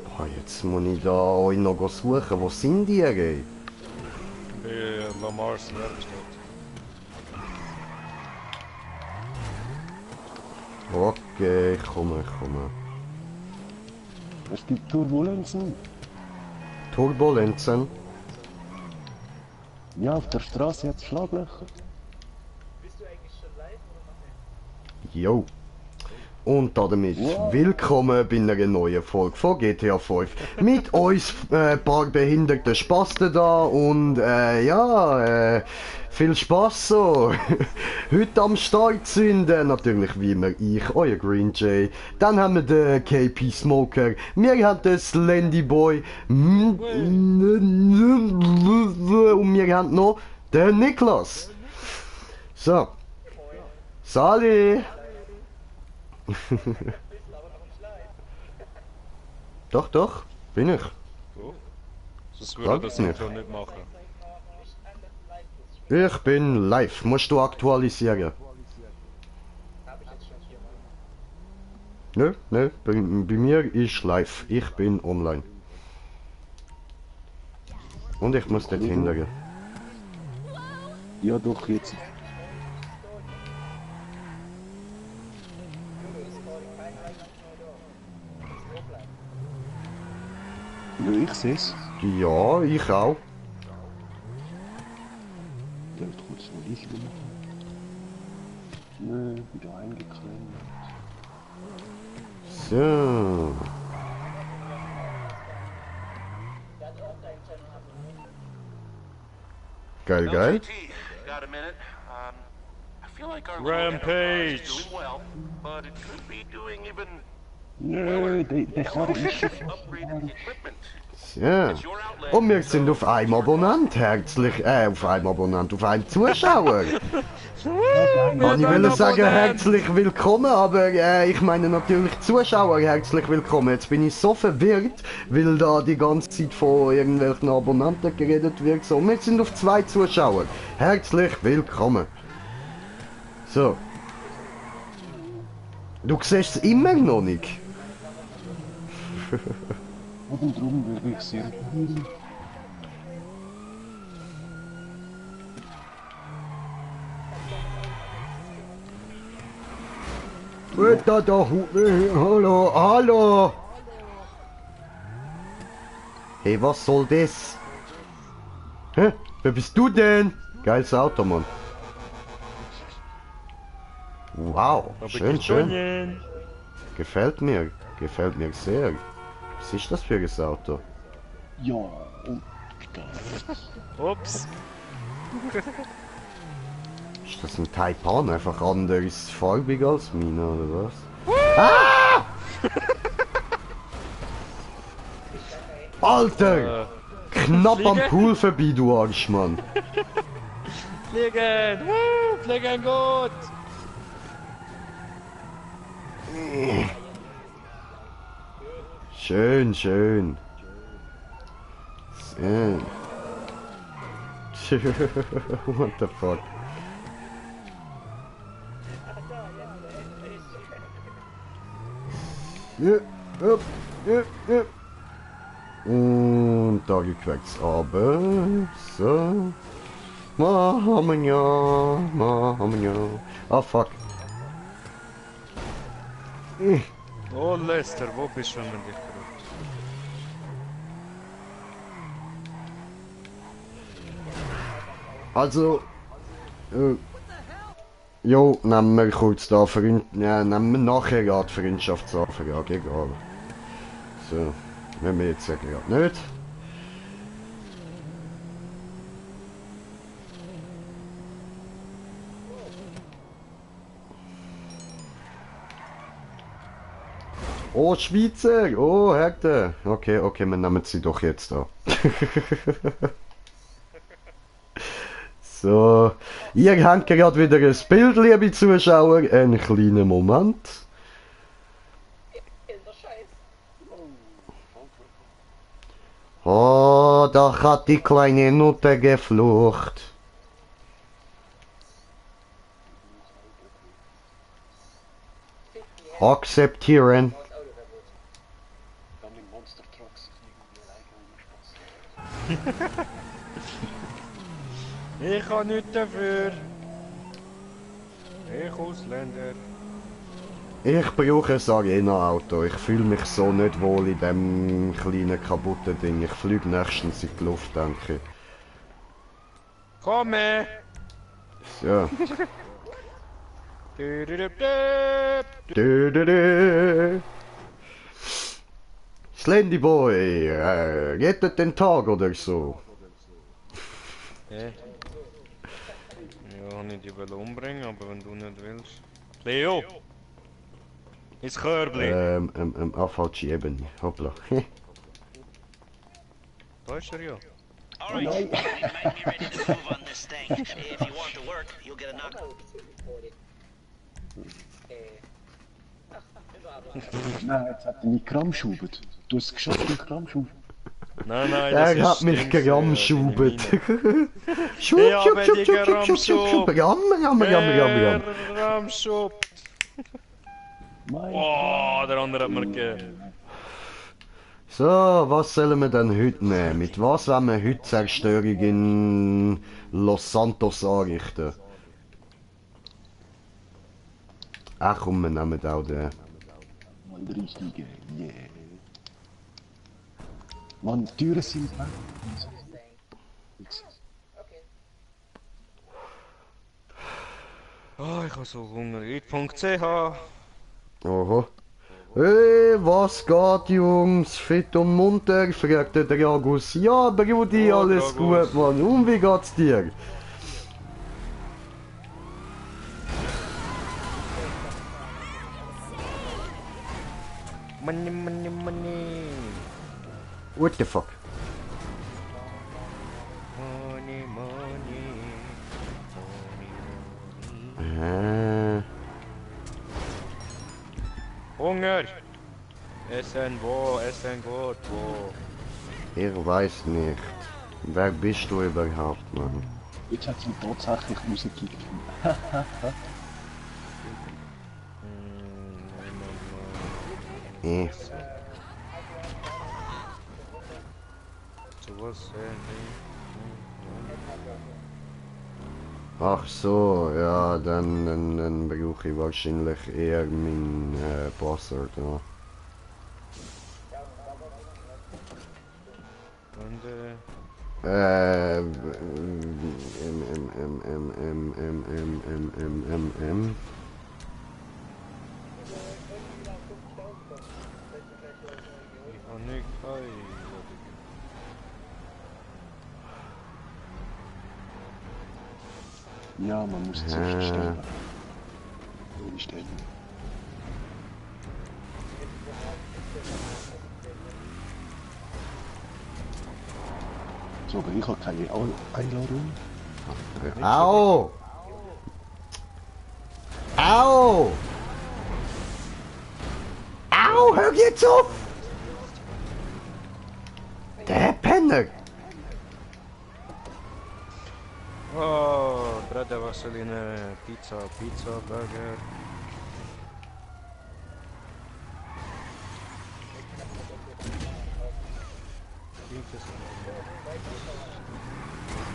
Boah, jetzt muss ich da euch noch suchen. Wo sind die? Ey? Bei Lamars Werkstatt. Okay, ich komme. Es gibt Turbulenzen. Turbulenzen? Ja, auf der Straße hat es Schlaglöcher. Jo. Und damit willkommen bei einer neuen Folge von GTA 5. Mit uns paar behinderte Spasten da und viel Spaß so. Heute am Start sind natürlich wie immer ich, euer Green Jay. Dann haben wir den KP Smoker. Wir haben den Slendy Boy. Und wir haben noch den Niklas. So. Sali. Doch, bin ich. Oh. Sonst würde das nicht. Intro nicht machen. Ich bin live. Musst du aktualisieren? Nö, bei mir ist live. Ich bin online. Und ich muss dort hingehen. Ja, doch, jetzt. Ja, ich sehe es. Ja, ich auch. Ja, kurz noch Licht machen. Nö, wieder eingeklemmt. So. Geil. LJT, got a minute? I feel like our little Rampage. enterprise is doing well, but it could be doing even Nö, der Karre ist schon upgraded equipment. Ja. Und wir sind auf einem Abonnent. Auf einem Zuschauer. Und ich will sagen, herzlich willkommen, aber ich meine natürlich Zuschauer, herzlich willkommen. Jetzt bin ich so verwirrt, weil da die ganze Zeit von irgendwelchen Abonnenten geredet wird. So, wir sind auf 2 Zuschauer. Herzlich willkommen. So. Du siehst es immer noch nicht. oben drum würde ich sehen. Hallo. Hey, was soll das? Hä? Wer bist du denn? Geiles Auto, Mann. Wow, schön. Gefällt mir sehr. Was ist das für ein Auto? Ja, und Ups. Ist das ein Taipan? Einfach anders farbig als meine, oder was? Ah! Alter! Knapp am Pool vorbei, du Arschmann. Fliegen! Woo, fliegen gut! Schön. So. What the fuck? Ja. Und da gequetscht, aber so. Machen ja. Ah, fuck. Oh Lester, wo bist du, wenn man dich ruft? Also, jo, nehmen wir kurz da nehmen wir nachher gerade Freundschaftsanfrage, egal. So, wenn wir jetzt ja gerade nicht. Oh, Schweizer! Oh, Härte! Okay, wir nehmen sie doch jetzt da. So, ihr habt gerade wieder ein Bild, liebe Zuschauer. Einen kleinen Moment. Oh, da hat die kleine Nutte geflucht. Akzeptieren. Dann im Monster Trucks irgendwie alleine Spaß. Ich kann nichts dafür. Ich Ausländer. Ich brauche ein Arena-Auto. Ich fühle mich so nicht wohl in dem kleinen kaputten Ding. Ich fliege nächstens in die Luft, denke ich. Komme! Ja. Dü-dü-dü-dü. Dö, dö, dö. Slendyboy, rettet den Tag oder so. Ja, ich dich umbringen, aber wenn du nicht willst. Leo! Ins Körbli! Falsche Ebene. Hoppla. Da ist er ja. All right, you might be ready to move on this thing. If you want to work, you'll get a knock. Nein, jetzt hat er mich geramschubert. Du hast es geschafft, den Kramschub. Nein, nein, das Er hat mich Dings, geramschubert. Schub, Ich schub, habe schub, dich schub, schub, schub, schub, schub. Jammer, jammer, jammer, jammer, jammer. Ramschub! Mein Oh, der andere hat mir gegeben. So, was sollen wir denn heute nehmen? Mit was wollen wir heute Zerstörung in Los Santos anrichten? Ach komm, wir nehmen auch den. Mann, der richtige. Yeah. Mann, die Türen sind weg. Oh, ich habe so Hunger. Eat.ch. Oho. Hey, was geht, Jungs? Fit und munter? Fragt der Dragus. Ja, Brudi, Oh, alles Dragus. gut, Mann. Und wie geht's dir? Money, money, money. What the fuck? Money, money. Money, money. Hunger! Essen wo? Essen gut wo? Ich weiß nicht. Wer bist du überhaupt, Mann? Jetzt hat sie mich tatsächlich rausgekickt. Eh. So was Ach so, ja, dann brauche ich wahrscheinlich eher mein Passwort, ja. Und ich habe nicht Ja, man muss zuerst stellen. Ohne Stellen. So, aber ich habe keine Einladung. Au! Au! Au, hör jetzt auf! Der Penner! Oh, Brada Vaseline, Pizza, Burger.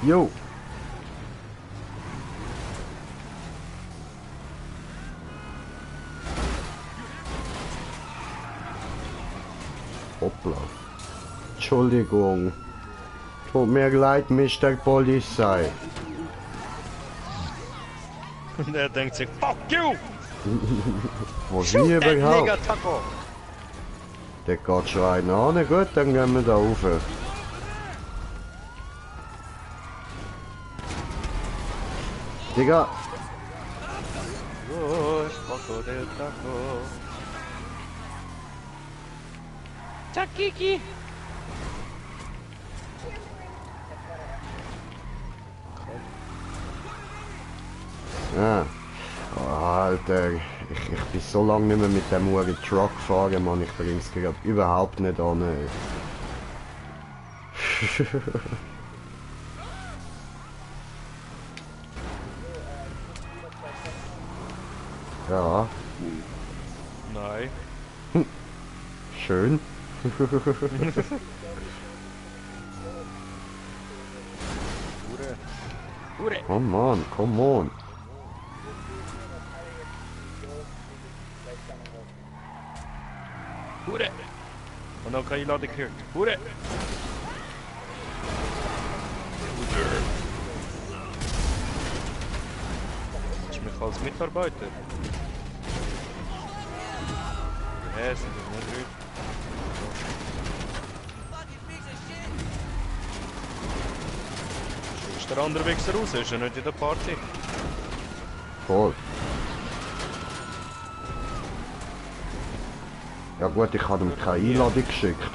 Jo! Hoppla. Entschuldigung. Tut mir leid, Mr. Polizei. Und er denkt sich, fuck you! Wo Shoot wir that überhaupt? nigger taco! Der geht schon einen an. Gut, dann gehen wir da rauf. Digga, Los, Taco del Taco. Takiki! ja. Oh, Alter, ich bin so lange nicht mehr mit dem Uhren Truck gefahren, Mann. Ich bring's gerade überhaupt nicht an. Ja, Nein, Hi. Schön. Hure. Hure. Come on, come on. Hure. Und noch keine Einladung gehört. Hure. Ist mich als Mitarbeiter. Sind das nicht gut? Ist der andere Wichser raus? Ist er nicht in der Party? Voll. Ja gut, ich habe ihm keine Einladung geschickt.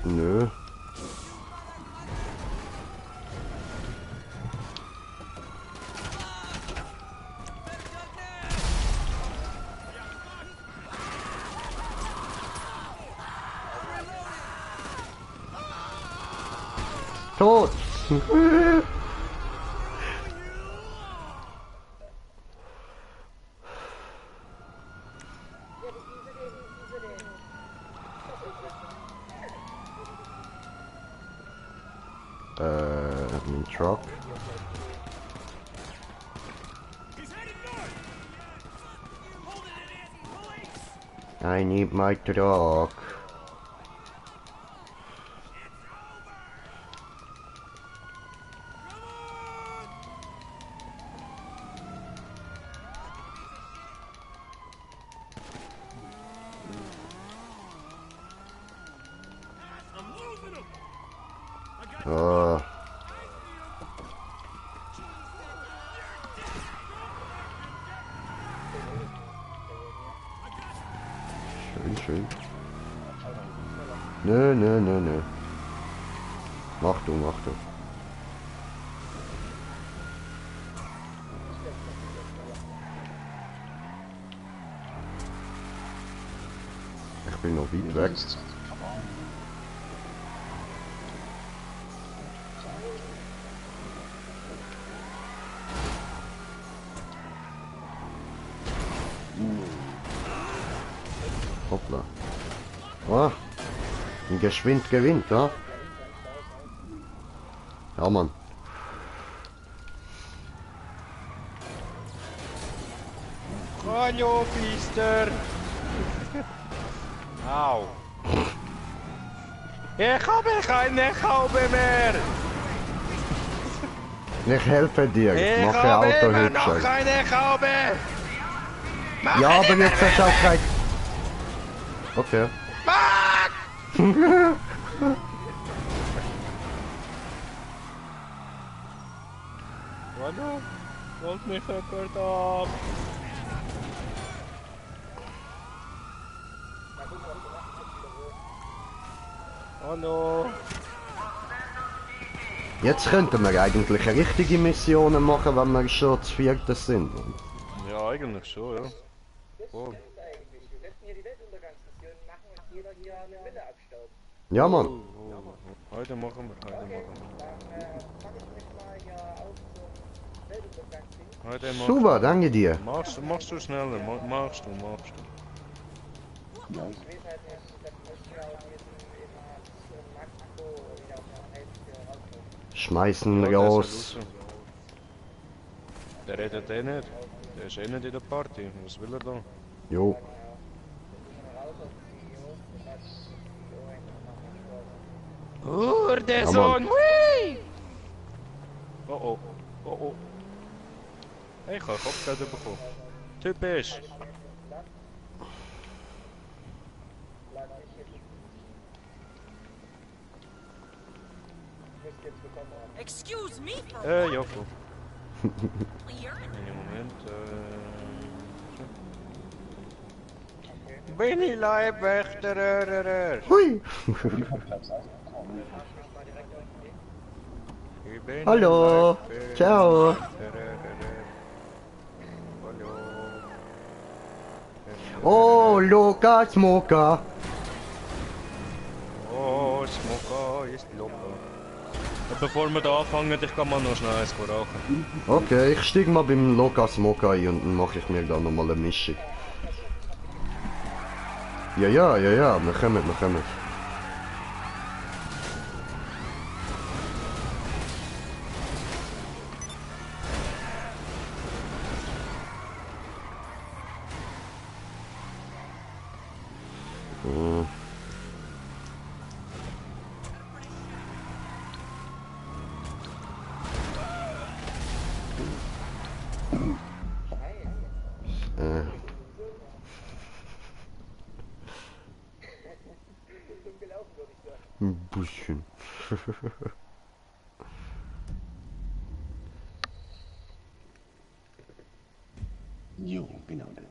Nö. Tot! Admin truck. I need my truck. Oh. Schön, schön. Nö, nö, nö, nö. Mach du, mach du. Ich bin noch weit weg. Hoppla. Ah, ein Geschwind gewinnt, ja? Ja, Mann. Hallo, Pister! Au! Ich habe keine Haube mehr! Ich helfe dir, ich Ich mache habe Auto immer noch hübscher. keine Haube! Ja, aber jetzt hast du auch kein... Okay. Hallo? Wollt mich jemand ab? Hallo? Jetzt könnten wir eigentlich richtige Missionen machen, wenn wir schon zu vierten sind. Ja, eigentlich schon, ja. Voll. Ja, Mann. Heute machen wir, heute machen wir. Heute machen Super, danke dir. Machst du schneller, machst du. Ja, Schmeißen Ja, der ist raus. ja raus. Der redet eh nicht. Der ist eh nicht in der Party. Was will er da? Jo. Der Ja, Mann. Oh oh. Oh oh. Hey, ich habe Kopfgelder bekommen. Typisch. Excuse me for Joko. clear. Einen Moment. Bin ich Leibwächter? Hui. Ich bin Hallo. alive. Ciao. Hallo. Oh, Lukas Moka. Oh, Smoka ist locker. Bevor wir da anfangen, ich kann mal noch schnell eins rauchen. Okay, ich steig mal beim Lukas Moka ein und dann mache ich mir da nochmal eine Mischung. Ja, wir kommen. Hm. Äh. Ein bisschen. Jo, genau dann.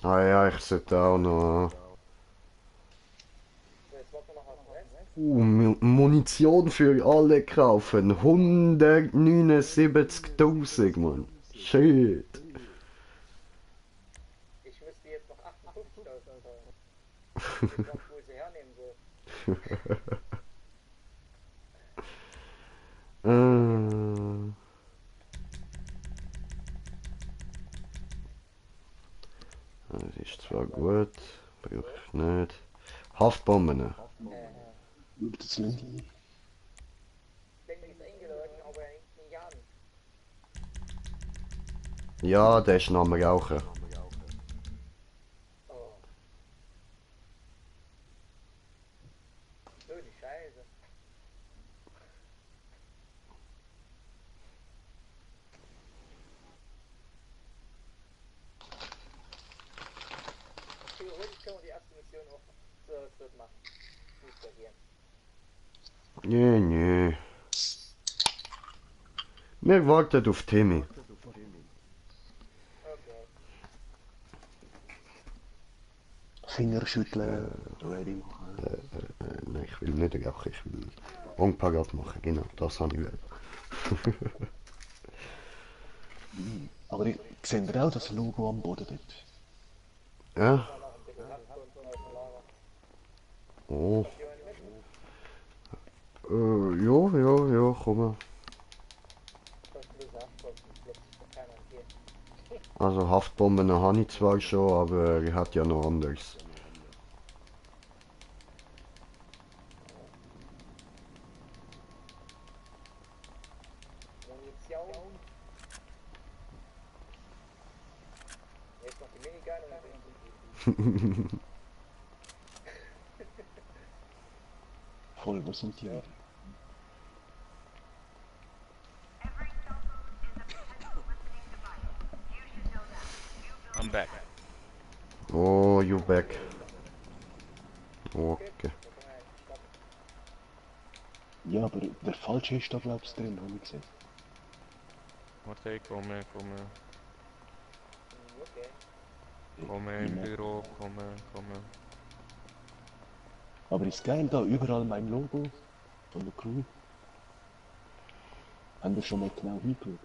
Ah ja, ich sollte auch noch. Munition für alle kaufen. 179.000, Mann. Shit. Ich müsste jetzt noch 58.000 zahlen. Ich weiß nicht, wo ich sie hernehmen soll. Das ist zwar gut, brauche ich nicht. Haftbomben. Das Lindli. Ich denke, die ist eingeladen, aber in Jahren. Ja, der ist noch am Rauchen. Oh. So die Scheiße. Theoretisch können wir die erste Mission auch zu dritt machen. Nicht verlieren. Nee. Wir warten auf Timmy. Okay. Finger schütteln. Ready machen. Nein, ich will nicht rauchen, ich will Ongpagat machen, genau, das habe ich will. Aber ich sehe auch das Logo am Boden dort. Ja? Noch ein bisschen Haftbomben aus dem Lager. Oh. Die wollen mit. Ja, komm. Kostenlose Haftbomben. Lässt sich doch keiner entgehen. Also Haftbomben habe ich zwar schon, aber ich hatte ja noch anders. Munition. Jetzt noch die Minigun und dann bin ich Voll, was sind die? I'm back. Oh, you back. Okay. Ja, aber der falsche ist da glaube ich drin, habe ich gesehen. Warte, ich komme. Okay. Komme im Büro, komme. Aber ist geil da, überall mein Logo von der Crew. Haben wir schon mal genau hingeschaut.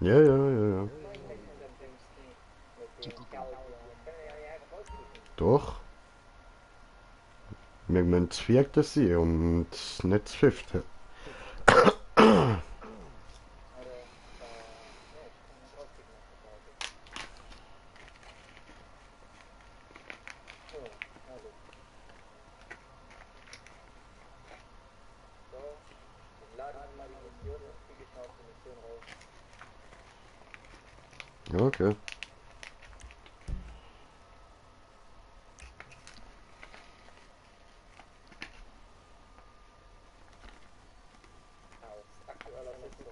Ja. Und dann bringst du mit dem Geld hier. Können wir ja nicht einfach ausdrücken. Doch. Wir müssen das vierte sein und nicht das fünfte. Oder, ne, ich kann nicht ausdrücken, was das aussieht. So, also. So, dann laden wir mal die Mission und kriege ich mal aus der Mission raus. Okay. Aus aktueller Sitzung.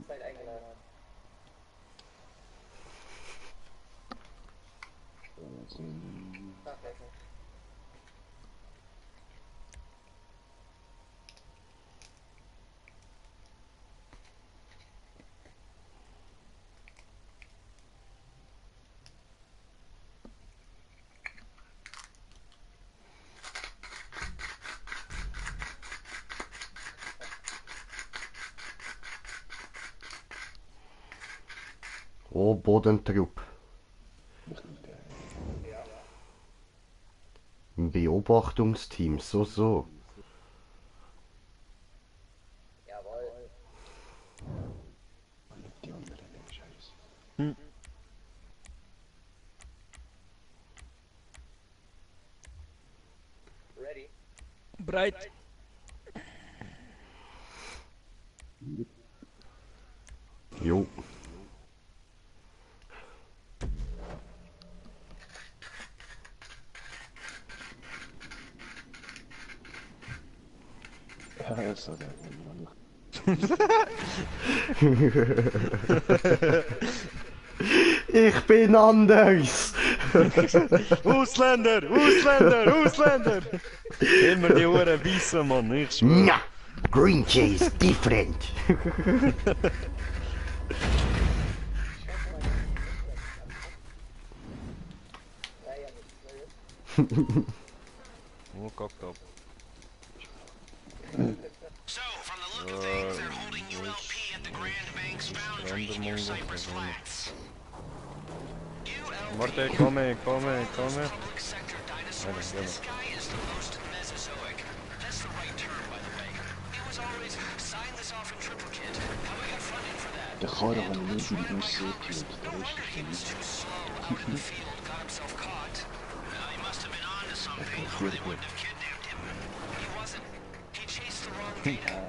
Seid eingeladen. Nachrechnen. Oh, Bodentrupp. Beobachtungsteam, so. Jawohl. Die anderen Scheiße. Ready? Breit. Jo. Ja, das ist aber Ich bin anders. Ausländer! Immer die Uhren weissen, Mann, ich schwör. Ja, Green Cheese different. Oh, cocked up. So, from the look of things, they're holding ULP at the Grand Banks Foundry near Cypress Flats. Morte, come. Public sector dinosaurs. This guy is the post-Mesozoic. That's the right term, by the way. It was always sign this off in triplicate. How we got funding for that? der Karre habe ich nur die Aussehen und der Rest He was too slow out in the field, got himself caught. Well, he must have been onto something, or they wouldn't have kidnapped him. He wasn't. He chased the wrong vehicle.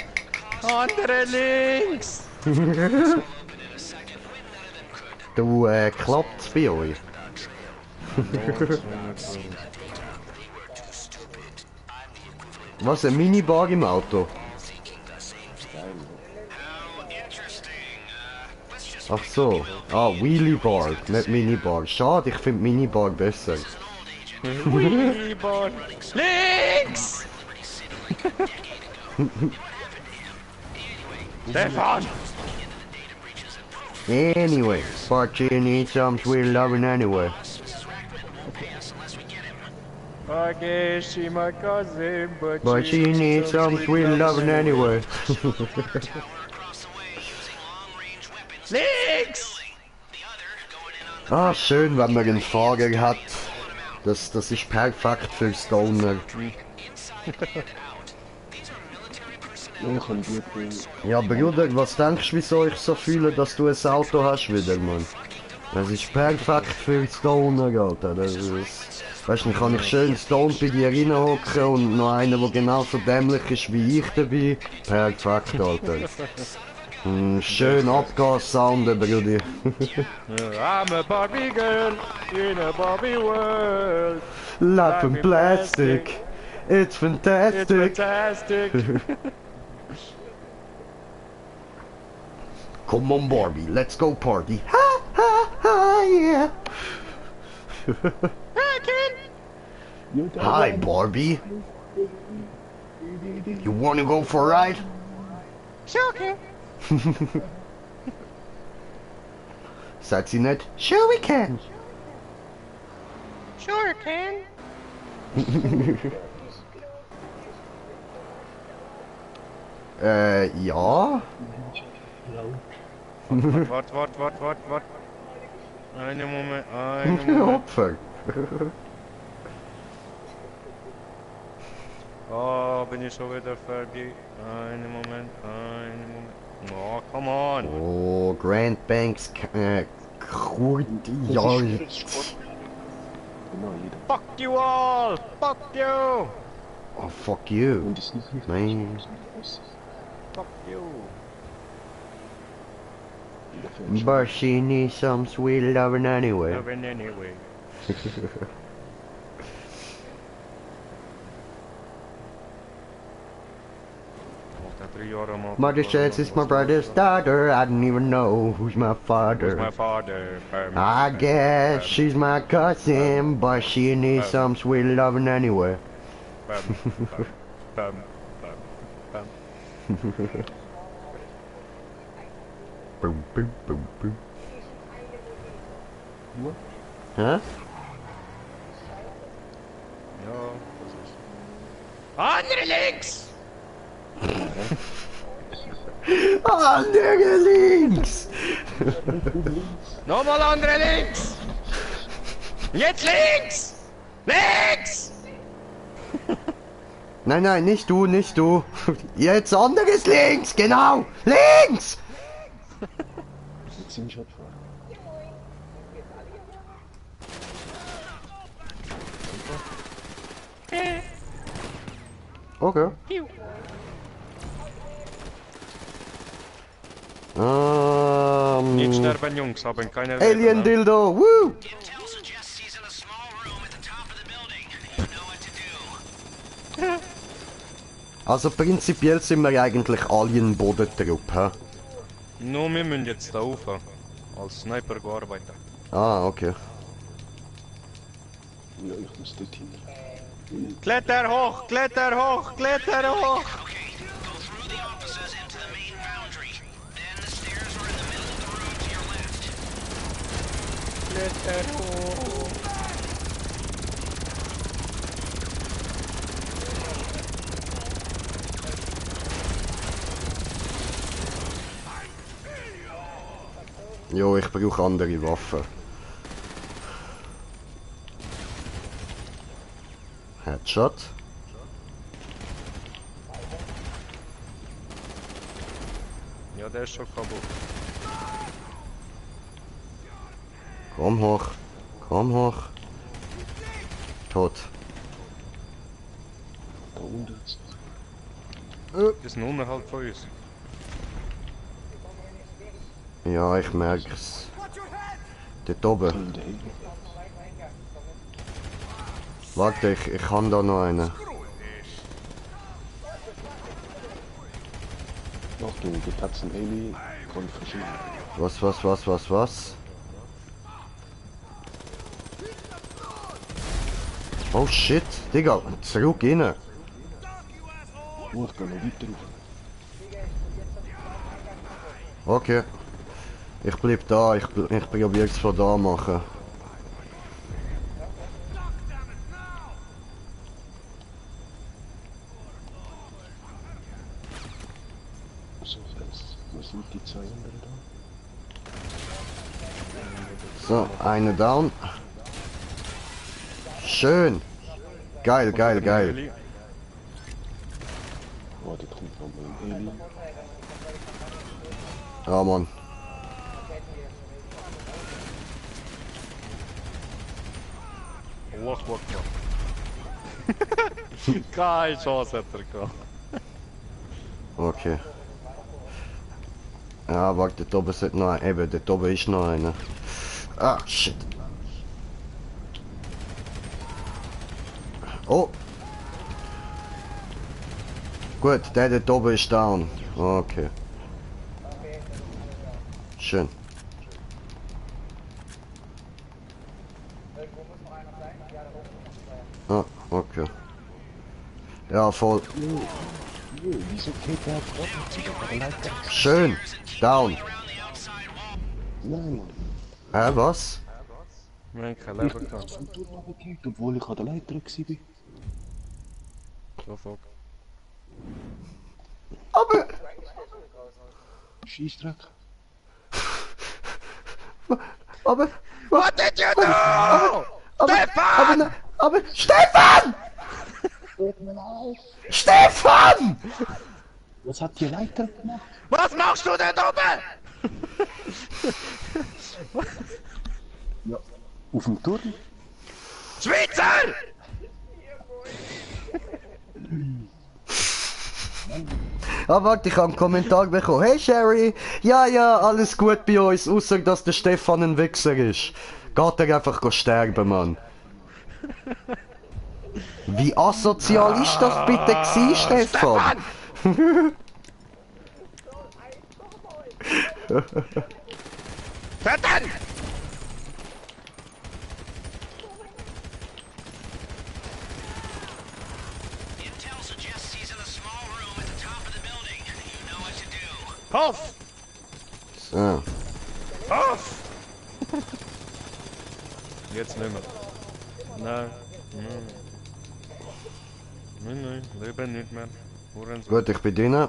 Andere links! Will open in a second. When none of them could. Du, klappt's bei euch? Was, ein Minibar im Auto? Ach so. Ah, Wheelie Bar, nicht Minibar. Schade, ich finde Minibar besser. Wheelie-Bar. Links! Stefan! Anyway, but you need some sweet loving anyway. I guess she my cousin, But she needs some sweet loving anyway. Links! Ah, schön, wenn man einen Fahrer hat. Das ist perfekt für Stoner. Ich kann gut bringen. Ja, Bruder, was denkst du, wieso ich so fühle, dass du ein Auto hast wieder, Mann? Das ist perfekt für Stoner, Alter. Das ist... Weißt du, dann kann ich schön stoned bei dir reinhocken und noch einer, der genauso dämlich ist wie ich dabei. Perfekt, Alter. Schön Abgas-Sounden, Brudi. I'm a Barbie girl in a Barbie world. Life in plastic. It's It's fantastic. fantastic. Come on, Barbie, let's go party. Ha ha ha, yeah. Hi, Barbie. You wanna go for a ride? Sure can. Sagt sie nicht? Sure we can. Sure can. Ja. Wart. Einen Moment. Opfer. Oh, bin ich schon wieder fertig. Einen Moment. Oh, come on. Oh, Grand Banks, Genau, jeder. Fuck you all. Fuck you. Oh, fuck you. Und ist nicht Man. Fuck you. But she needs some sweet loving anyway. Loving anyway. Mother says it's my brother's daughter. I don't even know who's my father. My father. I guess she's my cousin, but she needs some sweet loving anyway. Bum. Boom, boom, boom, boom. Huh? Ja, das ist... Andere links! Andere links! Nochmal andere links! Jetzt links! Links! Nein, nein, nicht du, nicht du. Jetzt anderes links, genau! Links! Jetzt sind wir schon vor. Okay. Nicht sterben, Jungs, haben keine Alien Leben, ne? Dildo, woo! Intel suggests he's in a small room at the top of the building. You know what to do. Also prinzipiell sind wir eigentlich alle in Bodentruppe, hä? Nur wir müssen jetzt da rauf. Als Sniper arbeiten. Ah, okay. Ja, ich muss dort hin. Kletter hoch, kletter hoch, kletter hoch! Okay, go through the offices into the main foundry. Then the stairs are in the middle of the room to your left. Kletter hoch! Jo, ich brauche andere Waffen. Headshot. Ja, der ist schon kaputt. Komm hoch. Komm hoch. Tot. Da unten ist Die sind unterhalb von uns. Ja, ich merk's. Dort oben. in der Hände. Warte, ich kann da noch einen. Achtung, dort hat's einen Heli. Kann verschieben. Was? Oh shit, Digga, zurück rein. Oh, ich kann noch weiter rauf. Okay. Ich bleib da, ich probier's von da machen. So, jetzt. Wo sind die zwei anderen da? So, eine down. Schön. Geil. Heli. Oh, da kommt noch mal ein Heli. Ja, Mann. Allah Akbar. Keine Chance hat er gehabt. Okay. Ja, warte, dort oben sollte noch eben, dort oben ist noch einer. Ah, shit. Oh! Gut, der dort oben ist down. Okay. Schön. Ah, okay. Ja, voll. Wieso geht der gerade? Schön. Down. Nein, Hä, was? Wir haben kein Leben gehabt. vom Turm runtergekickt, obwohl ich an der Leiter war. So fuck. Aber... Scheissdreck. Aber... What did you do? Stefan! Aber... Stefan! Stefan! Was hat die Leiter gemacht? Was machst du denn oben? Ja. Auf dem Turm? Schweizer! Ah, warte, ich habe einen Kommentar bekommen. Hey Sherry, ja, alles gut bei uns, außer dass der Stefan ein Wichser ist. Geht er einfach sterben, Mann. Wie asozial ist das bitte gewesen, Stefan? Verdammt! Intel suggests he's in a small room at the top of the building. You know what to do. Pauf! So. Pauf! Jetzt nicht mehr. Nein. Nein, leben nicht mehr. Hurensohn. Gut, ich bin drinnen. You're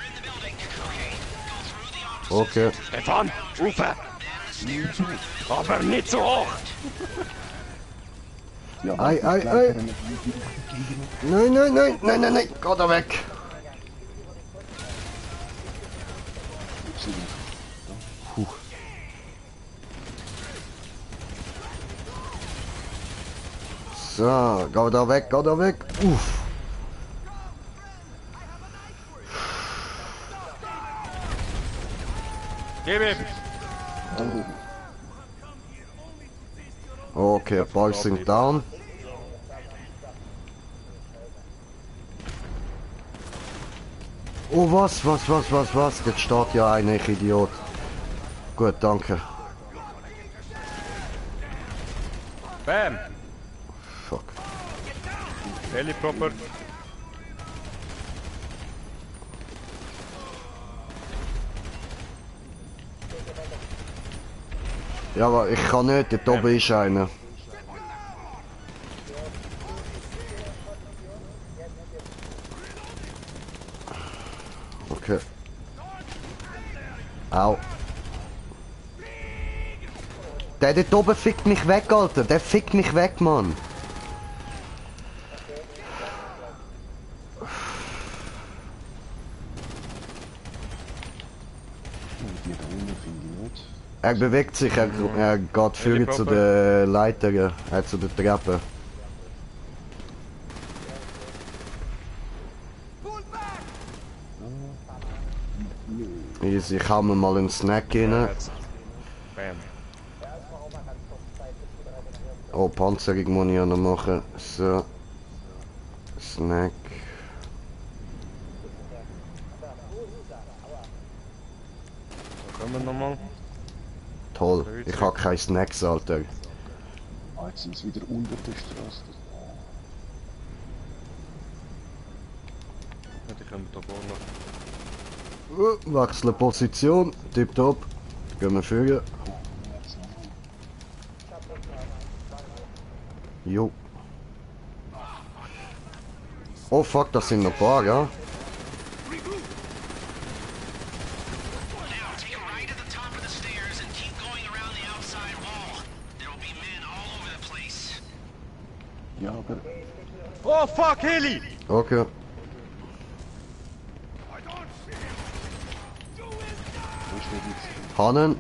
in the building. Okay, go through the offices Okay. Stefan, Ufe! Aber nicht so hoch! Ja, Ei, ei, ei. Nein, nein, nein, nein, nein, nein, geh da weg. Puh. So, geh da weg, geh da weg. Uff. Gib ihm! Okay, Boys sind down. Oh, was? Jetzt steht ja einer, ich Idiot. Gut, danke. Bam! Fuck. Helikopter. Ja, aber ich kann nicht, dort oben ist einer. Okay. Au. Der dort oben fickt mich weg, Alter. Der fickt mich weg, Mann. Die da unten finde ich nicht. Er bewegt sich, er geht führen zu den Leitern, zu den Treppen. Easy, ich hau mir mal einen Snack rein. Bam. Oh, Panzerung muss ich ja noch machen. So. Snack. Da kommen wir nochmal. Toll, ich habe keine Snacks, Alter. Ah, jetzt sind sie wieder unter der Straße. Ja, die kommen da vorne noch. Wechseln Position, tipptopp. Gehen wir führen. Jo. Oh fuck, das sind noch ein paar, ja? Now, take a right at the top of the stairs and keep going around the outside wall. There will be men all over the place. Ja, aber Oh fuck, Heli! Okay. wo steht jetzt? Hannen.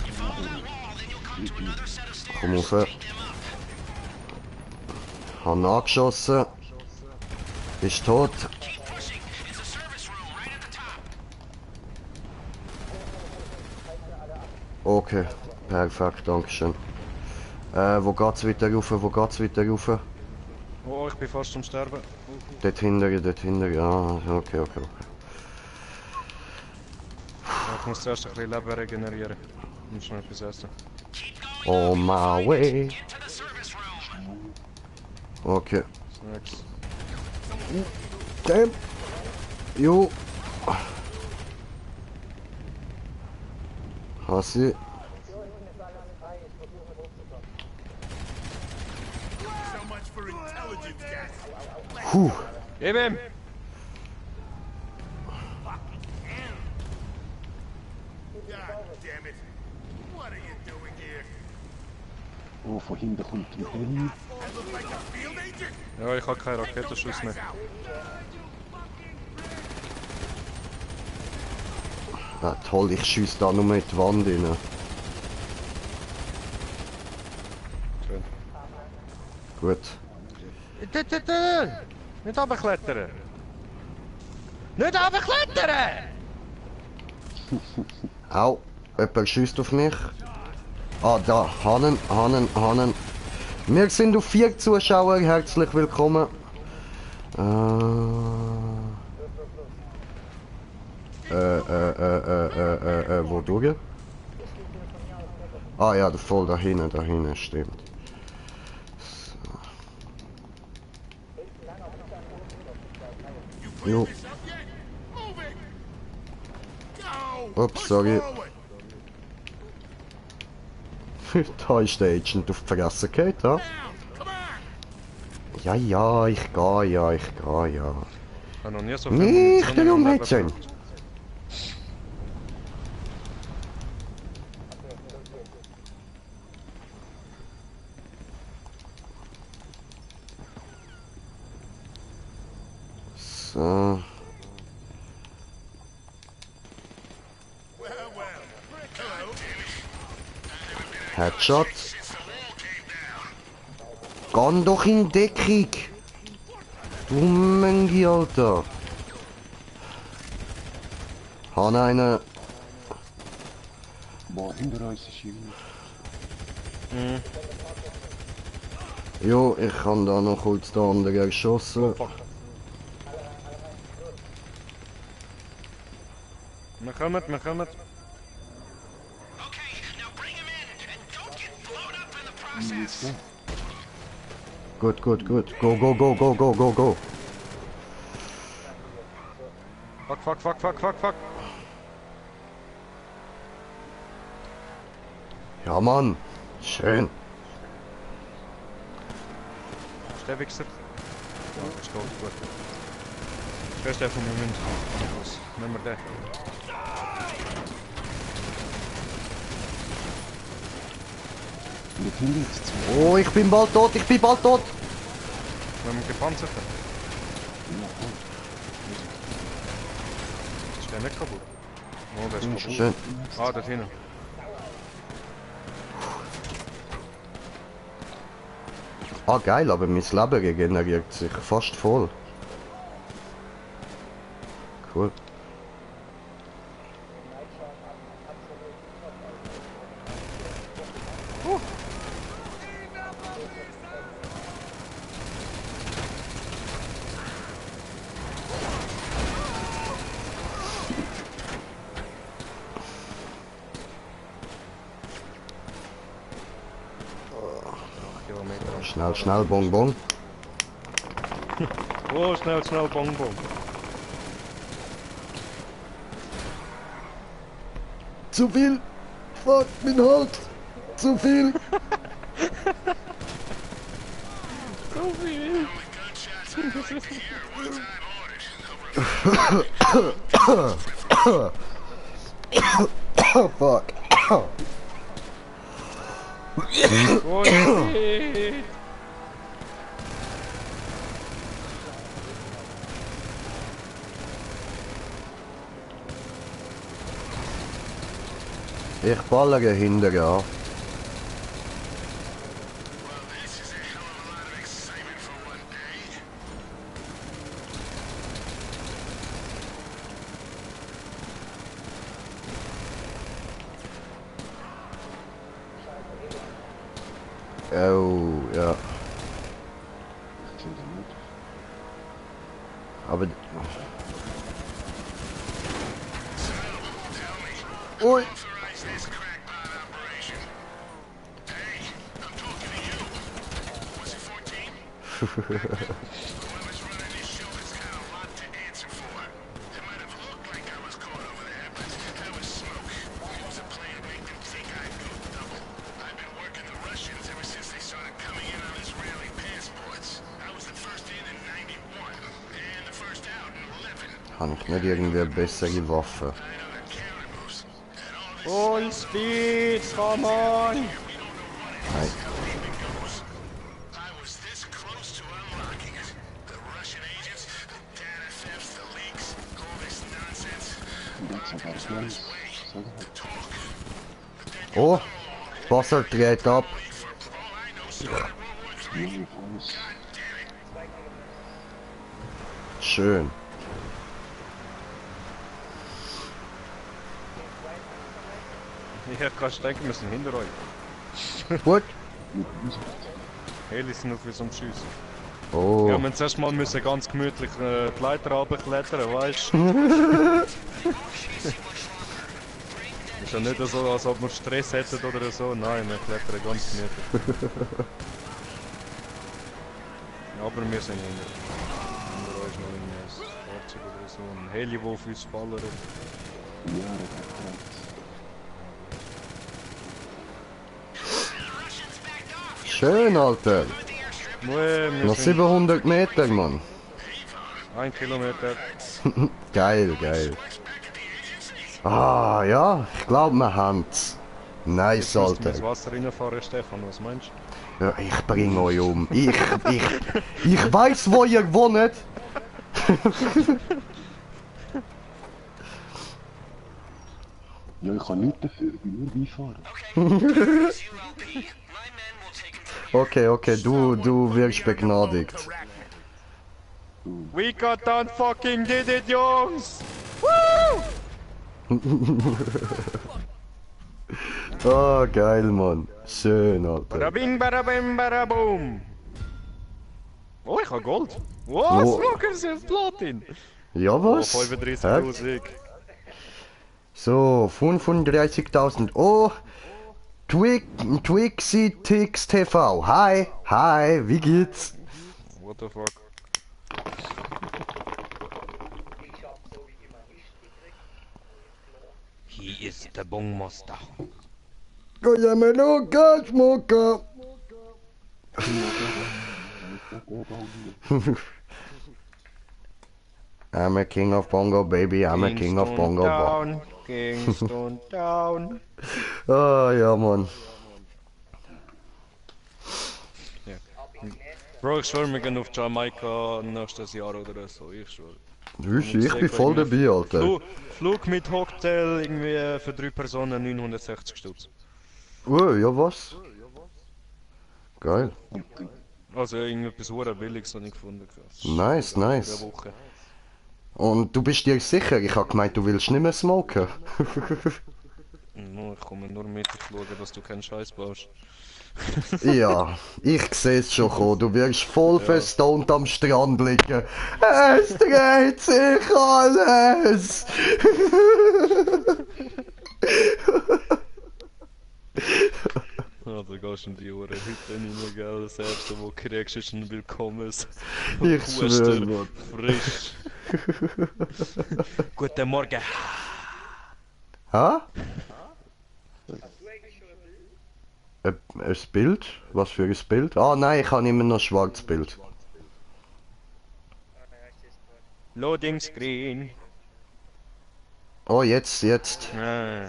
You follow that wall, then you'll come to another set of stairs. Komm rauf. Take them up. Han angeschossen. Ist tot. Keep pushing. It's a service room right at the top. Okay. Perfekt, dankeschön. Wo geht's weiter rauf? Wo geht's weiter rauf? Oh, ich bin fast am Sterben. Dort hinten, dort hinten. Ah, okay, okay, okay. Ja, ich muss zuerst ein bisschen Leben regenerieren. Ich muss schnell etwas essen. Keep going. On my way. Get to the service room. Okay. Snacks. Damn. Jo. Hassi. Puh. Gib ihm! Oh, von hinten kommt ein Heli. Ja, ich habe keinen Raketenschuss mehr. Ja, toll, ich schieße da nur mit die Wand rein. Schön. Gut. Nicht runterklettern! Nicht runterklettern! Au, jemand schießt auf mich. Ah, da, Hannen. Wir sind auf 4 Zuschauer, herzlich willkommen. Wo durch? Ah ja, voll da hinten, stimmt. So. Jo. Ups, sorry. Da ist der Agent auf die Fresse gefallen, ja? Ja, ich gehe, ja. Ich habe noch nie so viel Nicht Munition der in meinem Leben Mädchen. gebraucht. So. Headshot. Geh doch in Deckung. Du Mengi, Alter. Han einen. Boah, hinter uns ist jemand. Jo, ich kann da noch kurz den anderen geschossen. Fuck. Wir kommen, wir kommen. Okay, now bring him in and don't get blown up in the process. Gut, gut, gut. Go, go, go, go, go, go, go. Fuck, fuck, fuck, fuck, fuck, fuck. Ja, Mann. Schön. Ist der Wichser? Ja, ist tot, gut. Wer ist der von mir Wind? Los, nimm mal den. Wir finden jetzt zwei. Oh, ich bin bald tot, ich bin bald tot. Wir haben einen gepanzerten. Ist der nicht kaputt? Oh, der ist kaputt. Schön. Ah, dort hinten. Ah, geil, aber mein Leben regeneriert sich fast voll. Cool. Schnell, schnell, Bonbon. Oh, schnell, schnell, bong, bong. Zu viel! Fuck, mein Hals! Zu viel! Fuck! Oh, shit. Ich ballere hinterher. Oh, ja. Aber... Ui! Habe ich nicht irgendwie eine bessere Waffe? Full speed, come on! Nein. Oh, Wasser dreht ab. Schön. Ich hätte gerade denken müssen, hinter euch. Gut. Heli sind nur für so ein Schiessen. Oh. Ja, wir müssen zuerst mal müssen ganz gemütlich die Leiter runterklettern, weißt du? Ist ja nicht so, als ob wir Stress hätten oder so. Nein, wir klettern ganz gemütlich. Aber wir sind hinter. Hinter euch noch ein Fahrzeug oder so. Ein Heli, der auf uns ballert. Schön, Alter. Wir Noch sind... 700 Meter, Mann. 1 Kilometer. Geil, geil. Ah, ja, ich glaube, wir haben's. Nice, Jetzt müsst ihr Alter. ins Wasser reinfahren, Stefan, was meinst du? Ja, ich bring euch um. Ich weiß, wo ihr wohnt. Ja, ich kann nichts dafür, ich bin nur Beifahrer. Okay, okay, du wirst begnadigt. We got done fucking did it, Jungs! Oh, geil, Mann. Schön, Alter. Barabing, barabim, baraboom! Oh, ich hab Gold! Was? Oh. Look, es ist Platin! Ja, Oh, was? 35.000. So, 35.000. Oh, Twixy Tix TV. Hi, hi, wie geht's? What the fuck? He is the Bong Master. Koyamelo Gasmoka. I'm a king of Bongo, baby. I'm a king of Bongo. Down, Kingston down. Ah, ja, Mann. Bro, ich schwör, wir gehen auf Jamaika nächstes Jahr oder so, ich schwör. Ich bin voll dabei, Alter. Flug mit Hotel irgendwie für 3 Personen 960 Stutz. Oh, ja, was? Geil. Also irgendetwas hure billiges habe ich gefunden. Nice, nice. Eine Woche. Und du bist dir sicher? Ich hab gemeint, du willst nicht mehr smoken. No, ich komme nur mit schauen, dass du keinen Scheiß baust. Ja, ich seh's schon kommen. Du wirst voll verstoned am Strand liegen. Es dreht sich alles! Ja, du gehst in die Uhr heute rein, gell? Das erste, was du kriegst, ist ein Willkommens. Ich schwör, Mann. Frisch. Guten Morgen. Ha? Ein Bild? Was für ein Bild? Ah nein, ich habe immer noch ein schwarzes Bild. Loading Screen. Oh, jetzt. Ah.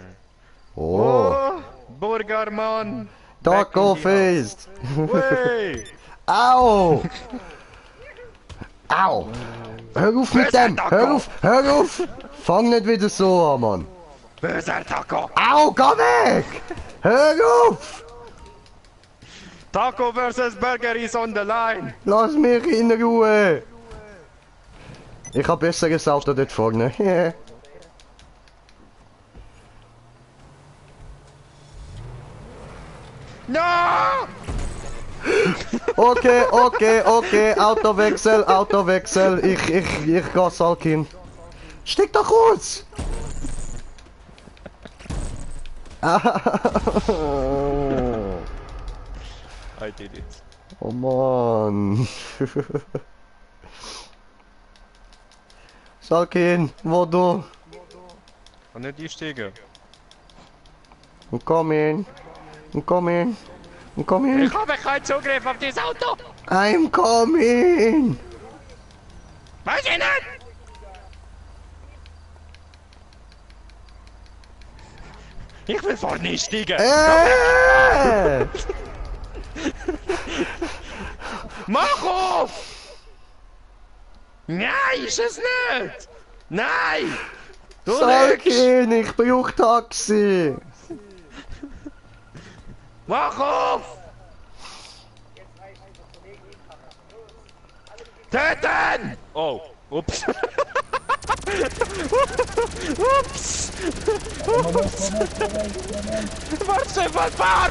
Oh. Oh, Burgermann. Taco Fest! Wey! Au! Au! Hör auf mit dem! Hör auf! Fang nicht wieder so an, Mann! Böser Taco! Au, geh weg! Hör auf! Taco versus Burger is on the line! Lass mich in Ruhe! Ich hab besseres Auto dort vorne. No! Okay, Autowechsel. Ich geh Salkin. Steig doch aus! I did it. Oh Mann. Salkin, wo du? Kann nicht einsteigen. Komm in. Ich habe keinen Zugriff auf dieses Auto! I'm coming! Weiß ich nicht! Ich will vorne einsteigen! Mach auf! Nein, ist es nicht! Nein! Du lügst! Salkin, ich brauch Taxi! Mach auf! Töten! Oh, ups. Ups! Warte, Stefan, fahr!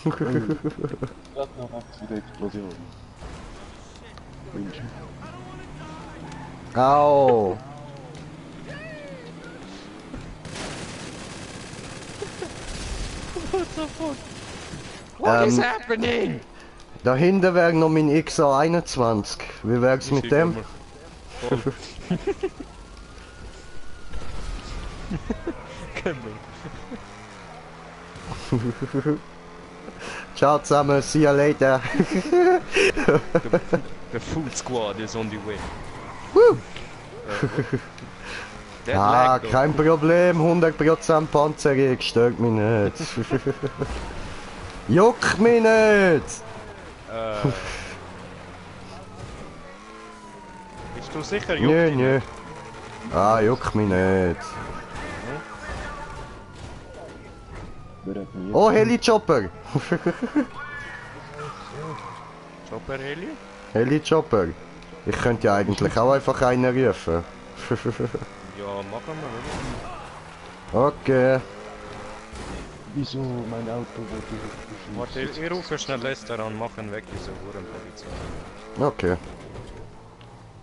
Gerade noch rechts wieder Explosion. Wünsche. Au! What the fuck? What is happening? Dahinter wäre noch mein XA21. Wie wär's mit dem? Ciao zusammen, see you later. The food squad is on the way. Woo! That Ah, lag, though. kein Problem, 100% Panzerung, stört mich nicht. Juckt mich nicht! Bist du sicher, Nö, Jucki? nö. Ah, juckt mich nicht. Wer hat mir Oh, Heli-Chopper! Chopper Heli? Heli-Chopper. Ich könnte ja eigentlich auch einfach einen rufen. Ja, machen wir, oder? Okay. Wieso mein Auto wurde Warte, ich rufe schnell Lester an, machen weg diese Hurenpolizei. Okay.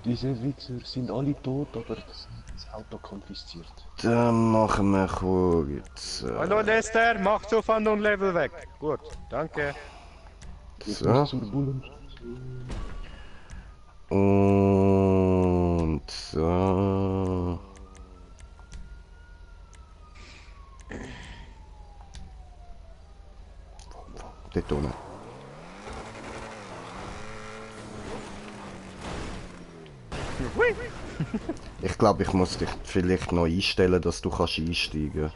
Diese Wichser sind alle tot, aber das Auto konfisziert. Dann machen wir kurz. Hallo Lester, mach so von und Level weg. Gut, danke. Jetzt So. muss zur Bullen. Und so. Dort unten. Ich glaube, ich muss dich vielleicht noch einstellen, dass du kannst einsteigen.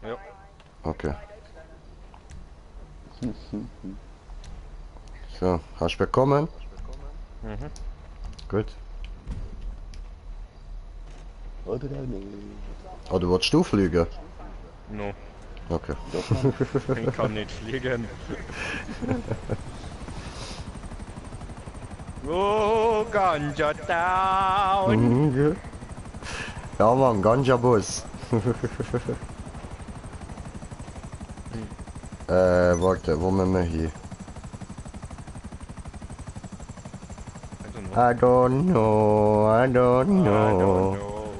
Ja. Okay. So, hast du bekommen? Mhm. Gut. Oder auch nicht. Oder willst du fliegen? No, Okay. ich kann nicht fliegen. Oh, Ganja Town! Ja Mann, Ganja-Bus. Warte, wo müssen wir hin? I don't know. I don't know, I don't I don't know. know.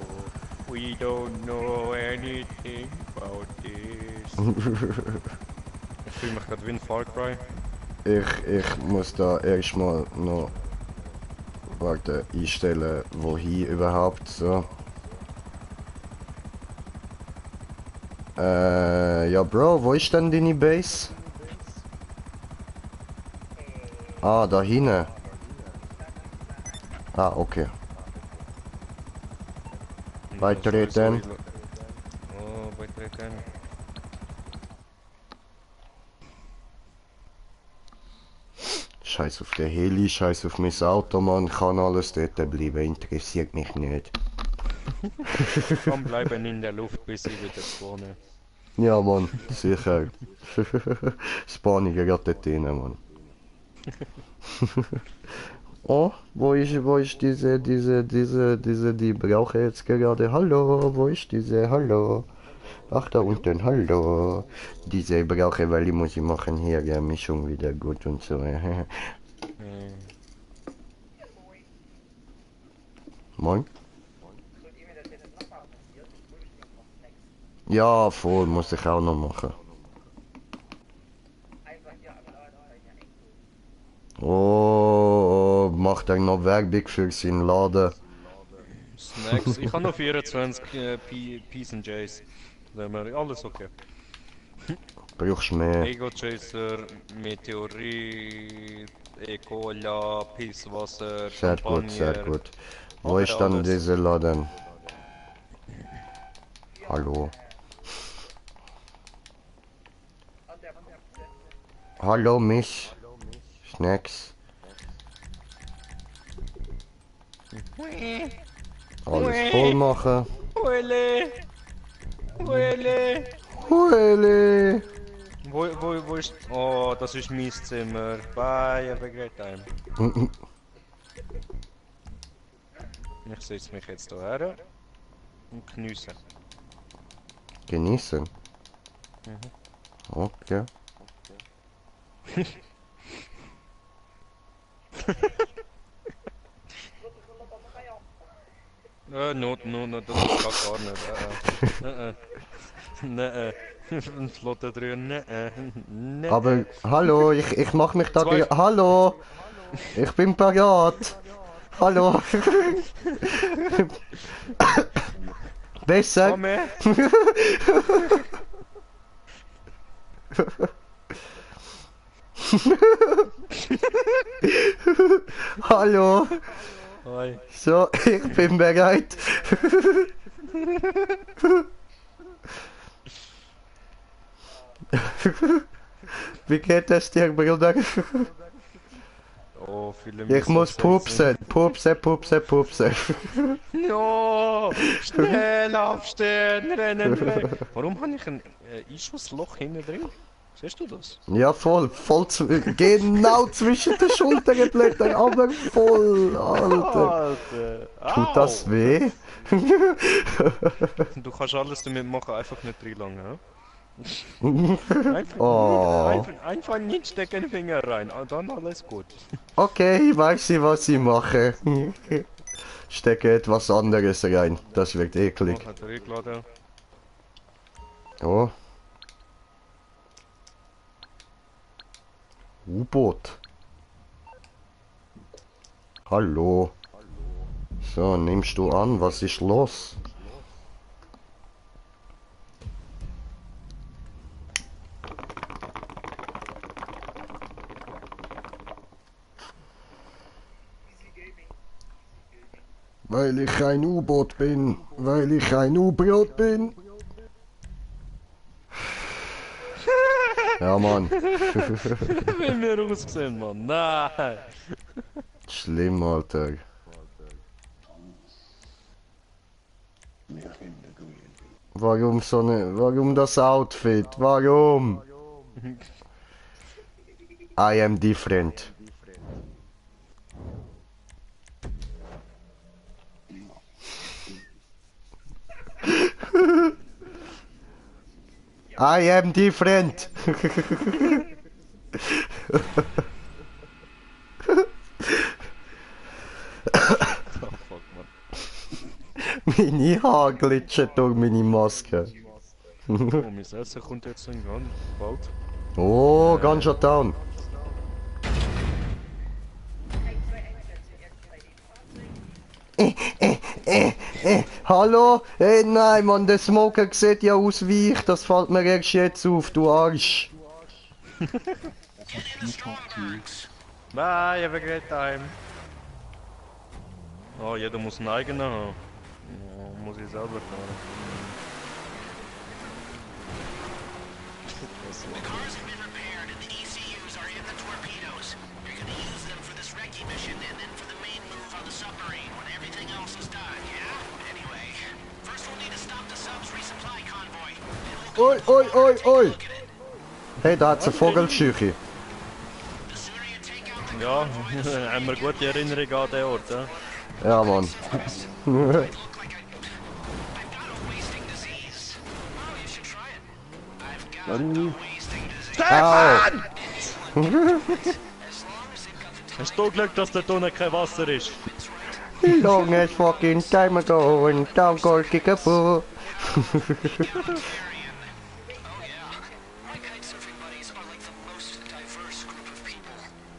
We don't know anything about this. Ich fühle mich gerade wie ein Far Cry. Ich muss da erstmal noch warte, einstellen, wohin überhaupt so. Ja Bro, wo ist denn deine Base? Ah, da hinten. Ah, okay. Beitreten. Oh, beitreten. Scheiß auf den Heli, scheiß auf mein Auto, Mann. Kann alles dort bleiben, interessiert mich nicht. Komm, bleiben in der Luft, bis ich wieder spawne. Ja, Mann, sicher. Spawning gerade dort drin, Mann. Oh, wo ist die brauche ich jetzt gerade. Hallo, wo ist diese? Hallo. Ach, da unten, hallo. Diese brauche ich, weil die muss ich machen hier, ja, Mischung wieder gut und so. Moin. Ja, voll, muss ich auch noch machen. Oh, macht er noch Werbung für seinen Laden? Snacks. Ich habe noch 24 Peace and Jays. Dann haben wir alles okay. Brauchst mehr? Ego Chaser, Meteorit, E-Cola, Peace Wasser, Sehr gut, sehr Champagner. gut. Wo Aber ist dann alles. dieser Laden? Hallo? Hallo, Miss? Snacks? Alles voll machen. Huele! Huele! Huele! Wo ist... Oh, das ist mein Zimmer. Bye, have a great time. Ich setze mich jetzt hierher und geniessen. Genießen. Okay. No, das ist gar nicht. Nee, ein flotter drin, nee. Aber hallo, ich mach mich da. Hallo! Ich bin parat! Hallo! Besser! Komm her! Hallo. Hi. So, ich bin bereit. Wie geht es dir, Bruder? Oh, viele Ich muss pupsen, pupsen. No! Schnell aufstehen, rennen weg! Warum habe ich ein Einschussloch hinten drin? Siehst du das? Ja, voll genau zwischen den Schulterblättern, aber voll, Alter. Alter! Tut das weh? Du kannst alles damit machen, einfach nicht drin lang, ja? Oh. Einfach nicht stecken den Finger rein, dann alles gut. Okay, weiß ich, was ich mache. Stecke etwas anderes rein, das wird eklig. Oh, hat er eingeladen. Oh. U-Boot. Hallo. So, nimmst du an, was ist los? Weil ich ein U-Boot bin, weil ich ein U-Boot bin. Ja, Mann. Wie wir ausgesehen, Mann. Nein! Schlimm, Alter. Warum so eine, warum das Outfit? Warum? I am different. I am different. Oh fuck, man. Meine Haare glitschen durch meine Maske. Oh, mein Essen kommt jetzt in Gang. Bald. Oh, Ganja Town. Hallo? Nein, Mann, der Smoker sieht ja aus wie ich. Das fällt mir erst jetzt auf, du Arsch. Bye, have a great time. Oh, jeder muss einen eigenen haben. Oh, muss ich selber fahren. The cars have been repaired and the ECUs are in the torpedoes. You're gonna use them for this recce mission and then for the main move on the submarine when everything else is done, yeah? Anyway, first we'll need to stop the sub's resupply convoy. Oi, oi, oi, oi. Hey, da hat's eine Vogelscheuche. The sooner you take out the Ja, haben wir gute Erinnerungen an den Ort, ja? Ja, Mann. look like I've got a wasting disease. Oh, you should try it. I've got a wasting disease. Au. As long as they've got the Hast du Glück, dass da unten kein Wasser ist? Long as fucking time ago and down goal kick a boo. Egalitarian. Oh yeah. My kitesurfing buddies are like the most diverse group of people.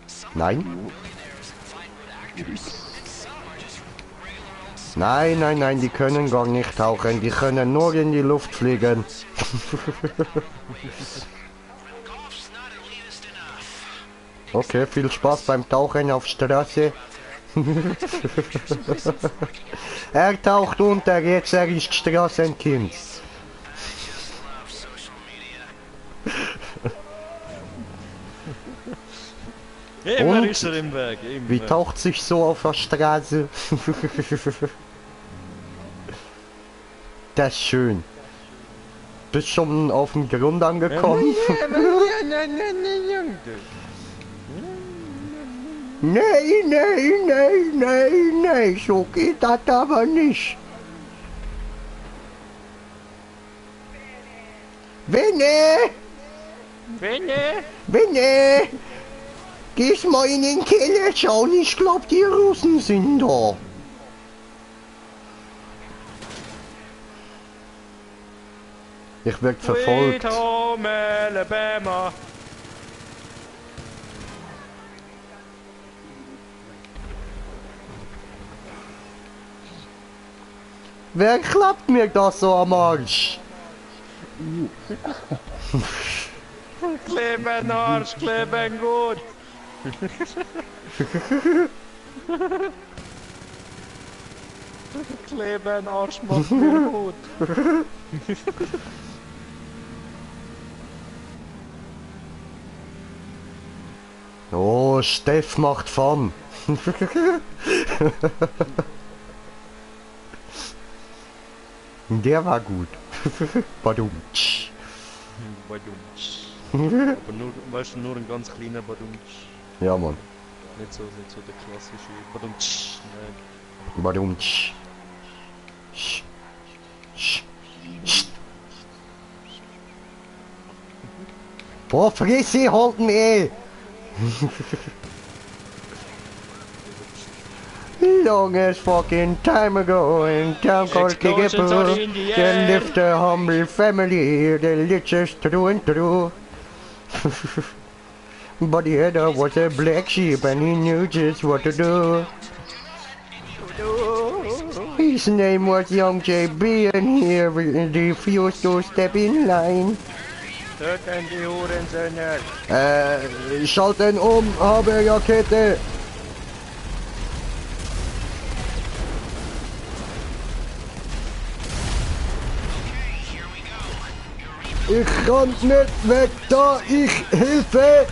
Some Nein. are millionaires and Vinewood actors, and some are just regular old Nein, nein, nein, die können gar nicht tauchen. Die können nur in die Luft fliegen. golf's not elitist enough. Okay, viel Spaß beim Tauchen auf Straße. Er taucht unter, jetzt er ist Straßenkind. I just love social media. Immer Und? ist er im Weg, immer. Wie taucht sich so auf der Straße? Das ist schön. Bist schon auf dem Grund angekommen? Nein, nein, nein, nein, nein, so geht das aber nicht. Winne! Winne! Gehst mal in den Keller schauen, ich glaub die Russen sind da. Ich werd verfolgt. Sweet Home Alabama. Wer klappt mir das so am Arsch? Kleben Arsch, kleben gut! Kleben Arsch macht mir gut! Oh, Steff macht Fun. Der war gut. Badumtsch. Badumtsch. Aber nur, weißt du, nur ein ganz kleiner Badumtsch. Ja, Mann. Nicht so der klassische Badumtsch. Nein. Badumtsch. Sch. Sch. Sch. Boah, Fresse halten, ey! Long as fucking time ago in town called Explosions are Kickapoo, in the can air. lift a humble family, the liches through and through. But the header was a black sheep and he knew just what to do. His name was Young JB and he refused to step in line. Töten die Hurensöhne! Schalten habe Rakete. Ich kann nicht weg da, ich Hilfe!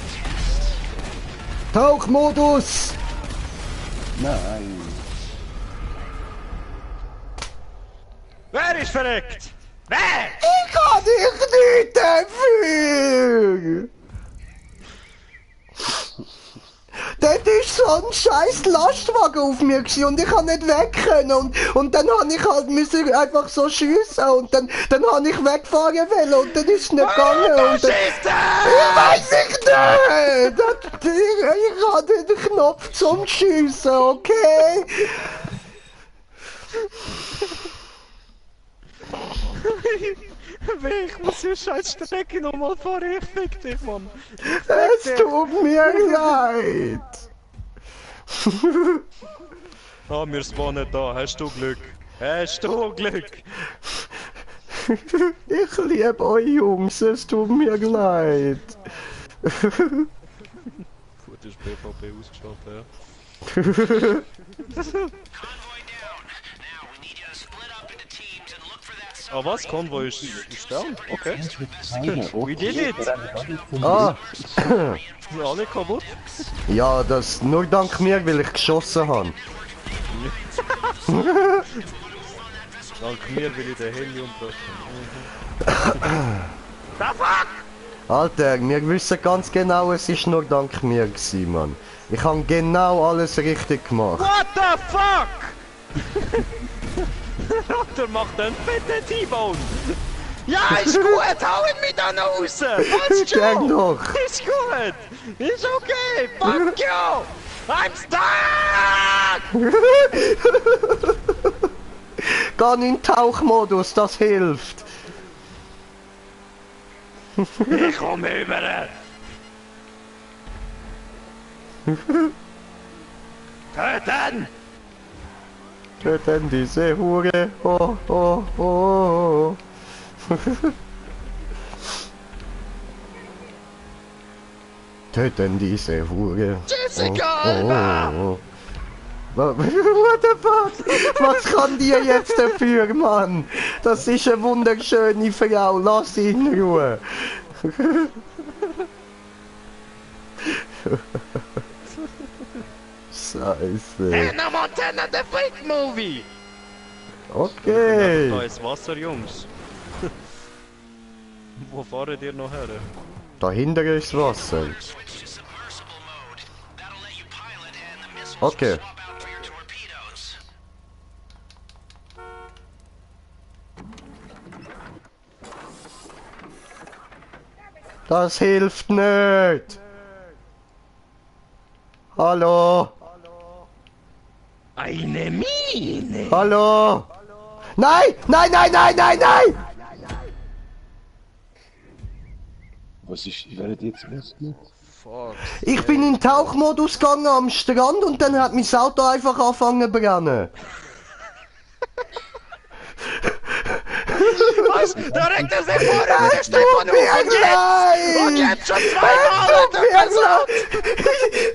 Tauchmodus! Nein. Wer ist verreckt? Wer? Ich kann dich nicht dafür! Dort ist so ein scheiß Lastwagen auf mir gewesen und ich kann nicht weg können und dann habe ich halt müssen einfach so schiessen und dann habe ich wegfahren wollen und dann ist es nicht gegangen und dann, ich weiss nicht! Ich habe den Knopf zum Schiessen, okay? Ich muss die scheiß Strecke nochmal fahren, ich fick dich, Mann! Es tut mir leid! Ah, wir spawnen da, hast du Glück? Hast du Glück? Ich liebe euch Jungs, es tut mir leid. Gut, ist PvP ausgeschaltet, ja. Ah, was? Konvoi ist down? Okay. We did it! Ah, Sind alle kaputt? ja, das nur dank mir, weil ich geschossen habe. Dank mir will ich den Heli umbrechen. Alter, wir wissen ganz genau, es ist nur dank mir gewesen, Mann. Ich habe genau alles richtig gemacht. What the fuck? Rotter macht einen fetten T-Bone! Ja, ist gut, hau ihn mit da raus! Was Gern schon? doch. Ist gut! Ist okay! Fuck you! I'm stuck! Geh in den Tauchmodus, das hilft. Ich komm über! Töten! Töten diese Hure. Oh, oh, oh. Töten diese Hure. Jessica, Alter! Oh, oh. What the fuck? Was kann die jetzt dafür, Mann? Das ist eine wunderschöne Frau. Lass sie in Ruhe. Scheiße. Hannah Montana, the Fake Movie! Da Okay. ist Wasser, Jungs. Wo fahrt ihr noch her? Dahinter ist Wasser. Okay. Das hilft nicht. Hallo. Eine Mine! Hallo. Nein, nein, nein, nein, nein, nein. Was ist, werdet jetzt was gemacht? Fuck. Ich bin in den Tauchmodus gegangen am Strand und dann hat mein Auto einfach angefangen zu brennen. Was? Da regt er sich vor, der steht von Mir auf und leid! jetzt schon zweimal Tut mir leid!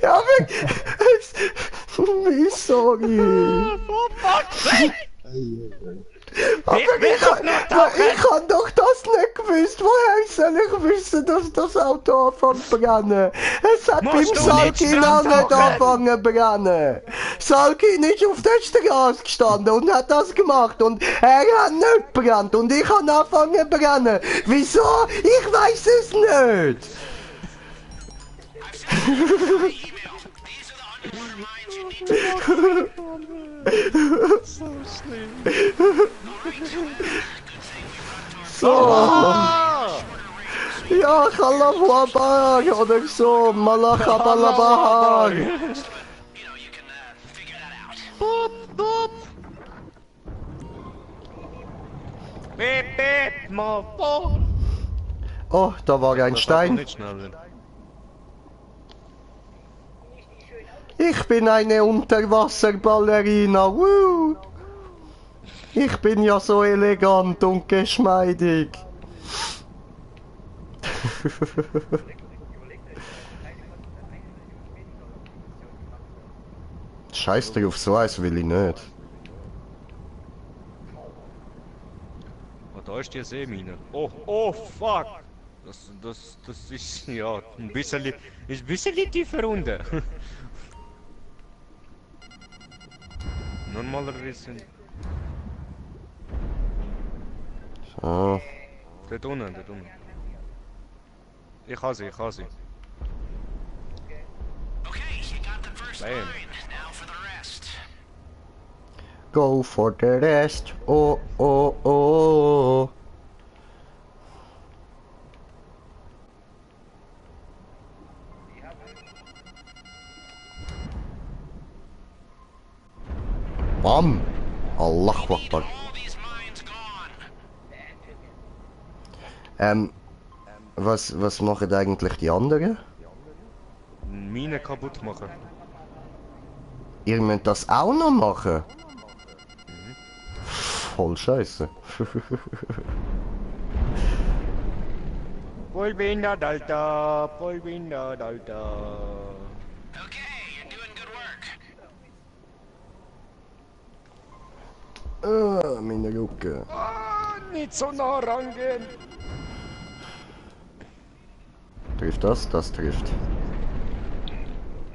Ja, sorry! Oh, fuck, sake! Aber Ich will doch noch tauchen! ich hab doch das nicht gewusst. Woher soll ich wissen, dass das Auto anfängt zu brennen? Es hat beim Musst du Salki nicht noch nicht strandtauchen? angefangen zu brennen. Salkin ist auf der Straße gestanden und hat das gemacht und er hat nicht gebrannt und ich habe angefangen zu brennen. Wieso? Ich weiß es nicht. So. Ja, Khalafwabar oder so, Malakhabalabahar. Beep, beep, Mofo! Oh, da war ein Stein. Nicht schnell. Ich bin eine Unterwasserballerina. Woo. Ich bin ja so elegant und geschmeidig. Scheiß drauf, so eins will ich nicht. Oh, da ist die Seemine. Oh, oh, fuck! Das ist, ja, ein bisschen tiefer unten. Normalerweise sind... So. Dort unten, dort unten. Ich habe sie. Okay, you got the first Bam. line. Now for the rest. Go for the rest. Oh, oh, oh. Bam. Allahu Akbar. All these mines gone. Was machen eigentlich die anderen? Mine kaputt machen. Ihr müsst das auch noch machen? Voll scheiße. Polbinda Delta, Polbinda Delta. Okay, you're doing good work. Meine Rücken. Ah, nicht so nah rangehen. Trifft das? Das trifft.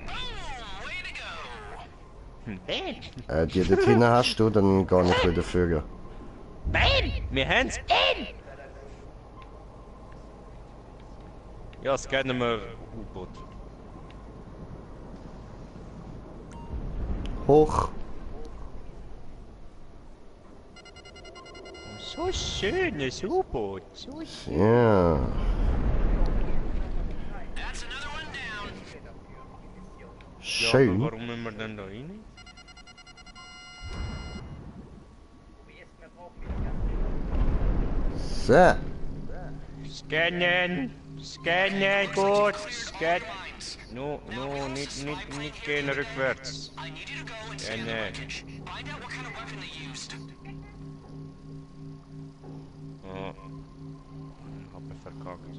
Way to go. Die dort hinten hast du, dann gar nicht wieder führen. Ben! Wir haben's, Ben! Ja, scannen wir U-Boot. Hoch. So schönes U-Boot. So schön. Ja. That's another one down. Ja, aber Schön. warum müssen wir denn da rein? So. Scannen! Scannen, gut! Scan! No, nicht gehen rückwärts. I need you to go and Scannen! find out what kind of weapon they used. Oh. Hab ich verkackt.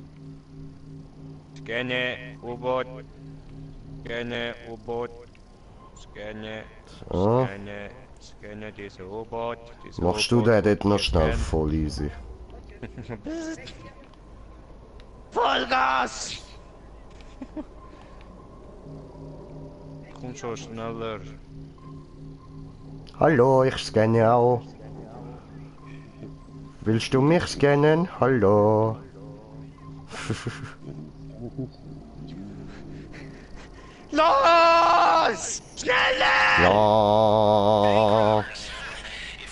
Scanne, U-Boot. Scanne, U-Boot. Scanne, So. scanne diese U-Boot. Machst du den dort noch schnell voll easy? Vollgas! Komm schon schneller. Hallo, ich scanne auch. Willst du mich scannen? Hallo. Los! Schneller! Ja. If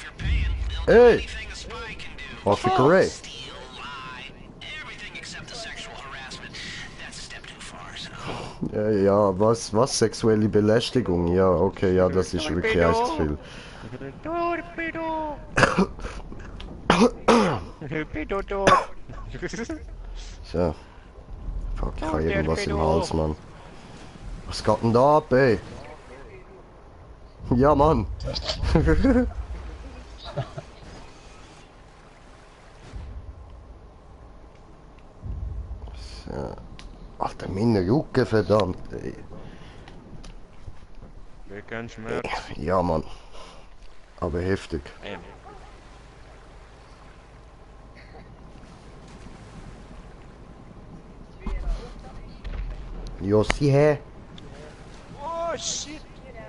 you're paying, they'll Hey, anything a spy can do. was für Gerät? Steal, lie, everything except the sexual harassment. That's a step too far, so. Ja, was? Sexuelle Belästigung? Ja, okay, ja, das ist wirklich echt zu viel. Torpedo! Torpedo! So. Fuck, ich habe irgendwas im Hals, Mann. Was geht denn da ab, ey? Ja, Mann. Ja. Alter, meine Rücken, verdammt. Ey. Wer kennt Schmerz? Ja, Mann. Aber heftig. Bam. Jossi, hä? Oh shit! Ja,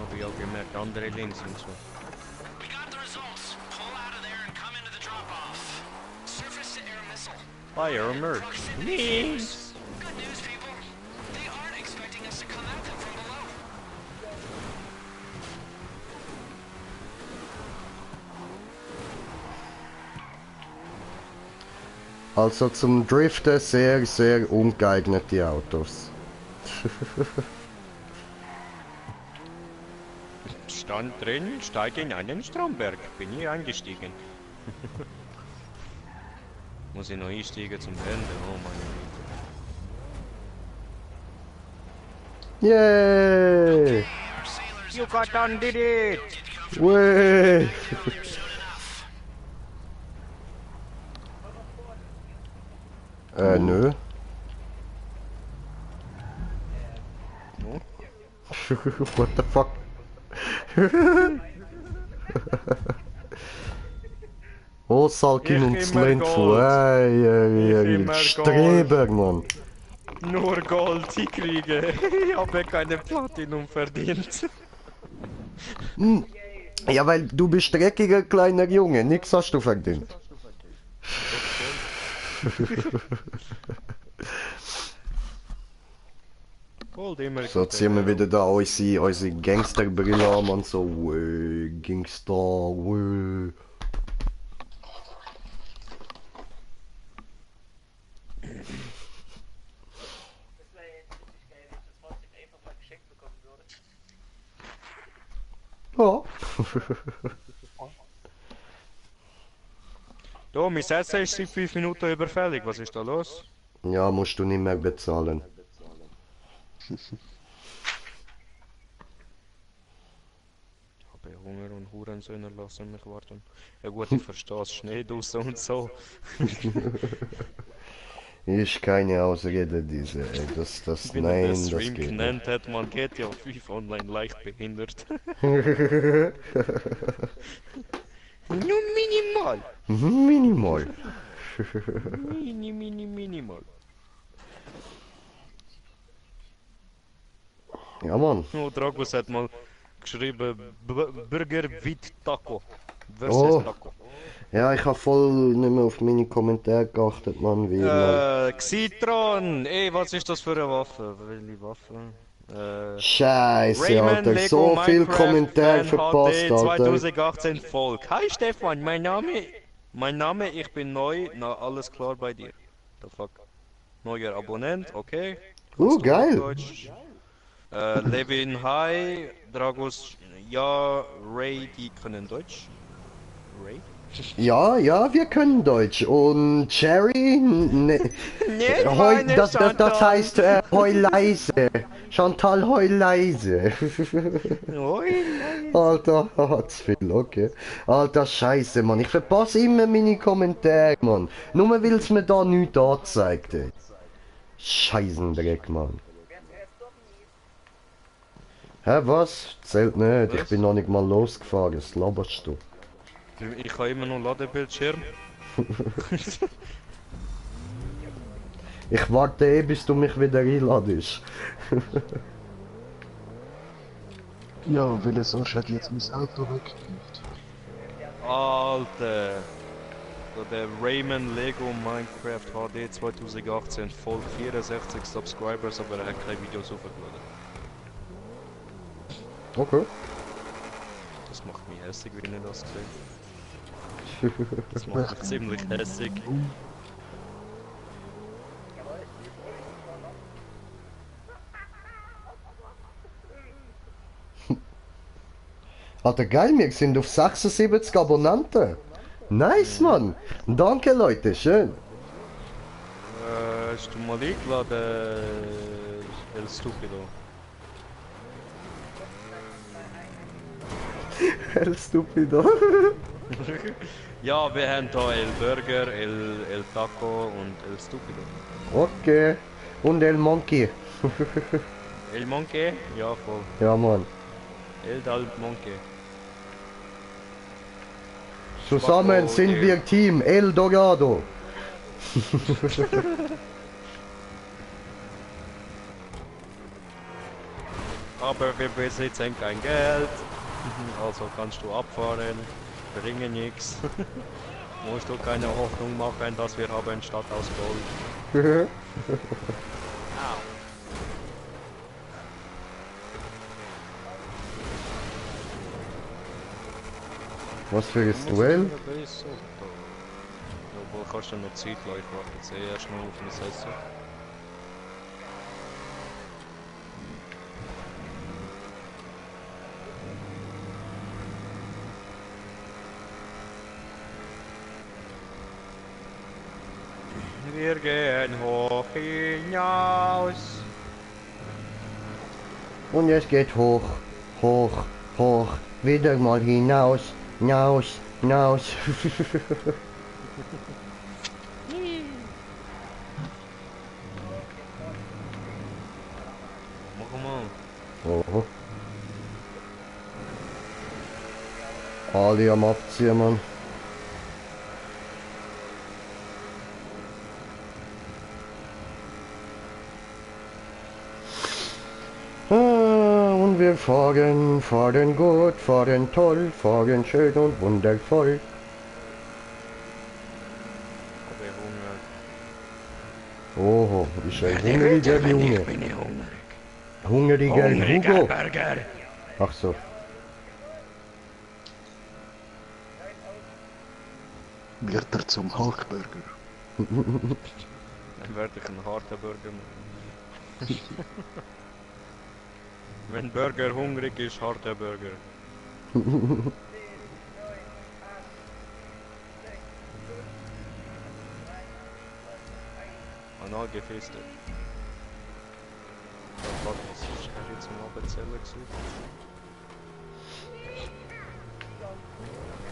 hab ich auch gemerkt, andere links und so. We got the results. Pull out of there and come into the drop-off. Surface-to-air missile. Fire Merc. Links! Good news, people. They aren't expecting us to come at them from below. Also zum Driften sehr, sehr ungeeignete Autos. Stand drin, steige in einen Stromberg. Bin hier eingestiegen. Muss ich noch einsteigen zum Ende? Oh meine Yay! Our sailors You got done did it! Way! Nö. No? What the fuck? Oh, Salkin Ich und immer Slentfu. Gold. Ich Ey, immer Streber, Mann. Nur Gold ich kriege. Ich habe keine Platinum verdient. Ja, weil du bist dreckiger kleiner Junge. Nix hast du verdient. Gold immer So, gut, ziehen wir wieder da unsere Gangsterbrille an und so, wey, Gangster, wey. Das wäre jetzt richtig geil, wenn ich das Fahrzeug einfach mal geschenkt bekommen würde. Ja. Da, mein Essen ist seit 5 Minuten überfällig. Was ist da los? Ja, musst du nicht mehr bezahlen. Ich habe Hunger und Hurensöhne lassen mich warten. Ja gut, ich verstehe es, Schnee draussen und so. Ist keine Ausrede, diese, ey. Wie Nein, der das Stream geht genannt hat, man GTA 5 online leicht behindert. nicht. Nur minimal. Minimal. Minimal. Ja, Mann. Oh, Dragos hat mal geschrieben, Burger with Taco. Versus Oh. Taco. Ja, ich habe voll nicht mehr auf meine Kommentare geachtet, Mann, wie immer. Xitron! Ey, was ist das für eine Waffe? Welche Waffe? Scheiße, Rayman Alter, Lego so viel Minecraft Kommentare Fan verpasst, HD Alter. 2018 Volk. Hi Stefan, mein Name, ich bin neu, na alles klar bei dir. The fuck? Neuer Abonnent, okay. Kannst du Geil. auch Deutsch? Levin, hi. Dragos, ja. Ray, die können Deutsch. Ray? Ja, ja, wir können Deutsch. Und Cherry, ne, Nee, das heißt heu leise. Chantal heu leise. Alter, hat's viel, okay. Alter, scheiße, Mann. Ich verpasse immer meine Kommentare, Mann. Nur weil's mir da nichts anzeigt, ey. Scheißendreck, Mann. Hä, was? Zählt nicht. Ich bin noch nicht mal losgefahren. Was laberst du? Ich habe immer noch Ladebildschirm. Ich warte bis du mich wieder einladest. Ja, weil es sonst hat jetzt mein Auto weggemacht. Alter. So der Rayman Lego Minecraft HD 2018 voll 64 Subscribers, aber er hat keine Videos hochgeladen. Okay. Das macht mich hässig, wenn ich das sehe. Das macht mich ziemlich hässig. Alter, geil, wir sind auf 76 Abonnenten. Nice, Mann. Danke, Leute, schön. Hast du mal eingeladen, El Stupido? El Stupido. Ja, wir haben hier El Burger, El Taco und El Stupido. Okay. Und El Monkey. El Monkey? Ja, voll. Ja, Mann. El Dal Monkey. Zusammen sind wir Team El Dorado. Aber wir besitzen kein Geld. Also kannst du abfahren. Bringen nichts. Musst du keine Hoffnung machen, dass wir haben statt aus Gold. Was für ein Duell? Obwohl kannst du noch zeitgleich warten. Jetzt erst mal auf mein Essen. Wir gehen hoch hinaus. Und es geht hoch, hoch, hoch. Wieder mal hinaus, hinaus, hinaus. Mach mal. Oh. Alle am Abziehen, Mann. Und wir fahren, fahren gut, fahren toll, fahren schön und wundervoll. Aber Hunger. Oho, ist ein hungriger Junge. bin ich hungrig. Hungriger Hugo. Burger. Ach so. Wird er zum Hulkburger. Dann werde ich ein harter Burger. Wenn Burger hungrig ist, harter Burger. Anal gefestet. Warte, was ist er jetzt im Abendzähler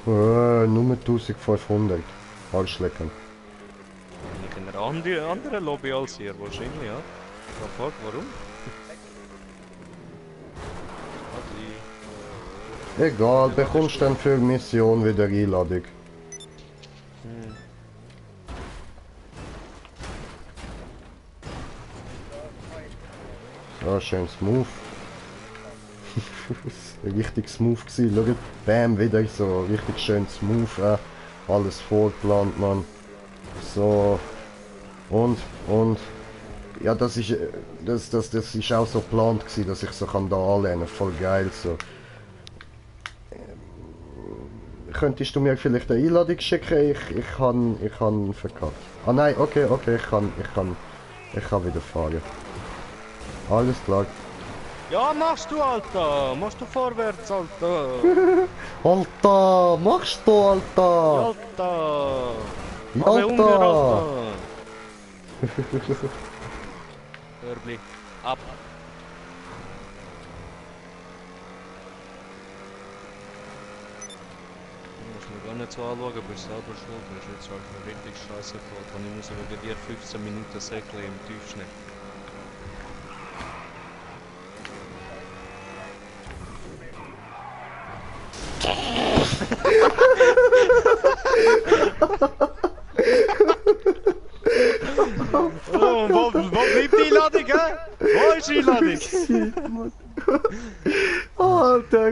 gewesen? Nur 1500. Arschlecken. Bin ich in einer anderen Lobby als hier, wahrscheinlich, ja? Ja, fuck, warum? Egal, bekommst dann für Mission wieder Einladung. So, schön smooth. Richtig smooth gewesen, schaut. Bam, wieder so richtig schön smooth. Alles vorgeplant, Mann. So. Und. Ja, das ist auch so geplant gewesen, dass ich so kann da anlehnen. Voll geil, so. Könntest du mir vielleicht eine Einladung schicken? Ich kann verkackt. Ah nein, okay, ich kann wieder fahren. Alles klar. Ja, machst du, Alter! Machst du vorwärts, Alter! Alter, machst du, Alter? Alter! Habe Hunger, Alter! Alter! Hörbli, ab! Ich muss mir gar nicht so anschauen, bist selber schuld. Du hast jetzt halt richtig scheiße gefahren. Und ich muss wegen dir 15 Minuten säckeln im Tiefschnee. Oh, wo bleibt die Einladung, hä? Wo ist die Einladung? Alter,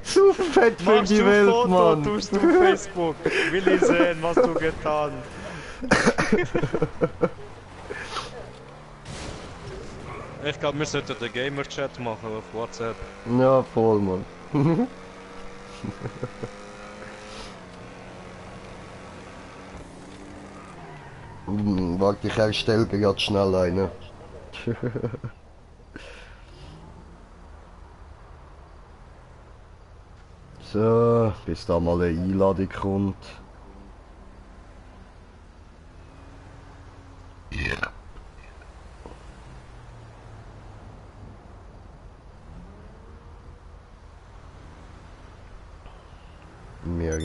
zu fett für Machst die du Welt, Foto, Mann. tust du Facebook. Will ich sehen, was du getan. Ich glaube, wir sollten den Gamer-Chat machen auf WhatsApp. Ja, voll, Mann. Warte, ich erstelle gerade schnell eine. So, bis da mal eine Einladung kommt. Wir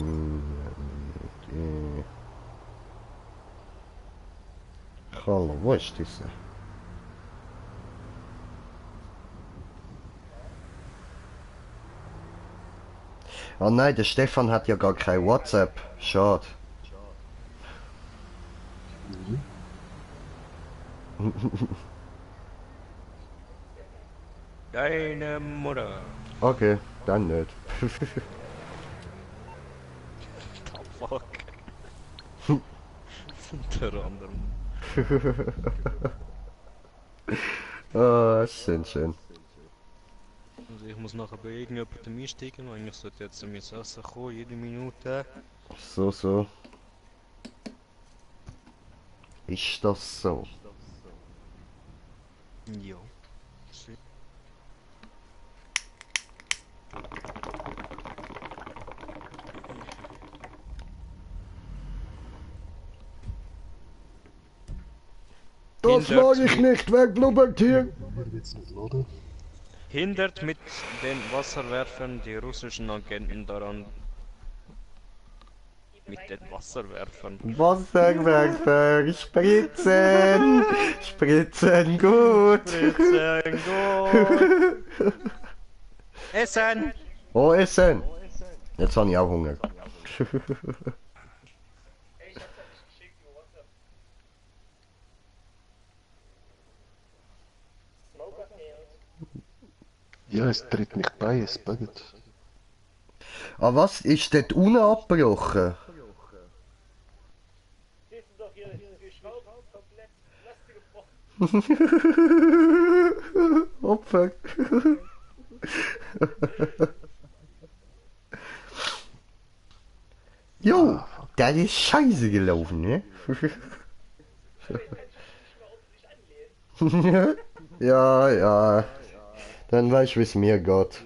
Kaller, wo ist diese? Oh nein, der Stefan hat ja gar kein WhatsApp. Schade. Deine Mutter. Okay, dann nicht. Fuck. Unter anderem. Ah, schön, schön. Also ich muss nachher bei irgendjemandem einsteigen, weil ich sollte jetzt mein Essen kommen, jede Minute. So, so. Ist das so? Ja. Das mag ich nicht, wegblubbert-Tier! Wer wird's nicht laden? Hindert mit den Wasserwerfern die russischen Agenten daran. Mit den Wasserwerfern. Wasserwerfer, spritzen! Spritzen gut! Spritzen gut! Essen! Oh, Essen! Jetzt habe ich auch Hunger. Ja, es tritt nicht bei, es buggt. Ah was? Ist dort unten abgebrochen? Siehst du doch hier, die Schrauben komplett Plastik gebrochen. Opfer. Jo, das ist scheiße gelaufen, ne? Ja, ja. Dann weißt du, wie es mir geht.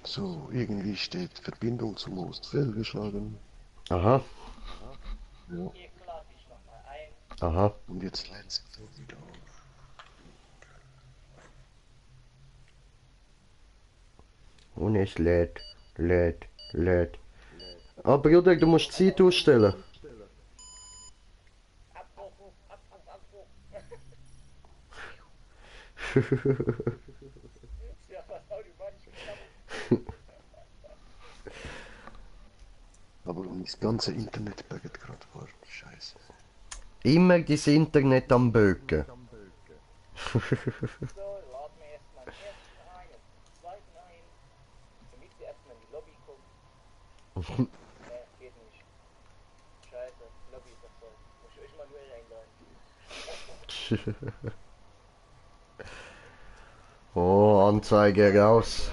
So, irgendwie steht Verbindung zum Host fehlgeschlagen. Aha, Ja. Hier lade ich nochmal ein. aha. Und jetzt lädt es wieder auf. Und es lädt. Ah, Bruder, du musst Zeit ausstellen. Abbruch. Ja, was automatisch geklappt. Aber das ganze Internet buggt gerade war. Scheiße. Immer das Internet am Böken. So, laden wir erstmal den ersten ein und den zweiten ein, damit sie erstmal in die Lobby gucken. Geht nicht. Scheiße, Lobby ist doch voll. Muss ich euch mal nur einladen. Oh, Anzeige raus.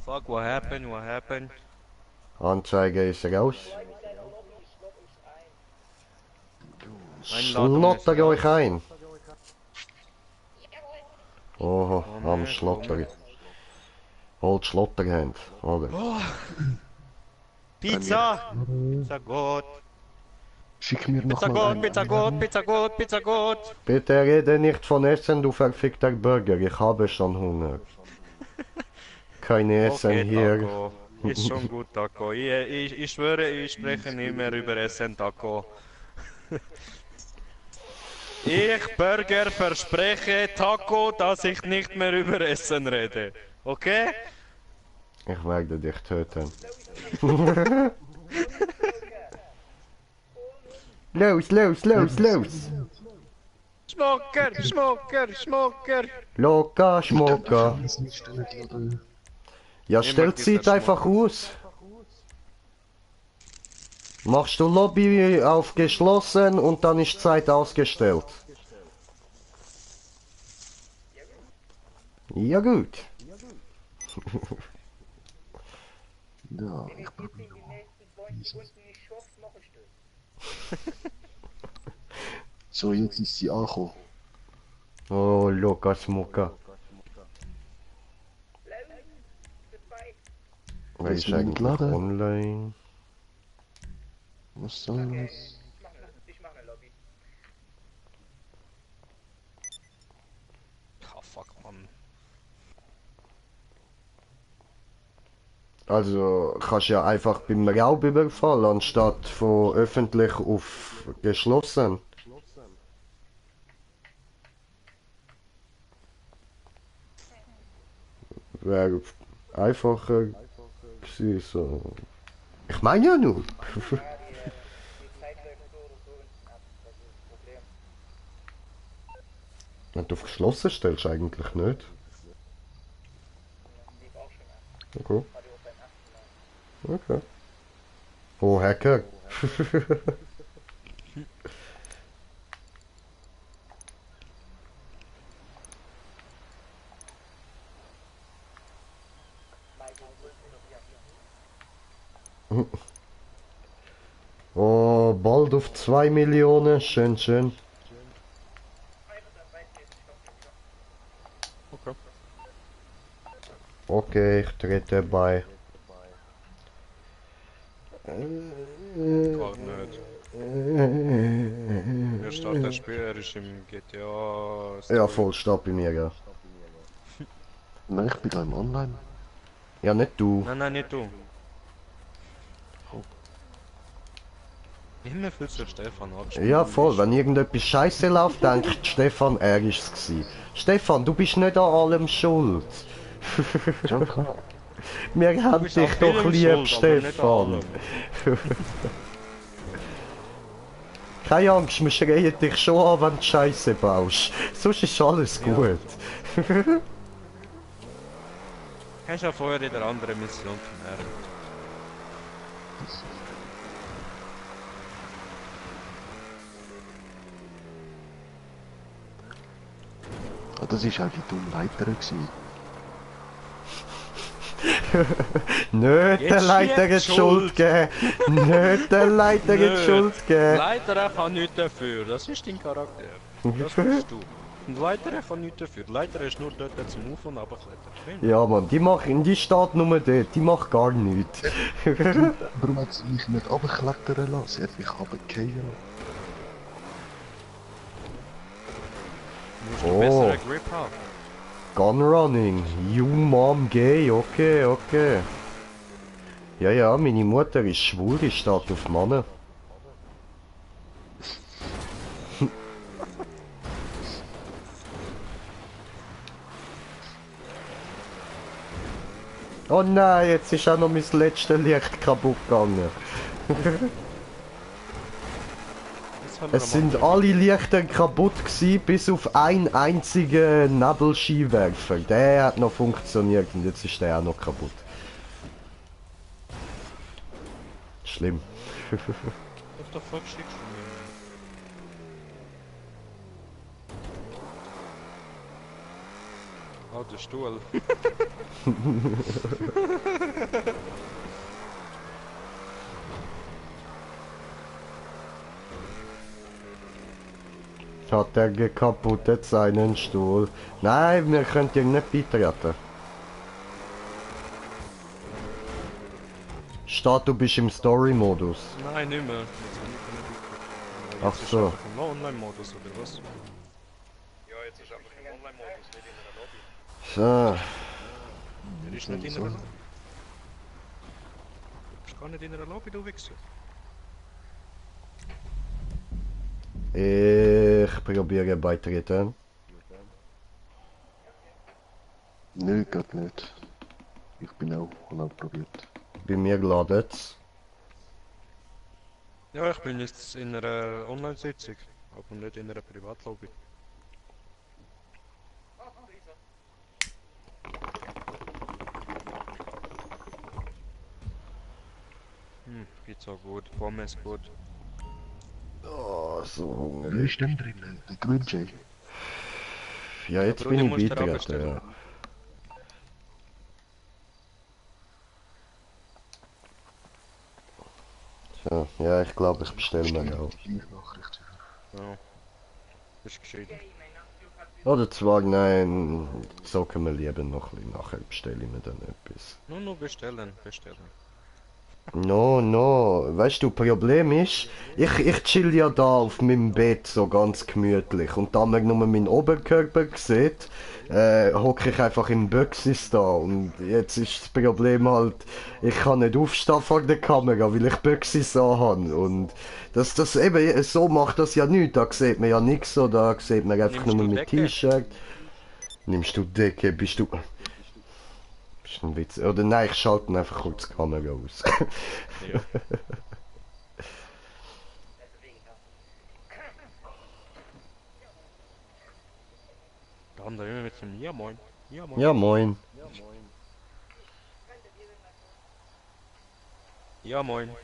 Fuck, what happened? What happened? Anzeige ist raus. Bleib in deiner Lobby, ich lock euch ein. Einladung ist Schlotter euch raus. ein. Oho, am Schlotter. Holt Schlotterhand, oder? Pizza! Pizza gut! Schick mir noch Pizza mal gut, ein. Pizza gut, Pizza gut, Pizza gut! Bitte rede nicht von Essen, du verfickter Burger. Ich habe schon Hunger. Keine Essen Okay, hier. Taco. Ist schon gut, Taco. Ich schwöre, ich spreche nicht mehr über Essen, Taco. Ich, Burger, verspreche Taco, dass ich nicht mehr über Essen rede. Okay? Ich werde dich töten. Los! Schmucker! Loka, Schmoka. Das nicht ständig laden. Ja, stellt Zeit einfach aus. Machst du Lobby auf geschlossen und dann ist Zeit ausgestellt. Ja gut. Ja, ich probiere Die noch. nächsten 90 Sekunden nicht schafft, mach ich das. So, jetzt ist sie angekommen. Oh, Loka, Schmoka. Dabei. Wer Willst ist du nicht eigentlich laden? online? Was soll das? Ich mach eine Lobby. Ah, fuck, Mann. Also kannst ja einfach beim Raubüberfall anstatt von öffentlich auf geschlossen. Wäre einfacher gewesen, so. Ich meine ja nur. Die Zeit läuft so oder so hinten ab. Das ist das Problem. Wenn du auf geschlossen stellst, eigentlich nicht. Das lief auch schon ab. Okay. War die auch beim 8. Mal. Okay. Oh, Hacker. Oh, bald auf 2 Millionen. Schön, schön. Okay. Okay, ich trete bei. Gar nicht. Er startet das Spiel, er ist im GTA. Ja, voll Stopp bei mir, ja. Nein, ich bin da im Online. Ja, nicht du. Nein, nicht du. Immer fühlst du Stefan abspielen. Ja, voll. Wenn irgendetwas scheiße läuft, denkt Stefan, er ist es gewesen. Stefan, du bist nicht an allem schuld. Schon klar. Wir haben bist dich an doch vielem lieb, schuld, aber nicht an Stefan. allem. Keine Angst, wir schreien dich schon an, wenn du Scheiße baust. Sonst ist alles gut. Hast ja vorher in der anderen Mission gemerkt. Ah, das war auch die dumme Leiterin. gewesen. Nicht der Jetzt Leiter jetzt die Schuld geben. Nicht der Leiter die Nicht. Schuld geben. Leiter kann nichts dafür, das ist dein Charakter. Das bist du. Und Leiter kann nichts dafür. Leiter ist nur dort zum Auf- und Abklettern. Ja, Mann, die steht nur dort, die macht gar nichts. Warum hat sie mich nicht runterklettern lassen? Sie hat mich runtergefallen lassen. Du musst einen Oh. besseren Grip haben. Gunrunning, you mom gay, okay, okay. Ja, ja, meine Mutter ist schwul, die steht auf Männer. Oh nein, jetzt ist auch noch mein letztes Licht kaputt gegangen. Jetzt haben wir Es am sind Anfang- alle Lichter kaputt gewesen, bis auf einen einzigen Nebelskiwerfer. Der hat noch funktioniert und jetzt ist der auch noch kaputt. Schlimm. What the fuck schickst du mir? Oh, der Stuhl. Hat der kaputt jetzt seinen Stuhl? Nein, wir können ihn nicht beitreten. Steht, du bist im Story-Modus. Nein, nicht mehr. Jetzt bin ich nicht mehr. Ach so. Ist einfach im Online-Modus oder was? Ja, jetzt ist einfach im Online-Modus, nicht in einer Lobby. So. Er ist nicht in einer Lobby. Du bist gar nicht in einer Lobby, du Wichser. Ich probiere beitreten. Nö, geht nicht. Ich bin auch und habe probiert. Bei mir ladet's. Ja, ich bin jetzt in einer Online-Sitzung, aber nicht in einer Privatlobby. Pizza gut, Pommes gut. Oh, so Wer hungrig. ist denn drin? Der Grünjay? Ja, jetzt Brudi, bin ich musst du beitreten, abbestellen. ja. So, ja, ich glaube, ich bestelle mir auch. Nachricht. Ja. Ist gescheit. Oder zwar, nein, zocken wir lieber noch ein bisschen. Nachher bestelle ich mir dann etwas. Nur bestellen, bestellen. No, weißt du, Problem ist, ich chill ja da auf meinem Bett so ganz gemütlich und da man nur meinen Oberkörper sieht, hocke ich einfach im Büchsis da und jetzt ist das Problem halt, ich kann nicht aufstehen vor der Kamera, weil ich Büchsis habe und das eben, so macht das ja nichts, da sieht man ja nichts so, da sieht man einfach Nimmst nur du mit Decke? T-Shirt. Nimmst du Decke, bist du... Bist du ein Witz? Oder nein, ich schalte einfach kurz die Kamera aus. Ja. Da haben wir immer mit dem Ja moin. Ja moin. Ja, moin. Ja moin.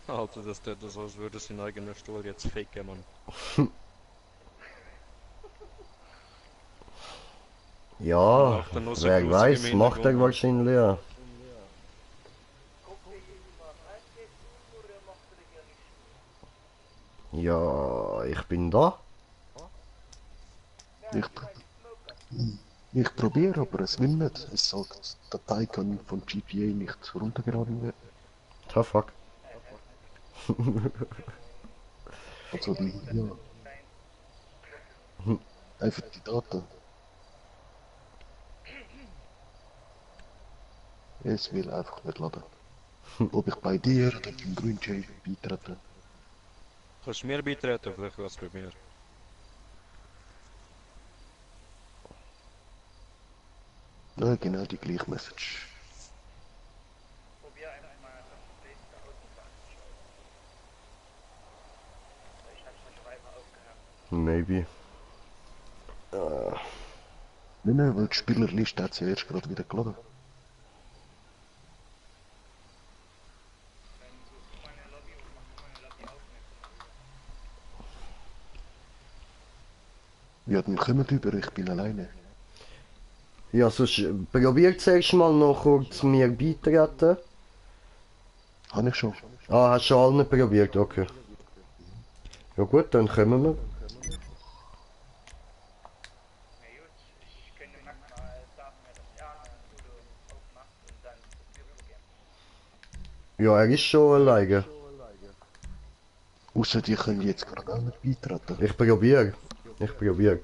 Alter, das tut so, als würde sein eigener Stuhl jetzt ficken, Mann. Ja, Macht er nur so wer grusig weiß, im macht er Hintergrund. wahrscheinlich, ja. Ja, ich bin da. Ich, ich probiere, aber es will nicht. Es sagt, die Datei kann von GPA nicht runtergeladen werden. The fuck. Also die, ja. Einfach die Daten. Es will einfach nicht laden. Ob ich bei dir oder beim Grünjay beitrete. Kannst du mir beitreten, vielleicht was bei mir? Ja, genau die gleiche Message. Probier einfach mal das nächste Autobahn zu schauen. Ich hab's schon dreimal aufgehabt. Maybe. Nein, weil die Spielerliste hat sie erst gerade wieder geladen. Dann suchst du meine Lobby und machst meine Lobby auf und dann Ja, dann kommt über, ich bin alleine. Ja, sonst probier zuerst mal noch kurz mir beitreten. Habe ich schon. Ah, hast du schon allen probiert, okay. Ja gut, dann kommen wir. ja gut, ich könnte manchmal sagen, dass er eine Bude aufmacht und dann zu mir rübergehen. Ja, er ist schon alleine. Außer die können jetzt gerade auch nicht beitreten. Ich probier. Ich probier.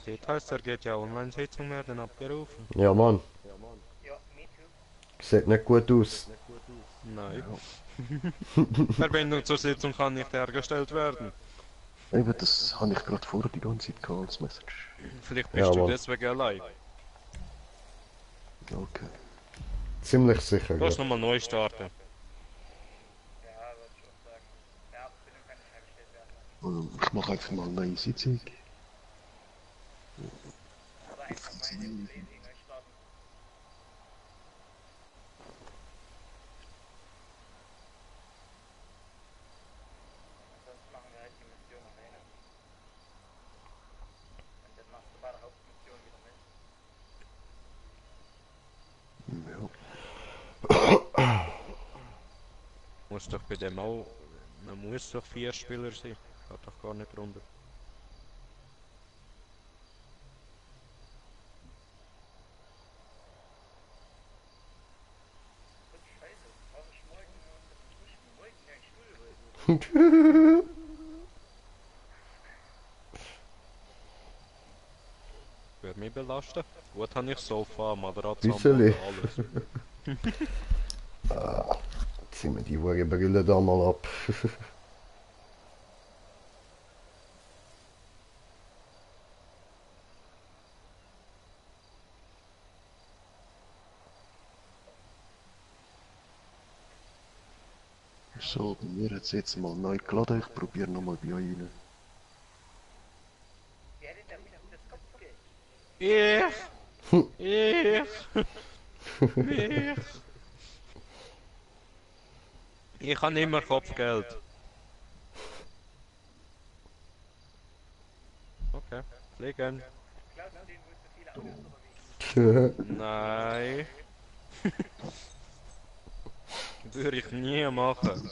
Details, da geht ja Online-Sitzungen werden abgerufen. Ja, Mann. Ja, me too. Sieht nicht gut aus. Nein. Verbindung zur Sitzung kann nicht hergestellt werden. Eben, das habe ich gerade vorher die ganze Zeit gehabt als Message. Vielleicht Ja, bist du Mann. deswegen allein. Ja, okay. Ziemlich sicher, Du ja. musst nochmal neu starten. Ja, würde ich auch sagen. Ja, Verbindung kann nicht hergestellt werden. Ich mache einfach mal eine neue Sitzung. Aber einfach meine Kollegen neu starten. Sonst machen wir halt die Mission alleine. Und dann machst du bei der Hauptmission wieder mit. Ja. Muss doch bei dem auch. Man muss doch 4 Spieler sein. Geht doch gar nicht runter. Scheiße, brauche ich morgen ja einen Stuhl holen. Würde mich belasten. Gut habe ich Sofa, Matratze, Büseli. alles. Zieh mir die Brille da mal ab. So, bei mir hat es jetzt mal neu geladen. Ich probiere nochmal bei euch rein. Wer hat denn da wieder das Kopfgeld? Ich habe immer Kopfgeld. Okay, fliegen. Klaus, den wohl zu viele Autos unterwegs. Nein. Würde ich nie machen.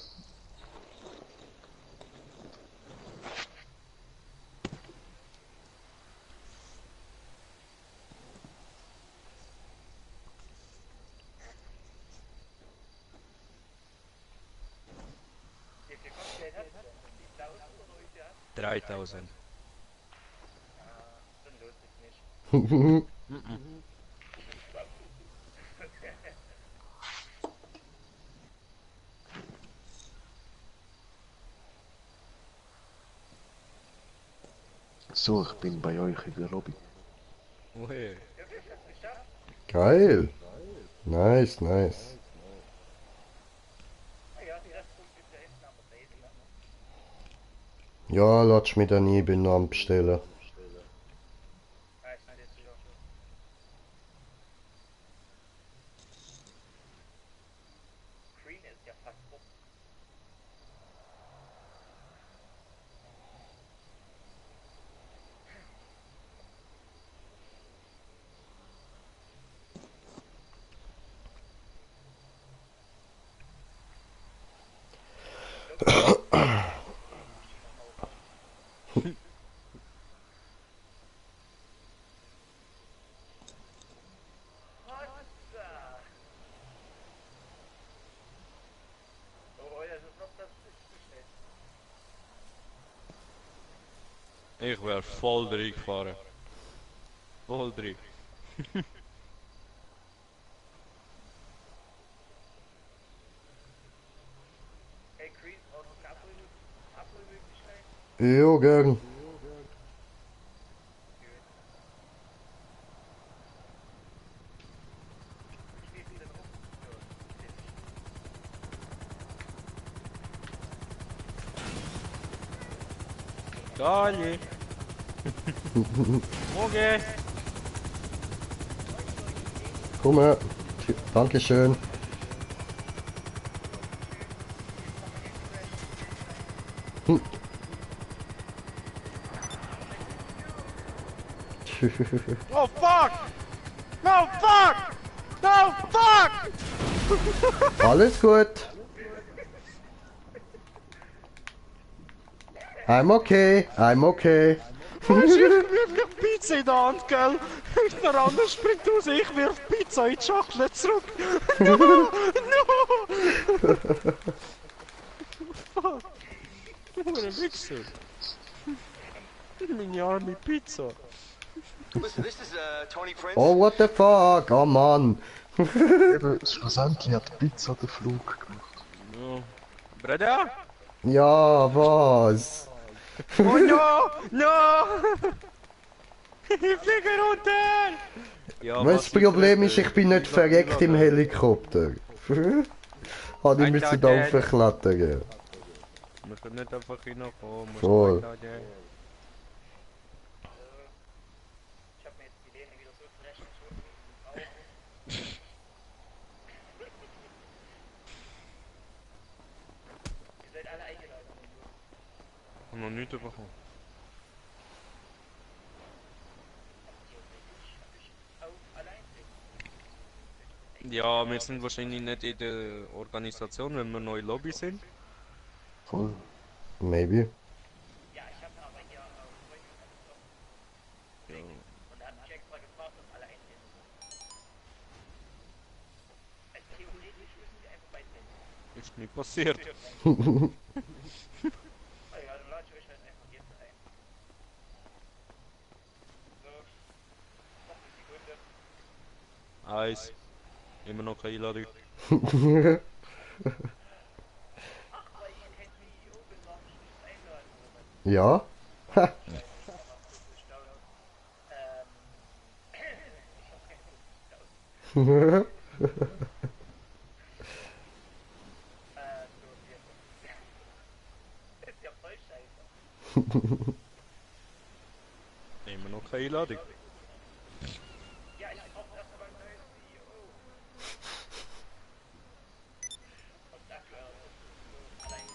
3000. Dann lohnt sich nicht. So, ich bin bei euch in der Lobby. Ui. Geil. Nice, nice. Ah ja, die Restpunkt ist ja hinten am Base. Ja, lass mich da nie, bin noch am Bestellen. Ah, ich sehe es schon. Green ist ja fast rum. Oh, ja, das ist noch das schnell. Ich wär voll drin gefahren. Voll drin. Hey, Green, auch noch eine Abholmöglichkeit? Jo, gern. Steht denn rum? Geil. Okay. Komm her. Dankeschön. Oh fuck! No fuck! No fuck! Alles gut. I'm okay. I'm okay. Weißt du, ich wirf Pizza in die Hand, gell? Der andere springt raus, ich wirf Pizza in die Schachtel zurück. No! No! Fuck! Du Wichser! Meine arme Pizza! Listen, this is Tony Prince. Oh, what the fuck? Oh Mann. Eben, schlussendlich hat Pizza den Flug gemacht. No. Bruder? Ja, was? Oh no! No! Ich fliege runter! Ja, Das Problem ist, ich bin nicht verreckt im Helikopter. Habe ich müssen da aufklettern. Wir können nicht einfach hinkommen. Voll. Ich hab mir jetzt die Lehne wieder so zurechtgeschoben. Ihr seid alle eingeladen. Noch nichts bekommen. Auch allein. Ja, wir sind wahrscheinlich nicht in der Organisation, wenn wir neue Lobby sind. Voll. Maybe. Ja, ich hab aber hier Freunde getroffen. Und da hat mich extra gefragt, ob alle einzeln sind. Also theoretisch müssen wir einfach bei denen. Ist nie passiert. Ah ja, dann lade ich euch halt einfach jetzt ein. So. Noch eine Sekunde. Eis. Immer noch keine Einladung. Ach, weil ihr kein CEO bin, warum ich nicht eingeladen wurde. Ja? Ich hab keine Lust. So, ist ja voll scheiße. Immer noch keine Einladung. Ja, ich brauch erstmal einen neuen CEO. Und dafür allein.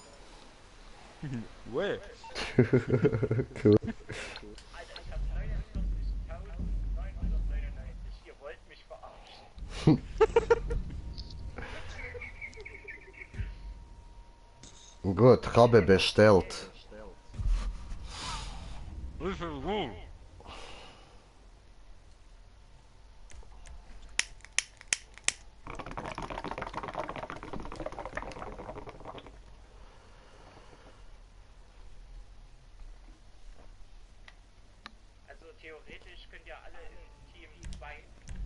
Ue. Cool. Alter, ich hab 49.999. Ihr wollt mich verarschen. Gut, Krabbe bestellt. Wie viel Ruhe? theoretisch könnt ihr alle in Team 2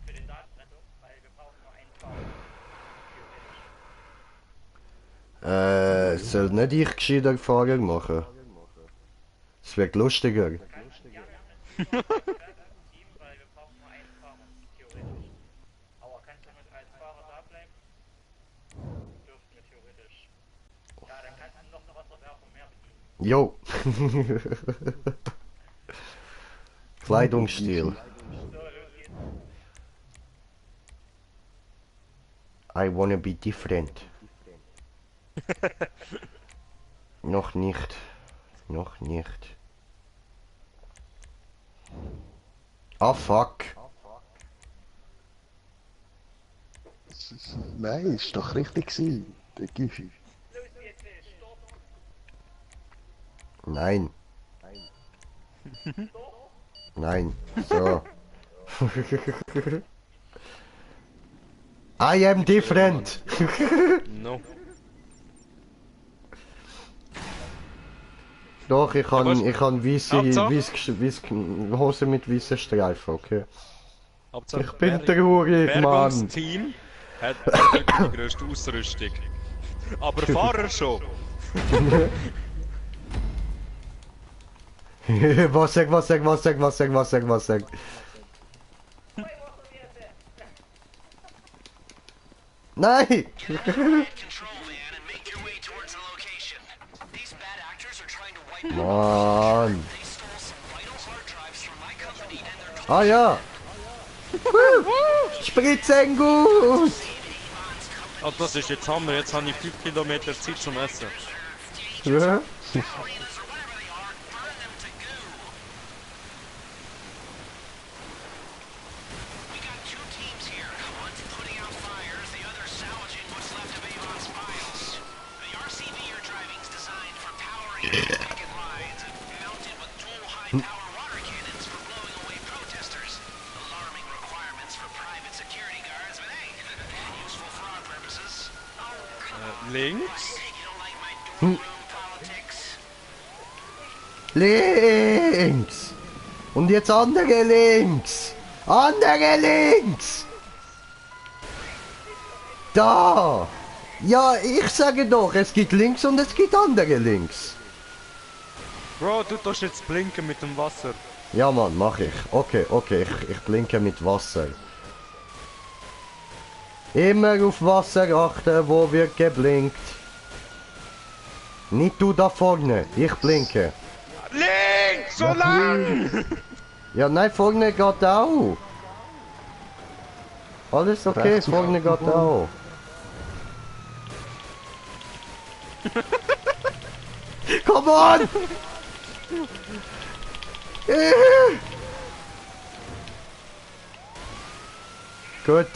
für den Dartrettung, weil wir brauchen nur einen Fahrer. Theoretisch. Soll nicht ich gescheiter Fahrer machen? Es wird lustiger. Ja, wir haben ein Team, weil wir brauchen nur einen Fahrer, theoretisch. Aber kannst du mit als Fahrer da bleiben? Dürften wir theoretisch. Ja, dann kannst du noch eine Wasserwerfer mehr bedienen. Jo. Kleidungsstil. So, los geht's. I wanna be different. Noch nicht. Noch nicht. Ah, fuck. Nein, ist doch richtig gewesen. Der Gifi. Los geht's, stopp. Nein. Nein. So. I am different. No. Doch, ich kann Hauptsache- weisse Hose mit weißen Streifen, okay. Hauptsache, Ich bin wer- traurig, wer Mann. ums Team hat die grösste Ausrüstung. Aber Fahrer schon. Was sag. Nein! Get out of riot control van and make your way towards the location. These bad actors are trying to wipe out. Mann! They stole some vital hard drives from my company and they're Ah ja! Spritzen gut! Ah, das ist jetzt Hammer. Jetzt habe ich 5 Kilometer Zeit zum Essen. Ja. arenas or whatever they are, burn them to goo. We got two teams here. One's putting out fires, the other's salvaging what's left of Avon's files. The RCV you're driving's designed for powering picket lines and mounted with dual high-power water cannons for blowing away protesters. Alarming requirements for private security guards, but hey, useful for our purposes. Links. You don't like my dorm room politics? Links! Und jetzt andere links! Andere links! Da! Ja, ich sage doch, es gibt links und es gibt andere links. Bro, du tust jetzt blinken mit dem Wasser. Ja Mann, mach ich. Okay, ich blinke mit Wasser. Immer auf Wasser achten, wo wird geblinkt. Nicht du da vorne, ich blinke. Links, so lang! Ja, nein, vorne geht auch. Alles okay, Rechts und vorne geht auch. Come on! Gut.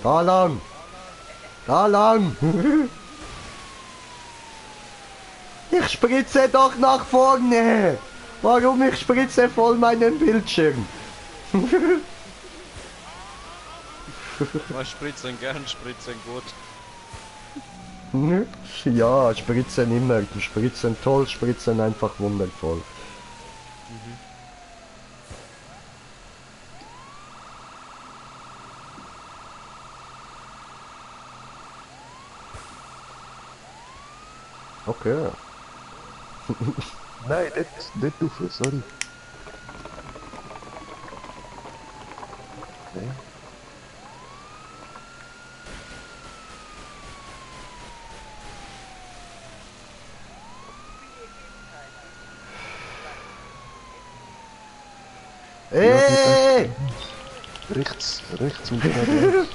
Da lang. Da lang. Ich spritze doch nach vorne. Warum ich spritze voll meinen Bildschirm? Was spritzen gern, spritzen gut. Ja, spritzen immer. Spritzen toll, spritzen einfach wundervoll. Okay. Nein, nicht rauf, sorry. Nee. Ey! Rechts und geradeaus.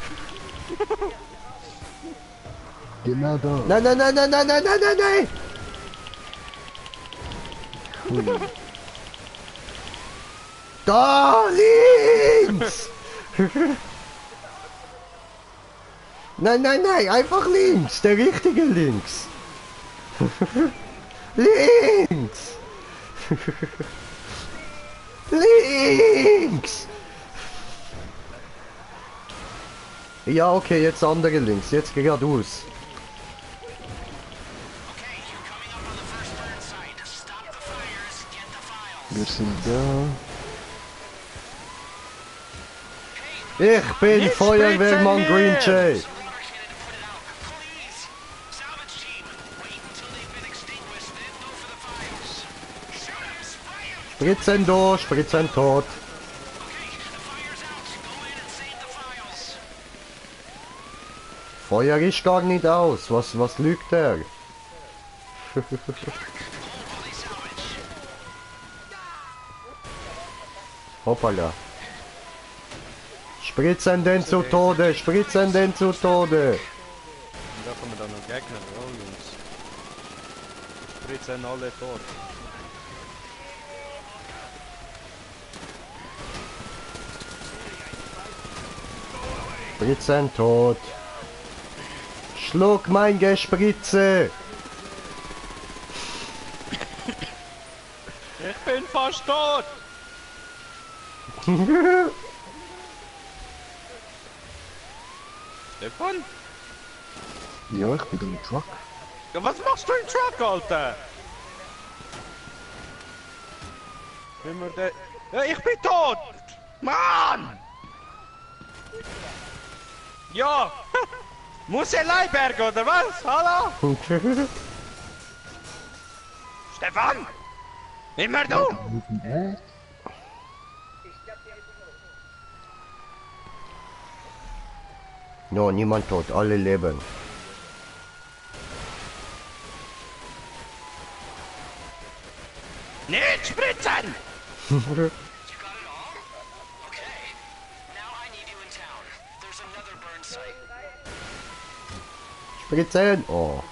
Genau da. Nein! Da links! Nein, einfach links, der richtige links. Links! Links! Ja, okay, jetzt andere links, jetzt geradeaus. Okay, you're coming up on the first burn site. Stop the Wir sind da. Ich bin Nicht Feuerwehrmann spritzen Green mir! Jay. Please! Salvage team, wait until they've been extinguished, then go for the files. Shoot 'em, spray 'em! Spritzen durch, spritzen tot. Okay, the fire's out. Go in and save the files. Feuer ist gar nicht aus. Was lügt er? While they salvage. Hoppala. Spritzen den zu Tode, spritzen den zu Tode. Und da kommen dann noch Gegner, ja Jungs. Spritzen alle tot. Spritzen tot. Schluck mein Gespritze. Ich bin fast tot! Stefan? Ja, ich bin im Truck. Ja, was machst du im Truck, Alter? Bin wir der... Ja, ich bin tot! Mann! Ja! Muss er Leiberg, oder was? Hallo? Stefan! Immer du! No, niemand tot, alle leben. Nicht spritzen! You got it all? Okay. Now I need you in town. There's another burn site. Spritzen. Oh.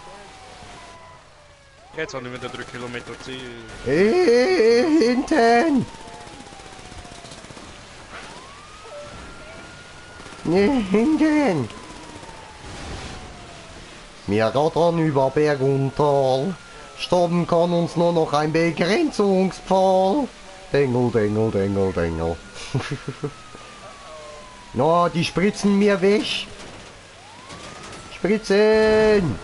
Jetzt habe ich wieder 3 Kilometer Ziel. Hinten. Hinten. Wir rattern über Berg und Tal. Stoppen kann uns nur noch ein Begrenzungspfahl. Dengel, Dengel, Dengel, Dengel. Na, die spritzen mir weg. Spritzen.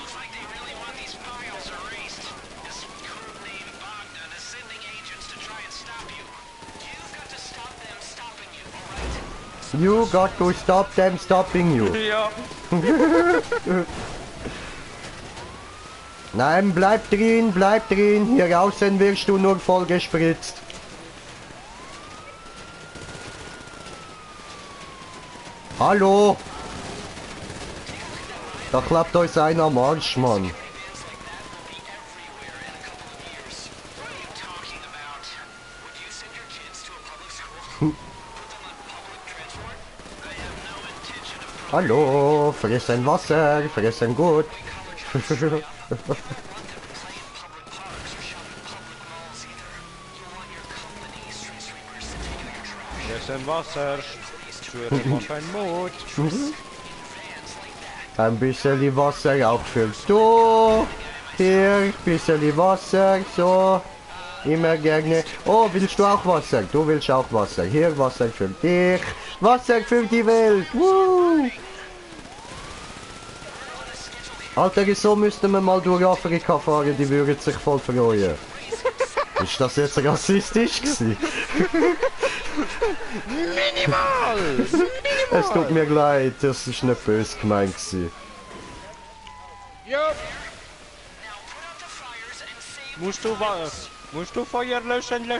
Looks like they really want these files erased. This code name Bogdan is sending agents to try and stop you. You've got to stop them stopping you, alright? You got to stop them stopping you. Ja. Nein, bleib drin, bleib drin. Hier außen wirst du nur voll gespritzt. Hallo? Da klappt euch einer am Arsch, Mann. Events like that will be everywhere in a couple of years. What are you talking about? Would you send your kids to a public school? Put them on public transport? I have no intention of Hallo, fressen Wasser, fressen gut. playing public parks or shopping public malls either. You want your company street sweepers to take out your trash. Wir sind Wasser. Schwöre, mach einen Mut. Fans like that. Ein bisschen Wasser auffüllt. Du, hier, bisschen Wasser, so. Immer gerne. Oh, willst du auch Wasser? Du willst auch Wasser. Hier, Wasser für dich. Wasser für die Welt. Woo! Alter, so müssten wir mal durch Afrika fahren, die würden sich voll freuen. Ist das jetzt rassistisch gewesen? Minimal! Es tut mir leid, das ist nicht böse gemeint gewesen. Ja. Now put out the fires and save Musst du was? Musst du Feuer löschen?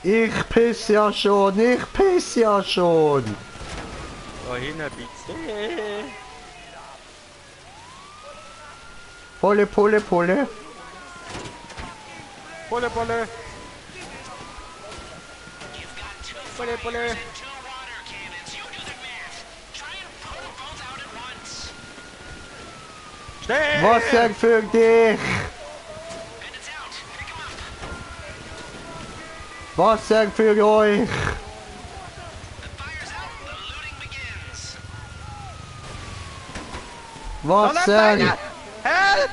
Ich piss ja schon, ich piss ja schon. Da hinten bitte. Pulle, Pulle, Pulle. Pulle, Pulle. You've got two Pulle, Pulle. and two water cannons. You do the math. Try and put them both out at once. Schnell! Wasser für dich. And it's out. Pick 'em up. Wasser für euch. The fire's out. The looting begins. Wasser. Help! Help!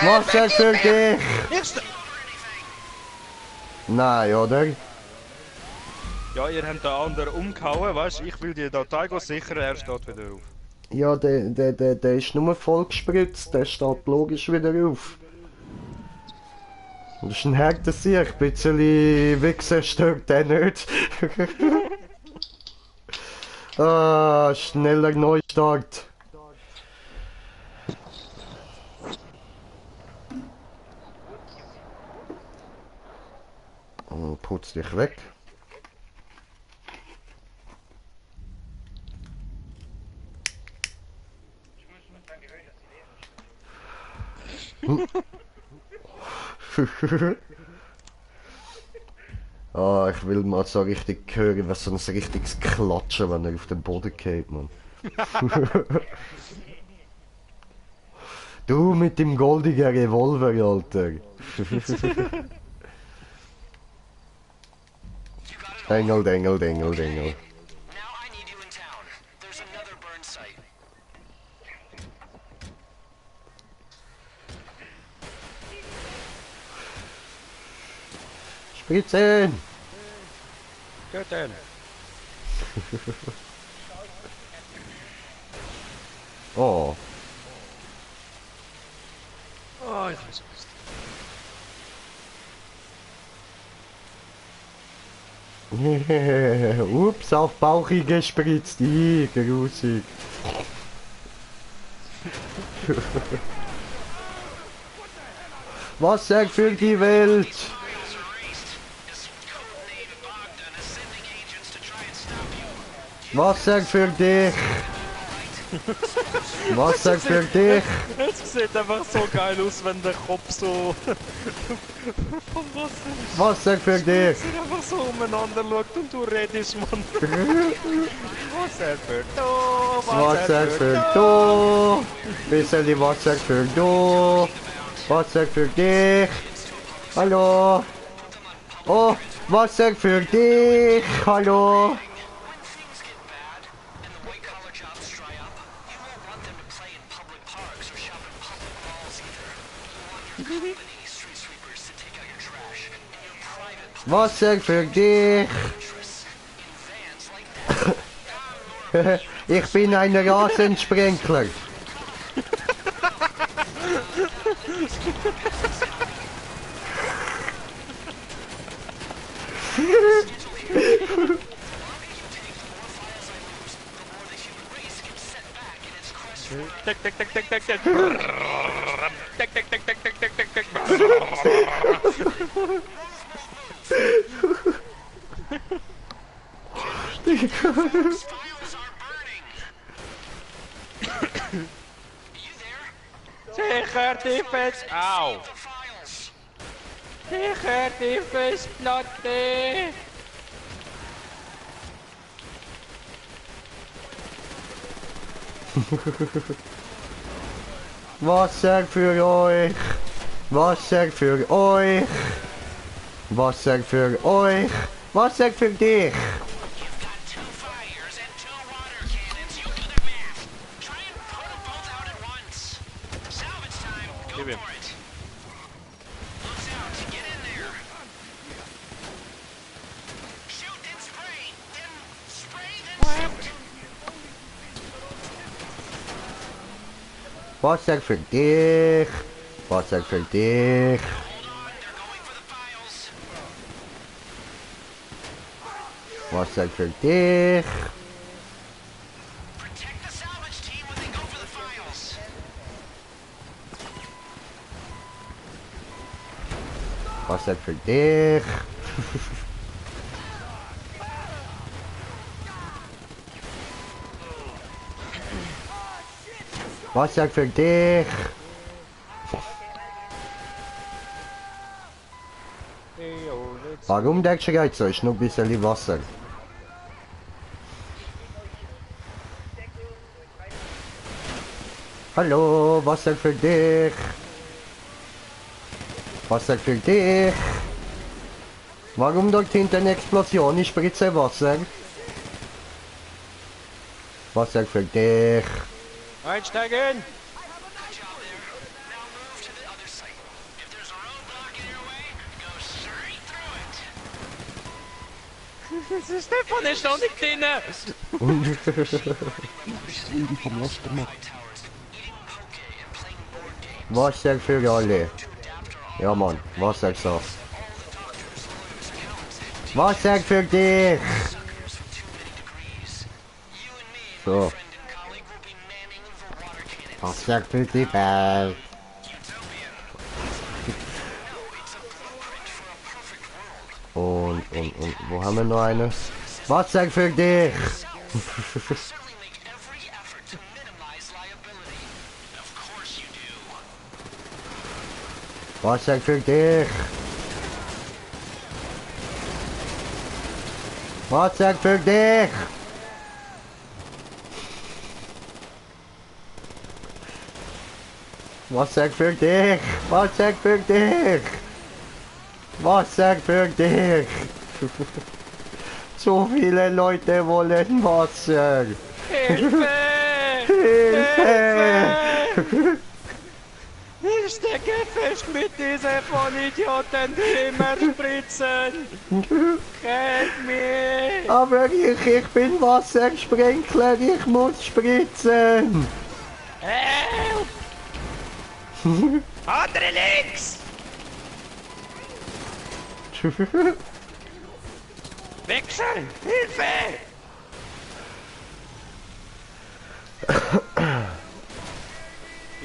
Wasser für dich. Jetzt! Nein, oder? Ja, ihr habt den anderen umgehauen, weißt du? Ich will die Datei sichern, er steht wieder auf. Ja, der ist nur voll gespritzt. Der steht logisch wieder auf. Das ist ein harter Sieg, ein bisschen Wichsen stört den nicht. Ah, schneller Neustart. Und putz dich weg. Ah, ich will mal so richtig hören, was so ein richtiges Klatschen, wenn er auf den Boden geht, Mann. Du mit dem goldigen Revolver, Alter. Dengel, Dengel, Dengel, Dengel. Now I need you in town. There's another burn site. Spritzen! Töten! Oh. Oh, ich weiß nicht. Ups, auf Bauchi gespritzt. Grusig. Wasser für die Welt. Files erased. His codename Bogdan is sending agents to try and stop you. Wasser für dich. Wasser für dich. Es sieht einfach so geil aus, wenn der Kopf so vom Wasser Wasser für dich. einfach so umeinander schaut und du redest, Mann. Wasser für du, Wasser für du. Bisschen Wasser für du. Wasser für dich. Hallo. Oh, Wasser für dich. Hallo. When things get bad and the white-collar jobs dry up, you won't want them to play in public parks or shop in public malls either. You want your company street sweepers to take out your trash in your private Wasser für dich. interests in vans like that. Ich bin ein Rasensprenkler. Tick, tick, tick, tick, tick, tick. Tick, tick, tick, tick, tick, tick, tick, tick. Files are burning. You there? Sicher die Fest... Au! The files. Sicher die Festplatte! Wasser für euch. Wasser für euch. Wasser für euch. Wasser für dich. You've got 2 fires and 2 water cannons. You do the math. Try and put them both out at once. Salvage time. Go Give him. for it. Looks out. Get in there. Shoot and spray. Then spray, then shoot. Wasser für dich. Wasser für dich. Hold on. They're going for the files. Wasser für dich. Protect the salvage team when they go for the files. Wasser für dich. Wasser für dich. Warum der schreit so? Ist nur ein bisschen Wasser. Hallo, Wasser für dich. Wasser für dich. Warum dort hinten eine Explosion? Ich spritze Wasser. Wasser für dich. Einsteigen! Good job there. Now move to the other site. If there's a roadblock in your way, go straight through it. Stefan ist noch nicht drin! Die vom Laster machen. Towers, eating poke and playing board games. Wasser für alle. To adapt our Ja, Mann, was sagst du? Was sagt für dich? So. Was sagt für die Welt? Und, wo haben wir noch eine? Was sagt für dich? Was sagt für dich? Was sagt für dich? Was sagt für dich? Was sagt für dich? Was sagt für dich? So viele Leute wollen Wasser. Hilfe! Hilfe! Ich stecke fest mit diesen Vollidioten, die immer spritzen! Kennt mich! Aber ich bin Wassersprenkler, ich muss spritzen. Help! Andere links! Wechseln! Hilfe!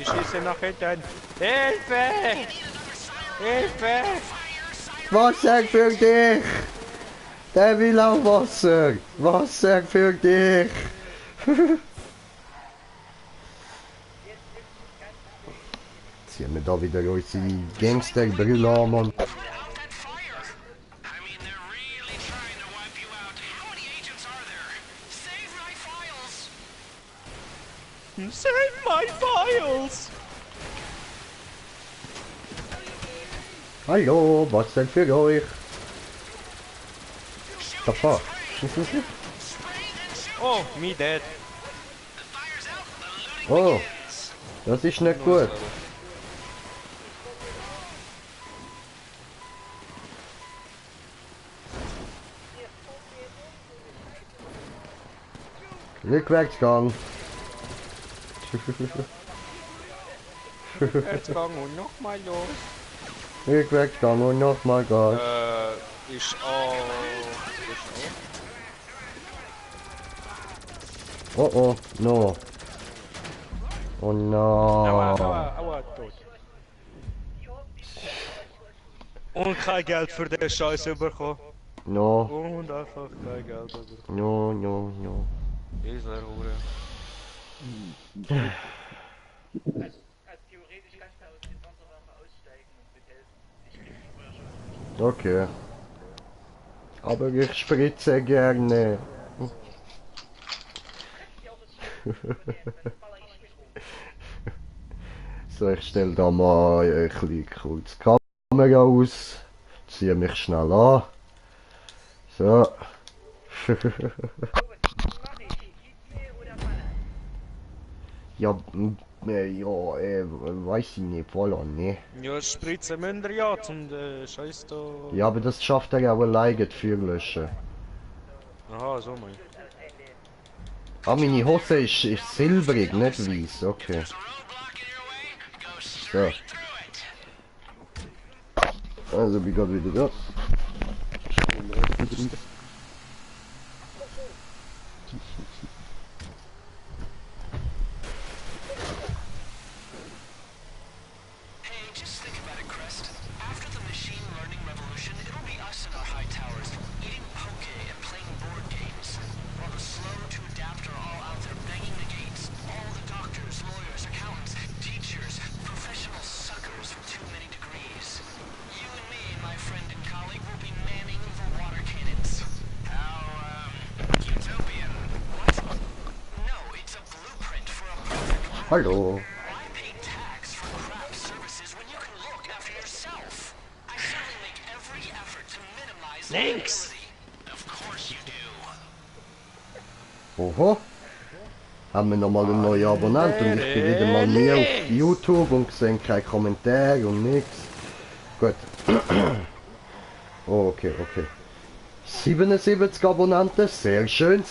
Ich schieße nach hinten. Hilfe! Hilfe! Wasser für dich! Der will auch Wasser! Wasser für dich! Ziehen wir da wieder unsere Gangsterbrille an, Mann. Save my files! Hallo, was denn für euch? Papa. Oh, me dead. Oh, das ist nicht gut. Rückwärtsgang. Rückwärtsgang und nochmal los. Rückwärtsgang und nochmal Gas. Ist auch. Oh oh, no. Oh no. Aua, tot. Und kein Geld für den Scheiß bekommen. No, Und einfach kein Geld bekommen. no. Dieser Hure. Also theoretisch kannst du aus dem Panzerwaffe aussteigen und mithelfen. Ich krieg die vorher schon. Okay. Aber ich spritze gerne. So, ich stelle da mal ein bisschen kurz die Kamera aus. Ziehe mich schnell an. So. Ja, weiß ich nicht, voll ne? Ja, spritzen müssen wir ja zum Scheiß da. Ja, aber das schafft er auch alleine, die Feuerlöschen. Aha, so mein. Ah, meine Hose ist silbrig, nicht weiß, okay. So. Also, wie geht wieder da? Hey, just think about it, Crest. After the machine learning revolution, it'll be us in our high towers, eating poke and playing board games. While the slow to adapt are all out there banging the gates. All the doctors, lawyers, accountants, teachers, professional suckers with too many degrees. You and me, my friend and colleague, will be manning the water cannons. How, utopian. What? No, it's a blueprint for a perfect world. Hallo. Why pay tax for crap services when you can look after yourself? I certainly make every effort to minimize Links! liability. Of course you do. Oho. Haben wir nochmal einen neuen Abonnent und ich bin wieder mal nie auf YouTube und sehe keinen Kommentar und nichts. Gut. Okay. 77 Abonnenten, sehr schön.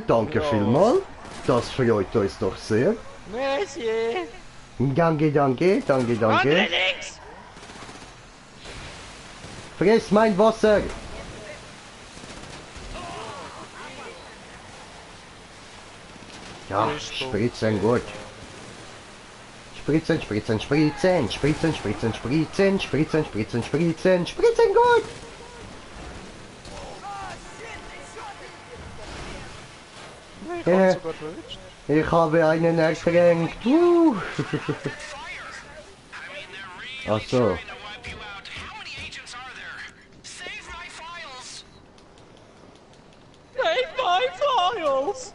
Danke vielmals. Das freut uns doch sehr. Merci! Danke. Andere links! Friss mein Wasser! Ja, spritzen gut. Spritzen, spritzen, spritzen, spritzen, spritzen, spritzen, spritzen, spritzen, spritzen, spritzen gut! Ich hab's sogar verwünscht. Ich habe einen ertränkt. I mean, they're Ach really so. trying to wipe you out. How many agents are there? Save my files! Save my files!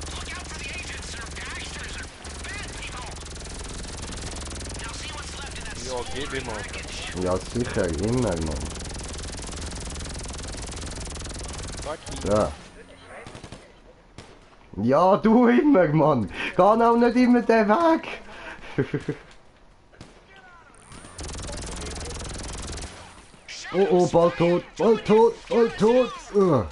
Look out for the agents. They're gangsters or bad people. Now see what's left in that Ja, small gib ihm mal. wreckage. Ja, sicher, immer, Mann. Fuck Ja. Ja, du immer, Mann. Geh auch nicht immer den Weg. Oh, oh, bald tot, bald tot, bald tot. Ja.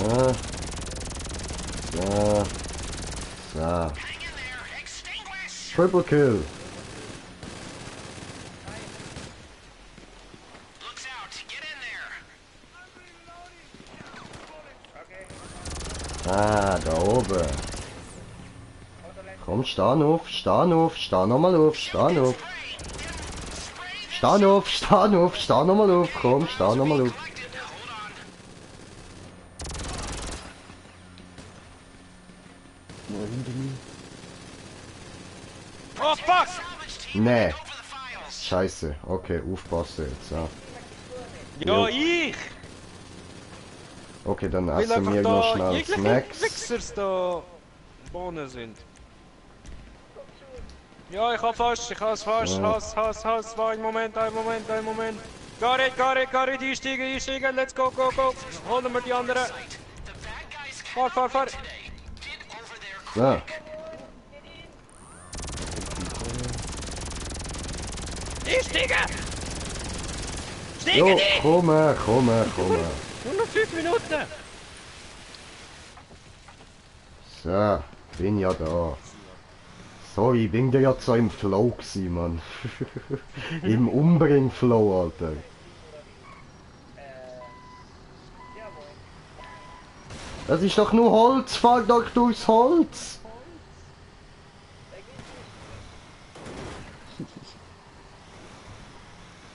Ja. So. Hang in there. Extinguish. Triple kill. Looks out. Get in there. Ah, da oben. Komm, steh auf, steh auf, steh nochmal auf, steh auf. Steh auf, steh auf, steh nochmal auf, komm, steh nochmal auf. Collected. Hold on. Ja, hinter mir. Oh fuck! Salvage team. Nee. Go for the files. Scheiße, okay, aufpassen jetzt. Ja. Ja, ich! Okay, dann Weil essen wir einfach noch da schnell jegliche Snacks. Wichsers da Bohnen sind. Ja, ich hab fast, ich hab's fast, Ja. Hass, war ein Moment. Got it, einsteigen, let's go. Holen wir die anderen. The bad guys Fahr. today. Get over there. Ja. Einsteigen! Jo, Steigen die! komm. Nur noch 5 Minuten! So, bin ja da. Sorry, bin dir ja so im Flow gewesen, Mann. Im Umbring-Flow, Alter. Das ist doch nur Holz, fahr doch durchs Holz.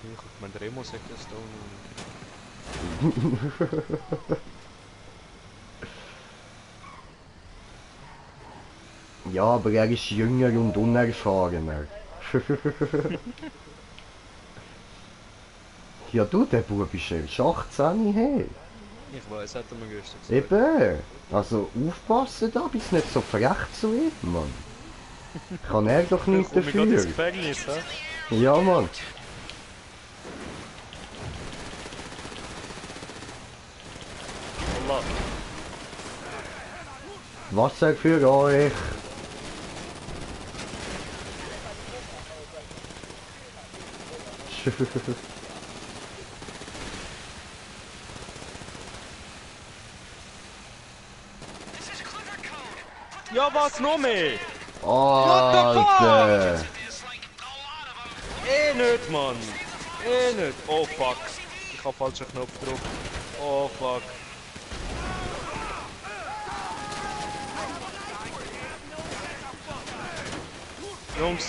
Ich hab mein Remo sagt das da. Ja, aber er ist jünger und unerfahrener. Ja du, der Bub ist erst 18, hey. Ich weiß, hat er mir gestern gesagt. Eben. Also aufpassen da, bist nicht so frech zu ihm, Mann. Kann er doch nicht Komm ich grad ins dafür. Gefängnis, hä? Ja, Mann. Allah. Wasser für euch. This is Clifford code. Ja, was noch mehr? Alter. This like a lot of them. Nicht, Mann. Nicht. Oh fuck. Ich hab falschen Knopf gedrückt. Oh fuck.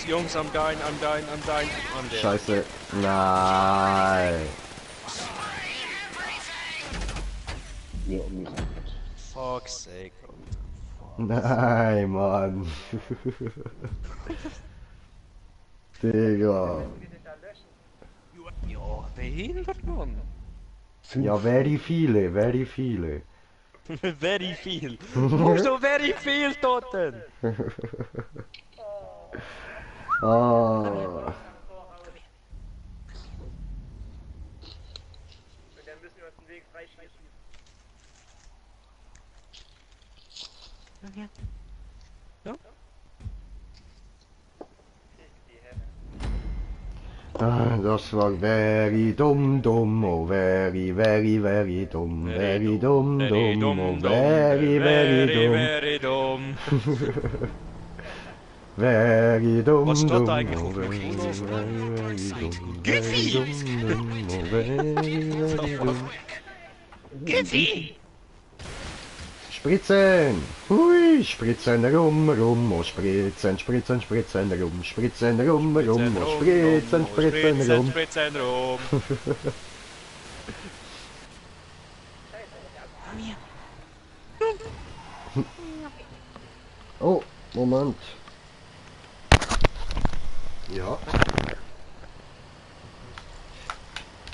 Jungs, I'm dying. I'm dead. Scheiße. Nein. Ja, mich. Fuck's sake. Nein, Mann. Digga. Ja, behindert, Mann. Ja, very viele. Very viel. Musst du very viel, Toten? Ah. Und dann müssen wir uns den Weg freischießen. Ah, das war very dumm, dumm, oh very, very, very dumm, very dumm, dumm, oh very, very dumm, very dumm. very dumm, Was steht dumm, eigentlich oh auf meinem very, Pullover? very, very dumm, very dumm, dumm, oh very, very dumm. Spritzen! Hui! Spritzen rum, rum, oh spritzen, spritzen, spritzen rum, spritzen rum, rum, oh spritzen, spritzen rum. Spritzen rum. Oh, Moment. Ja.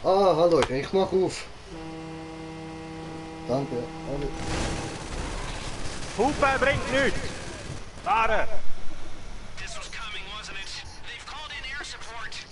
Ah, hallo, ich mach auf. Danke. Hallo. Hupe bringt nichts. Fahren. This was coming, wasn't it? They've called in air support.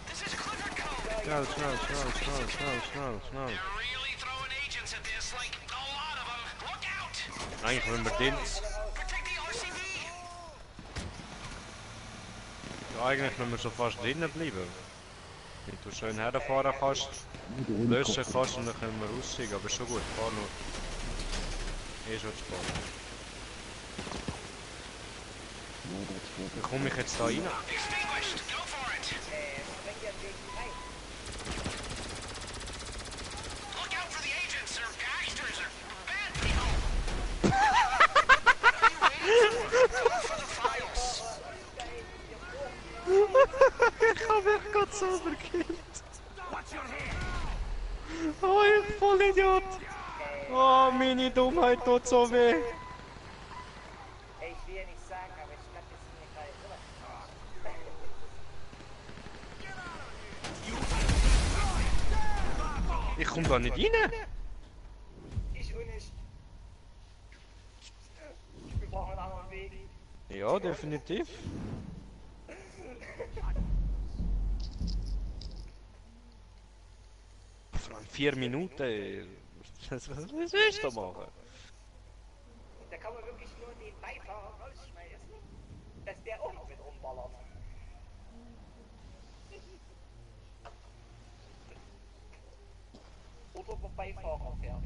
This is Clifford Code. Snel, snel, snel, snel, snel, snel, snel. They're really throwing agents at this, like a lot of them. Look out! Eigentlich wenn wir den... Protect the RCV. Ja, eigentlich wenn wir so fast drinnen bleiben. Wenn du schön herfahren kannst, löschen kannst und dann können wir raussteigen. Aber ist schon gut, fahr nur. Schon zu spät. Wie komme ich jetzt da rein? Extinguished. Go for it. Look out for the agents. They're gangsters or bad people. Go for the files. Ich hab mich gerade selber gekillt. Oh, ich Vollidiot. Oh, meine Dummheit tut so weh. Ich will ja nicht sagen, aber ich glaube, das ist mir gerade sowas. Ich komm da nicht rein. Ich will nicht. Wir brauchen einen anderen Weg. Ja, definitiv. Vor allem 4 Minuten. Was willst du machen? Da kann man wirklich nur den Beifahrer rausschmeißen, dass der auch noch mit rumballert. Oder der Beifahrer fährt.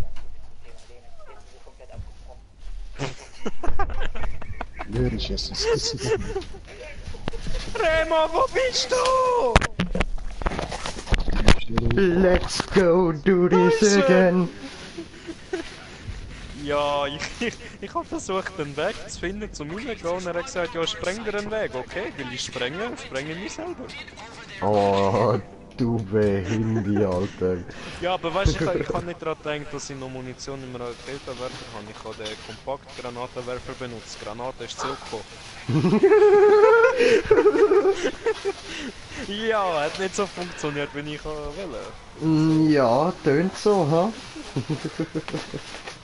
Ja, so viel zum Thema Lehne. Jetzt sind wir komplett abgebrochen. Lyrisch ist es. Remo, wo bist du? Let's go do this again. Ja, ich habe versucht, einen Weg zu finden, zum reingehen. Und er hat gesagt, ja, spreng dir einen Weg. Okay, will ich sprengen? Sprenge mich selber. Oh, du Behindi, Alter. Ja, aber weißt du, ich habe nicht daran gedacht, dass ich noch Munition im Raketenwerfer habe. Ich habe den Kompaktgranatenwerfer benutzt. Die Granate ist zurückgekommen. Ja, hat nicht so funktioniert, wie ich wollte. Ja, tönt so, ha?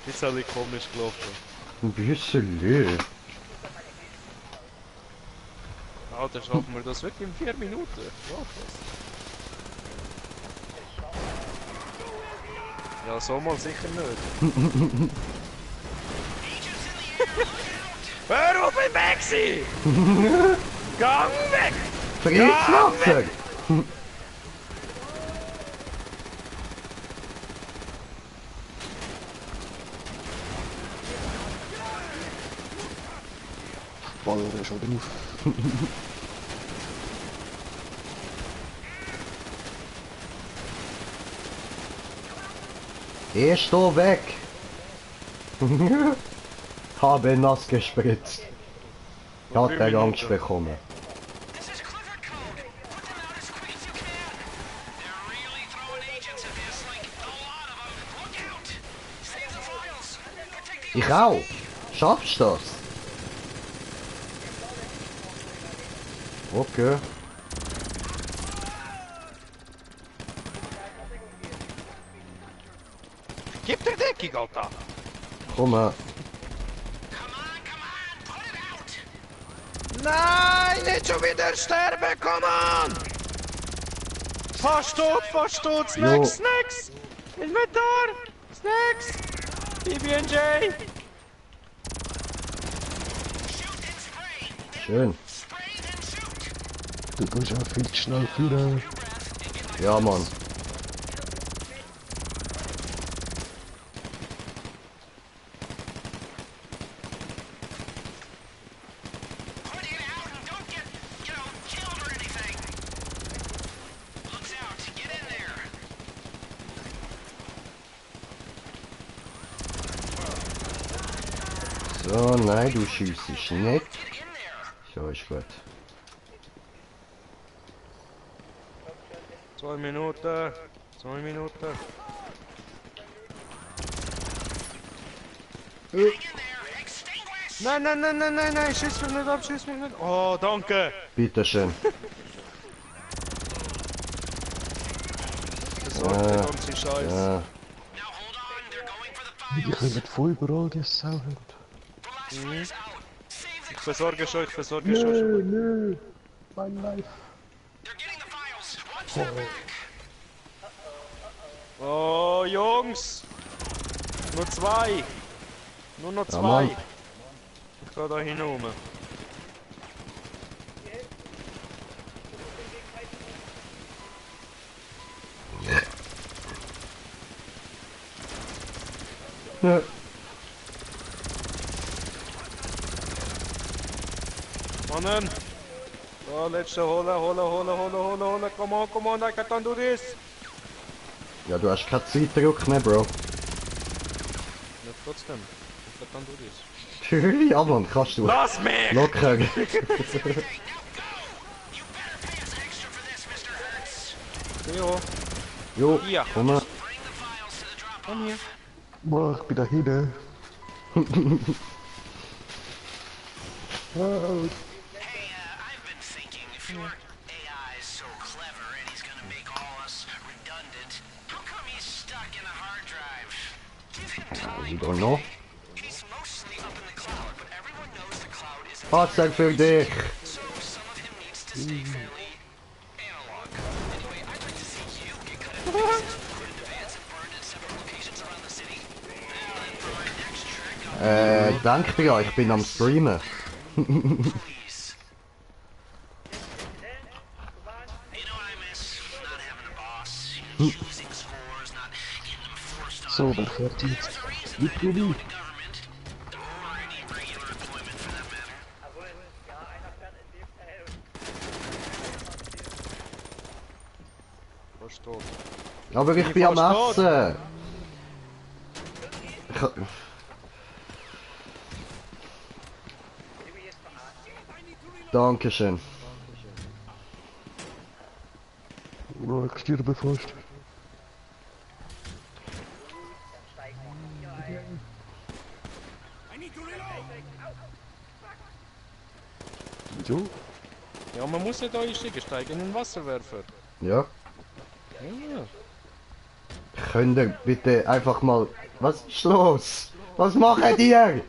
Ist alle komisch gelaufen. Ein bisschen leer. Alter, schaffen wir das wirklich in 4 Minuten? Ja, ja, so mal sicher nicht. Hör auf, ich weg sie! Gang weg! Fritzwasser! Baller schon drauf. Ich steh weg! Habe nass gespritzt. Ich hatte Angst bekommen. This is Clifford Code. Put them out as quick as you can. They're really throwing agents at this, like a lot of them. Look out! Save the files. Protect the Ich auch! Schaffst du das? Okay. Gib dir Deckung, Alter! Komm her. Nein, nicht schon wieder sterben, komm on! Fast tot, Snacks, Snacks! Inventar! Snacks! BB&J! Schön. Du musst auch viel zu schnell führen. Ja, Mann. So, nein, du schiessest nicht. So, ist gut. 2 Minuten. 2 Minuten. Nein, schieß mich nicht ab, schieß mich nicht. Oh, danke. Bitteschön. Das war der ganze Scheiß. Ja. Die kommen voll überall, die Sauhund. Ich versorge schon, schon. Nö, mein Life. Oh, Jungs. Nur 2. Nur noch 2. Ja, Mann. Ich geh da hinein. Ja. Mannen! So, letzte holen. Come on, I can do this! Ja, du hast keinen Zeitdruck mehr, Bro. Ja, trotzdem. I can do this. Ja, Mann, kannst du. Lass mich! Locker. Jo, Jo, Ja. komm her. komm hier. Boah, ich bin da hinten. Oh, Hey, I've been thinking, if your AI is so clever and he's gonna make all us redundant, how come he's stuck in a hard drive? Give him You time. don't know. He's mostly up in the cloud, but everyone knows the cloud isn't Fahrzeug für dich. so some of him needs to stay fairly analog. Anyway, I'd like to see you get cut into pieces, put into vans and burned in several locations around the city. And then for my next trick, Denk dir ja, ich bin am Streamen. please. You know what I miss? Not having a boss, choosing scores, not getting them forced on so, wer fährt jetzt? Wie probier. the government, or any regular employment for that matter. Obwohl, ja, einer fährt in dem Teil. Fast tot. Aber ich bin am fast tot. Essen. Dankeschön. Oh, ich sterbe fast. Wieso? Ja, man muss nicht einsteigen, steigen in den Wasserwerfer. Ja. Ja. Könnt ihr bitte einfach mal... Was ist los? Was macht ihr?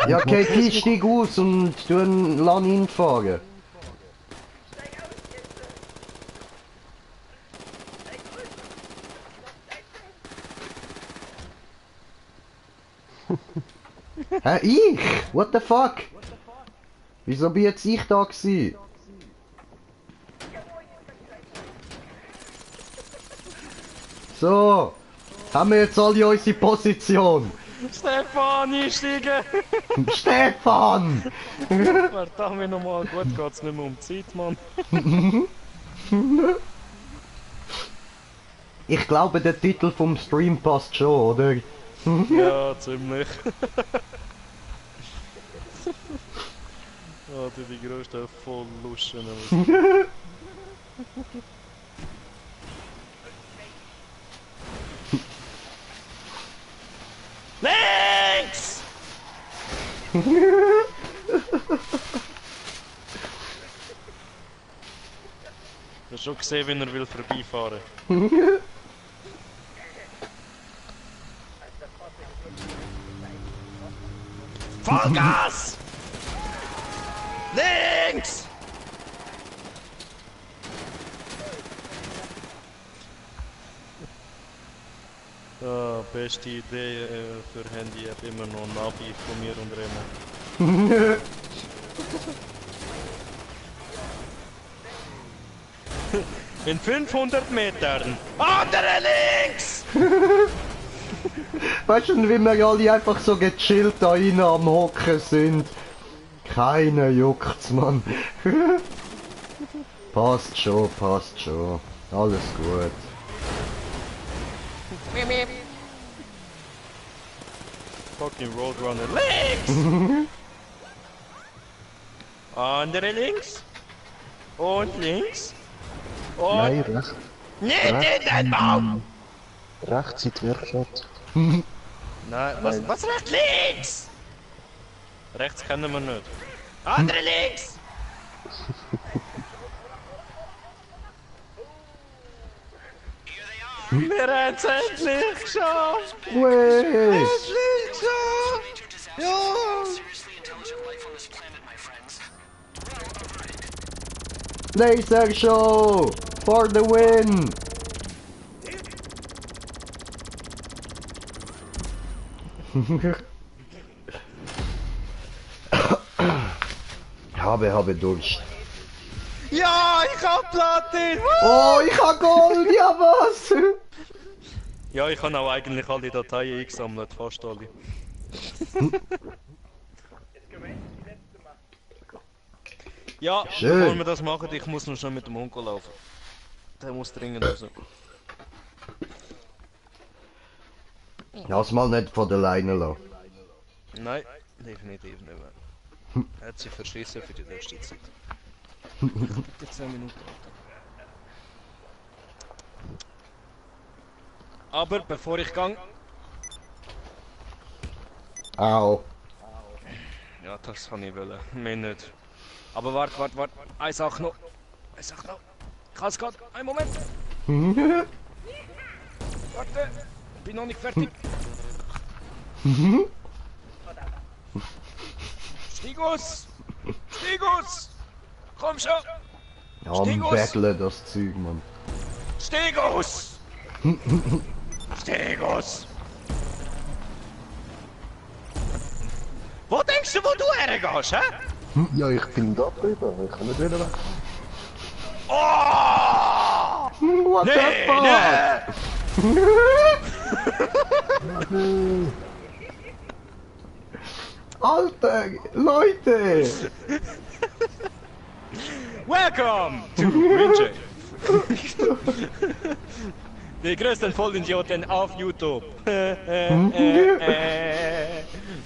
Ja, KT, steig aus und du lass ihn fahren. Hä, ich? What the fuck? Wieso bin jetzt ich da gewesen? So, haben wir jetzt alle unsere Position? Stefan, einsteigen! Stefan! Verdammt nochmal, gut geht's nicht mehr um die Zeit, Mann. Ich glaube, der Titel vom Stream passt schon, oder? Ja, ziemlich. Oh, die größten Vollluschen. Du hast schon gesehen, wie er will vorbeifahren. Vollgas! Links! Ah, beste Idee für Handy-App immer noch Navi von mir und Remo. In 500 Metern! Andere links! Weißt du, wie wir alle einfach so gechillt da rein am Hocken sind? Keiner juckt's, Mann. Passt schon, passt schon. Alles gut. Fucking Roadrunner. Links! Andere links. Und links. Und Nein, rechts. nicht in den Baum! Rechts in die Werkstatt. Nein, was rechts? Links! Rechts kennen wir nicht. Andere links! Wir haben es endlich geschafft! Wey! Endlich geschafft! Ja! Seriously intelligent life on this planet, my friends. Laser Show! For the win! habe Durst. Ja, ich hab Platin! Oh, ich hab Gold, ja was? Ja, ich habe auch eigentlich alle Dateien eingesammelt, fast alle. Ja, Schön. bevor wir das machen, ich muss noch schon mit dem Onkel laufen. Der muss dringend raus. Lass mal nicht von der Leine lassen. Nein, definitiv nicht mehr. Er hat sich verschissen für die letzte Zeit. Bitte 10 Minuten. Aber bevor ich gang. Au. Ja, das kann ich wollen. Mehr nicht. Aber warte. Eine Sache noch. Ich kann es gerade. Einen Moment. Warte. Bin noch nicht fertig. Stigus! Stigus! Komm schon! Ja, am Stingus. Betteln das Zeug, Mann. Stigus! Stigus! Wo denkst du, wo du hergehst, hä? Ja, ich bin da drüben. Ich kann nicht wieder weg. Oh! What the fuck? Alter, Leute! Welcome to Windcheck! Die größten Vollidioten auf YouTube.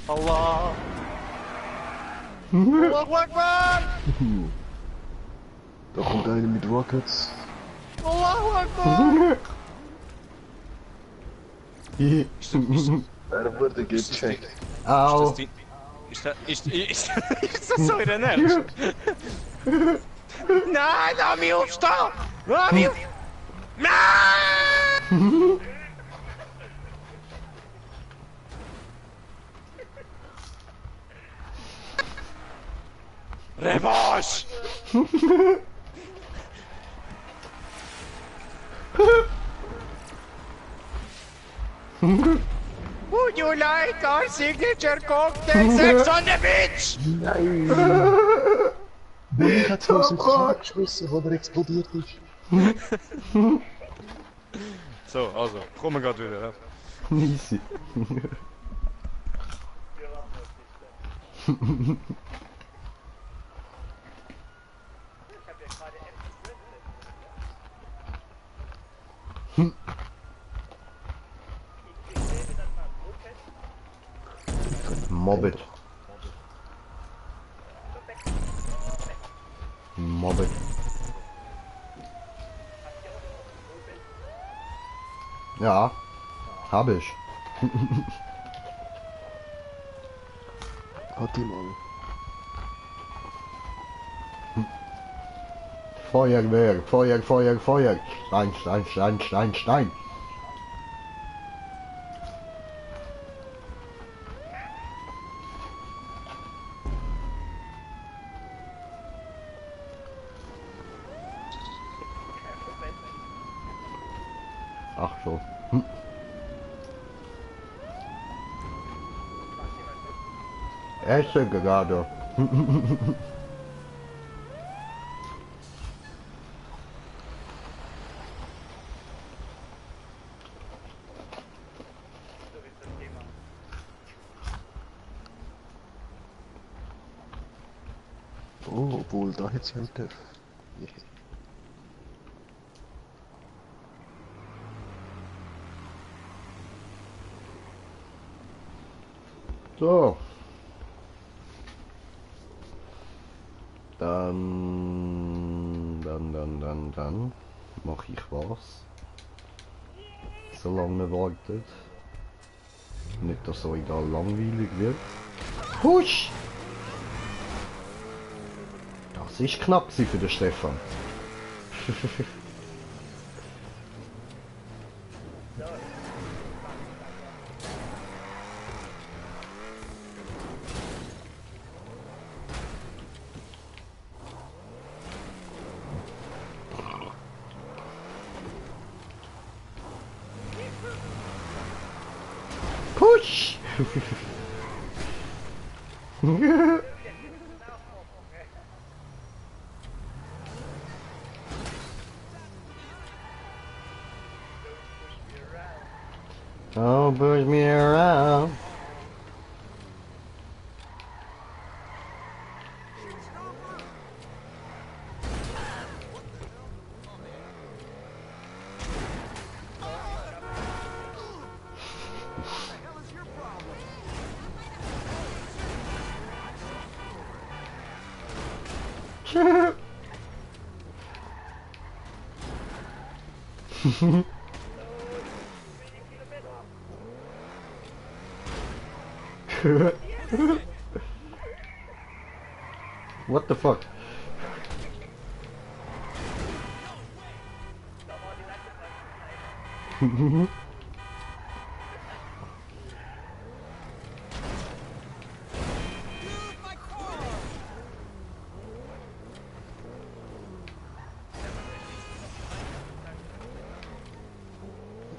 Allah. Allahu Akbar! Da kommt einer mit Rockets. Allahu Akbar! Er wurde gecheckt. Au. Ist das so in der Ernst? Nein, lass mich aufstehen! Lass mich auf... Nein! Revanche! Would you like our signature cocktail sex on the beach? Nein! Billy hat so aus dem Kopf geschmissen, wo er explodiert ist. So, also, kommen wir gerade wieder. Easy. Mobbit. Mobbit. Ja, habe ich. Hat die mal. Feuerwehr, Feuer, Feuer, Feuer. Stein, Stein, Stein, Stein, Stein. Ach so. Esse gerade. Oh, obwohl da jetzt jemand darf. Yeah. So. Dann mache ich was. Solange man wartet. Nicht, dass euch da langweilig wird. Husch! Das ist knapp für den Stefan. Push! Oh, push me around. What the fuck?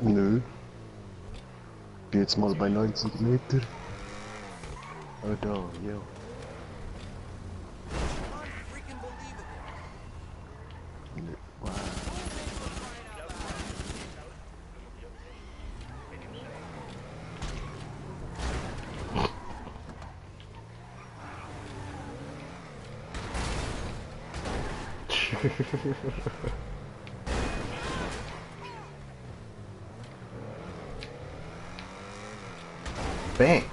Nö. Bin jetzt mal bei 90 Meter. Oh da, ja. Nö. Wow. Bang!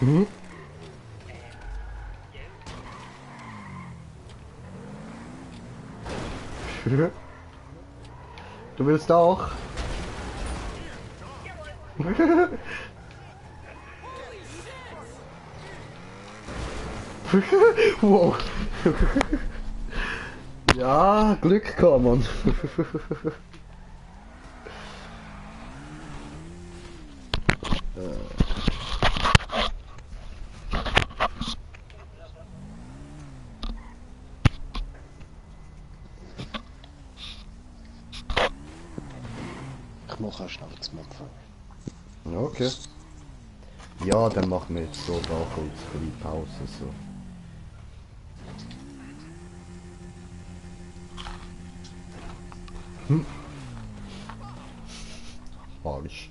Mhm. Du willst auch? Wow. Ja, Glück kann man. Ich mache auch schnell zum Anfang. Okay. Ja, dann machen wir jetzt so da kurz für die Pause so. Arsch.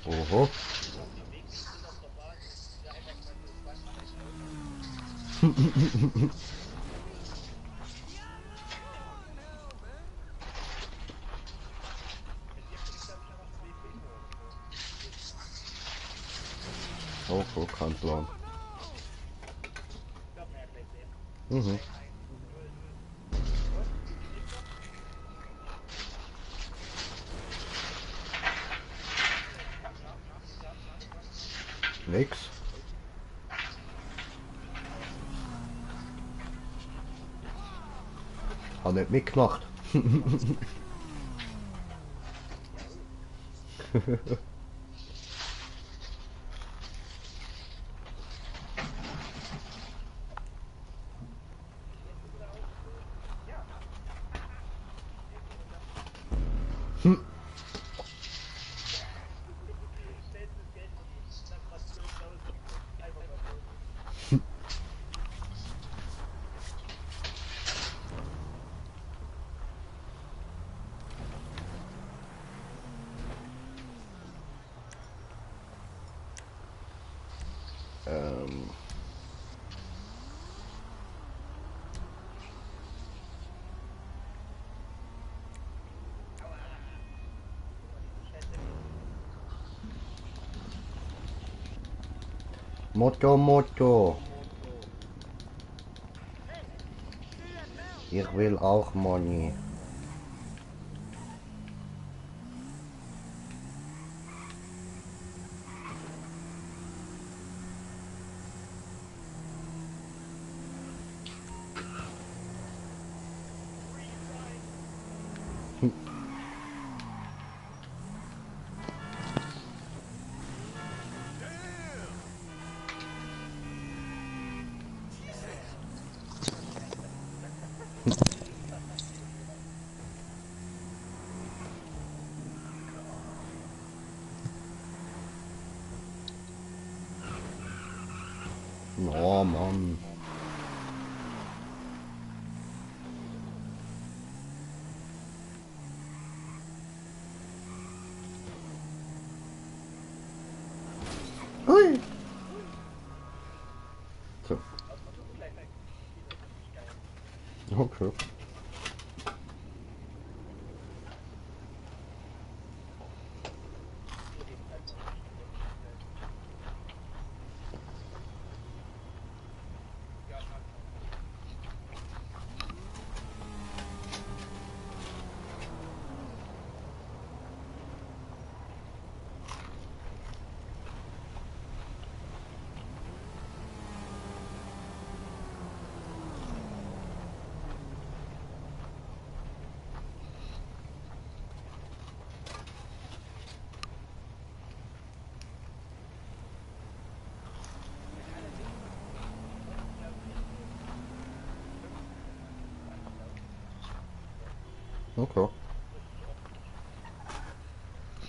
Oho. Kein Plan. Werden wir ja gleich sehen. Mhm. Nix. Hat nicht mitgemacht. Ähm. Motto, Motto. Ich will auch Money. Oh Mann. Hui. So. Okay. Okay.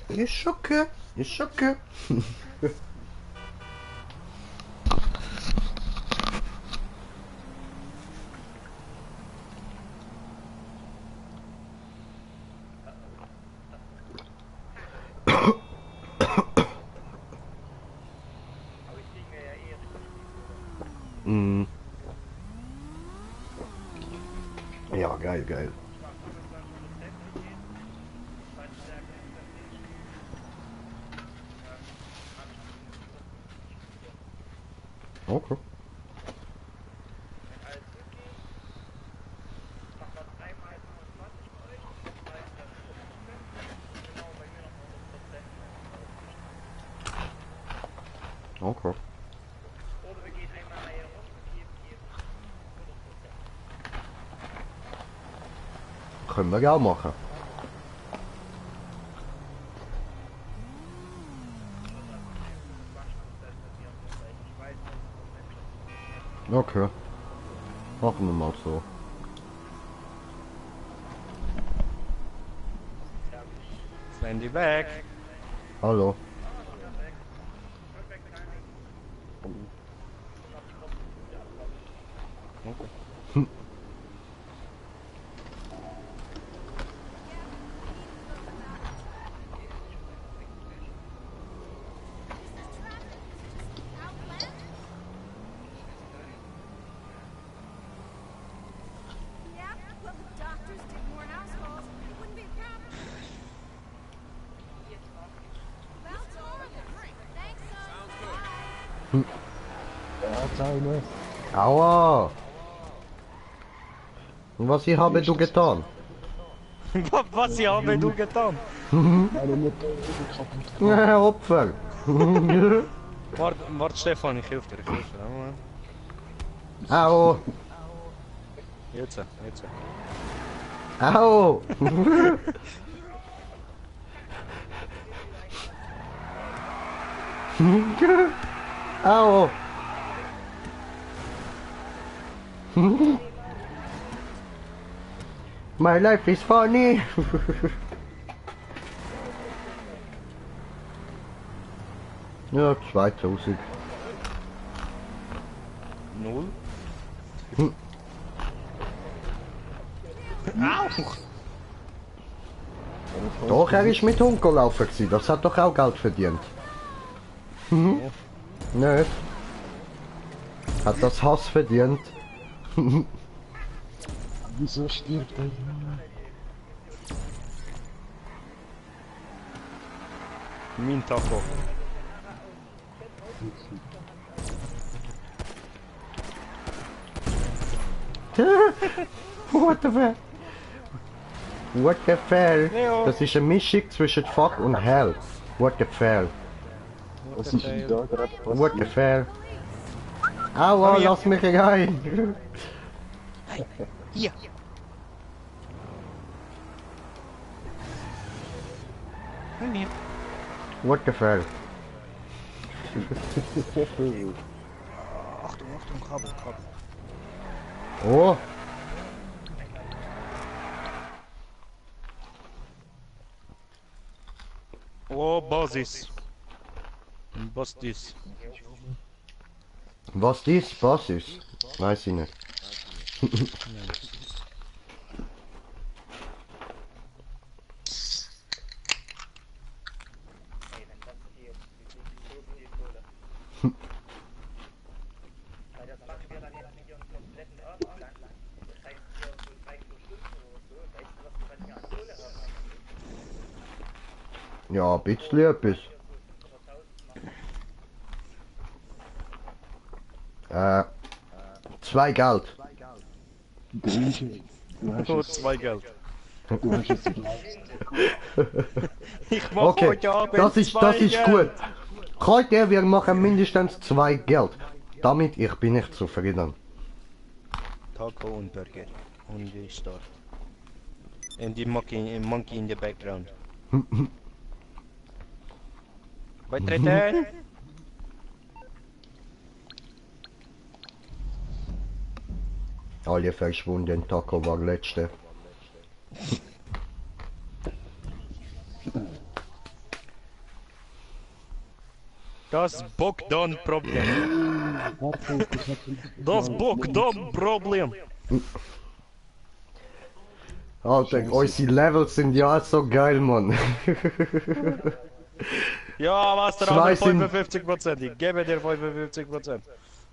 Ist okay. Ist okay. Mm. Ja, geil, geil. Okay. Okay. Können wir auch machen. Okay. Machen wir mal so. Sandy weg. Hallo. Yeah, well, the doctors did more house calls. It wouldn't be a problem. Well, it's more of a drink. Thanks, Sounds good. Bye. Seine. Aua! Und was ich habe du getan? Was habe du getan? Eine Motor kaputt. Opfer! Warte Stefan, ich helfe dir, Au! Jetzt. Au! Au! My life is funny! Ja, 2000. 0. Doch, er ist mit Hund gelaufen gewesen. Das hat doch auch Geld verdient. Nicht? Hat das Hass verdient? Wieso stirbt er? Mein Taco. What the fuck? What the fuck? Leo. Das ist eine Mischung zwischen Fuck und Hell. What the fuck? Was ist denn da gerade What the passiert? fuck? Aua, lass mich rein! Hier. What the fuck? Achtung, Kabel. Oh! Oh, Basis. Was dies? Was dies? Was ist? Weiß ich nicht. Ey, wenn das hier so viel Kohle. Weil das machen wir dann jetzt mit ihrem kompletten Ort lang. Das heißt, hier so 3 Stunden oder so. Weißt du, was du dann hier an Kohle haben? Ja, ein bisschen etwas. 2 Geld. Grünchen. Du hast Oh, es. 2 Geld. Du hast es. Ich mach Okay, heute Abend das ist 2 gut. Geld. Heute, wir machen mindestens 2 Geld. Damit ich bin nicht zufrieden. Taco und Burger. Und die Start. And the monkey in the background. Beitreten! Alle verschwunden, Taco war letzte. Das Bogdan-Problem. Das Bogdan-Problem. Alter, unsere Levels sind ja so geil, Mann. Ja, was der Zwei andere sind- 55%. Ich gebe dir 55%.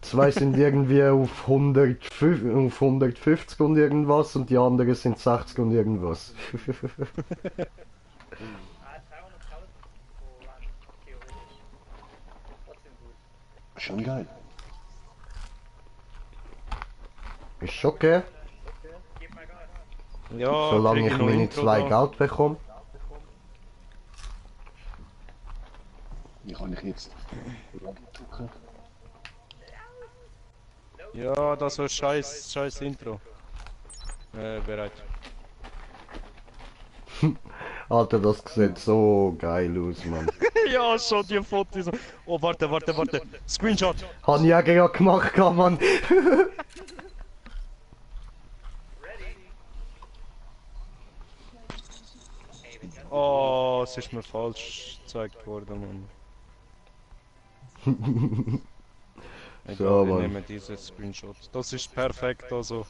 2 sind irgendwie auf 150 und irgendwas und die anderen sind 60 und irgendwas. 300.000 pro Land, theoretisch. Trotzdem gut. Schon geil. Ist okay, Gib mal Gas. Ja, solange krieg ich noch meine Intro 2 da. Geld bekomme. Wie kann ich jetzt drücken? Ja, das war scheiß Intro. Bereit. Alter, das sieht so geil aus, Mann. Ja, schon die Fotos. Oh, warte. Screenshot. Hab ich ja gerade gemacht, Mann. Oh, es ist mir falsch gezeigt worden, Mann. So, Egal, wir Mann. nehmen diese Screenshot. Das ist perfekt, also.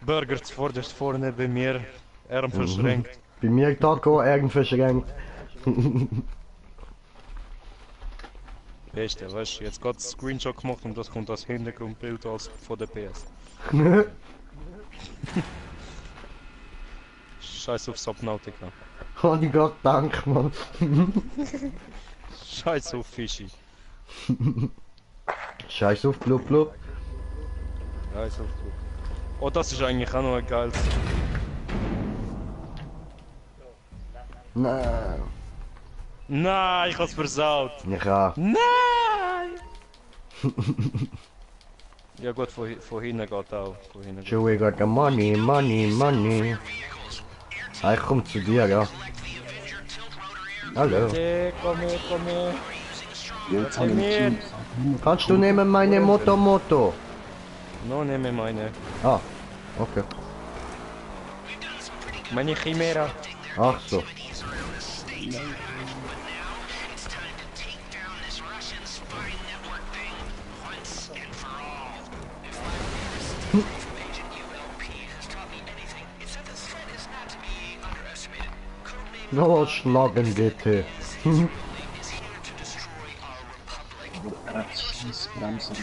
Burger zuvorderst vorne bei mir, Arm verschränkt. Bei mir Taco, Arm verschränkt. Beste, weißt du, jetzt gerade Screenshot gemacht und das kommt als Hintergrundbild als von der PS. Scheiß auf Subnautica. Hab ich gerade gedacht, Mann. Scheiß auf Fischi. Scheiß auf Blub Blub. Ja, ist auch gut. Oh, das ist eigentlich auch noch ein geiles. Nein. Nein, ich hab's versaut. Ich auch. Nein! Ja gut, von hinten geht auch. Von hinten geht. Joey got the money, money, money. Ah, ich komm zu dir, ja. Hallo. Okay, komm her. Jetzt Komm haben her. wir Kannst du nehmen meine Moto? No, nehme meine. Ah, okay. Meine Chimera. Ach so. No, schlagen bitte. Bremsen.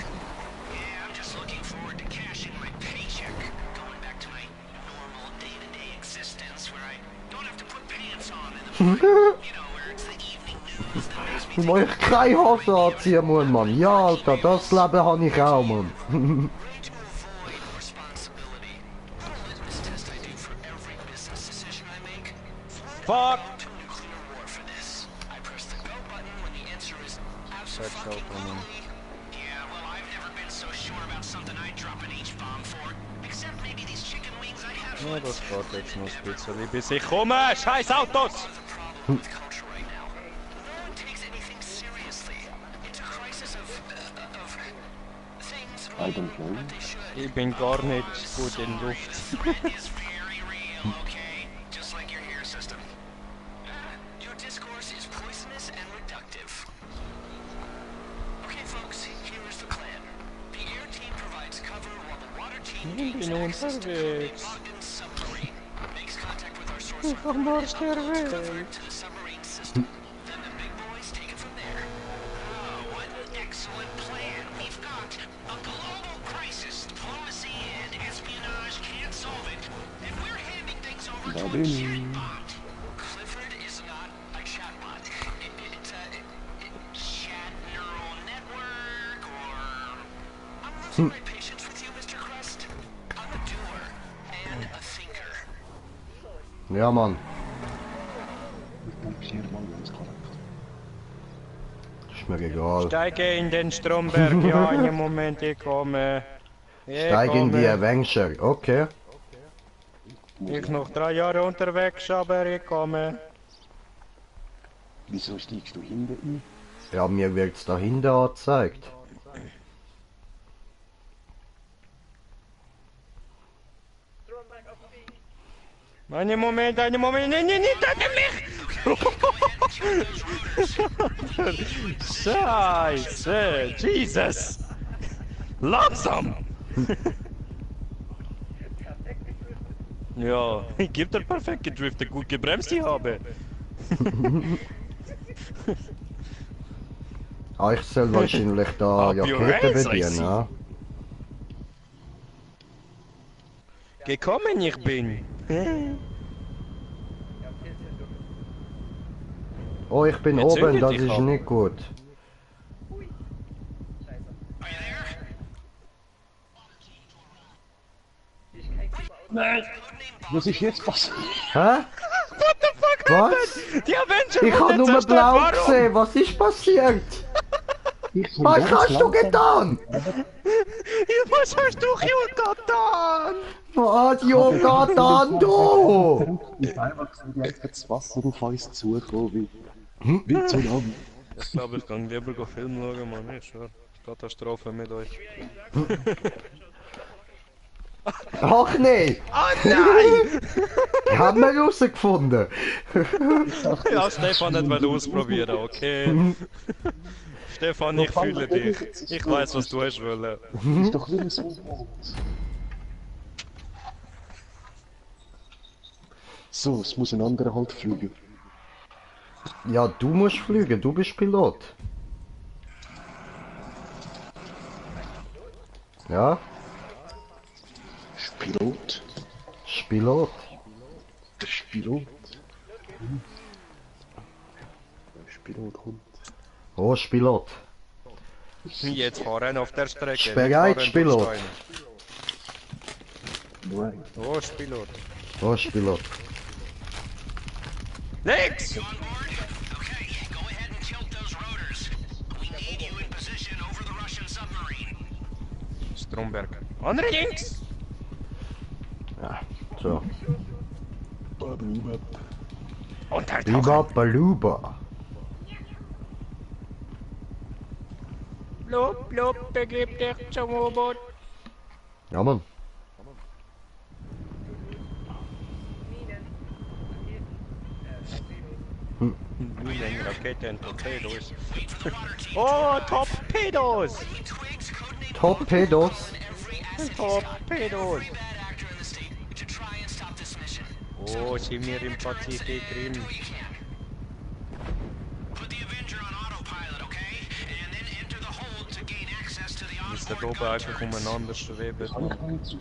Wo ich keine Hose anziehen muss, Mann. Ja, Alter, das Leben habe ich auch, Mann. Fuck! Scheiß Auto, Mann. Ja, das geht jetzt noch ein bisschen, bis ich komme! Scheiß Autos! I don't know. Ich bin gar nicht gut in Luft. Ich bin unterwegs. Ich bin unterwegs. Da bin ich. Clifford is not a chatbot. It's a chat neural network, or I'm losing my patience with you, Mr. Crust. I'm a doer and a thinker. Ja, Mann. Ich bin viermal ganz korrekt. Ist mir egal. Steige in den Stromberg, ja, einen Moment, ich komme. Ich Steig in die komme. Avenger. Okay. Ich noch 3 Jahre unterwegs, aber ich komme. Wieso steigst du hinten ein? Ja, mir wird's dahinter angezeigt. Einen Moment, nein, nicht an mich! Scheiße, Jesus! Langsam! Ja, ich geb dir perfekt gedriftet, gut gebremst ich habe. Ah, ich soll wahrscheinlich da Up your Raketen ass, I bedienen, see. ja. Gekommen ich bin. Oh, ich bin Jetzt oben, zündet das dich ist ab. nicht gut. Was ist jetzt passiert? Hä? What the fuck Was? happened? Die Avenger Ich habe wurden nur zerstört, blau warum? gesehen, was ist passiert? Was hast du getan? Was hast du hier getan? Was, Jonathan, du? Ich habe einfach gesehen, wie einfach das Wasser auf uns zukommt, wie Tsunami. Ich glaube, ich kann lieber Film schauen, Mann. Ich schwör. Katastrophe mit euch. Ach nee, Oh nein! haben wir rausgefunden. Ja, Stefan hat mal ausprobieren, okay? Stefan, ich fühle dich. Ich weiß, was du hast wollen. Ist doch wieder so groß. So, es muss ein anderer halt fliegen. Ja, du musst fliegen, du bist Pilot. Ja, Pilot. Pilot. Der Pilot. Der Pilot kommt. Oh, Pilot. Jetzt fahren auf der Strecke. Bereit, nicht fahren durch Pilot. Steine. Right. Oh, Pilot. Oh, Pilot. Links! On board? Okay, go ahead and tilt those rotors. We need you in position over the Russian submarine. Stromberg. Andere links! Ja, so. Baluba. Untertauchen. Luba Baluba. Lob, Lob, begib dich zum U-Boot. Ja, Mann. Minen, Raketen, Torpedos. Oh, Torpedos! Torpedos. Torpedos! Oh, sind wir im Pazifik drin? Put the Avenger on autopilot, okay? And then enter the hold to gain access to the Ist der onboard oben einfach umeinander schweben? Kann ich nicht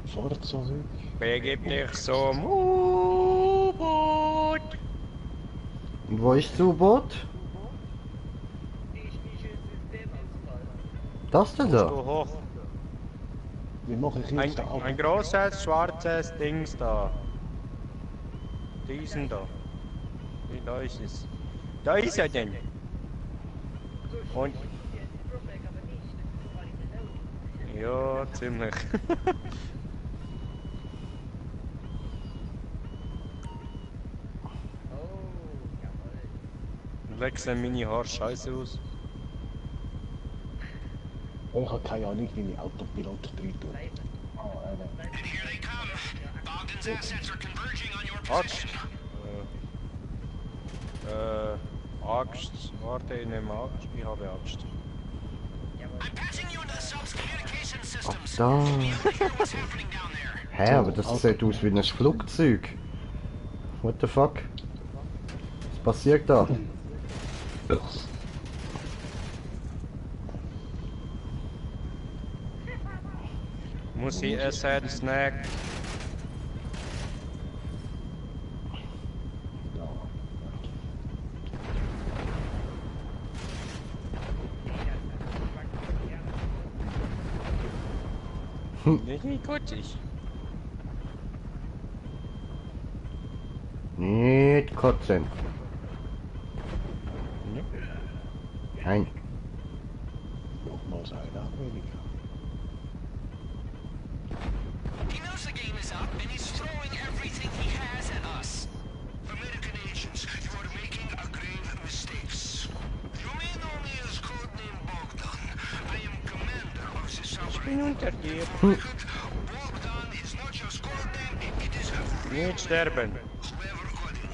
auf Fahrzeug? Begib dich zum U-Boot! Und wo ist das U-Boot? Das denn So da? hoch. Wie mache ich jetzt da Ein großes schwarzes Dings da. Diesen da. Wie da ist es? Da ist er denn. Und. Ja, ziemlich. Wechseln meine Haare scheiße aus. Ich habe keine Ahnung, wie ich Autopilot drin tue. And here they come. Bogdan's assets are converging on your Axt. Axt. Warte, ich nehme Axt. Ich habe Axt. I'm patching you into the sub's communication systems. Da. Hear what's happening down there. Hä, aber das sieht aus wie ein Flugzeug. What the fuck? Was passiert da? Muss ich essen, Snack? Nicht gut, ich. Nicht kotzen. Nein. Nochmals einer weniger. He knows the game is up and he's throwing everything he has at us. American agents, you are making a grave mistakes. You may know me as codename Bogdan. I am commander of the submarine. Unter dir. Bogdan is not just codename, it is a Nicht sterben. clever coding.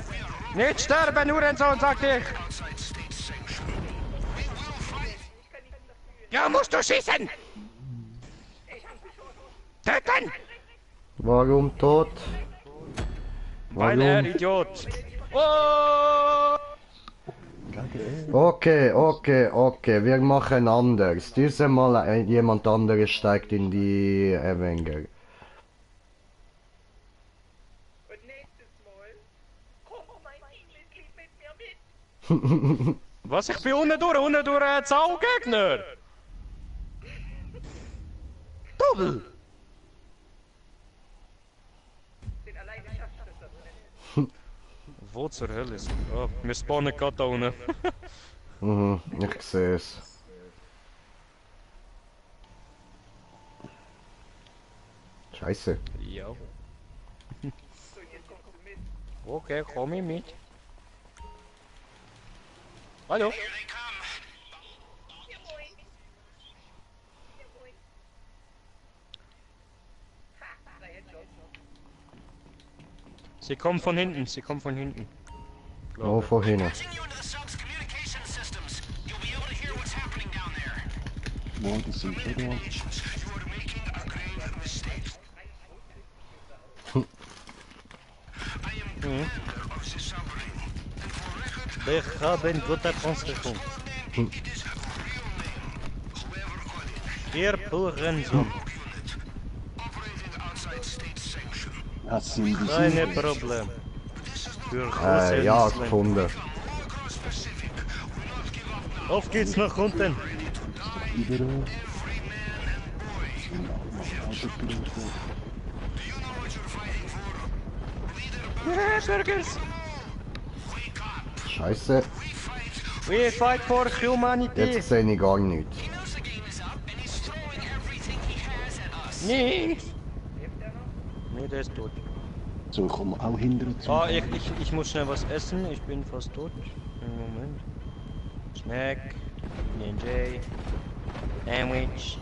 We are Nicht sterben, Hurensohn, sagt ich! outside state sanction. We will fight. Ja, musst du schießen! Töten! Warum tot? Weil er Warum? Idiot. Oh! Okay, wir machen anders. Dieses Mal jemand anderes steigt in die Avenger. Und nächstes Mal komm mein Teammitglied mit mir mit. Was? Ich bin unten durch Zaugegner! Doppel! Den alleine schaffst du das nicht. Wo zur Hölle ist? Oh, wir spawnen gerade da unten. Mhm, ich sehe es. Scheiße. Ja. So, jetzt kommst du mit. Okay, komm ich mit. Hallo? Here they come. Hier, moin. Hier, moin. Ha, da jetzt schon. Sie kommen von hinten, Oh, vorhin. Patching you into the sub's communication systems. You'll be able to hear what's happening down there. Morgen sind schon da. Agents, you are making a grave mistake. I am commander of the submarine. And for record, Wir haben gute Konstruktion. codename, it is a real name. Clever coding. Wir Hurensohn. Unit. Operating outside state sanction. Das sind die Keine Sieben. Problem. This is Für Ja, gefunden. Auf geht's nach unten. Über. Burgers! Scheiße, We fight for humanity! jetzt sehe ich gar nichts. He knows the game is up, and he's throwing everything he has at us. Nee! Nee, der ist tot. So, komm auch hinterher zu. Ah, ich muss schnell was essen, ich bin fast tot. Moment. Snack, PNJ, Sandwich.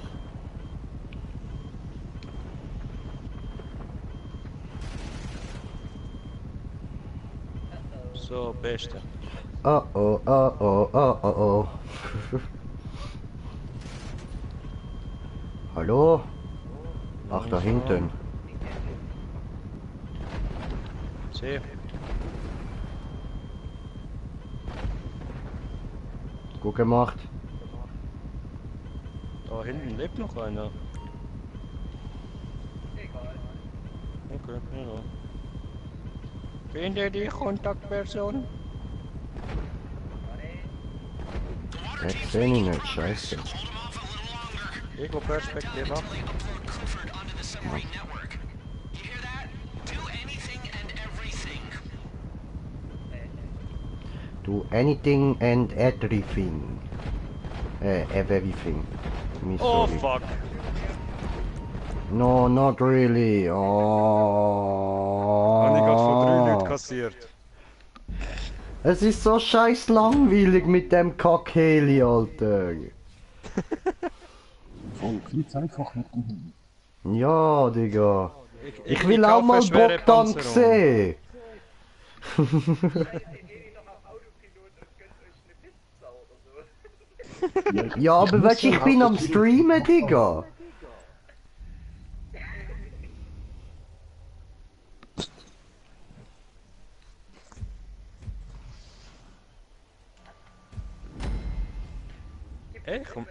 So, beste. Oh oh, oh oh, oh oh, oh. Hallo? Ach, da hinten. Seh. Gut gemacht. Da hinten lebt noch einer. Okay, ja. Finde die Kontaktperson. Jetzt sehe ich nicht, scheiße. Ego-Perspektive. Upload Clifford onto the submarine network. You hear that? Do anything and everything. Do anything and everything. Everything. Me Oh sorry. fuck. No, not really. Oh. Habe ich gerade von 3 Leuten kassiert. Es ist so scheiß langweilig mit dem Kackheli, Alter. Voll, viel einfach mit dem. Ja, Digga. Ich will ich auch kaufe mal schwere Bogdan Panzerung. sehen. Ja, aber weißt du, ich bin am Streamen, Digga. Ey, komm.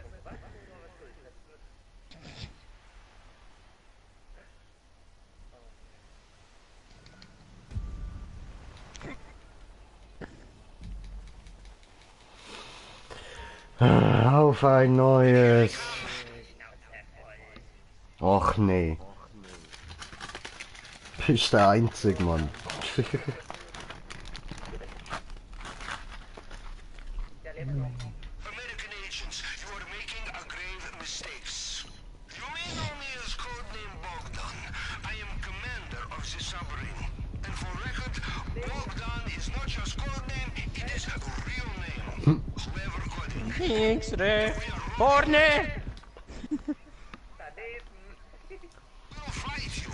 Auf ein neues. Och nee. Bist der Einzige, Mann. American agents, you are making a grave mistakes. You may know me as codename Bogdan. I am commander of the submarine. And for record, Bogdan is not just codename, it is a real name. Clever coding. X-Ray. Vorne! We'll fight you.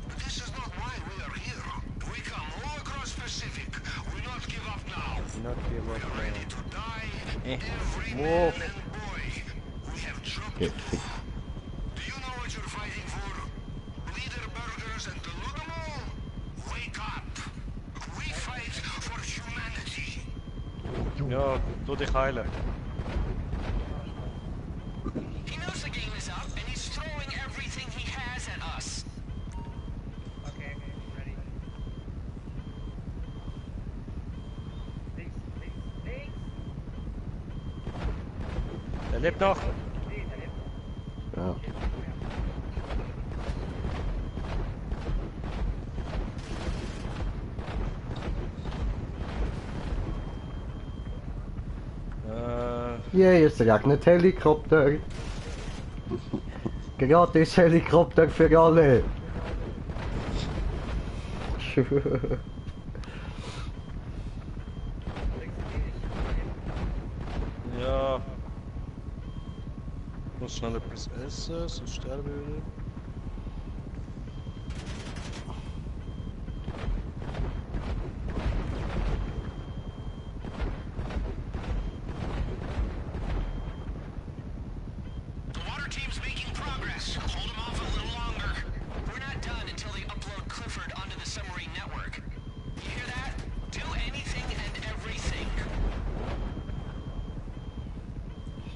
But this is not why we are here. We come all across Pacific. We not give up now. Not give up now. Ready to die. Every Move. man and boy. We have dropped Okay. Do you know what you're fighting for? Leader burgers and the Ludamo? Wake up! We fight for humanity. Ja, tu dich heilen. He knows the game is up and he's throwing everything he has at us. Okay, ready. Links, links, links. Er lebt noch. Ja. Yeah, es regnet Helikopter. Gratis Helikopter für alle. Ja. Muss schnell etwas essen, sonst sterbe ich wieder. The water team's making progress. Hold them off a little longer. We're not done until they upload Clifford onto the submarine network. You hear that? Do anything and everything.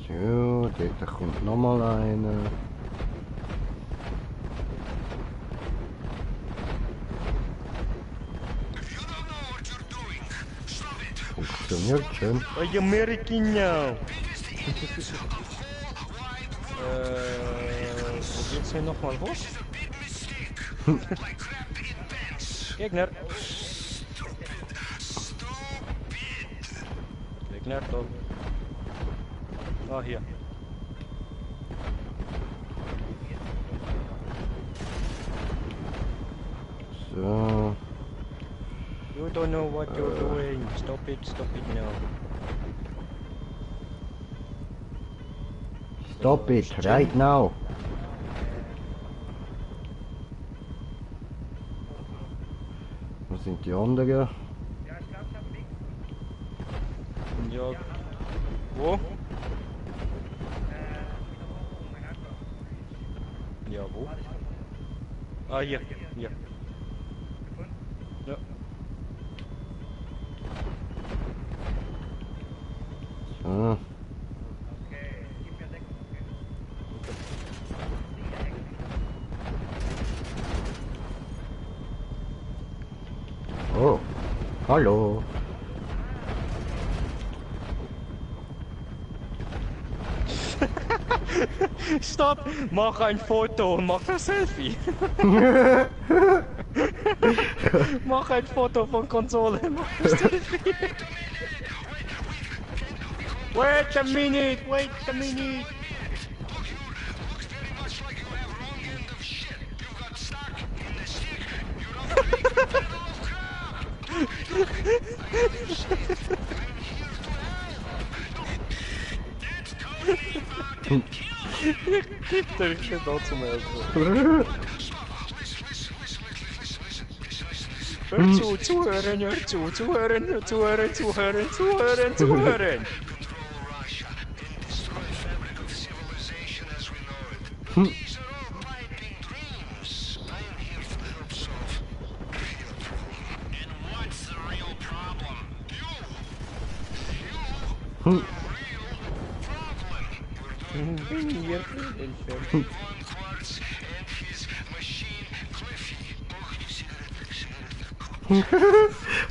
So, dort kommt nochmal einer. If you don't know what you're Ja, schön. Oi, Amerikaner! Wo geht's hier nochmal hoch? Gegner! Gegner, toll. Ah, hier. So. You don't know what you're doing. Stop it now. Stop it, right now. Wo sind die anderen? Ja. Wo? Ja, wo? Ah, hier. Hier. Ja. So. Oh, hallo. Stopp! Mach ein Foto und mach ein Selfie! Mach ein Foto von Konsole, mach ein Selfie! Wait a minute! Wait a minute! Gib dir nicht da zum Helfen. Hör zu, zuhören, hör zu, zuhören, zuhören, zuhören, zuhören, zuhören.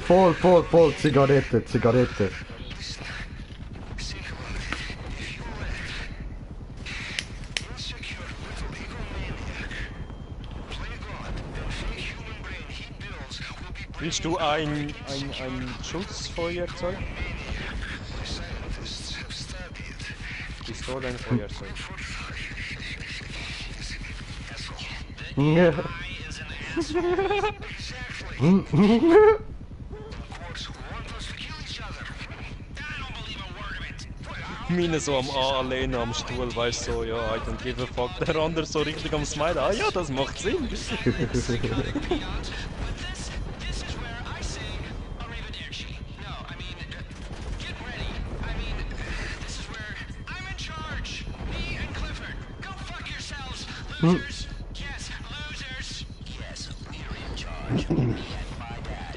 Voll, Zigarette. Willst du ein Schussfeuerzeug? Pistolenfeuerzeug. Ja. Meine so am alleine am Stuhl, weißt du, so, ja, I don't give a fuck. Der andere so richtig am Smile, ah ja, das macht Sinn.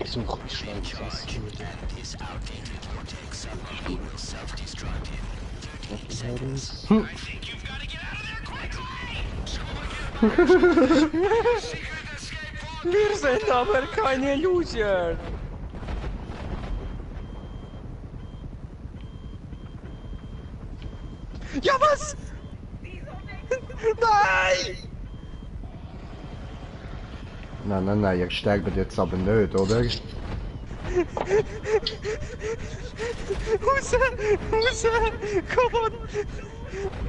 Such mich schnell was. Wir sind aber keine Loser. Ja, was? Nein! Nein, ihr sterbt jetzt aber nicht, oder? Huse, come on!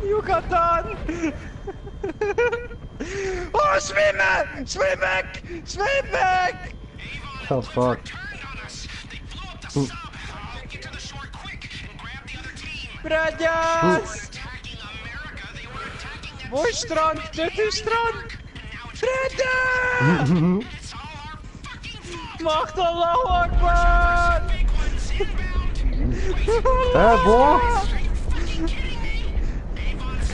Yucatan! Oh, schwimme! Schwimm weg! Oh fuck. Brothers! Wo ist Strand? Dort ist Strand! Brother! Macht Allahu Akbar! Wo?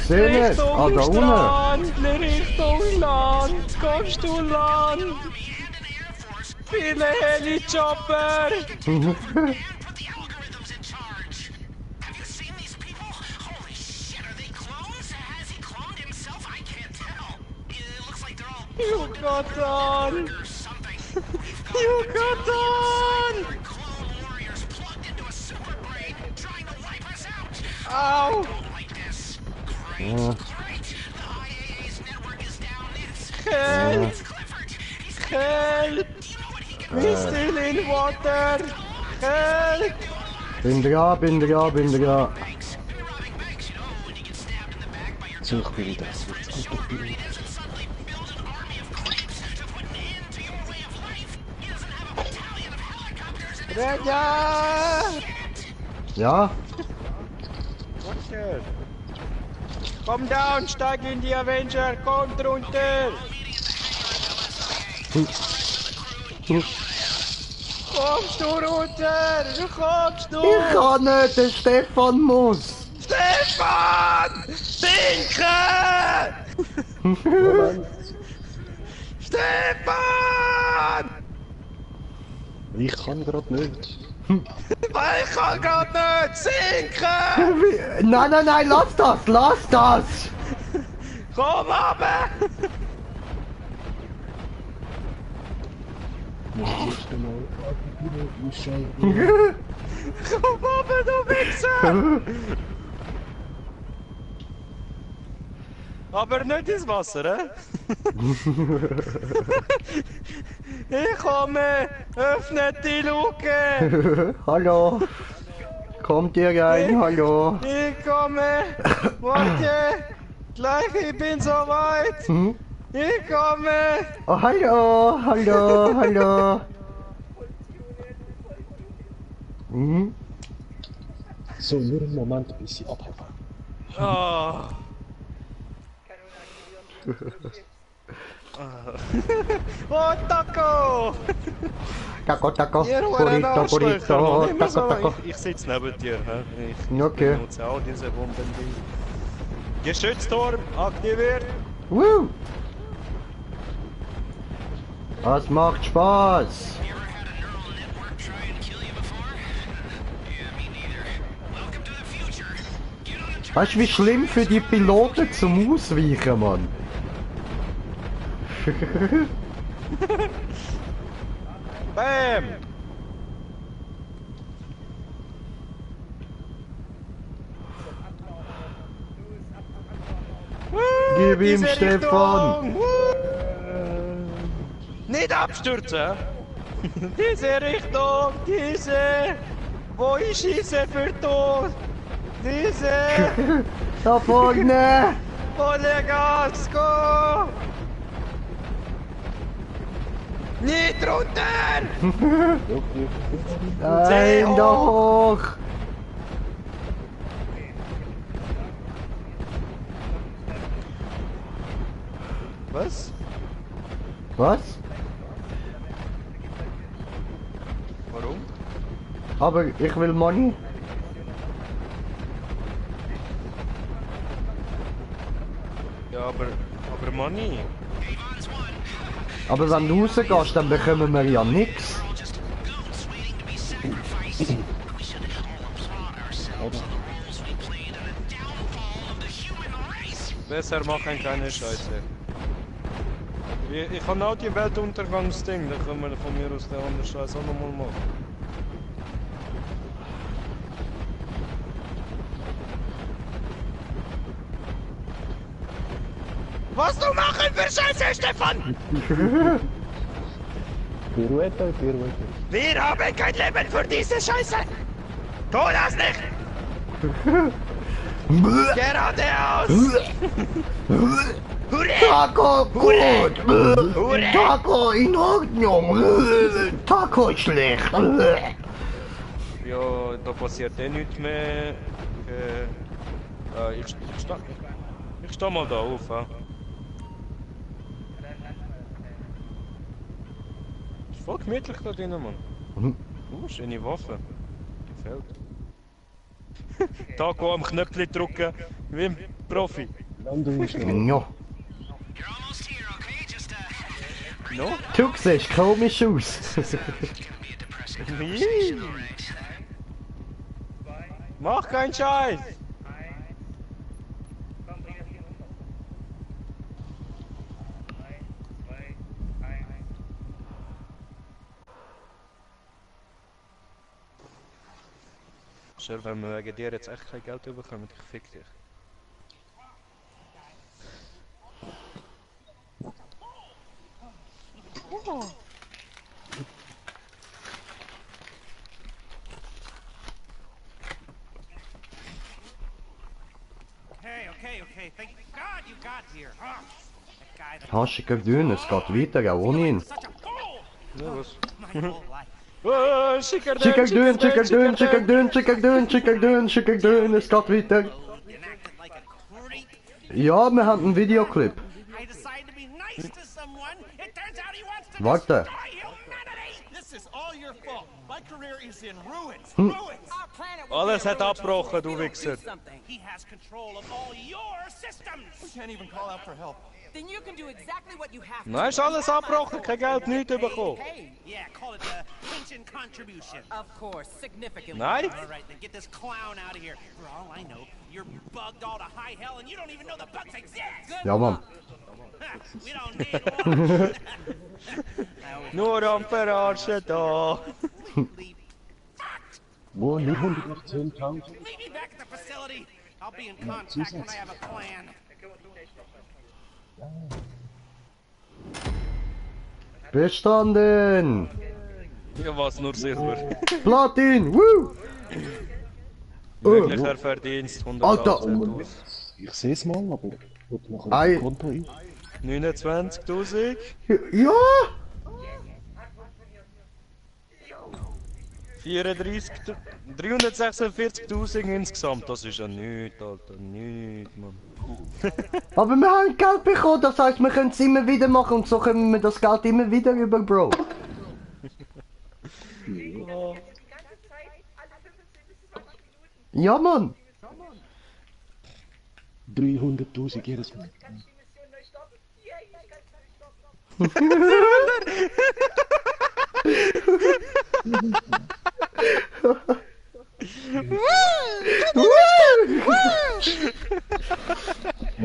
Seh nicht! Ah, da unten! Strand, Richtung Land! Kommst du Land? Viele Helichopper! Yucatan! Yucatan! Au! Ja. Help! Help! We still in water! Help! Bin dran, bin dran, bin dran. So, ich bin wieder. Jetzt gut bin. Renja! Ja? Runter! Komm down, steig in die Avenger, kommt runter! Kommst du runter? Kommst du? Ich kann nicht, der Stefan muss. Stefan! Sinken! Stefan! Ich kann gerade nicht. Weil ich kann grad nicht sinken! Nein, nein, nein, lass das, lass das. Komm runter! Das erste Mal ausschalten. Komm runter, du Wichser! Aber nicht ins Wasser, hä? Ich komme! Öffnet die Luke! Hallo. Kommt ihr rein, hallo. Ich komme! Warte! Gleich, ich bin soweit! Hm? Ich komme! Oh, hallo, hallo, hallo. Mhm. So, nur einen Moment, bis ich abhebe. Oh. Oh, Taco! Taco, taco, Ihr burrito, burrito, taco, taco. Ich sitze neben dir. Hä? Ich Okay. benutze auch diese Bombending. Geschützturm aktiviert. Woo! Das macht Spaß. Weißt du, wie schlimm für die Piloten zum Ausweichen, Mann? Bam! Gib ihm, Diese Stefan. Richtung. Nicht abstürzen! Diese Richtung! Diese! Wo ich schieße für Tod! Diese! Da vorne! Volle Gas, go! Nicht runter! Nein, da hoch! Was? Was? Warum? Aber ich will Money. Ja, aber Money. Aber wenn du rausgehst, dann bekommen wir ja nichts. Besser machen keine Scheiße. Ich kann auch die Weltuntergangsding, da können wir von mir aus der andere Scheiße auch nochmal machen. Was du machen für Scheiße, Stefan! Pirouette, Pirouette. Wir haben kein Leben für diese Scheiße! Tu das nicht! Geradeaus! Taco gut! Taco in Ordnung! Taco ist schlecht! Ja, da passiert eh nichts mehr. Ich steh mal da auf. Ja. Ist voll gemütlich da drinnen, Mann. Schöne Waffe. Gefällt. Taco am Knöpfchen drücken, wie ein Profi. Landung ist noch. Ja. You're almost here, okay? Just, No? Du siehst komisch aus. Ih. Mach keinen Scheiß! Komm, bring das hier runter. 3, 2, 1. Stell, wenn wir wegen dir jetzt echt kein Geld bekommen, ich fick dich. Okay. Thank God you got here. That guy that Hast du gesehen, es geht weiter, auch ohne ihn. such a fool Ja, was? my whole life. Oh, schicker Schicker dünn, schicker dünn, schicker dünn, schicker dünn, schicker dünn, schicker dünn, es geht weiter. And acted like a creep. Ja, wir haben einen Videoclip. I decided to be nice to someone. It turns out he wants to Warte. destroy humanity. This is all your fault. My career is in ruins. Hm. Ruins. Our planet Alles hat abgebrochen, du Wichser. He has control of all your systems. We can't even call out for help. Then you can do exactly what you have to. Nein, ist alles abgebrochen, kein Geld, nichts bekommen. Hey, Yeah, call it the pension contribution. of course, significantly. Nein? All right, then get this clown out of here. For all I know, you're bugged all to high hell and you don't even know the bugs exist. Ja, Mann. We don't need one. Nur am Verarschen da. Wo? Nur 110.000? Meet me back at the facility. I'll be in contact when I have a plan. Bestanden! Ja, was, nur Silber. Platin! Woo! Möglicher Verdienst, 118.000. Ich sehe es mal, aber ob nachher Ei. auf dem Konto ist. 29.000. Ja! 346.000 insgesamt, das ist ja nichts, Alter, nichts, Mann. Aber wir haben Geld bekommen, das heißt, wir können es immer wieder machen und so können wir das Geld immer wieder über, Bro. Ja, Mann! 300.000 jedes Mal.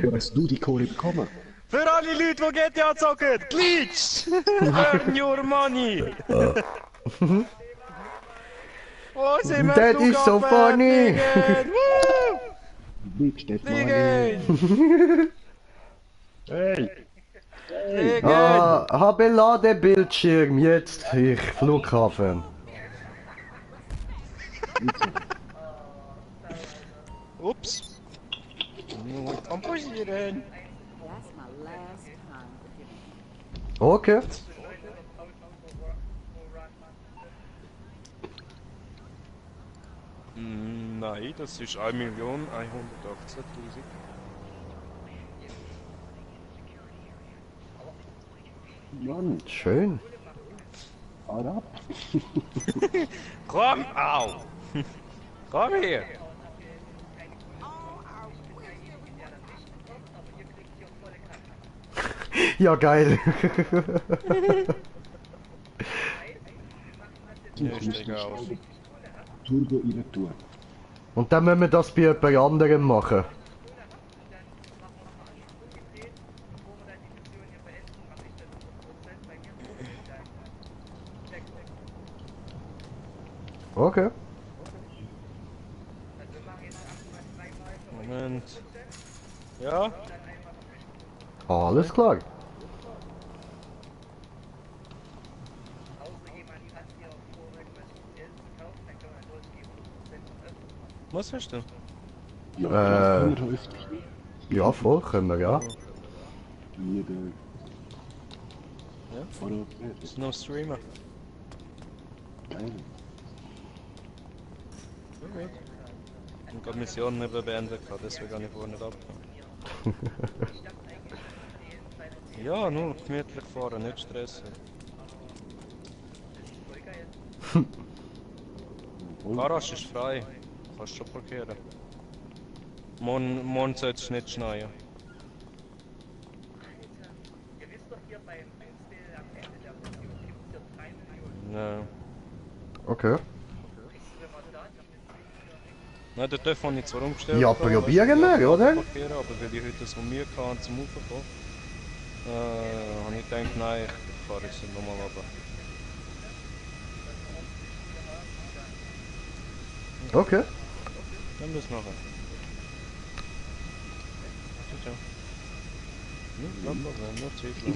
Aber hast du die Kohle bekommen? Für alle Leute, die GTA zocken, Glitch! Earn your money! Oh, sind wir That is so funny. Wie steht mal? Fliegen! Hey! Fliegen! Ah, habe Ladebildschirm jetzt, ich Flughafen. Ups! Nur komposieren! That's my last time forgiving you. Okay. Nein, das ist 1.118.000. Mann, Schön. fahr ab! Komm, au! Komm hier! Ja, geil. Ja, steig aus. Turbo rein tun. Und dann müssen wir das bei jemand anderem machen. Okay. Moment. Ja? Alles klar. Was hast du? Ja, läuft. Ja, voll, können wir, ja. Jeder. Ja? Fahrrad. Ist noch Streamer. Geil. Ja, gut. Ich habe gerade Missionen eben beendet, deswegen habe ich vorher nicht abgefahren. Ja, nur gemütlich fahren, nicht stressen. Garage ist frei, kannst schon parkieren. Morgen sollte es nicht schneien. Nein. Okay. Nein, dort dürfen wir nicht zwar umgestellt. Ja, probieren wir, oder? Parkieren, aber weil ich heute so Mühe hatte zum Raufkommen, habe ich gedacht, nein, ich fahre jetzt nochmal runter. Okay. Dann bis nachher. Ciao, ciao. No problem, not too long.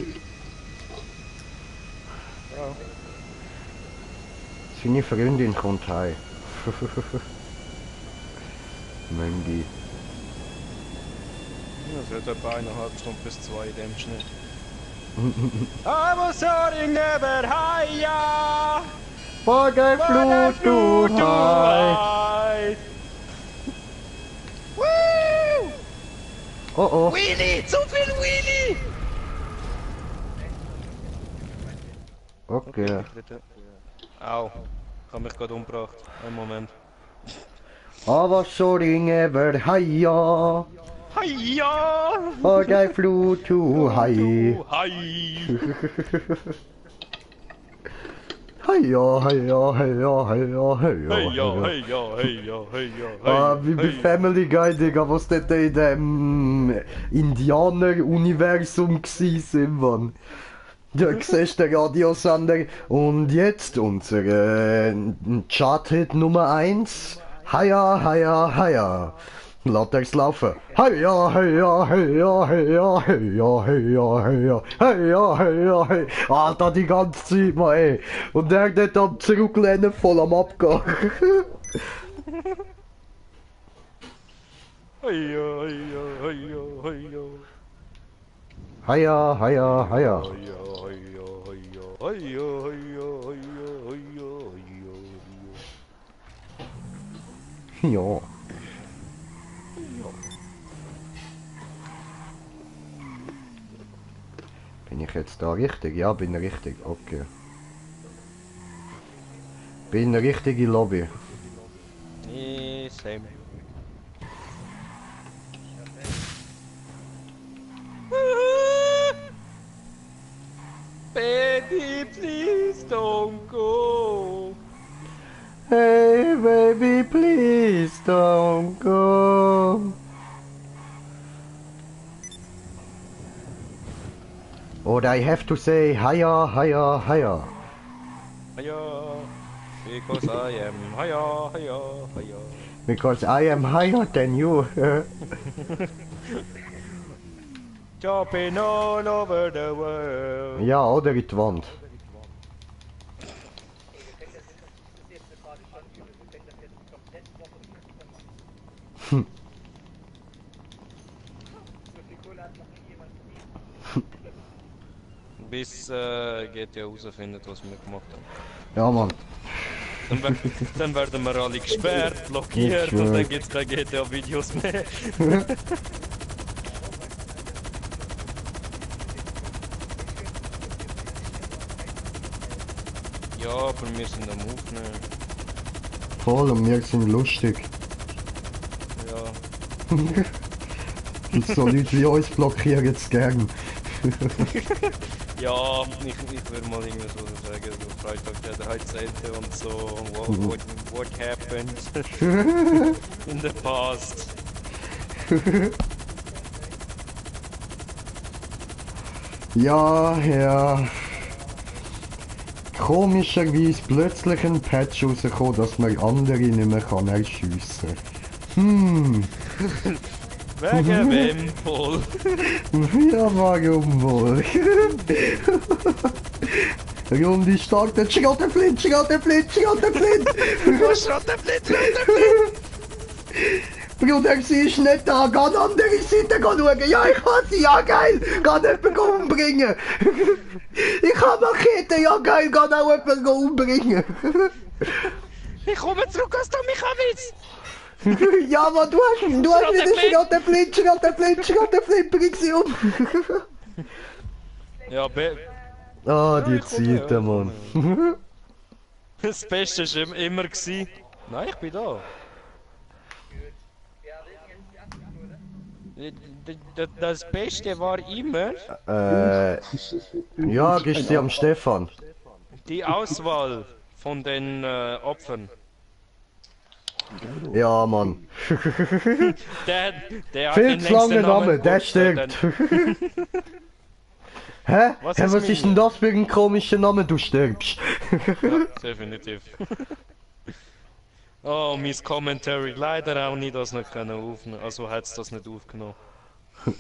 Ciao. Seine Freundin kommt heim. Mangi. Das wird etwa 1,5 Stunden bis 2 in dem Schnee. I was soaring ever higher! Vogelflut, du Hai! Woo! Oh oh. Wheelie! Zu viel Wheelie! Okay. Au. Ich hab mich gerade umgebracht. Einen Moment. I was soaring ever higher. Hiya! Vogelflut, du Hai. Hi! Heia, heia, heia, heia, heia, Ah, wie bei Family Guy, Digga, was dort in dem Indianer-Universum gsi Mann. Da siehst du den Radiosender und jetzt unser Chart-Hit Nummer 1. Heia, heia, heia. Lass es laufen. Heia, heia, heia, heia, heia, heia, heia, heia, heia, heia. Alter, die ganze Zeit mal, ey. Und der dort am Zurücklehnen voll am Abgehen. Heia, heia, heia, heia. Heia, heia, heia. Ja. Bin ich jetzt da richtig? Ja, bin richtig. Okay. Bin richtig in Lobby. Same. Baby, please don't go. Hey baby, please don't go. Or I have to say hiya, hiya, hiya. Hiya, because I am hiya, hiya, hiya. Because I am higher than you. Jumping all over the world. Ja, oder in die Wand. Bis GTA herausfindet, was wir gemacht haben. Ja, Mann. Dann werden wir alle gesperrt, blockiert und dann gibt's keine GTA-Videos mehr. Ja, aber wir sind am Aufnehmen. Voll, und wir sind lustig. Ja. Und so Leute wie uns blockieren jetzt gern. Ja, ich würde mal irgendwie so sagen, so Freitag der Heizzelte und so, what happened in the past. Ja, ja. Komischerweise plötzlich ein Patch rausgekommen, dass man andere nicht mehr kann erschiessen. Wegen wem voll? Ja, warum wohl? Runde startet, Schrottenflint, Schrottenflint, Schrottenflint! Schrottenflint, Schrottenflint! Bruder, sie ist nicht da, geh an die andere Seite schauen. Ja, ich kann sie, ja geil, geh jemanden umbringen. Ich habe Machete, ja geil, geh auch jemanden umbringen. Ich komme zurück aus Tomichowitz! Ja, aber du hast wieder Schrottenflint, Schrottenflint, Schrottenflint, bring sie um. Ja, Ah, die ja, Zeiten, Mann. Das Beste war immer gewesen. Nein, ich bin da. Das Beste war immer Ja, gibst sie am Stefan. die Auswahl von den Opfern. Ja, Mann. Der hat Viel den zu lange längsten Name, der gut, stirbt. Hä? Was Hä, ist was ist meine? denn das für ein komischer Name? Du stirbst. Ja, definitiv. Oh, mein Commentary. Leider auch nicht das nicht können aufnehmen. Also hat es das nicht aufgenommen. Sagen,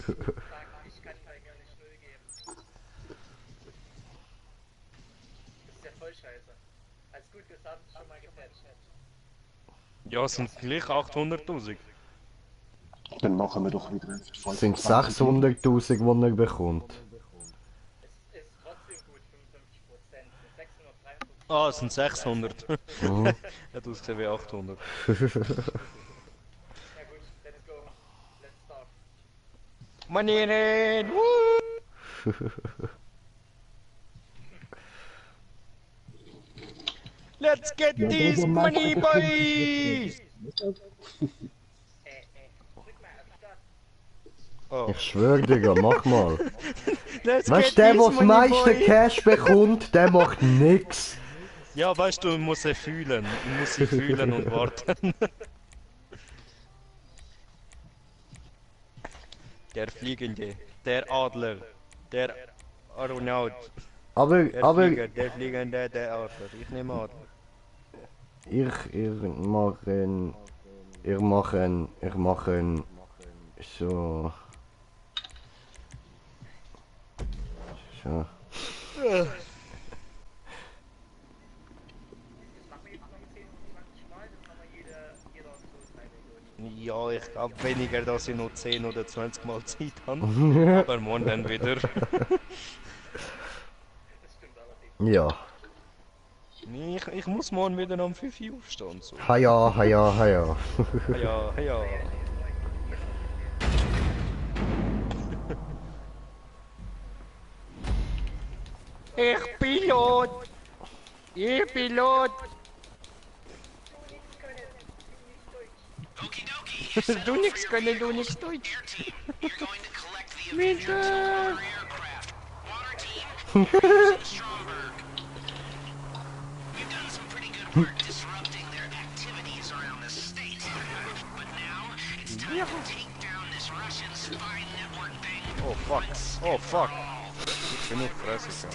ich kann bei mir nicht 0 geben. Das ist ja voll scheiße. Als gut gesagt, schon mal gepatcht. Ja, es sind gleich 800.000. Dann machen wir doch wieder Es sind 600.000, die er bekommt. Es ist trotzdem gut, 55%. Mit 653. Ah, es sind 600. Mhm. Hat ausgesehen wie 800. Ja gut, let's go. Let's start. Manieren! Woo! Let's get this money, boys! Drück mal auf Start. Oh. Ich schwör, Digga, mach mal. Let's Weißt get du, der, this der das money, meiste boy! Cash bekommt, der macht nix. Ja, weißt du, man muss es fühlen. Man muss sie fühlen und warten. Der Fliegende, der Adler, der Aeronaut, Aber, der aber Flieger, der Fliegende, der Adler. Ich nehme Adler. ich mache so. So. Das machen wir jetzt noch 10, 20 Mal, dann haben wir jeder so 3 Millionen. Ja, ich glaube weniger, dass ich noch 10 oder 20 Mal Zeit habe. Aber morgen dann wieder. Das stimmt allerdings. Ja. Ich muss morgen wieder um 5 Uhr aufstehen. So. Haja, haja, haja. Ja, ja. Ich Pilot! Ich Pilot! Okie dokie. Du nix können, du nix Deutsch. Air team, you're going to collect the Avengers Winter! aircraft. Water team, you're using Stromberg. We've done some pretty good work disrupting their activities around the state. But now it's time to take down this Russian spy network thing. Oh fuck, oh fuck. Ich bin auf Fresse gegangen.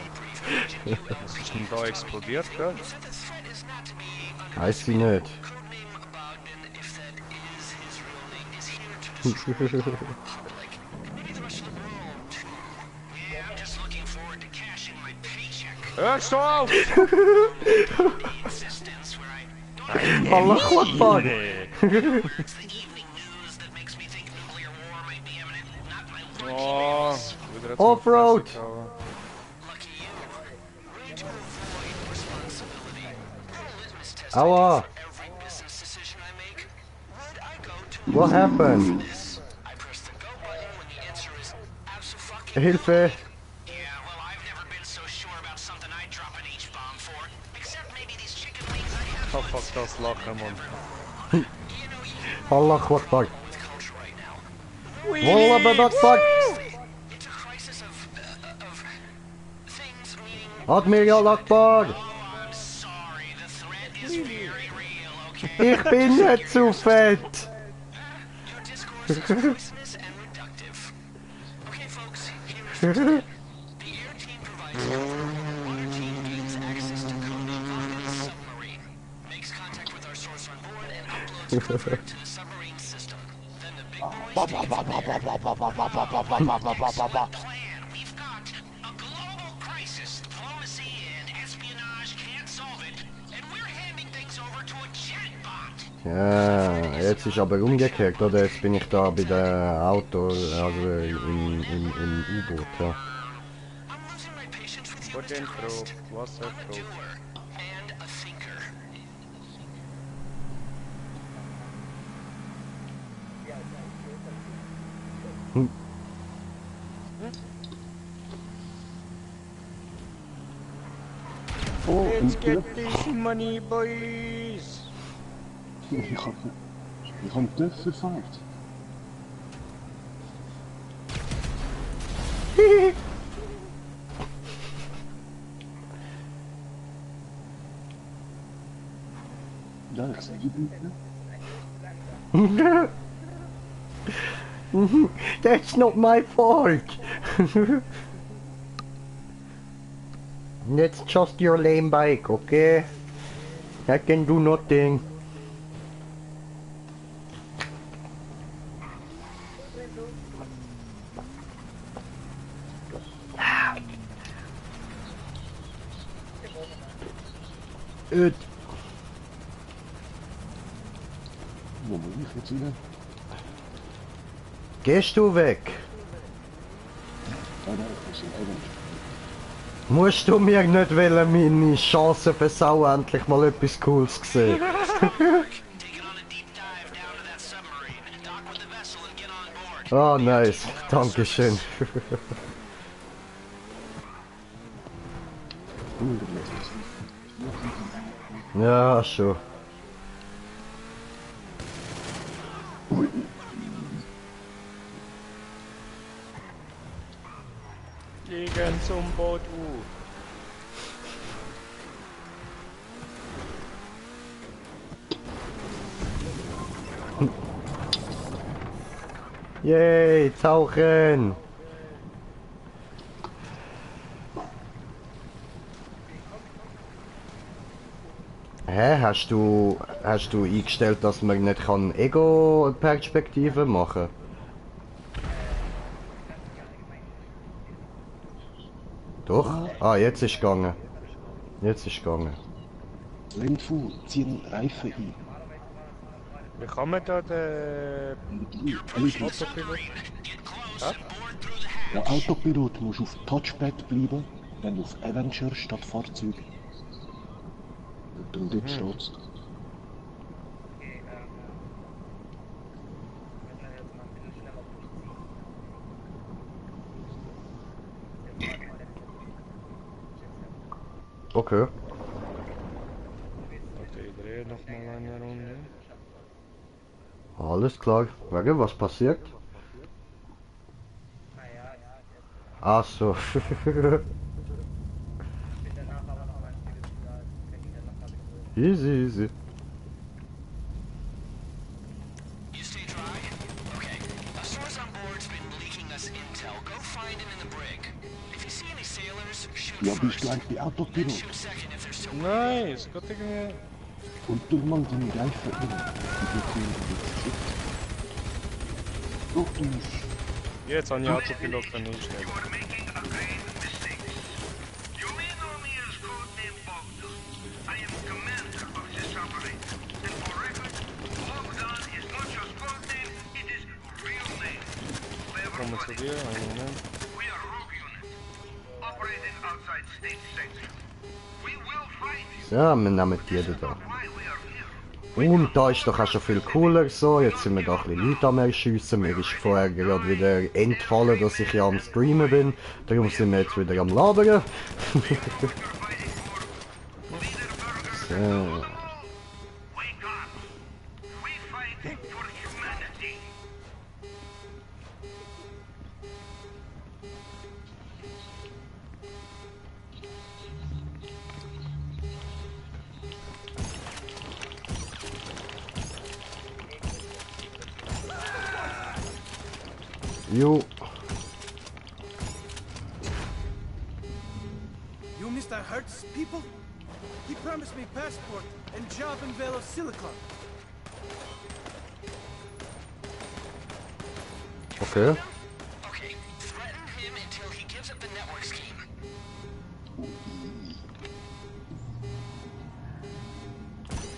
Was ist denn da explodiert, gell? Said the threat is not to be Weiß sie nicht. codename Bogdan, if that is his real name, is here to destroy like maybe the rest of the world too. Yeah, I'm just looking forward to cashing my paycheck. Hörst du auf! The existence where I don't Allah Akbar. it's the evening news that makes me think nuclear war might be imminent. Not my lucky Oh, news. wieder jetzt Offroad. auf Fresse gehauen. Lucky you. Ready to avoid responsibility. Litmus test Aua. every business decision I make. Would I go to What happened? this? I press the go button when the answer is absolutely. Hilfe. Yeah, well, I've never been so sure about something I'd drop an H-bomb for. Except maybe these chicken wings I have. Oh fuck, das Lachen, Mann. You know, you Allah Akbar. with culture right now. Wallah Akbar. It's a crisis of things meaning. Admiral Akbar. Oh, I'm sorry. The threat is very real, okay? Ich bin nicht zu fett. Your discourse is poisonous and reductive. Okay, folks, here's the plan. The air team provides cover. Water team gains access to codename Bogdan's submarine. Makes contact with our source on board and uploads cover to the submarine system. Then the big boys take it from there. Plan. We've got a global crisis. Diplomacy and espionage can't solve it. And we're handing things over to a chatbot. Ja, jetzt ist aber umgekehrt, oder? Jetzt bin ich da bei der Auto, also im U-Boot, ja. I'm losing my patience with you. Bodenprobe, Wasserprobe. Doer and a thinker. Oh, Let's get this money, boys! ich hab einen TÜV verfeilt. Ja, ich sehe die Bilder. That's not my fault. That's just your lame bike, okay? I can do nothing. Öd. Wo muss ich jetzt rein? Gehst du weg? Ah, nein, das sind Evans. Musst du mir nicht wollen meine Chance versauen, endlich mal etwas Cooles gesehen? Take it on a deep dive down to that submarine. Dock with the vessel and get on board. Ah, nice. Dankeschön. Ja, schon. Fliegen zum Boot. Yay, tauchen! Hä, hast du eingestellt, dass man nicht kann Ego-Perspektive machen? Doch? Ah, jetzt ist gegangen. Jetzt ist gegangen. Lindfu, zieh den Reifen ein. Wie kann man da den Elvis, Autopilot? der Autopilot muss auf Touchpad bleiben, wenn auf Avenger statt Fahrzeug. Und dann dort steht's. Okay. Okay, ich drehe nochmal eine Runde. Alles klar. Warte, was passiert? Ach so. Easy, easy. You stay dry? Okay. A source on board's been leaking us intel. Go find him in the brig. If you see any sailors, shoot Ja, bist first. du eigentlich Autopilot? Shoot second if they're still Nein, es geht irgendwie... Und du mal deine Reifen ein. Die blockieren jetzt shit. Doch, du musst. Jetzt habe ich Autopilot einstellen. Kommen wir zu dir, einen Moment. Ja, wir nehmen die da. Und da ist doch auch schon viel cooler so. Jetzt sind wir da ein bisschen Leute am Erschiessen. Mir ist vorher gerade wieder entfallen, dass ich ja am Streamen bin. Darum sind wir jetzt wieder am Labern. So. Jo. You Mr. Hertz people? He promised me passport and job in Vale of Silicon. Okay. Okay. Threaten him until he gives up the network scheme.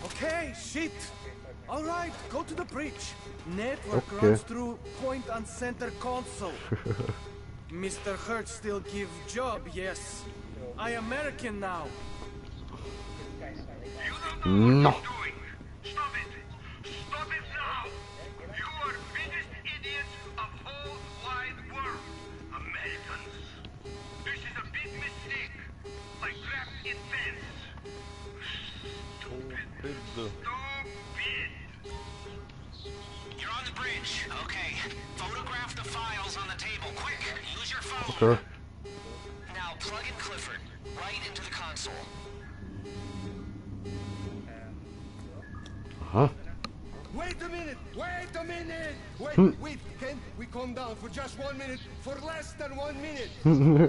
Okay, shit. All right, go to the bridge. Network Okay. runs through point on center console. Mr. Hertz still give job, yes. I American now. No. Stop it! Stop it now! You are biggest idiots of whole wide world, Americans. This is a big mistake, like trapped in fence. Stupid. Stupid. You're on the bridge. Okay. Photograph the files on the table. Quick. Use your phone. Okay. Now plug in Clifford right into the console. Huh? Wait a minute! Wait a minute! Wait, can we calm down for just 1 minute? For less than 1 minute!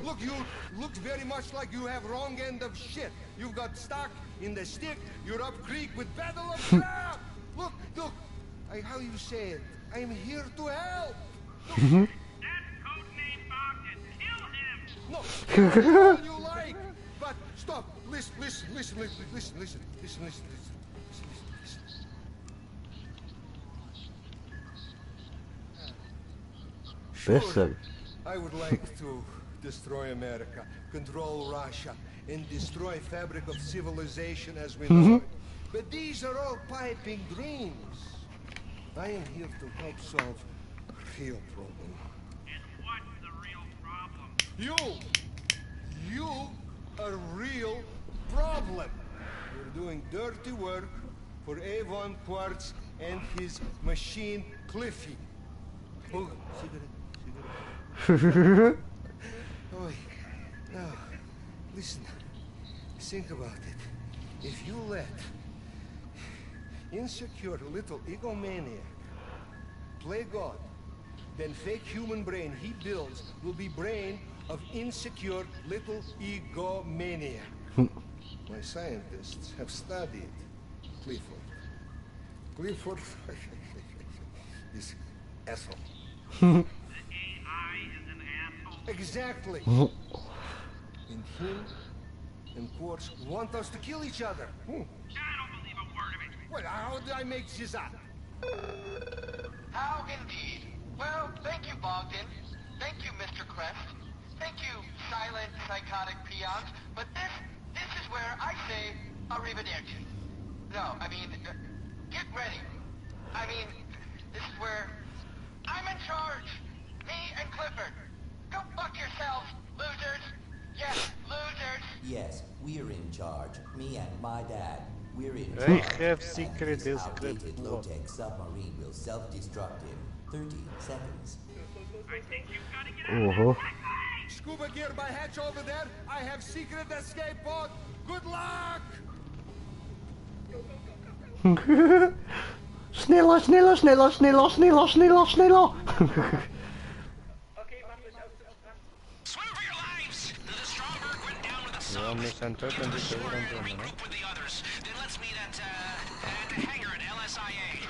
Look, you look very much like you have wrong end of shit. You've got stuck in the stick, you're up creek with battle of crap! Look! How you say it? I'm here to help! codename Bogdan. Kill him! No, all you like. But stop. Listen. Besser. I would like to destroy America, control Russia, and destroy fabric of civilization as we know it. But these are all piping dreams. I am here to help solve real problem. And what's the real problem? You are real problem. You're doing dirty work for Avon Quartz and his machine Cliffy. Oh, cigarette. Oh, now, listen. Think about it. If you let insecure little egomaniac play God, then fake human brain he builds will be brain of insecure little egomaniac. My scientists have studied Clifford. Clifford is asshole. The AI is an asshole. Exactly. And him and Quartz want us to kill each other. I don't believe a word of it. Well, how did I make this up? How indeed. Well, thank you, Bogdan. Thank you, Mr. Crest. Thank you, silent, psychotic peons. But this is where I say arrivederci. No, I mean, get ready. I mean, this is where I'm in charge. Me and Clifford. Go fuck yourselves, losers. Yes, losers. Yes, we're in charge. Me and my dad. We're in I charge. have secret This is outdated low-tech submarine will self-destruct in 30 seconds. I think you've got to get out of there. Scuba gear by hatch over there. I have secret escape pod. Good luck! Schneller, schneller, schneller, schneller, schneller, schneller, schneller. Okay, macht euch auf dran. Swim for your lives! The Stromberg went down with a Ja, sub. wir sind dort und die Uhren drin, ne? Regroup with the others. Then let's meet at the hangar at LSIA.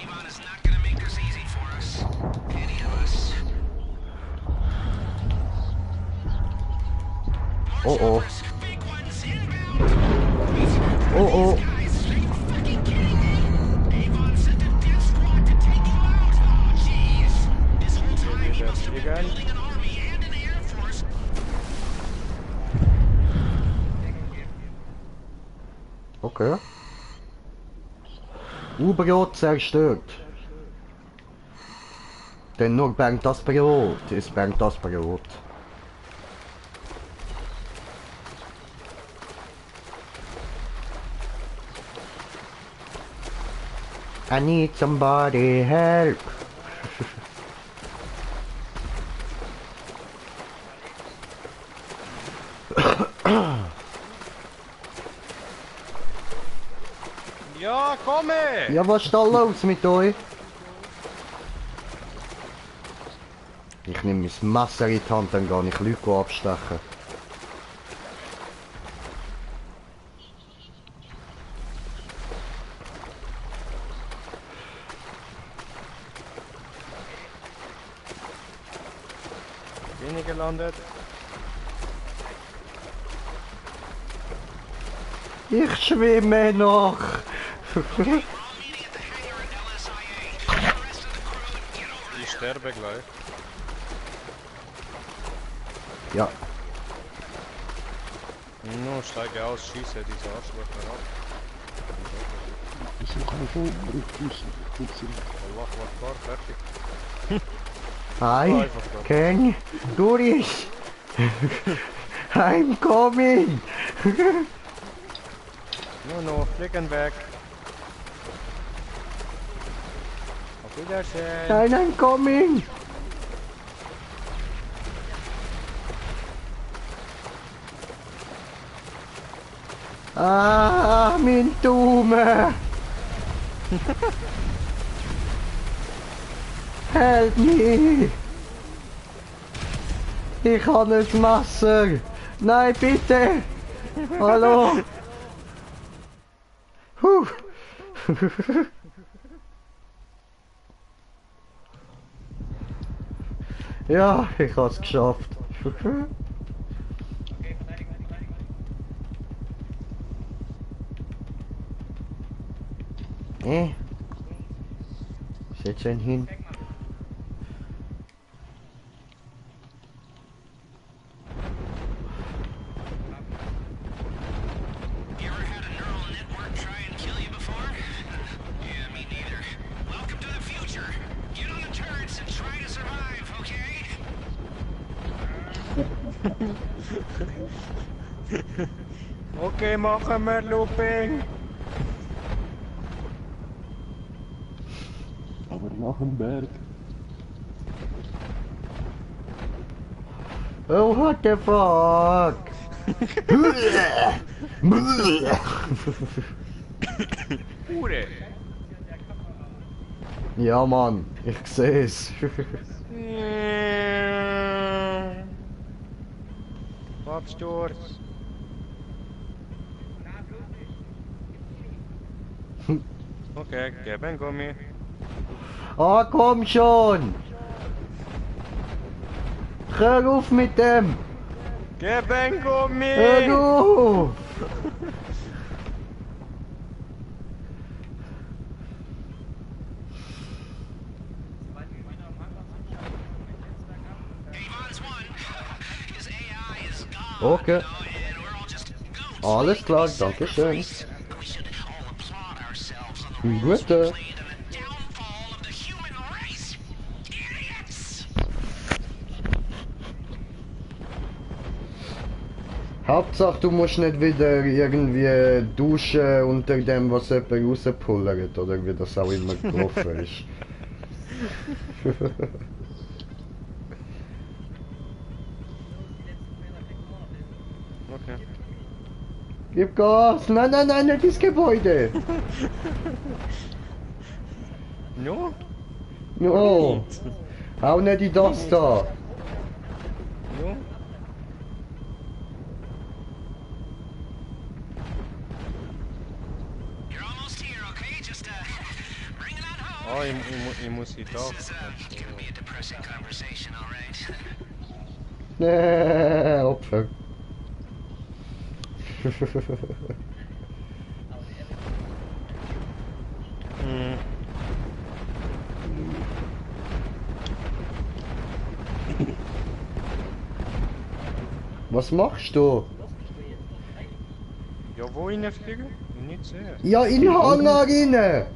Avon is not gonna make this easy for us. Any of us. Oh. Big ones inbound. Oh. Guys, are you fucking kidding me? Avon sent a death squad to take you out. Oh, jeez. This whole time he must have been Again? building an army and an air force. Okay. U-Boot zerstört. Denn nur bringt das Brot. Es bringt das Brot. I need somebody help. Ja, komm her! Ja, was ist da los mit euch? Ich nehme mein Messer in die Hand, dann gehe ich Leute abstechen. Bin ich gelandet? Ich schwimme noch. Ich sterbe gleich. Ja. Nun steige aus, schieße diese Arschlöcher ab. Ich suche einen Vogel, gut sind. Allah Akbar, fertig. Hi, Ken, Doris. I'm coming. No, flicken weg. Auf Wiedersehen. Nein, I'm coming. Ah, min tumme. Help me. Ich habe ein Messer. Nein, bitte. Hallo. Huh. Ja, ich hab's geschafft. Setz ihn hin. You ever had a neural network try and kill you before? Yeah, me neither. Welcome to the future. Get on the turrets and try to survive, okay? Okay, machen wir Looping. Aber nach dem Berg. Oh, what the fuck? Hure. Ja, Mann, ich seh's. Absturz. Okay, gib ein Gummi. Ah, komm schon! Hör auf mit dem! Gib ein Gummi! Hör auf! Okay. Alles klar, danke schön. Gute. Hauptsache du musst nicht wieder irgendwie duschen unter dem, was jemand rauspullert oder wie das auch immer gelaufen ist. Okay. Gib Gas! Nein, nein, nein, nicht ins Gebäude! No? No! Auch nicht in das da! No? Oh, ich muss hier doch. Nee, Opfer. Was machst du? Ja, wo reinfliegen? Nicht sehr. Ja, in den Hangar rein!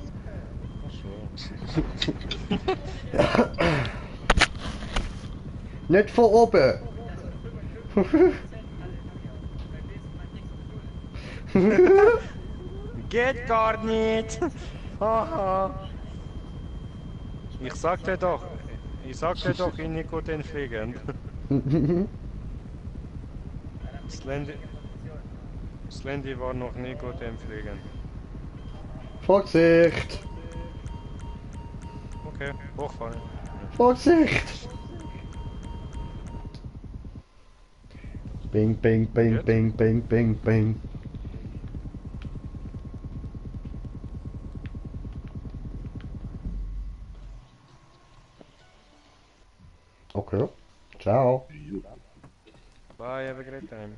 Nicht von oben! Geht gar nicht! Haha! Ich sagte doch, ich nicht gut fliegen. Slendy war noch nie gut im Fliegen. Vorsicht! Okay, hochfallen. Vorsicht! Bing, bing, bing, Gut. bing, bing, bing, bing. Okay. Ciao. Bye, have a great time.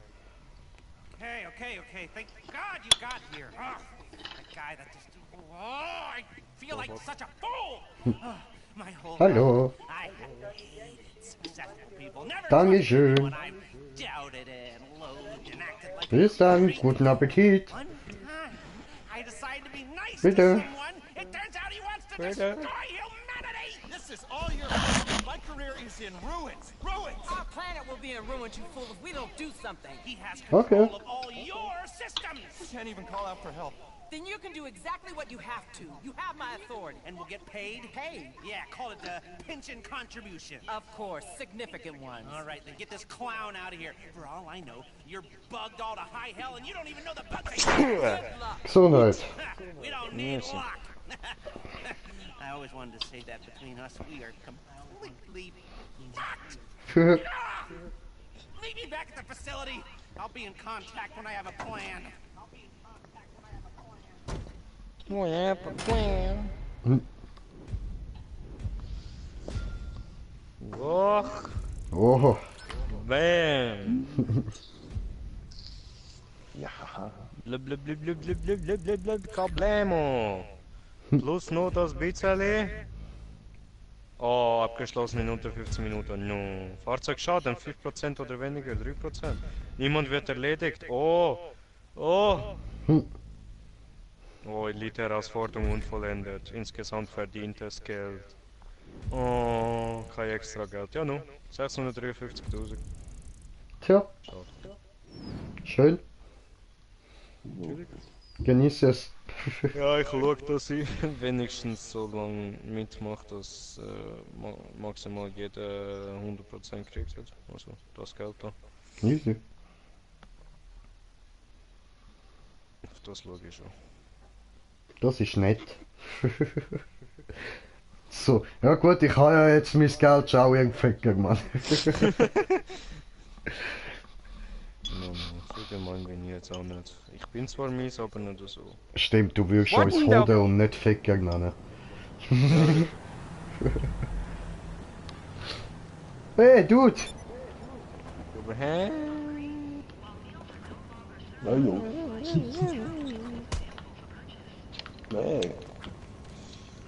Okay. Thank God you got here. Oh, that guy that just... Oh, I feel like such a fool. Oh, my whole Hallo. life, I have hated successful people. Never Dankeschön. when I've doubted and loathed and acted like Bis dann, guten Appetit. one time I decided to be nice Bitte. to someone. It turns out he wants to Bitte. destroy humanity. This is all your fault. My career is in ruins. Ruins. Our planet will be in ruins, you fool, if we don't do something. He has control Okay. of all your systems. You can't even call out for help. Then you can do exactly what you have to. You have my authority. And we'll get paid? Paid? Yeah, call it the pension contribution. Of course, significant ones. All right, then get this clown out of here. For all I know, you're bugged all to high hell and you don't even know the bugs exist. Good luck. Gesundheit. We don't need Yes. luck. I always wanted to say that between us, we are completely fucked. Ah! Meet me back at the facility. I'll be in contact when I have a plan. We have a plan. Och. Oh. Bam. Ja. Blub, blub, blub, blub, blub, blub, blub, blub, blub, Problemo. Plus noch das bisschen. Oh, abgeschlossen in unter 15 Minuten. No. Fahrzeugschaden 5% oder weniger, 3%. Niemand wird erledigt. Oh. Oh. Oh, Elite-Herausforderung unvollendet. Insgesamt verdientes Geld. Oh, kein extra Geld. Ja, no. 653.000. Tja. Schön. Genieß es. Ja, ich schaue, dass ich wenigstens so lange mitmache, dass maximal jeder 100% kriegt. Also das Geld da. Easy. Auf das schaue ich schon. Das ist nett. So, ja gut, ich habe ja jetzt mein Geld schon auch Ficker, Mann. No, so gemein bin ich jetzt auch nicht. Ich bin zwar mies, aber nicht so. Stimmt, du würdest uns Hoden und nicht Ficker nennen. Hey, Dude! Hä? Ja, jo. Nee.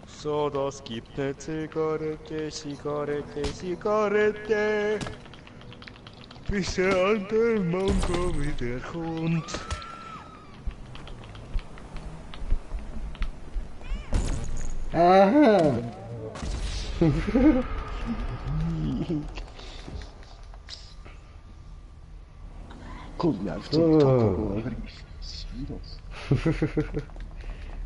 So, das gibt eine Zigarette, Zigarette, Zigarette. Bis der andere Mongo wieder kommt. Aha! Komm, ja, auf TikTok.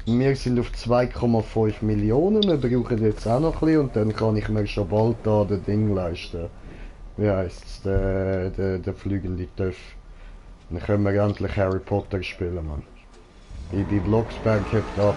Wir sind auf 2,5 Millionen, wir brauchen jetzt auch noch ein bisschen und dann kann ich mir schon bald da das Ding leisten. Wie heisst's? Der fliegende Töff. Dann können wir endlich Harry Potter spielen, Mann. Die Blocksberg hebt ab.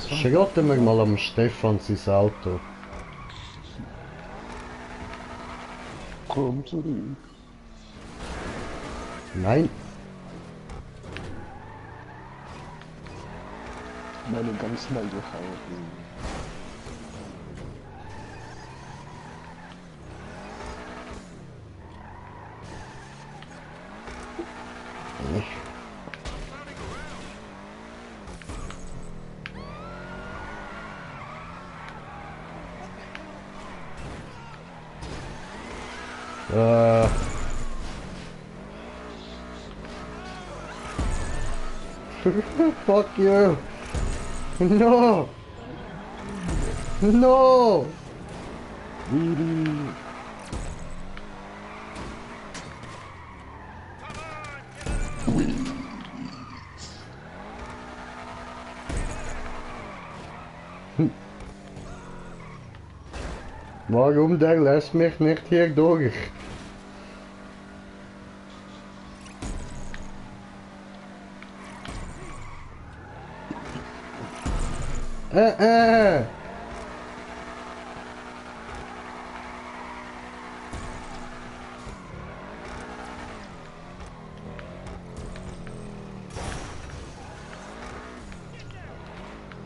Schratten wir mal am Stefan sein Auto. Komm zurück. Nein. Meine ganz neue Haare. Fuck you! No! No! Warum der lässt mich nicht hier durch?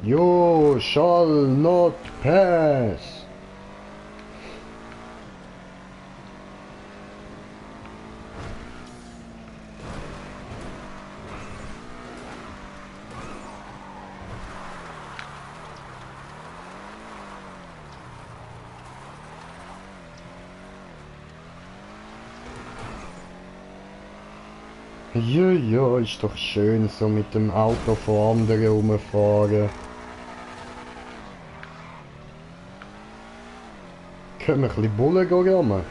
You shall not pass. Ja, ja, ist doch schön, so mit dem Auto von anderen rumfahren. Können wir ein bisschen Bullen rammen?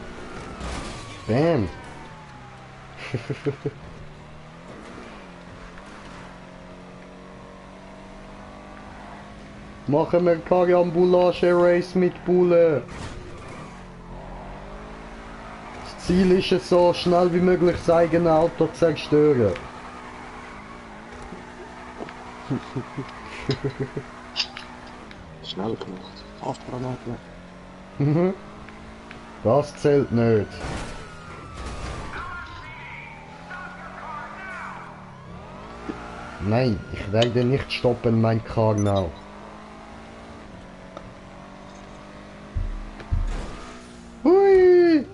Bam! Machen wir Karambolage-Race mit Bullen! Das Ziel ist es, so schnell wie möglich das eigene Auto zu zerstören. Schnell gemacht. 8 Granaten. Das zählt nicht. Nein, ich werde nicht stoppen, mein Car now. Hui!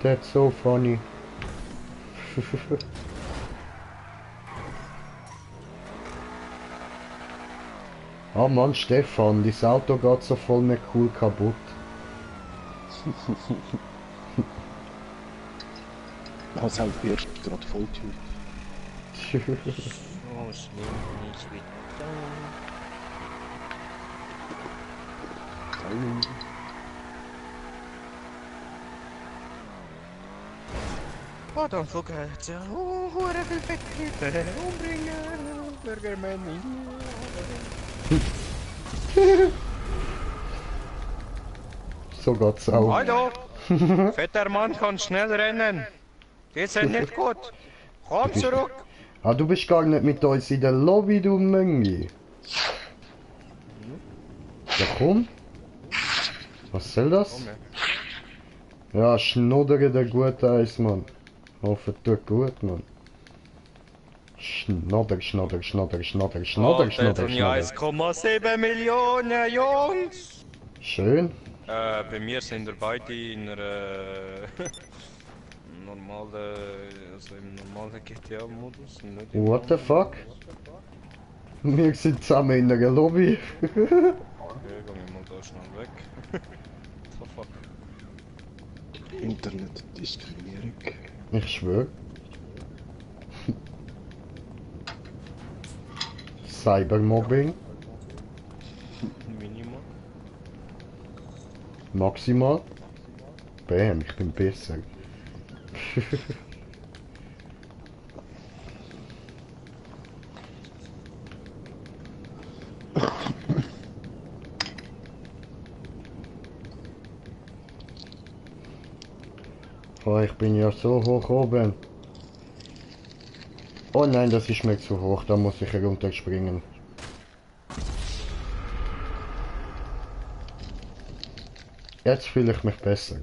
That's so funny. Oh Mann, Stefan, das Auto geht so voll nicht cool kaputt. Was halt erst gerade Volltür. Oh, schlimm, nicht wieder. Oh, dan vergeet je. Oh, hoor even vetkriegen. Umbringen. Burgerman. So geht's auch. Hallo. Fetter Mann kann schnell rennen. Geht's dir nicht gut? Komm zurück. Ah, du bist gar nicht mit uns in der Lobby, du Möngi. Ja, komm. Was soll das? Ja, schnuddere der gut Eis, Mann. Hoffe, tut gut, Mann. Schnodder, schnodder, schnodder, schnodder, schnodder, schnodder, schnodder. 1,7 Millionen, Jungs! Schön. Bei mir sind wir beide in einer also im normalen GTA-Modus. What the fuck? Wir sind zusammen in der Lobby. Okay, gehen wir mal da schnell weg. So fuck. Internetdiskriminierung. Ich schwöre. Cybermobbing. Minimal. Maximal. Bam, ich bin besser. Oh, ich bin ja so hoch oben. Oh nein, das ist mir zu hoch, da muss ich herunterspringen. Jetzt fühle ich mich besser.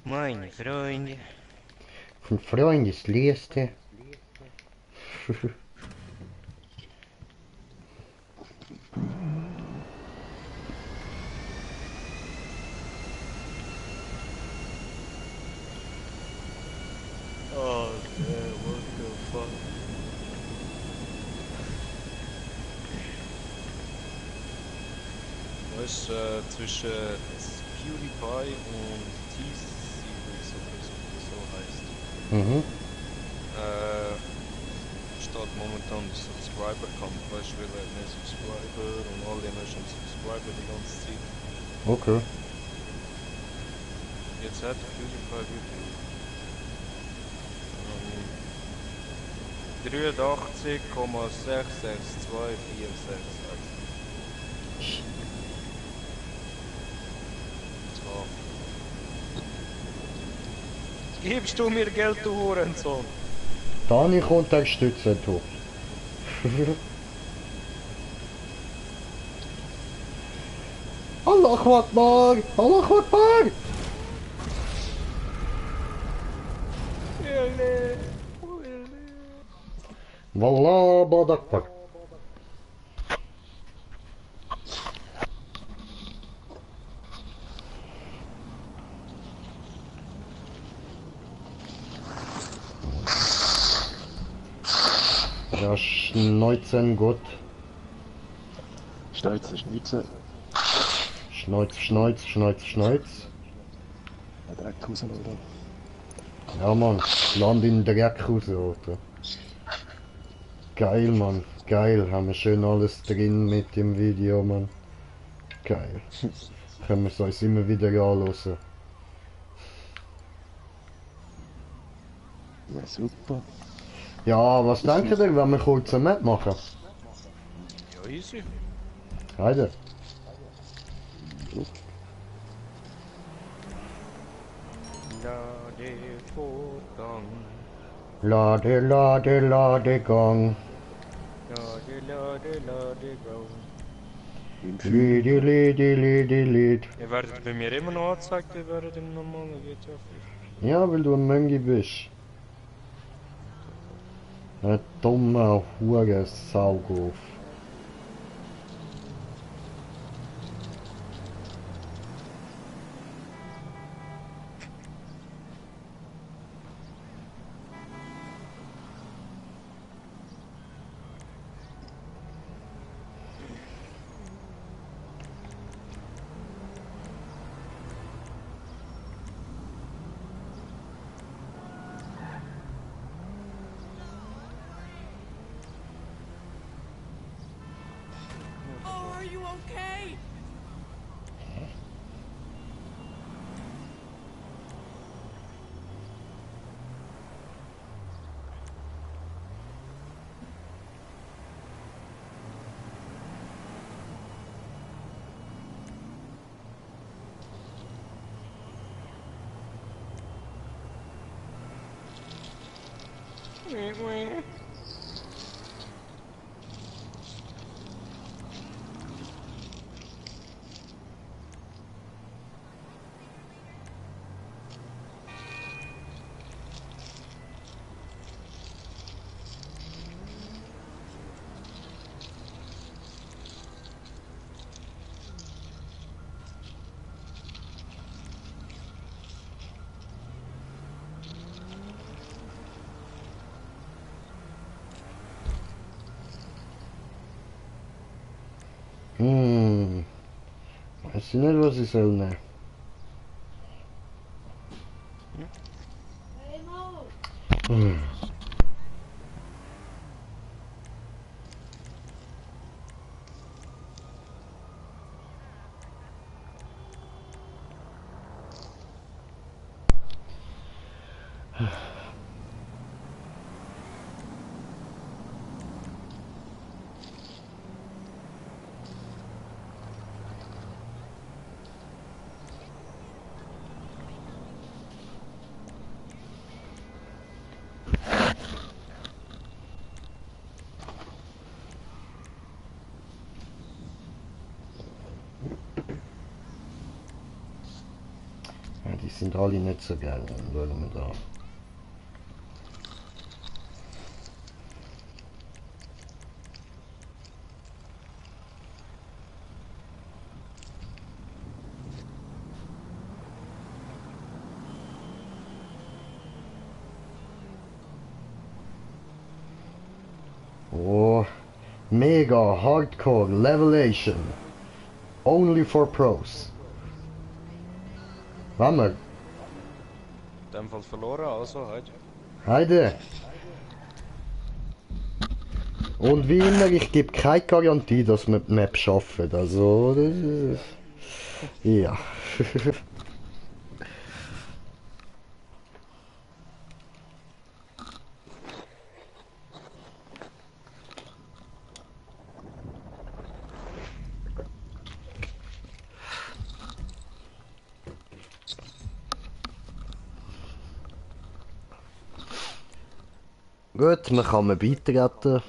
Meine Freunde. Von Freundesliste. Oh, what the fuck? Was zwischen PewDiePie und T-Series oder so heißt. Mhm. Steht momentan der Subscriber-Kampf, weißt du, weil er mehr Subscriber und alle haben schon Subscriber die ganze Zeit. Okay. Jetzt hat PewDiePie wirklich 83,662466. So. Gibst du mir Geld, du Hurensohn? Dani kommt unterstützen, du. Allahu Akbar! Allahu Akbar! Wallah Bad Akbar. Ja, Schneuzen gut. Schneuze, Schneuze. Schneuz, Schneuz, Schneuz, Schneuz. Ja, direkt raus, oder? Ja, Mann. Land in den Dreck raus, Alter. Geil, Mann. Geil. Haben wir schön alles drin mit dem Video, Mann. Geil. Können wir es uns immer wieder anhören. Ja, super. Ja, was denkt ihr, wenn wir kurz eine Map machen? easy. Heide. Ladevorgang. Ladegang. Ladegang. Lied. Ihr werdet bei mir immer noch angezeigt, ihr werdet im normalen GTA 4. Ja, weil du ein Möngi bist. Ein dummer Hure Saugof. Oh, are you okay? Weiß ich nicht, was ich soll nehmen. Hm. Ja, die sind alle nicht so geil, dann schauen wir da. Oh, mega hardcore levelation. Only for pros. Hammer. In dem Fall verloren, also halt. Heide. Und wie immer, ich gebe keine Garantie, dass wir die Map schaffen. Also, das ist... Ja. Gut, man kann mir beitreten.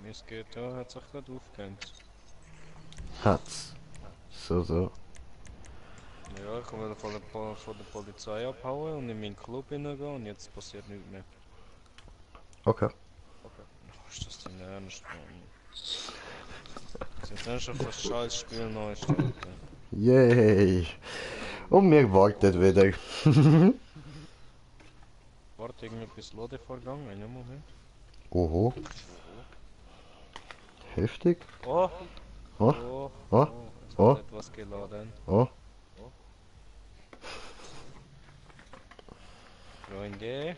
Das GTA hat sich gerade aufgehängt. Hat's. So. Ja, ich will von der Polizei abhauen und in meinen Club hineingehen und jetzt passiert nichts mehr. Okay. Oh, ist das denn ernst, Mann? Sind ernsthaft das Scheißspiel neu starten? Yay. Und wir warten wieder. Warte, irgendetwas Ladevorgang, einen Moment. Oho. Heftig. Oh! Oh. Oh! Oh. Es Oh. hat etwas geladen. Oh. Freunde.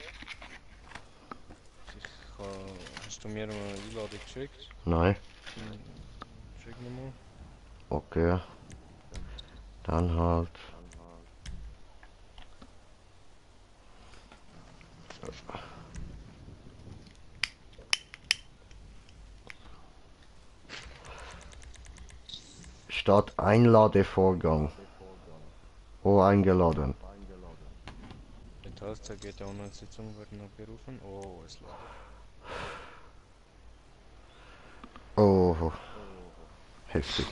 Hast du mir mal eine Einladung geschickt? Nein. Schick mir mal. Okay. Dann halt. Statt Einladevorgang. Oh, eingeladen. Die Taste geht der Online-Sitzung werden abgerufen. Oh, es läuft. Oh, heftig.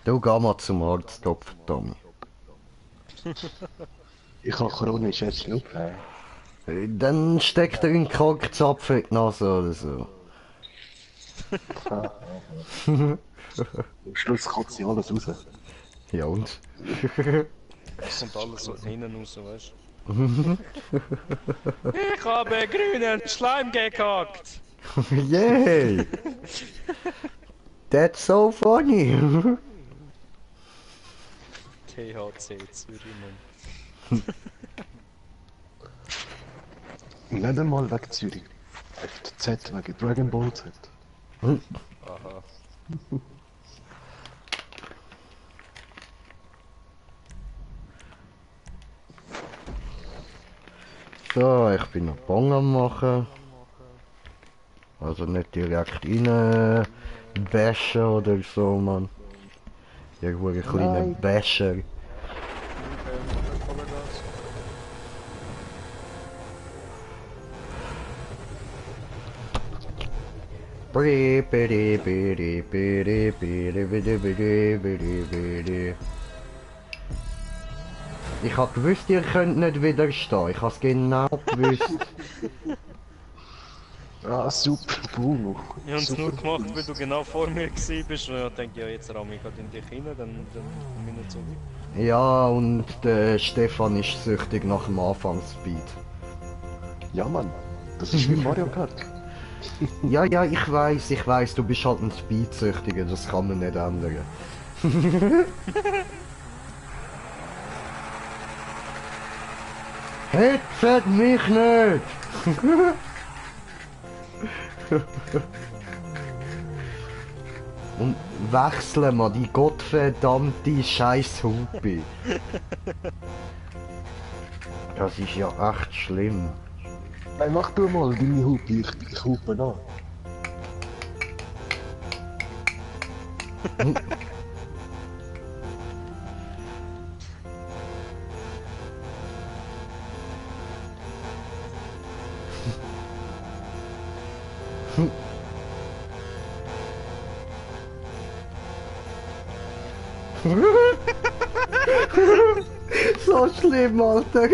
Du geh mal zum Arzt, Tommy. Ich habe chronisch Schnupfen. Dann steckt er in Kalkzapfen in die Nase oder so. Am Schluss kotzt sie alles raus. Ja und? Es kommt alles so hinten raus, weißt du? Ich habe grünen Schleim gekackt! Yay! That's so funny! THC Zürich, Mann. Nicht einmal wegen Zürich. Z wegen Dragon Ball Z. Aha. So, ich bin noch Bong am machen. Also nicht direkt rein bashen oder so, Mann. Irgendwo ein kleiner Basher. Ich hab gewusst, ihr könnt nicht widerstehen. Ich hab's genau gewusst. Ah, super, Bruno. Ich hab's nur gemacht, weil du genau vor mir bist und ich denke, ja, jetzt ramm ich halt in dich rein, dann komm ich nicht so weit. Ja, und der Stefan ist süchtig nach dem Anfangsspeed. Ja, Mann. Das ist wie Mario Kart. Ja, ich weiß, du bist halt ein Speedsüchtiger, das kann man nicht ändern. Hetzt mich nicht! Und wechsle mal die gottverdammte Scheiß-Hupe. Das ist ja echt schlimm. Nein, mach du mal deine Hupe, ich hupe an. So schlimm, Alter.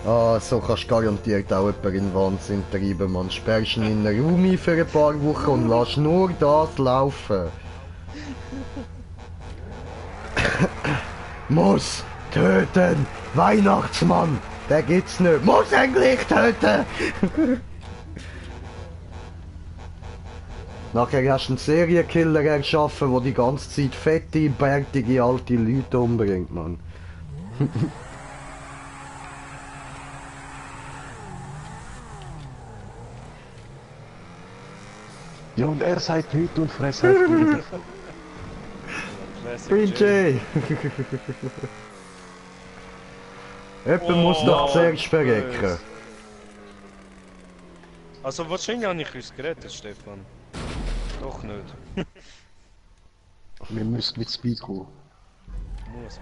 Ah, so kannst du garantiert auch jemanden in Wahnsinn treiben, man. Sperrst ihn in einen Raum ein für ein paar Wochen und lässt nur das laufen. Muss töten! Weihnachtsmann! Der gibt's nicht! Muss endlich töten! Nachher hast du einen Serienkiller erschaffen, der die ganze Zeit fette, bärtige, alte Leute umbringt, Mann. Ja, und er sagt nichts und fresst halt die BJ! Jemand muss doch zuerst verrecken. Also wahrscheinlich habe ich uns gerettet, Stefan. Doch nicht. Wir müssen mit Speed gehen. Muss.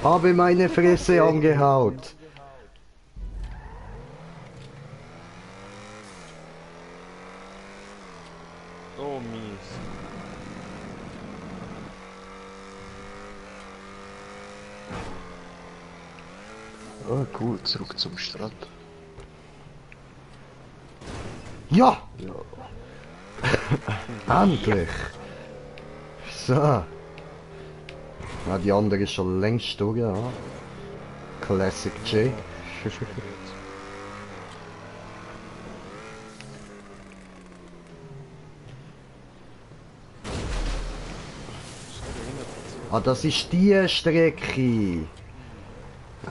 Habe meine Fresse angehaut. Oh mies. Ah, cool, zurück zum Strand. Ja! Ja. Endlich! So. Ja, die andere ist schon längst durch, ja. Classic J. Ah, das ist die Strecke.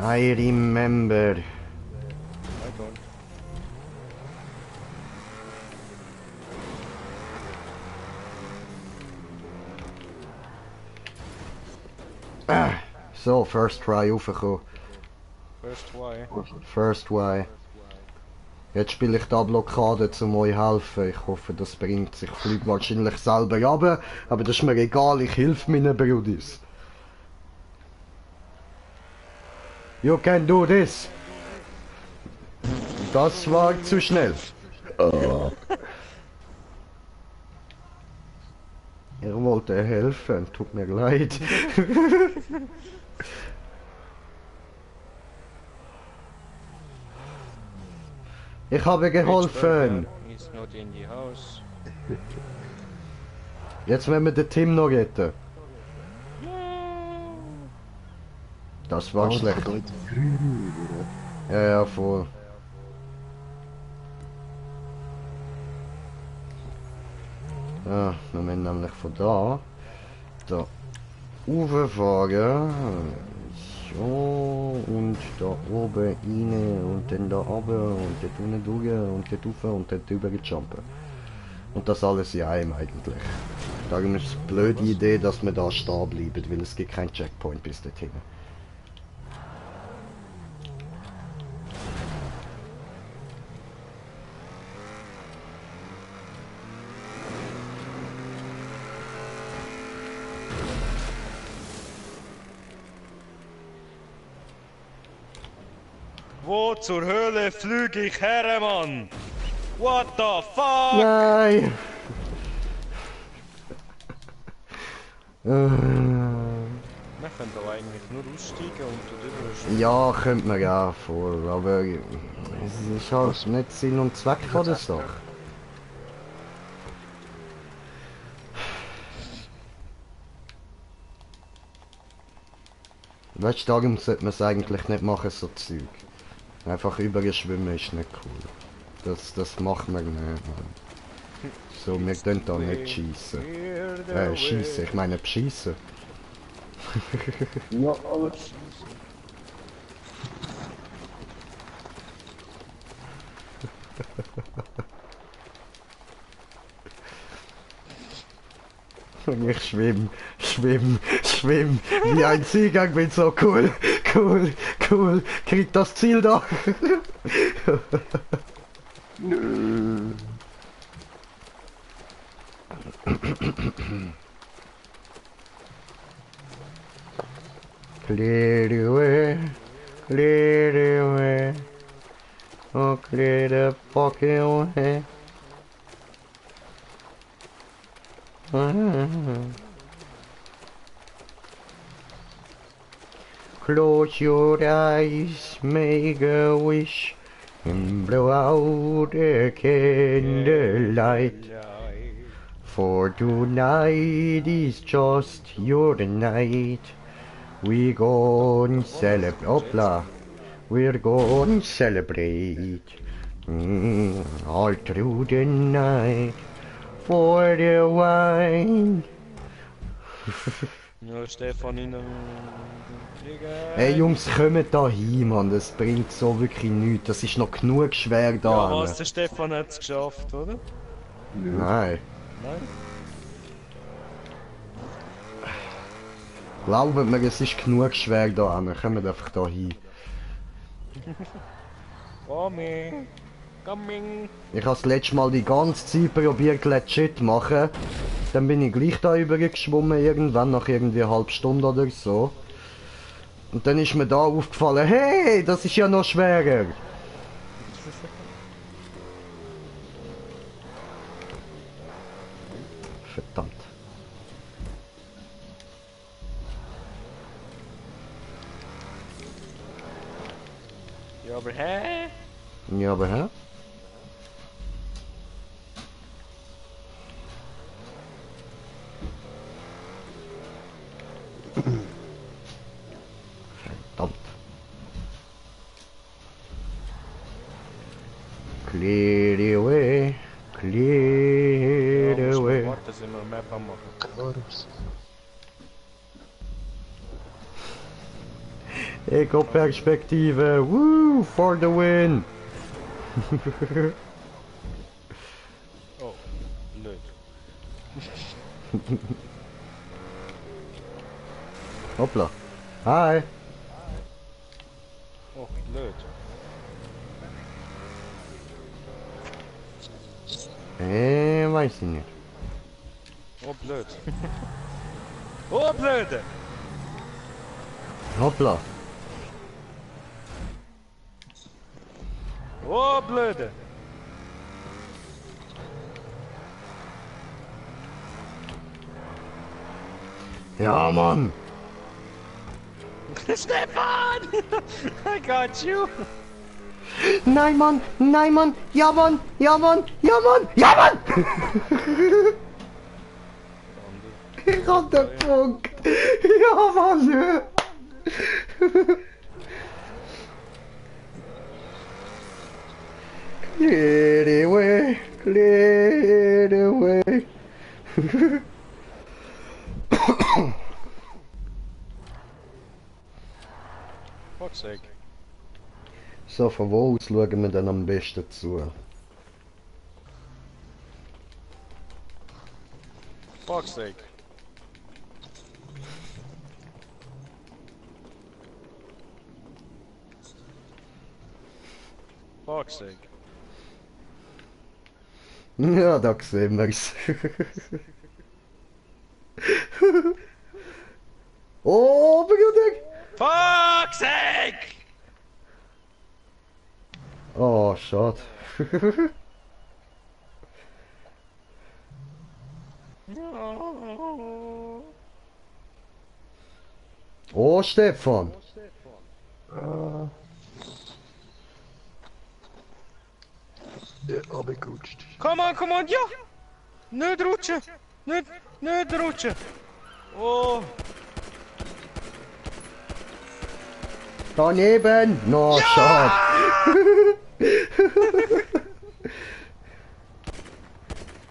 I remember. So, first try raufgekommen. First Y. Jetzt spiele ich da Blockade, um euch helfen. Ich hoffe, das bringt sich. Ich fliege wahrscheinlich selber runter, aber das ist mir egal, ich helfe meinen Brudis. You can do this. Das war zu schnell. Er wollte helfen, tut mir leid. Ich habe geholfen. Jetzt werden wir den Tim noch retten. Das war schlecht. Ja, ja, voll. Ja, wir müssen nämlich von da rauffahren. So, und da oben rein und dann da runter und dort unten durch und dort rauf und dort drüber jumpen. Und das alles in einem eigentlich. Darum ist es eine blöde Idee, dass wir da stehen bleiben, weil es gibt keinen Checkpoint bis dorthin. Wo zur Hölle flüge ich her, Mann? What the fuck? Nein! Wir können da eigentlich nur aussteigen und drüber. Ja, könnte man ja voll, aber es ist halt nicht Sinn und Zweck von der Sache. Weißt du, darum sollte man es eigentlich nicht machen, so Zeug. Einfach überschwimmen ist nicht cool. Das macht man nicht, Mann. So, wir können da nicht schießen. Schießen, ich meine beschissen. Ja, aber... Und ich schwimm, wie ein Seegang, bin so cool, krieg das Ziel da. Nö. Clear the way, oh clear the fucking way. Close your eyes, make a wish, and blow out the candlelight. For tonight is just your night. We gon' celebrate, opla. We're gon' celebrate all through the night. For the wine. Ja, Stefan in Hey Jungs, kommt da hin, Mann, das bringt so wirklich nichts. Das ist noch genug schwer da. Ja, was, der Stefan hat's geschafft, oder? Nein. Nein? Glaubt mir, es ist genug schwer da. Kommt einfach da hin. Coming. Coming. Ich habe das letzte Mal die ganze Zeit probiert, legit zu machen. Dann bin ich gleich da übergeschwommen, irgendwann nach irgendwie einer halben Stunde oder so. Und dann ist mir da aufgefallen, hey, das ist ja noch schwerer. Verdammt. Ja, aber hä? Ja, aber hä? Verdammt. Clear the way. Clear Ja, the muss way. man warten, sind wir eine Map am machen. Klarus. Eco-Perspektive. Woo! For the win. Oh, blöd. Hoppla. Hi. Oh, blöd. Weiß ich nicht. Oh, blöd. Oh, blöde! Hoppla. Oh, blöde! Ja, Mann. Stefan! I got you! Nein, Mann. Nein, Mann. Ja, Mann. Ja, Mann. Ja, Mann. Ja, Mann. Ich hab den Punkt. Ja, Mann. Clear the way. Clear the way. Fuck's sake. So, von wo aus schauen wir dann am besten zu? Fuck's sake. Fuck's sake. Ja, da sehen wir's. Oh, Bruder! Fuck's sake! Oh, schade. Oh, Stefan! Ja, abgerutscht. Come on, ja! Nicht rutschen! Nicht rutschen! Oh! Daneben! No, ja! Schade!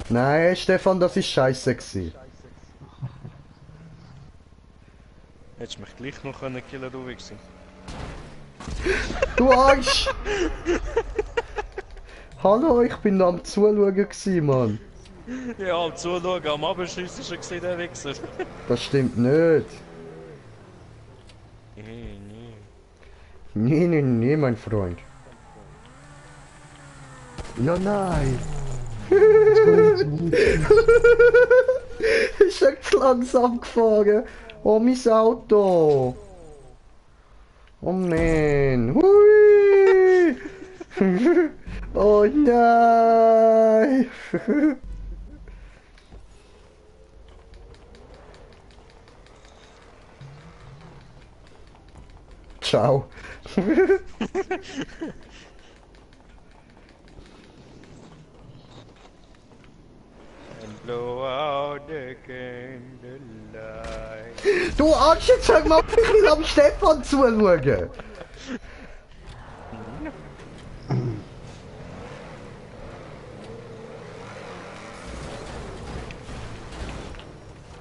Nein, Stefan, das ist scheiße gewesen. Hättest du mich gleich noch killen können, du Wichser. Du Arsch! Hallo, ich bin am Zuschauen gewesen, Mann. Ja, am Zuschauen, am Abschiessen ist er gewesen, der Wichser. Das stimmt nicht. Nee. Nee, mein Freund. Ja, nein! Ist er zu langsam gefahren? Oh, mein Auto! Oh man! Hui! Oh nein! Ciao! And blow out the candlelight. Du Arsch, jetzt hör mal, ich will am Stefan zuschauen!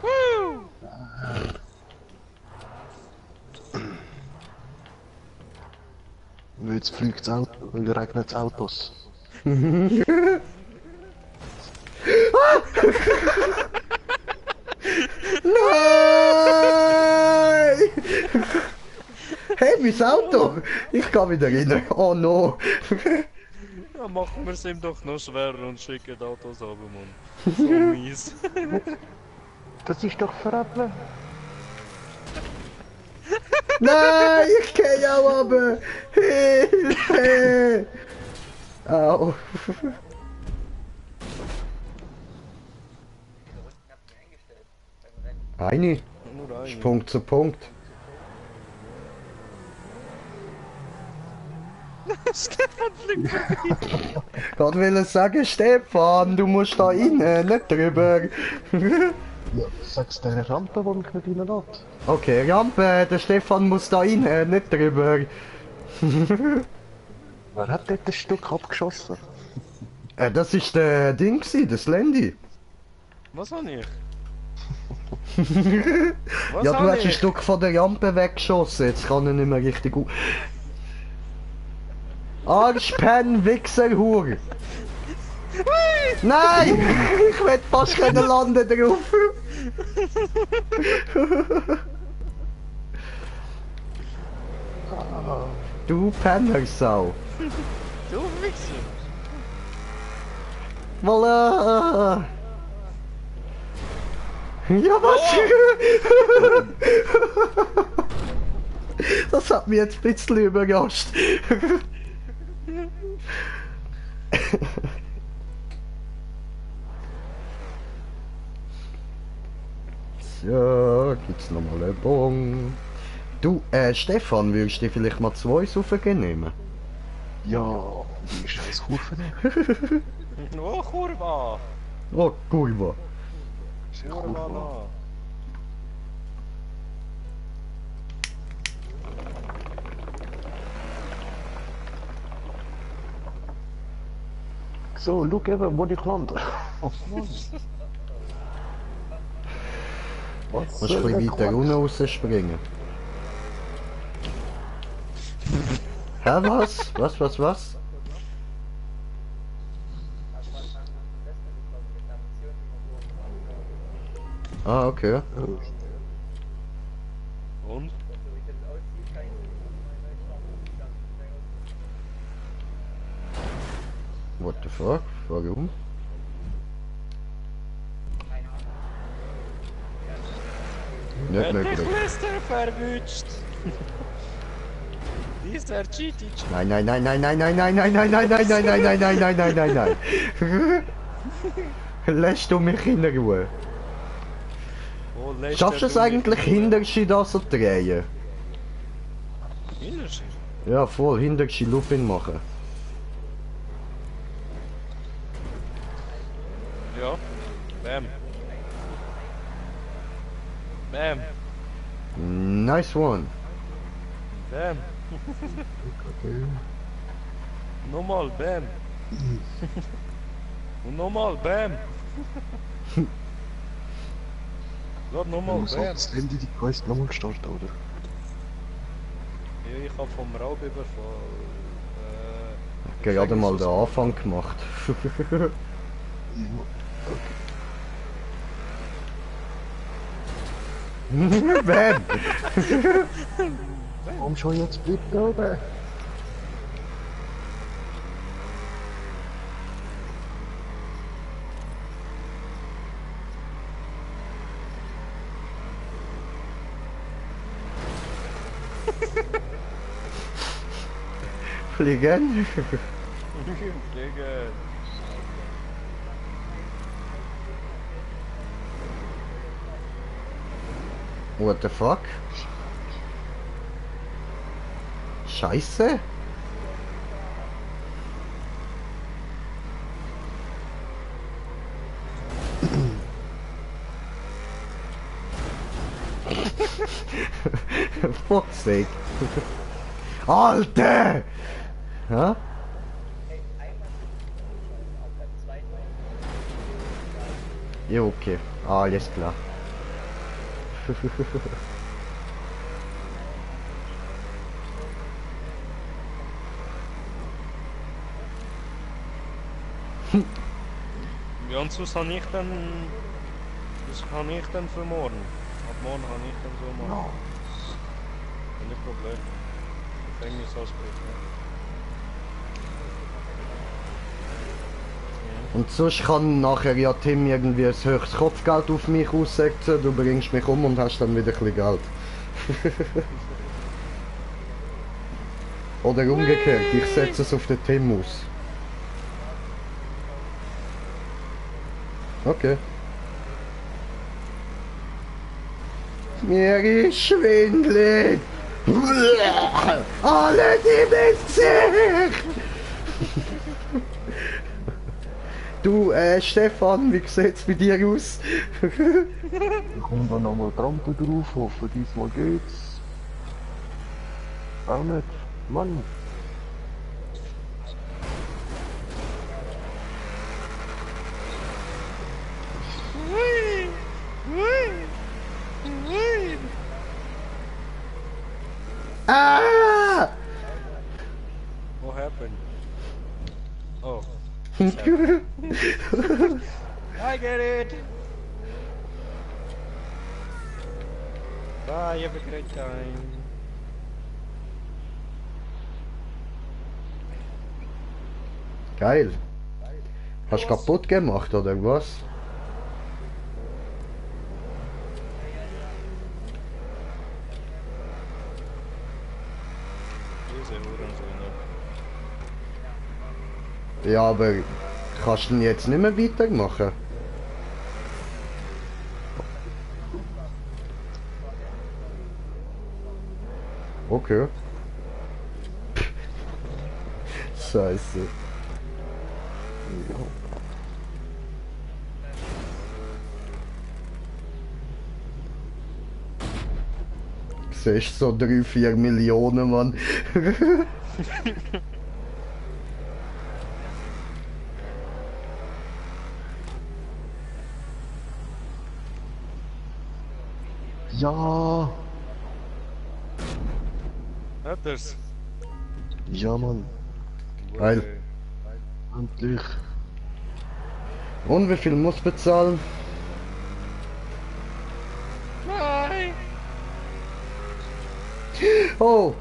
Woo! Und jetzt fliegt das Auto, weil regnet Autos. Nein! Hey, mein Auto! Ich kann wieder rein. Oh no! Ja, machen wir es ihm doch noch schwerer und schicken die Autos runter, Mann. So mies. Das ist doch verrappeln. Nein, ich geh ja runter! Hilfe! Au! Eine? Nur eine. Punkt zu Punkt. Stefan fliegt vorbei. Gott will sagen, Stefan, du musst da rein, nicht drüber. Ja, sag's der Rampe, wo mich nicht reinlässt. Okay, Rampe, der Stefan muss da rein, nicht drüber. Wer hat dort das Stück abgeschossen? Das ist der Ding gewesen, das Landy. Was hab ich? Ja, du hab hast ein ich? Stück von der Rampe weggeschossen, jetzt kann er nicht mehr richtig gut. Arschpen, Wichserhur! Nein! Ich will fast können landen drauf! Du Pennersau! Du Wichser! Voilà! Ja, was? Das hat mich jetzt ein bisschen überrascht. So, gibt's nochmal einen Bon. Du, Stefan, würdest du dir vielleicht mal 2 Saufen nehmen? Ja, die scheiß Kurve. Oh, Kurva! Oh, Kurva. Kurva noch. So, schau eben, wo ich lande. Musst du ein bisschen weiter unten rausspringen. Hä, was? Was? Ah, okay. Und? What the fuck? Warum? Nicht möglich. Lister verwünscht! Dieser Cheaty. Nein. Lässt du mich in Ruhe? Oh, lässt Schaffst du es eigentlich hinterste da so drehen? Hinterste? Ja, voll, hinterste Lupin machen. Ja. Bam. Bam. Nice one. Bam. Nochmal, bam. Und nochmal, bam. Ja, nochmal, bam. Das Handy, die Quest nochmal starten, oder? Ja, ich hab vom Raubüberfall. Gerade mal den Anfang gemacht. Bam! Komm schon jetzt bitte oben. Fliegen? Fliegen. What the fuck? Scheiße? Fuck's sake. Alter! Ja? Ja, okay. Alles klar. Ja, und sonst habe ich dann... Das habe ich dann für morgen. Ab morgen habe ich dann so machen. Kein Problem. Gefängnisausbruch, ja. Und sonst kann nachher ja Tim irgendwie ein höchstes Kopfgeld auf mich aussetzen, du bringst mich um und hast dann wieder ein bisschen Geld. Oder umgekehrt, ich setze es auf den Tim aus. Okay. Mir ist schwindelig. Alle die mit sich! Du, Stefan, wie sieht's bei dir aus? Ich komme da nochmal Trampen drauf, hoffe diesmal geht's. Auch nicht. Mann. Ah! What happened? Oh. I get it! Bye, have a great time. Geil. Hast du kaputt gemacht oder was? Ja, aber kannst du denn jetzt nicht mehr weitermachen? Okay. Scheiße. Siehst du, so 3-4 Millionen, Mann. Ja. Öppers. Ja, Mann. Geil. Endlich. Und wie viel muss bezahlen? Nein! Oh!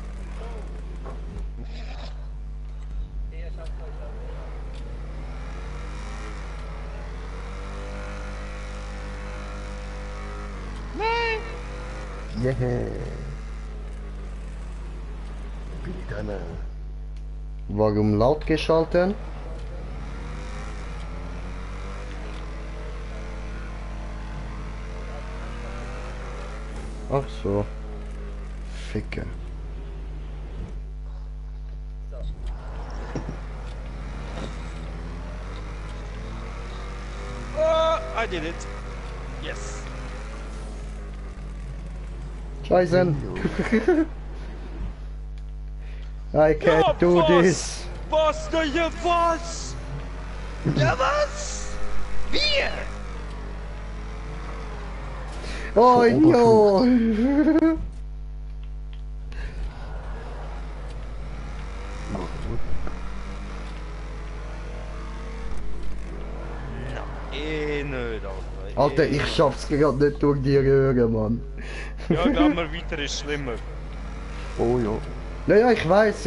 Yeah. Bin ich dann, Warum laut geschalten? Ach so. Ficke. Oh, I did it. Yes. Scheißen. I can't do this. Was? Ja, was? Ja, was? Wir? Oh no. Nicht, Alter. Alter, ich schaff's gerade nicht durch die Röhre, Mann. Ja, gehen wir weiter, ist schlimmer. Oh ja. Naja, ich weiß.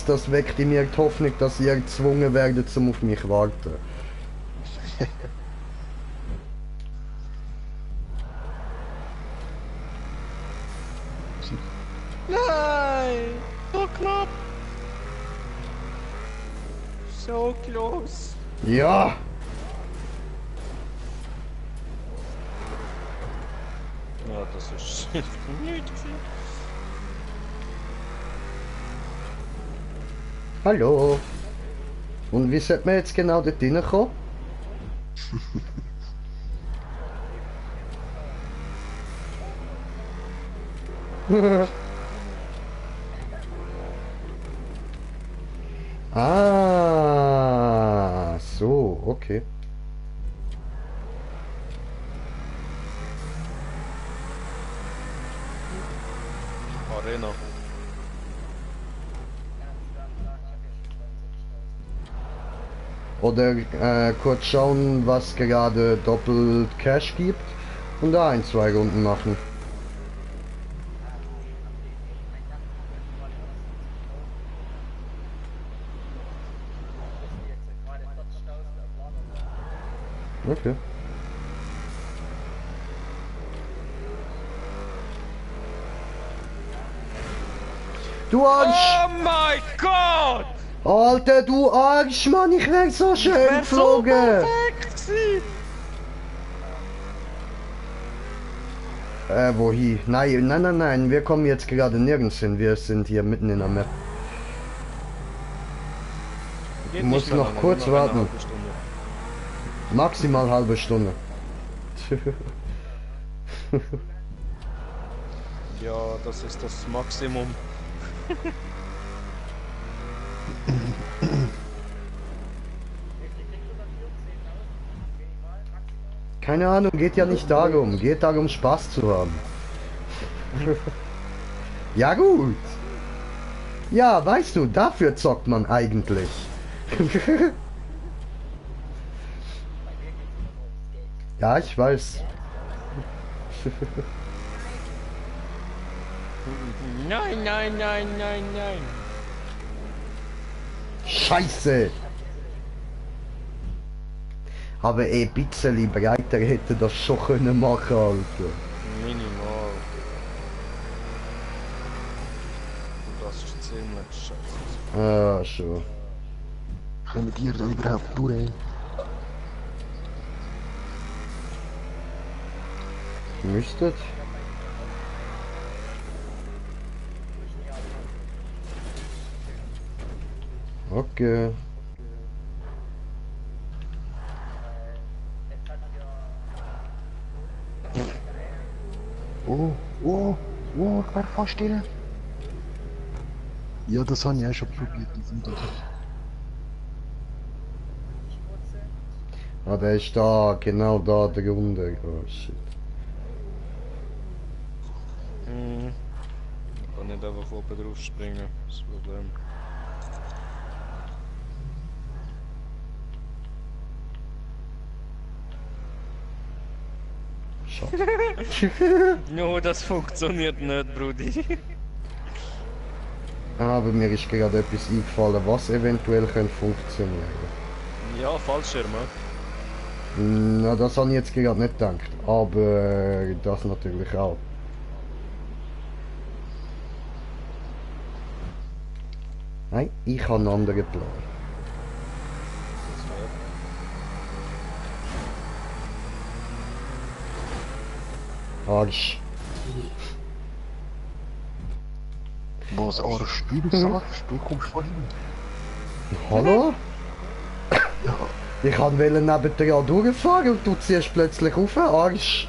Das weckt in mir die Hoffnung, dass ihr gezwungen werdet, zum auf mich warten. Nein! So knapp! So close! Ja! Ja, das ist nicht viel. Hallo! Und wie sollte man jetzt genau dort reinkommen? Ah, so, okay. Arena. Oder kurz schauen, was gerade doppelt Cash gibt und da 1-2 Runden machen. Okay. Du Arsch! Oh mein Gott! Alter, du Arsch, Mann, ich wär so schön geflogen! Wohin? Nein, wir kommen jetzt gerade nirgends hin. Wir sind hier mitten in der Map. Geht Du musst nicht mehr noch lange, kurz nur eine warten. halbe Stunde. Maximal halbe Stunde. Ja, das ist das Maximum. Keine Ahnung, geht ja nicht darum. Geht darum, Spaß zu haben. Ja gut. Ja, weißt du, dafür zockt man eigentlich. Ja, ich weiß. Nein, nein, nein, nein, nein. Scheiße. Aber ein bisschen breiter hätte das schon können machen, Alter. Minimal. Das ist ziemlich scheiße. Ah, schon. Können wir da überhaupt durch? Müsstet. Okay. Oh, ich werde fast still. Ja, das habe ich auch schon probiert. Ah, der ist da, genau da drunter. Oh shit. Ich kann nicht einfach oben drauf springen, das Problem. No, das funktioniert nicht, Brudi. Aber mir ist gerade etwas eingefallen, was eventuell könnte funktionieren. Ja, Fallschirme. Na, das habe ich jetzt gerade nicht gedacht, aber das natürlich auch. Nein, ich habe einen anderen Plan. Arsch. Was Arsch? Du sagst, du kommst von hinten. Hallo? Ja. Ich wollte neben dir durchfahren und du ziehst plötzlich auf, Arsch.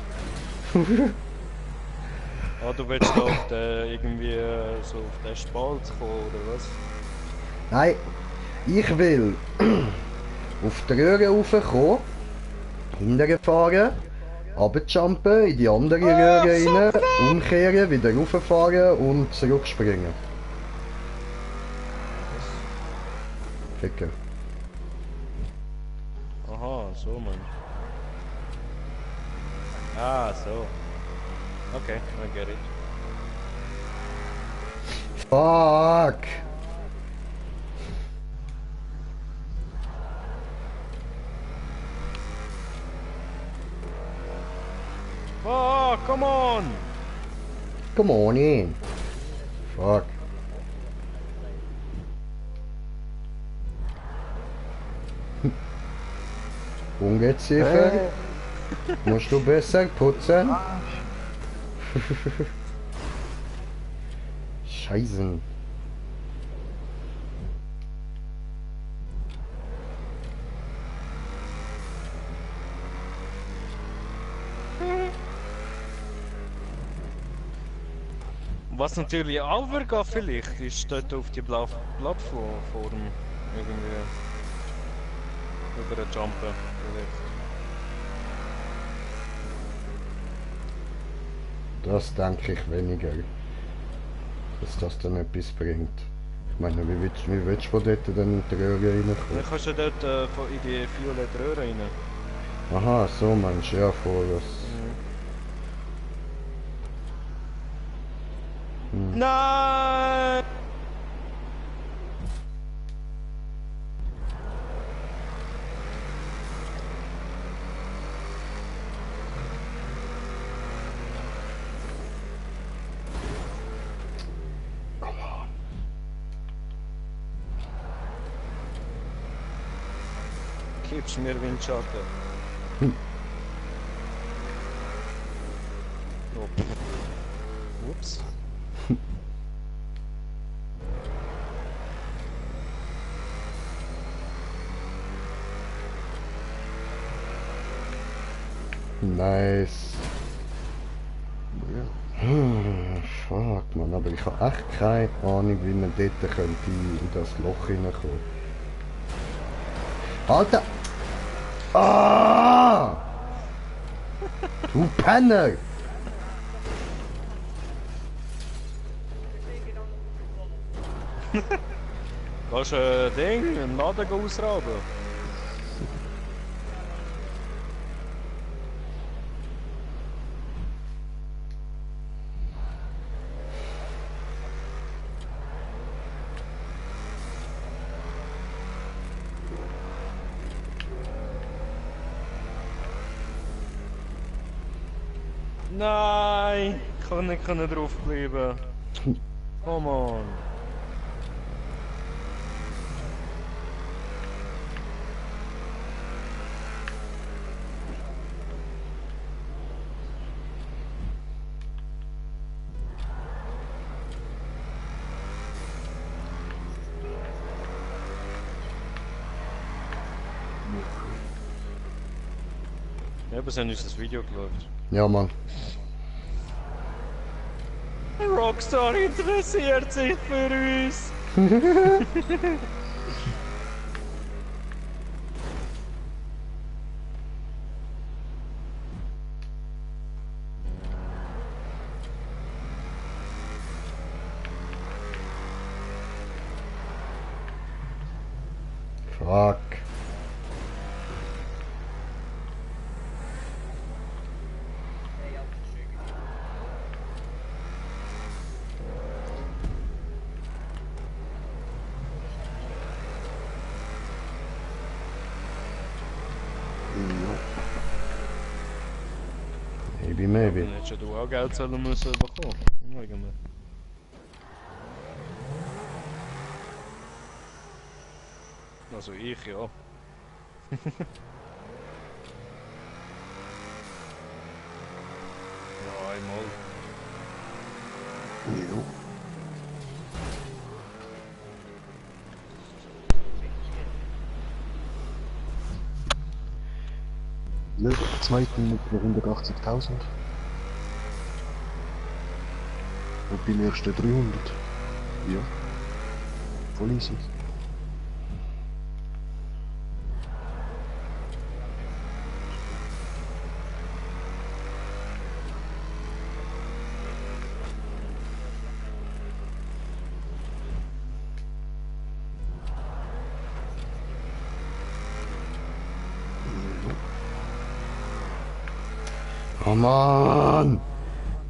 Ah, du willst da auf den, irgendwie so auf den Spalt kommen, oder was? Nein, ich will auf die Röhre raufkommen, hinterher fahren, runterjumpen, in die andere Röhre rein, umkehren, wieder rauffahren und zurückspringen. Ficken. Aha, so man. Ah, so. Okay, I get it. Fuck! Oh, come on! Come on in. Fuck. Ungeziefer. Musst du besser putzen? Scheiße. Was natürlich auch geht vielleicht, ist dort auf die blaue Plattform irgendwie über den Jumpen vielleicht. Das denke ich weniger, dass das dann etwas bringt. Ich meine, wie willst du dort dann in die Röhre reinkommen? Dann kannst du dort in die violette Röhre rein. Aha, so meinst du, ja, vor das... Nein! Gibst mir Windschatten. So. Ups. Nice. Fuck man, aber ich habe echt keine Ahnung, wie man dort könnte in das Loch hineinkommen. Alter! Ah! Du Penner! Kannst du ein Ding, einen Laden ausrauben? Nein, ich kann nicht drauf bleiben. Come on. Ja, aber sie haben uns das Video geschaut. Ja, Mann. Rockstar interessiert sich für uns. Fuck. Maybe. Dann hättest du auch Geld zahlen müssen bekommen. Wegen mir. Also ich, ja. Ja, einmal. Jo. Ja, zweiten mit 180.000. Und beim ersten 300. Ja. Voll easy. Oh Mann!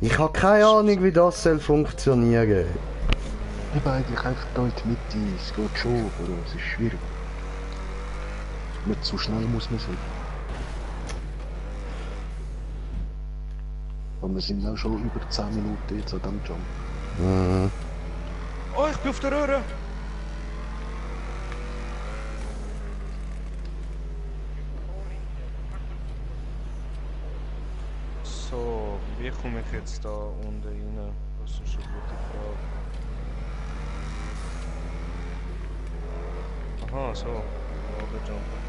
Ich habe keine Ahnung, wie das soll funktionieren. Ich bin eigentlich einfach da in die Mitte, es geht schon, aber es ist schwierig. Nicht so schnell muss man sein. Aber wir sind auch schon über 10 Minuten jetzt an diesem Jump. Mhm. Oh, ich bin auf der Röhre! So, wie komme ich jetzt da unten rein? Das ist eine gute Frage. Aha, so. Runterjumpen.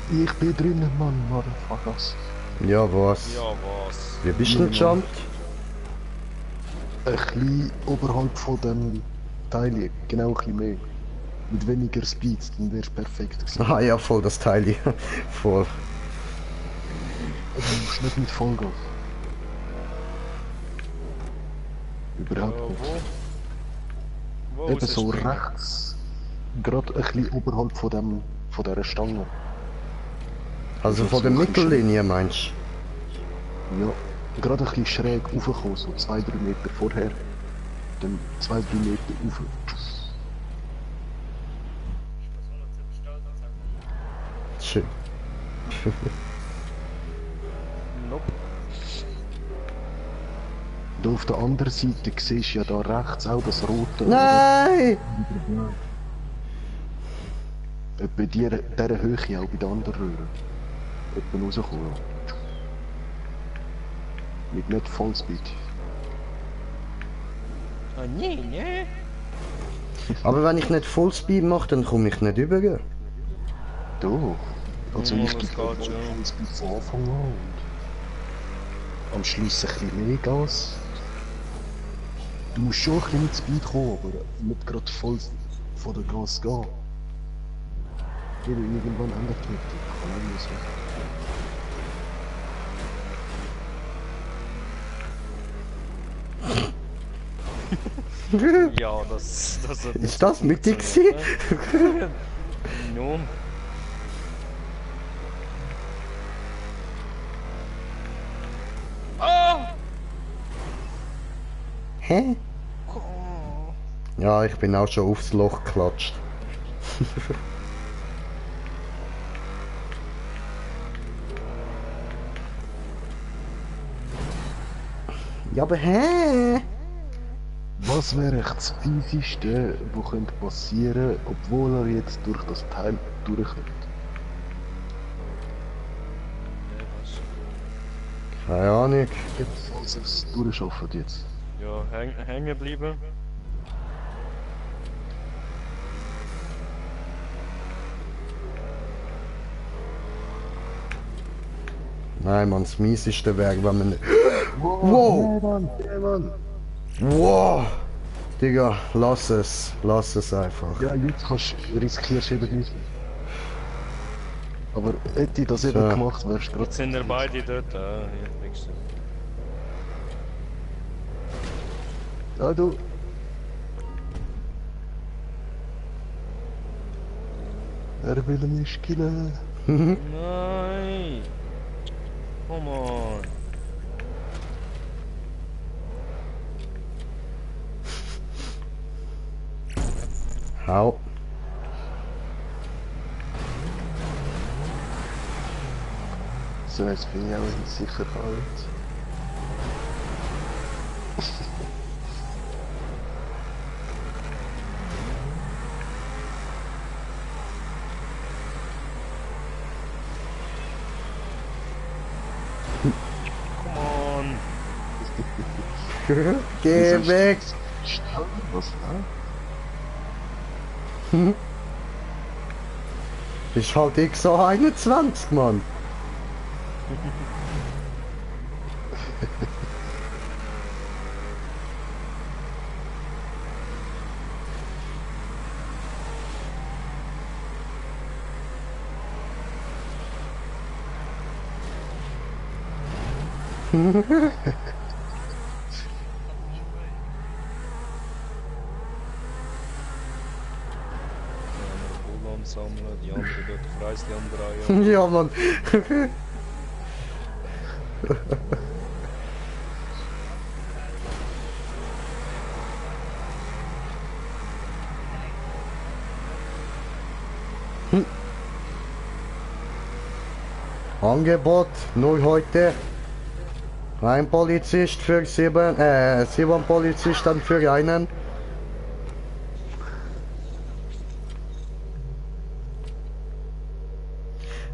Ich bin drinnen, Mann, Motherfuckers. Ja, was? Ja, was? Wie bist du denn gejumpt? Ein bisschen oberhalb von dem Teil, genau ein bisschen mehr. Mit weniger Speed, dann wär's perfekt gewesen. Ah ja, voll das Teil hier. Voll. Du musst nicht mit Vollgas. Überhaupt nicht. Wo Eben ist so es springen? rechts, gerade ein bisschen oberhalb von dieser Stange. Also von der so ein bisschen Mittellinie meinst Ja, gerade ein bisschen schräg raufgekommen, so 2-3 Meter vorher. Dann 2-3 Meter rauf. du? Shit. Nope. da auf der anderen Seite siehst du ja da rechts auch das rote. Nein! Bei dieser Höhe auch bei der anderen Röhre. Etwa rauskommen. Mit nicht Vollspeed. Ah, nee, ne? Aber wenn ich nicht Fullspeed mache, dann komme ich nicht rüber. Doch. Also Ja, ich das gebe geht schon. Vollspeed von Anfang an. Und am Schluss ein bisschen mehr Gas. Du musst schon ein bisschen mit Speed kommen, aber nicht gerade voll von der Gas gehen. Irgendwann ändert die Hektik. Kann auch nicht so. Ja, das hat nicht Ist das mit dir gewesen? No. Ah! Hä? Ja, ich bin auch schon aufs Loch geklatscht. Ja, aber hä? Was wäre echt das Fieseste, was könnte passieren, obwohl er jetzt durch das Teil durchkommt? Keine Ahnung. Jetzt, falls er es durchschafft jetzt. Ja, hängen bleiben. Nein, man, das Mieseste wäre, wenn man... Wow! Mann, hey, Mann. Wow! Digga, lass es einfach. Ja, jetzt riskierst du eben nicht mehr. Aber hätte ich das eben gemacht, wärst du gerade... Jetzt sind wir beide dort. Ah, hier kriegst du. Ja, du. Er will mich killen. Nein! Come on! Hau. So, jetzt bin ich auch in Sicherheit. Come on! Geh weg! Was, Ist halt XO21, Mann. Sammeln, die anderen dort Kreisli umdrehen. Ja, Mann. Angebot, neu heute. Ein Polizist für 7 Polizisten für einen.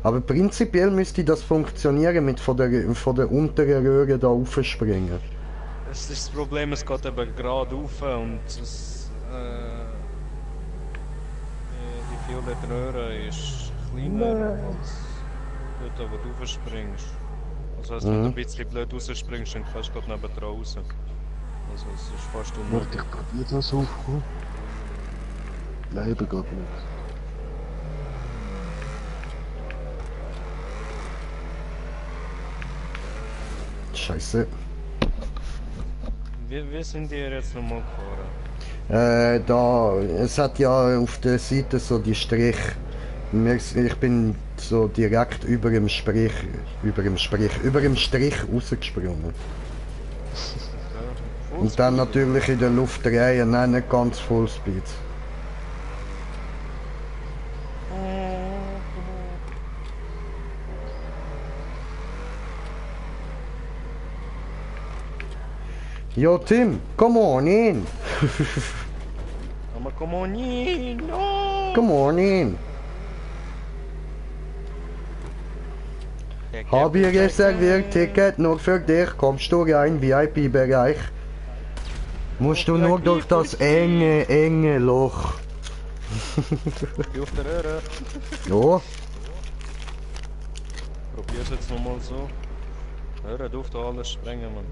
Aber prinzipiell müsste das funktionieren mit von der unteren Röhre da aufspringen. Das ist das Problem, es geht eben gerade rauf und es, die violette Röhre ist kleiner als dort, wo du raufspringst. Das heisst, wenn du ein bisschen blöd rausspringst, dann kannst du gerade neben dran raus. Also es ist fast unmöglich. Warte, ich probiere das aufkommen. Bleiben geht nicht. Scheiße. Wie sind die jetzt nochmal gefahren? Da, es hat ja auf der Seite so die Strich. Ich bin so direkt über dem Strich rausgesprungen. Und dann natürlich in der Luft drehen, nein, nicht ganz Fullspeed. Yo, Tim, come on in. Aber come on in. No. Come on in. Hab ich reserviert, Ticket nur für dich. Kommst du rein, VIP-Bereich. Musst du nur durch das enge Loch. Geh auf der Röhre. Ja. Probier's jetzt nochmal so. Hör auf, da alles sprengen, Mann.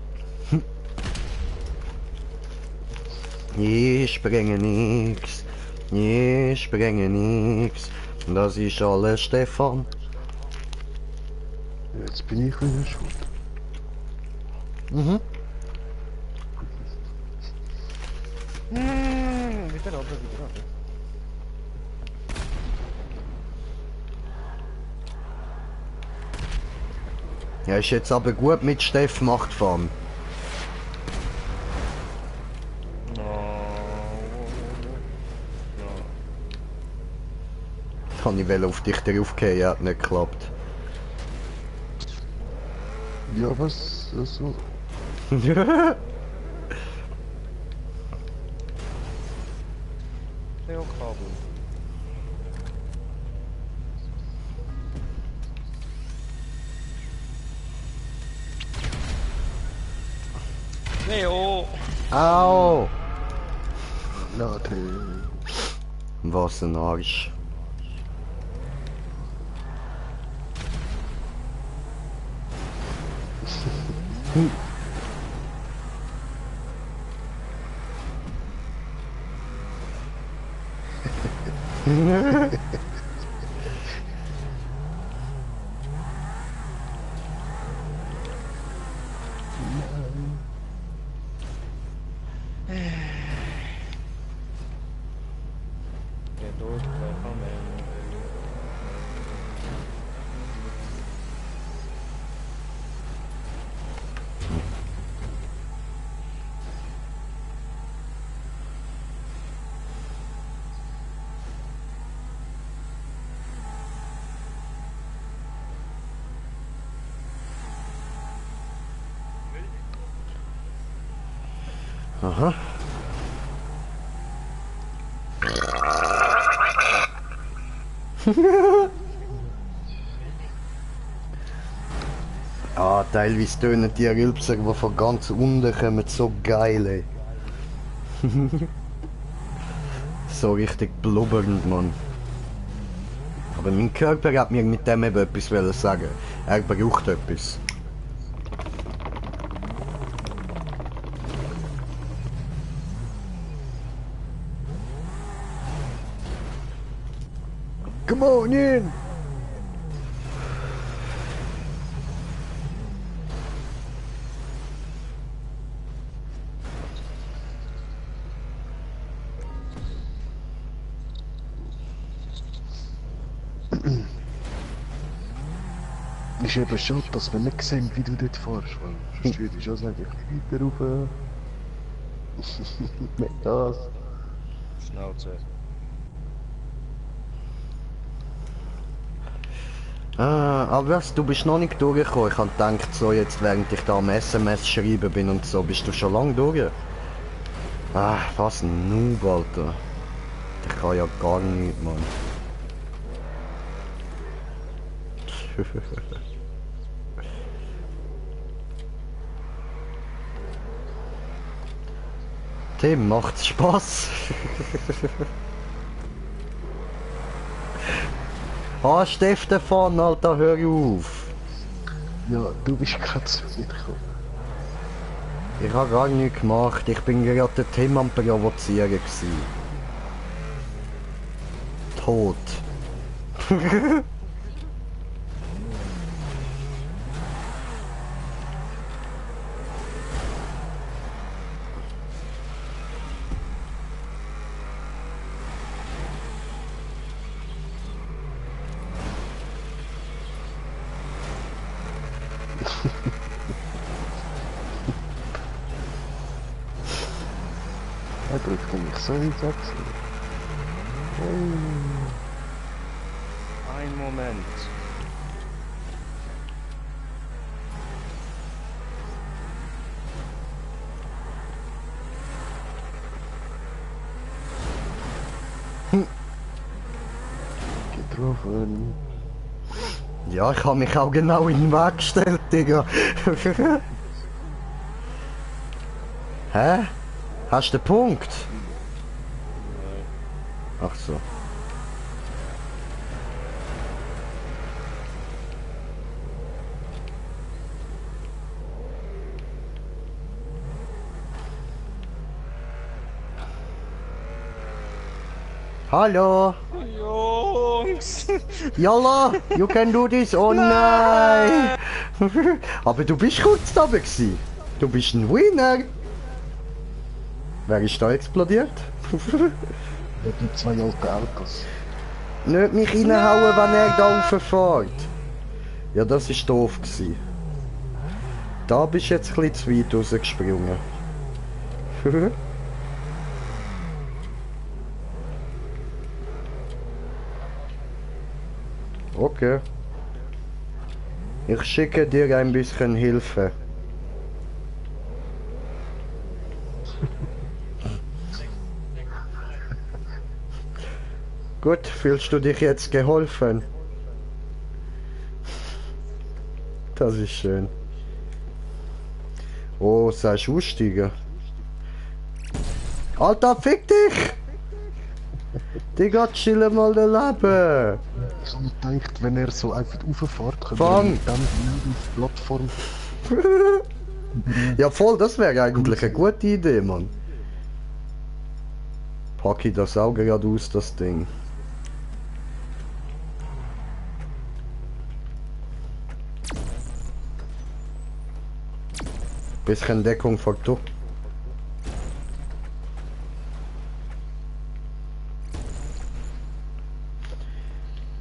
Ich sprenge nix. Ich sprenge nix. Das ist alles Stefan. Jetzt bin ich wieder schuld. Mhm. Wieder runter. Ja, ist jetzt aber gut mit Steff macht fahren. Kann ich wel auf dich draufgehen, hat nicht geklappt. Ja, was? So. Kabel. Leo! Au! Ja, was ein Arsch. Aha. Ah, teilweise tönen die Rülpser, die von ganz unten kommen, so geil, ey. So richtig blubbernd, Mann. Aber mein Körper hat mir mit dem eben etwas sagen. Er braucht etwas. Come on in! Ist eben schade, dass wir nicht sehen, wie du dort fährst, weil sonst würde ich schon sagen, ich weiter rauf. Mit das. Schnauze. Ah, aber du bist noch nicht durchgekommen. Ich habe gedacht, so jetzt während ich da am SMS schreiben bin und so, bist du schon lange durch. Ah, was ein Noob, Alter. Ich kann ja gar nicht, Mann. Tim, macht's Spaß? Ah, Stefan, Alter, hör auf! Ja, du bist gerade zu mir gekommen. Ich habe gar nichts gemacht, ich bin gerade den Tim am Provozieren gewesen. Tot. Er drückt mich so ins Achsel. Ein Moment. Raven. Ja, ich habe mich auch genau in den Weg gestellt, Digga. Hä? Hast du den Punkt? Ach so. Hallo. Jungs. Yalla, you can do this. Oh nein. Aber du bist kurz da gewesen. Du bist ein Winner. Wer ist da explodiert? Ja, die zwei alten Autos. Nicht mich reinhauen, wenn er da rauffährt. Ja, das ist doof gewesen. Da bist du jetzt ein bisschen zu weit rausgesprungen. Okay. Ich schicke dir ein bisschen Hilfe. Gut, fühlst du dich jetzt geholfen? Das ist schön. Oh, sagst du aussteigen? Alter, fick dich! Digga, chill mal dein Leben! Ich habe mir gedacht, wenn er so einfach rauffährt, können Fang! wir dann auf die Plattform... Ja voll, das wäre eigentlich eine gute Idee, Mann. Pack ich das auch gerade aus, das Ding. Bisschen Deckung Faktor.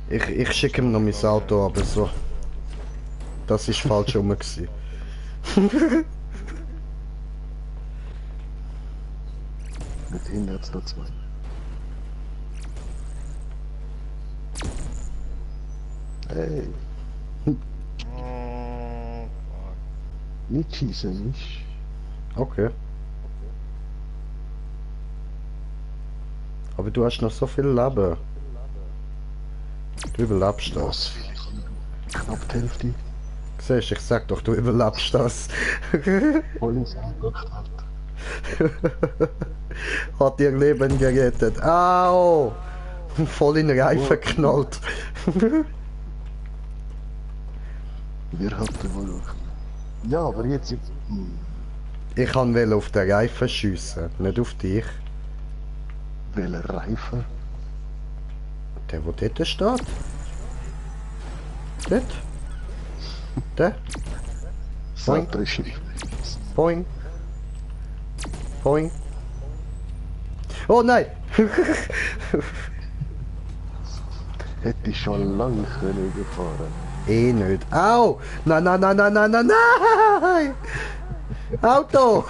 Ich schicke ihm noch mein Auto, aber so. Das ist falsch rum gewesen. Mit hinten hat's da zwei. Hey. Nicht schießen, nicht. Okay. Aber du hast noch so viel Leben. Du überlebst das. Knapp die Hälfte. Siehst, ich sag doch, du überlebst das. Voll ins Auto geknallt. Hat ihr Leben gerettet. Au! Voll in den Reifen geknallt. Wir hatten wohl... Ja, aber jetzt... Ich kann auf den Reifen schiessen, nicht auf dich. Welcher Reifen? Der, wo dort steht? Dort? Der? Boing. Boing. Boing. Oh nein! Hätte ich schon lange können gefahren. Eh nicht. Au! Nein, nein, nein, nein, nein, nein, nein! Auto!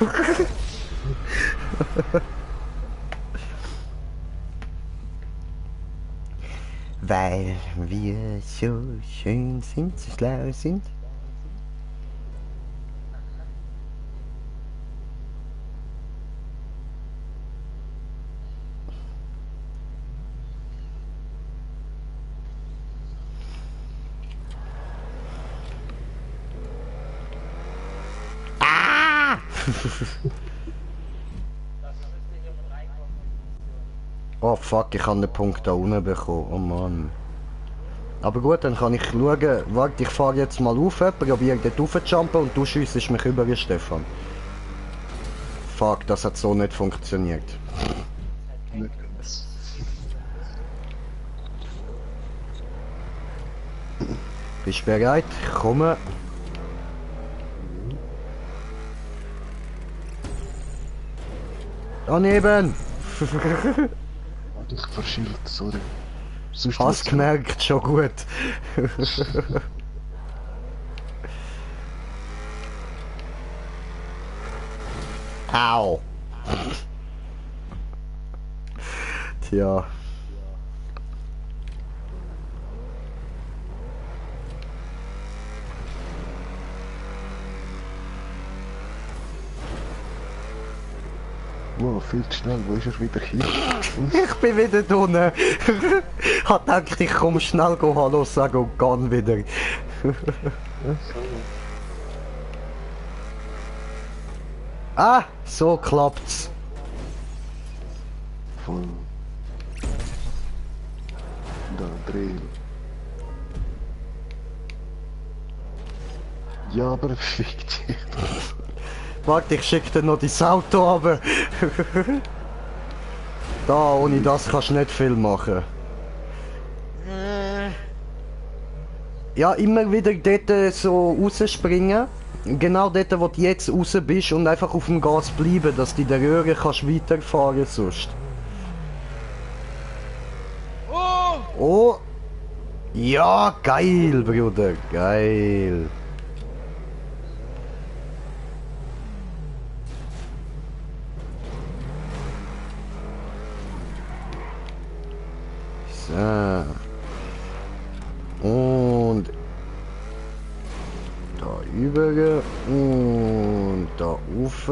Weil wir so schön sind, so schlau sind. Oh fuck, ich habe den Punkt da unten bekommen. Oh Mann. Aber gut, dann kann ich schauen. Warte, ich fahre jetzt mal auf, probiere dort rauf zu jumpen und du schiessest mich über, Stefan. Fuck, das hat so nicht funktioniert. Bist du bereit? Ich komme. Daneben! Ich verschielt, sorry. Hast gemerkt, schon gut. Au! Tja. Wow. mal viel zu schnell. Wo ist er wieder hier? Ich bin wieder drinnen. Hat gedacht, ich komm schnell Hallo sagen und gehen wieder. Ah, so klappt's. Voll. Da, dreh. Ja, aber fick dich. Warte, ich schick dir noch dein Auto runter. Da, ohne das kannst du nicht viel machen. Ja, immer wieder dort so rausspringen. Genau dort, wo du jetzt raus bist und einfach auf dem Gas bleiben, dass du in der Röhre kannst weiterfahren sonst. Oh! Ja, geil, Bruder, geil. So. Und da über und da rauf.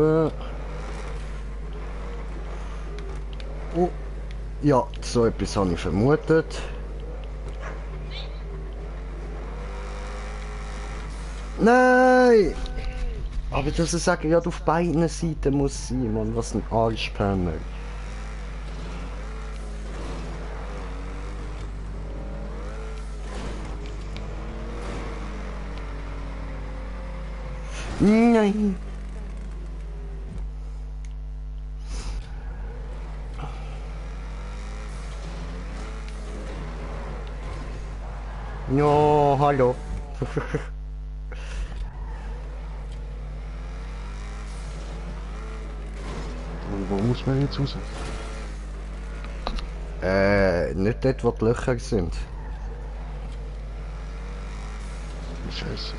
Oh. Ja, so etwas habe ich vermutet. Nein! Aber dass ich sage, ja, auf beiden Seiten muss sein, Mann, was ein Arschpenner. Nein! Ja, hallo. Und wo muss man jetzt raus? Nicht dort, wo die Löcher sind. Scheiße.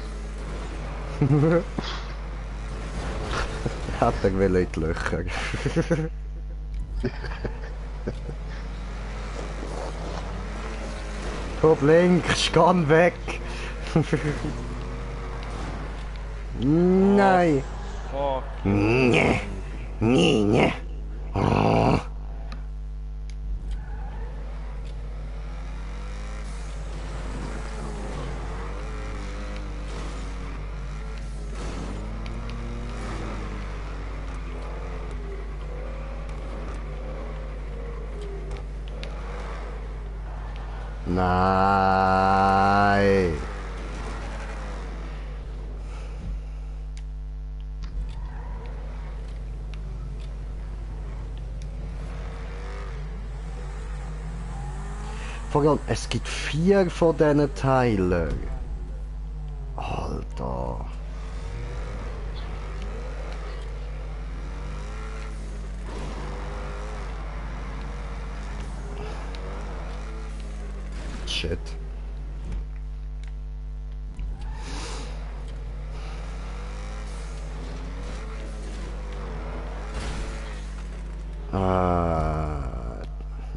Hat er will in die Löcher. Komm links, geh weg! Nein! Oh. Nee! Nee, nee! Oh. Nein! Vor allem, es gibt 4 von diesen Teilen. Alter. Shit.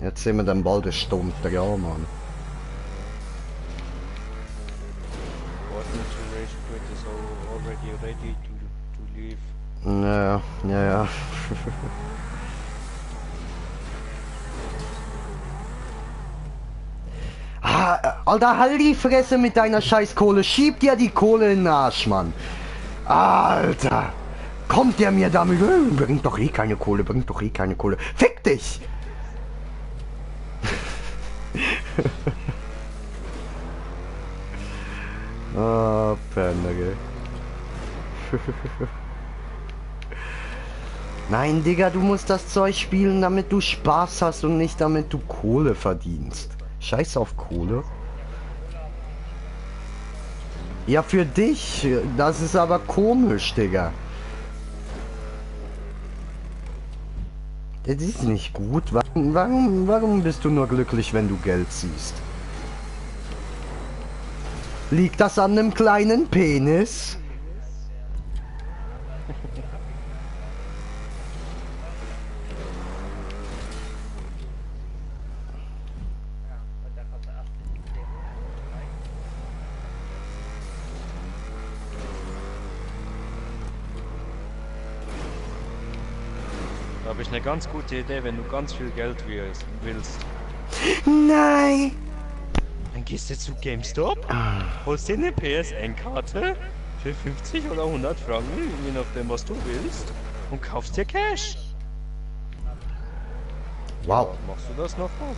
Jetzt sind wir dann bald eine Stunde dran, Mann. Coordinate race grid is already ready to leave. Ja, ja, ja. Alter, halt die Fresse mit deiner Scheißkohle. Schieb dir die Kohle in den Arsch, Mann. Alter. Kommt der mir damit? Bringt doch eh keine Kohle, bringt doch eh keine Kohle. Fick dich! Ah, Penner, ey. Nein, Digga, du musst das Zeug spielen, damit du Spaß hast und nicht damit du Kohle verdienst. Scheiß auf Kohle. Ja, für dich. Das ist aber komisch, Digga. Das ist nicht gut. Warum bist du nur glücklich, wenn du Geld siehst? Liegt das an einem kleinen Penis? habe ich eine ganz gute Idee, wenn du ganz viel Geld willst. Nein! Dann gehst du zu GameStop, holst dir eine PSN-Karte für 50 oder 100 Franken, je nachdem was du willst, und kaufst dir Cash. Wow. Machst du das noch mal?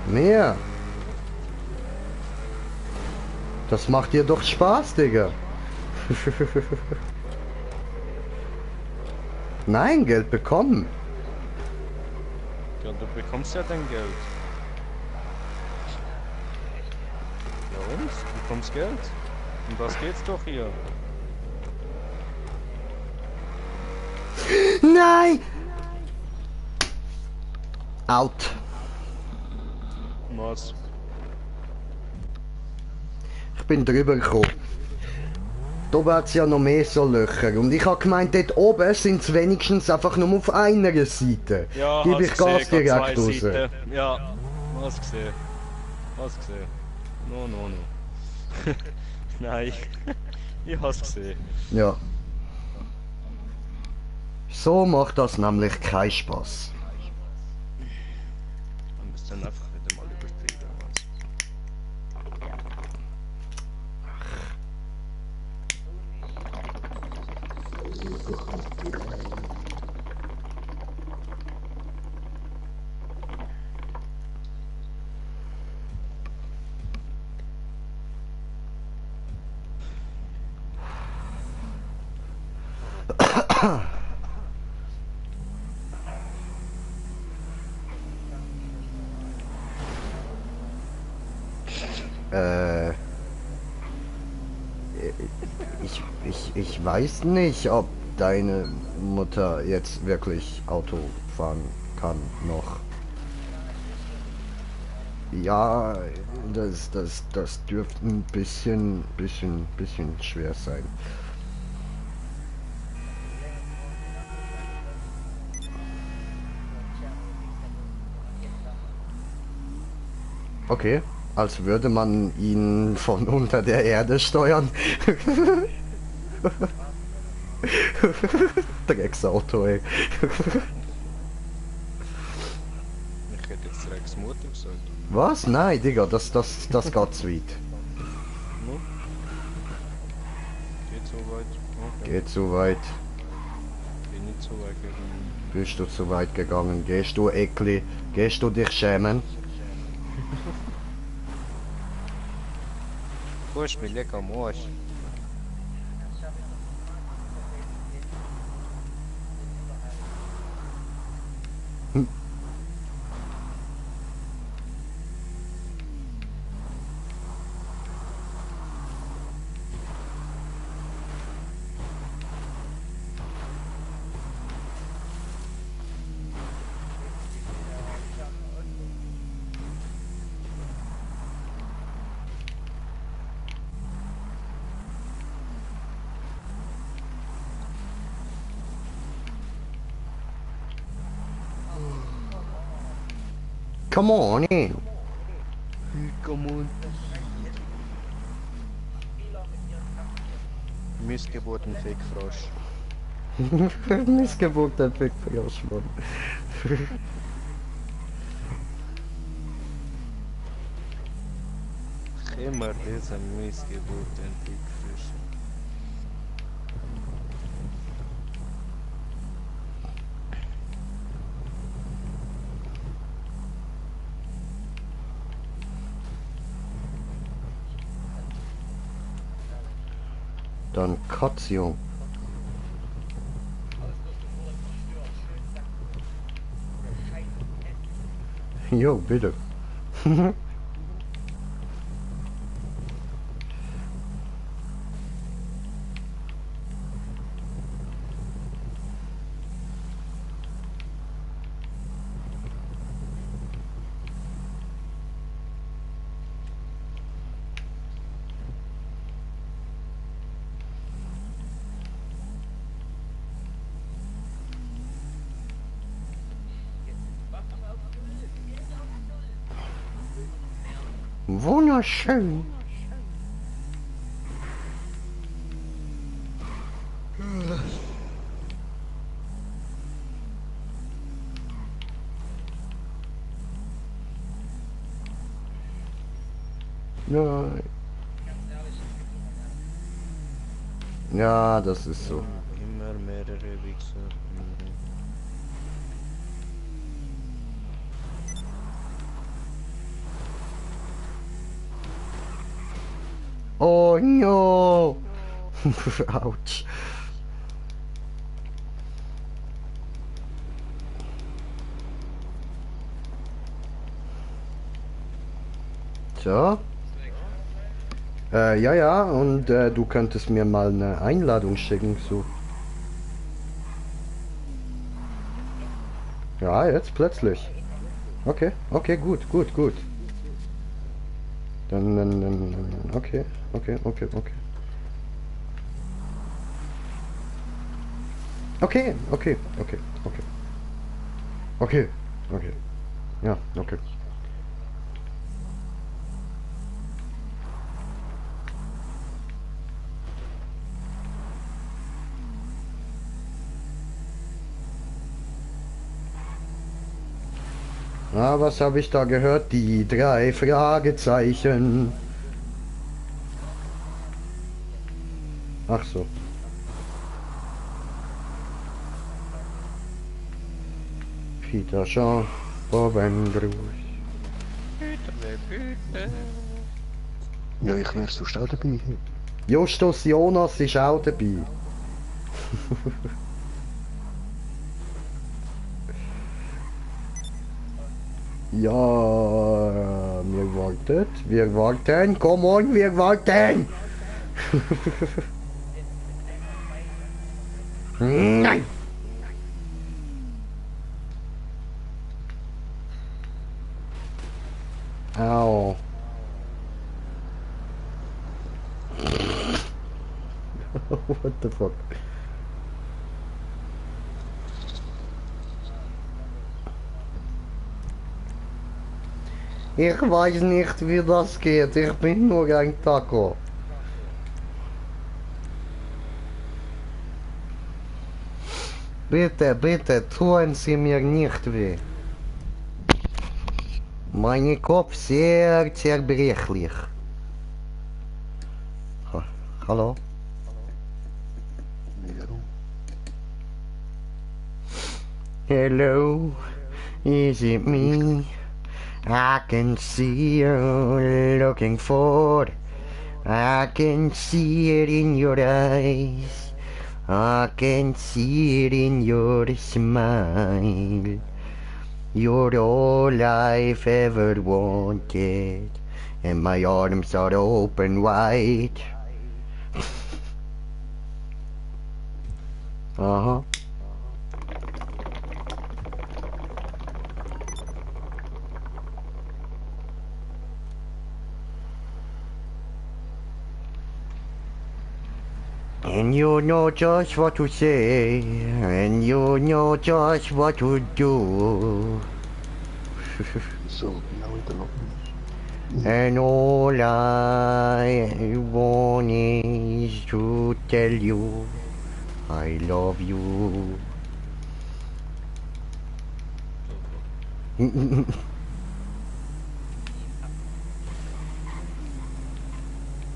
Mehr. Das macht dir doch Spaß, Digga. Nein, Geld bekommen. Ja, du bekommst ja dein Geld. Ja und? Du bekommst Geld. Um das geht's doch hier. Nein! Out. Was? Ich bin drüber gekommen. Da wird es ja noch mehr so Löcher. Und ich habe gemeint, dort oben sind es wenigstens einfach nur auf einer Seite. Ja, gebe ich Gas direkt raus. Ja, hast gesehen. Hast gesehen. No. Nein, ich hab's gesehen. Ja. So macht das nämlich keinen Spaß. Man müsste dann einfach wieder mal übertrieben. Ich weiß nicht, ob deine Mutter jetzt wirklich Auto fahren kann noch. Ja, das dürfte ein bisschen schwer sein. Okay, als würde man ihn von unter der Erde steuern. Drecksauto, ey. Ich hätte jetzt Drecksmutter gesagt. Was? Nein, Digga, das geht zu weit. No? Geht so weit? Okay. Geht zu weit. Bin nicht so weit gegangen. Bist du zu weit gegangen? Gehst du, Ekli? Gehst du dich schämen? Push mir lecker am Arsch. Come on in. Come on. Missgeburten Fickfrosch. Missgeburten Fickfrosch, Mann. Immer dieser missgeburten Fickfrosch. Dann Katio. Jo, bitte. Wunderschön. Nein. Ja, das ist so. Immer mehrere Wichser. Oh no! Autsch. So. Ja, ja, und du könntest mir mal eine Einladung schicken, so. Ja, jetzt plötzlich. Okay, okay, gut. Dann, okay. Okay. Ja, okay. Ah, was habe ich da gehört? Die 3 Fragezeichen. Ach so. Peter Shaw, Bob Andrews. Ja, ich wäre sonst auch dabei. Justus Jonas ist auch dabei. Ja, wir warten, come on, wir warten. Nein. Au. What the fuck? Ich weiß nicht, wie das geht. Ich bin nur ein Taco. Bitte, tun Sie mir nicht weh. Mein Kopf sehr zerbrechlich. Hallo? Hello, is it me? I can see you looking for. I can see it in your eyes. I can see it in your smile. You're all I've ever wanted, and my arms are open wide. Uh-huh. And you know just what to say, and you know just what to do. So, now we don't know. And all I want is to tell you I love you.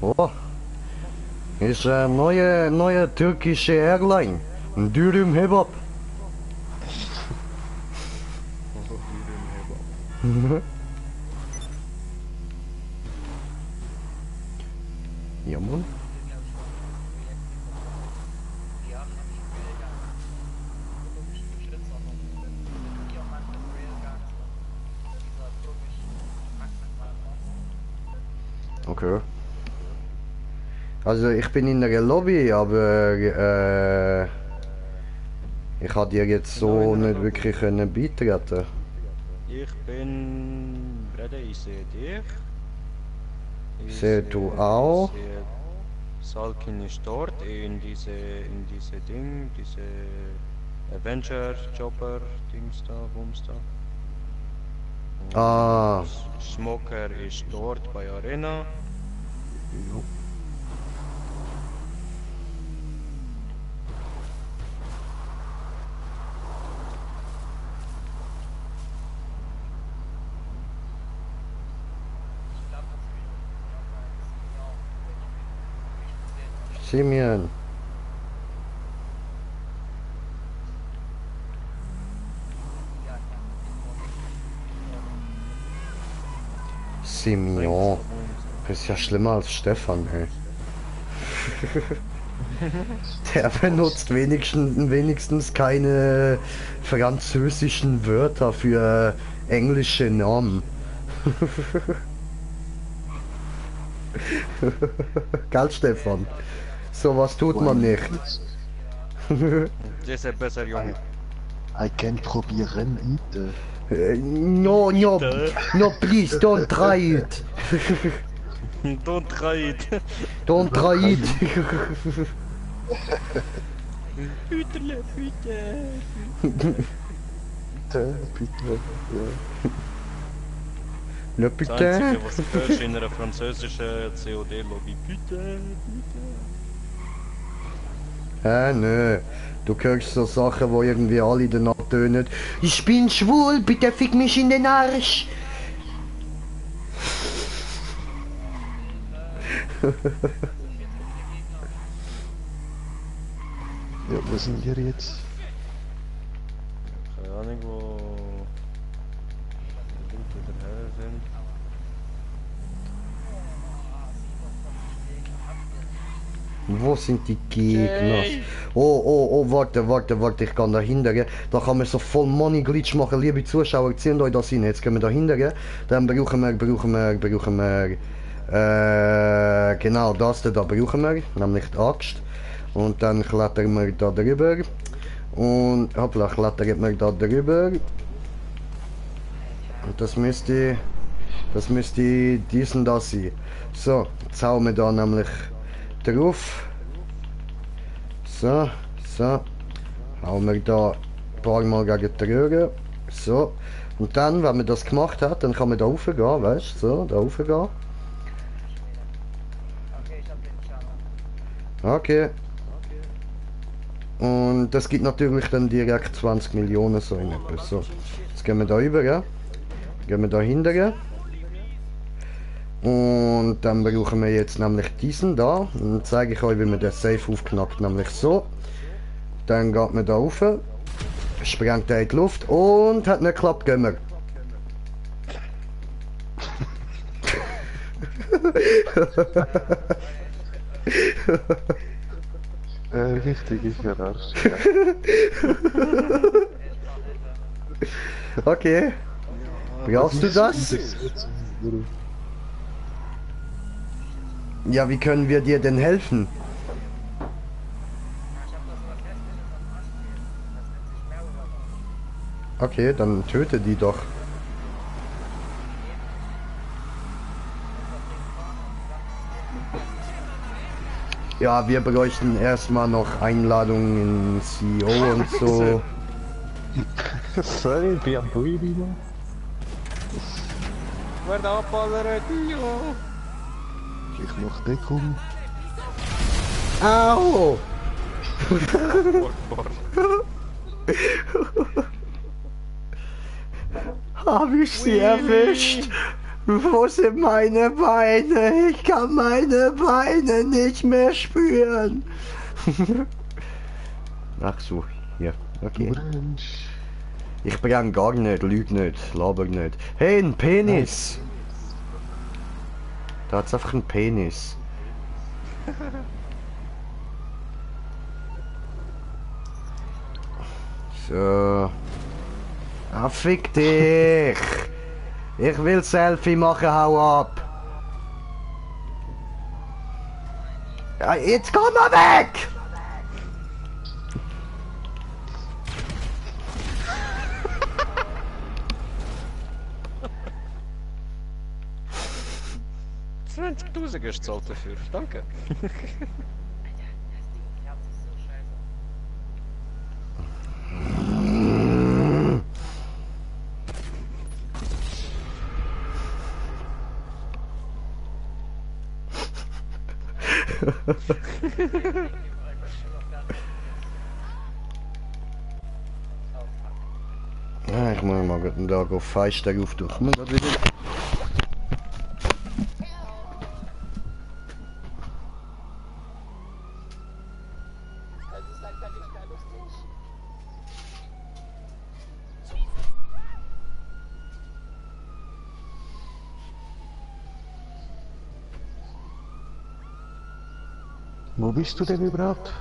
Oh, ist neue türkische Airline. Dürüm Hebab. Ja, Mann. Okay. Also ich bin in der Lobby, aber ich habe dir jetzt so nicht wirklich beitreten. Ich bin... Brede, ich sehe dich. Sehe du auch? Salkin ist dort in diese Ding, diese Avenger, Chopper, Dings da, Bums da. Und Ah. Smoker ist dort bei Arena. Jo. Simeon. Simeon. Das ist ja schlimmer als Stefan, ey. Der benutzt wenigstens keine französischen Wörter für englische Namen. Gell, Stefan? Sowas tut man nicht. Das ist besser, Junge. Ich kann probieren, Ite. No, please, don't try it. Don't try it. Don't try it. Bitte, bitte. Bitte. Le Das Einzige, was du hörst in einer französischen COD-Lobby. Bitte, bitte. Nö. Du hörst so Sachen, wo irgendwie alle danach tönen. Ich bin schwul, bitte fick mich in den Arsch. Ja, wo sind wir jetzt? Keine Ahnung, wo die Leute daher sind. Wo sind die Gegner? Oh, warte, ich kann dahinter gehen. Da kann man so voll Money Glitch machen. Liebe Zuschauer, zieht euch das rein. Jetzt können wir dahinter gehen. Dann brauchen wir genau das da brauchen wir, nämlich die Axt. Und dann klettern wir da drüber. Und hoppla, klettern wir da drüber. Und das müsste diesen da sein. So, jetzt hauen wir da nämlich drauf. So. Hauen wir da ein paar Mal gegen die Röhre. So. Und dann, wenn man das gemacht hat, dann kann man da raufgehen, weißt du? So, da raufgehen. Okay. Und das gibt natürlich dann direkt 20 Millionen so in etwas. So. Jetzt gehen wir da rüber, ja? Gehen wir da hinten. Und dann brauchen wir jetzt nämlich diesen da. Und dann zeige ich euch, wie man den Safe aufknackt. Nämlich so. Dann geht man da rauf. Sprengt er in die Luft und hat nicht geklappt, gehen wir. Richtig verarscht. Okay. Brauchst du das? Ja, wie können wir dir denn helfen? Okay, dann töte die doch. Ja, wir bräuchten erstmal noch Einladungen in CEO und so. Sorry, vi abbuido. Guarda povero Dio. Ich noch Deckung. Au! Hab ich sie erwischt? Wo sind meine Beine? Ich kann meine Beine nicht mehr spüren. Ach so, hier. Okay. Ich brenne gar nicht, lüg nicht, laber nicht. Hey, ein Penis! Da hat's einfach einen Penis. So. Ah, fick dich! Ich will Selfie machen, hau ab! Ja, jetzt komm mal weg! $20.000 gezahlt dafür, danke. Ja, ich muss mal einen Tag auf Feister auf durch. Wo bist du denn überhaupt?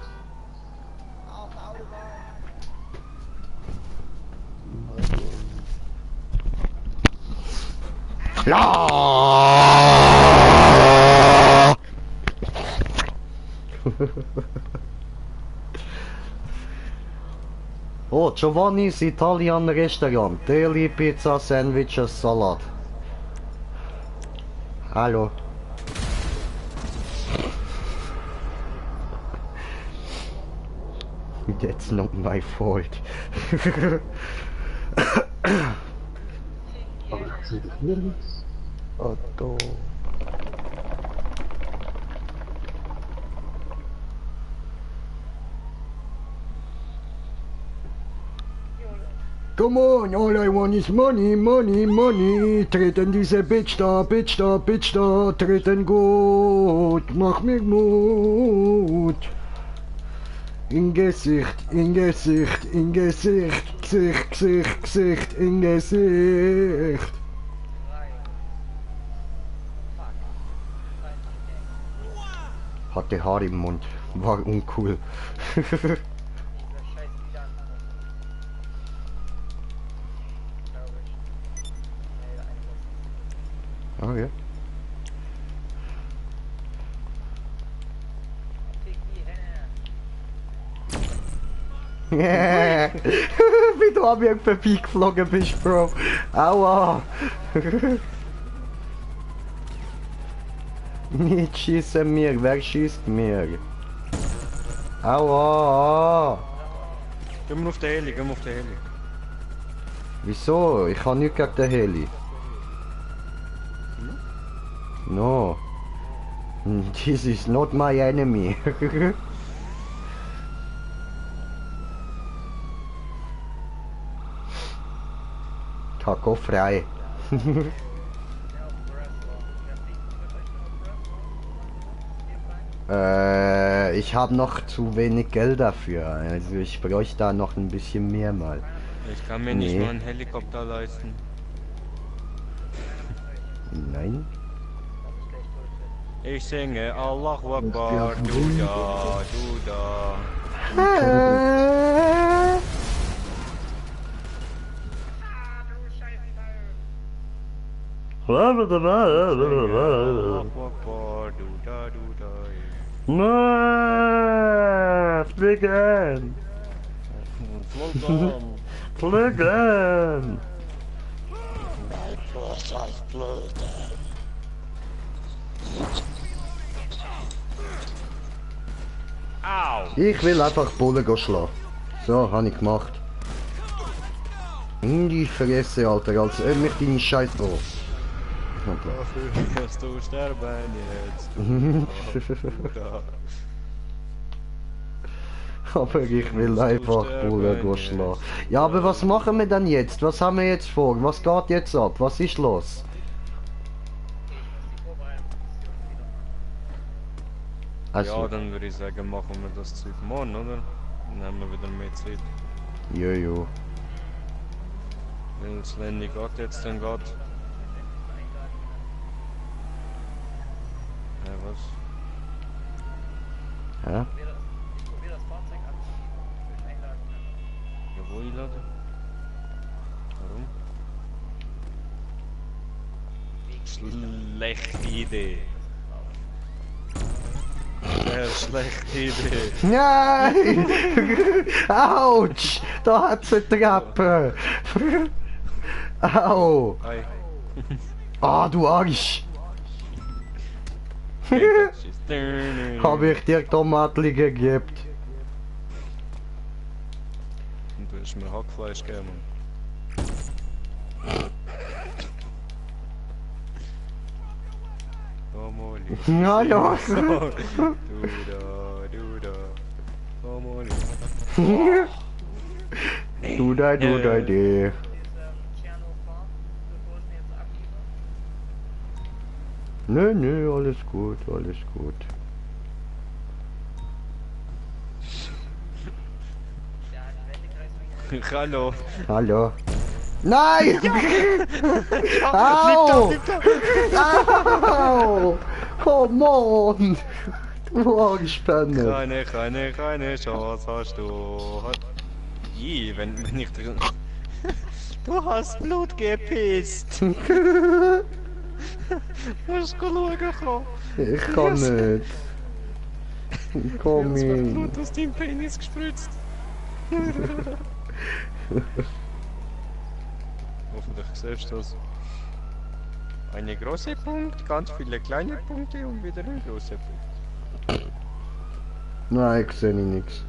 Ja! Oh, Giovanni's Italian Restaurant. Daily Pizza, Sandwiches, Salat. Hallo. That's not my fault. Otto. Come on, all I want is money, money, money. Treten diese Bitch da, Bitch da, Bitch da. Treten gut, mach mir Mut. In Gesicht, in Gesicht, in Gesicht. Gesicht, Gesicht, Gesicht, in Gesicht. Hatte Haar im Mund, war uncool. Okay. Yeah. Wie du an mir vorbeigeflogen bist, Bro. Aua. Nicht schießen mir, wer schießt mir? Aua. Geh mal auf den Heli, geh mal auf den Heli. Wieso? Ich kann nicht gegen den Heli. No. This is not my enemy. Taco frei. Ich habe noch zu wenig Geld dafür. Also ich bräuchte da noch ein bisschen mehr mal. Ich kann mir nicht mal einen Helikopter leisten. Nein. Ich singe Allahu Akbar, du da, du da. Allahu Akbar, du da, du da. Fliegen! Fliegen! Au! Ich will einfach Bullen schlagen. So, habe ich gemacht. In die Fresse, Alter, als ob mich deine Scheiße drauf. Dafür wirst du sterben jetzt. Aber ich will einfach Bullen schlagen. Ja, aber was machen wir denn jetzt? Was haben wir jetzt vor? Was geht jetzt ab? Was ist los? Also. Ja, dann würde ich sagen, machen wir das Zeug morgen, oder? Dann haben wir wieder mehr Zeit. Jojo. Wenn es Lenny geht jetzt, dann geht. Ja, was? Hä? Ja, wo einladen? Warum? Schlechte Idee. Sehr schlechte Idee. Nein! Autsch! Da hat's eine Treppe! Au! Hi. Ah, du Arsch! Hab ich dir Tomatli gegeben? Und du hast mir Hackfleisch gegeben. Ja, ja. Du da. Komoli. Du da, de. Nö, alles gut, alles gut. Hallo. Hallo. Nein! Ja. Au! Au! Come on! Du Angstpenner. Keine Chance hast du. Wenn ich drin... Du hast Blut gepisst. Du musst schauen kommen. Ich kann nicht. Komm Es wird hin. Blut aus deinem Penis gespritzt. Hoffentlich siehst du das. Eine große Punkt, ganz viele kleine Punkte und wieder ein großer Punkt. Nein, ich sehe nichts.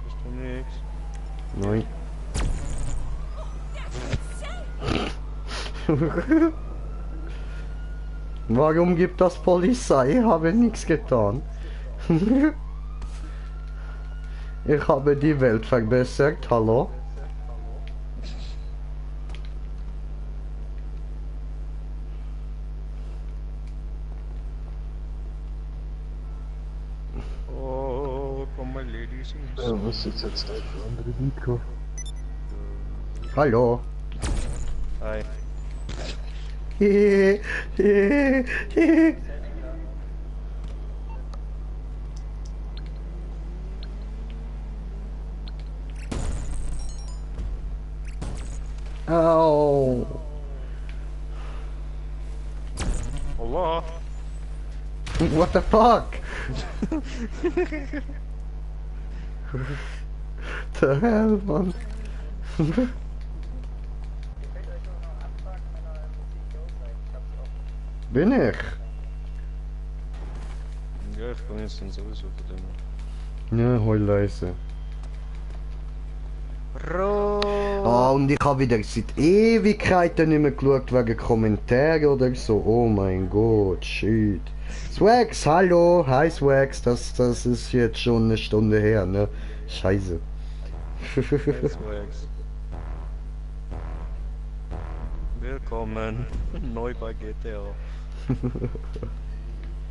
Hast du nichts? Nein. Warum gibt das Polizei? Ich habe nichts getan. Ich habe die Welt verbessert, hallo? Oh, komm mal, Ladies. Ja, was ist jetzt ein für andere Mikro? Hallo. Hi. Au. Allah. What the fuck? The hell, man? Bin ich? Ja, ich bin jetzt dann sowieso von dem. Ja, heul leise. Ro. Ah, und ich habe wieder seit Ewigkeiten nicht mehr geschaut wegen Kommentaren oder so. Oh mein Gott, shit. Swags, hallo, hi Swags, das ist jetzt schon eine Stunde her, ne? Scheiße. Willkommen, neu bei GTA.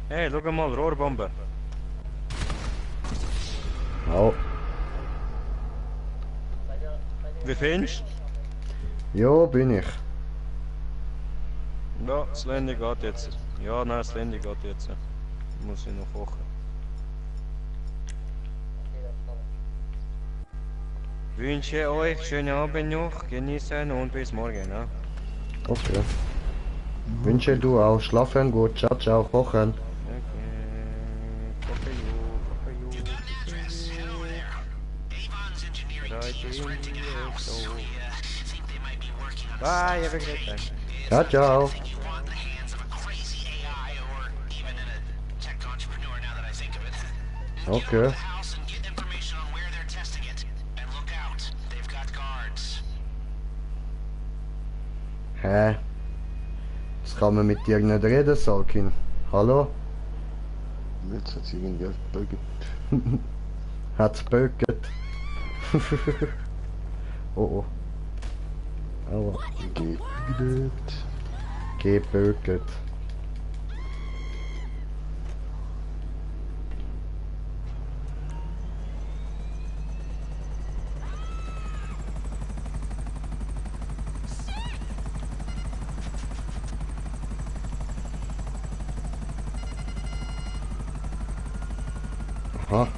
Hey, schau mal, Rohrbombe. Au. Wie findest Ja, bin ich. du? Ja, das Handy geht jetzt. Ja, nein, das Handy geht jetzt. Muss ich noch kochen. Wünsche euch schönen Abend noch, genießen und bis morgen. Ne? Okay. Wünsche du auch, schlafen gut, ciao, ciao, kochen. Bye, have a great time. Ciao, ciao. Okay. Hä? Das kann man mit dir nicht reden, Salkin. Hallo? Jetzt hat sie irgendwie gebögt. Hat's böget. Oh oh. Aua. Gebögt. Geböget. Aha.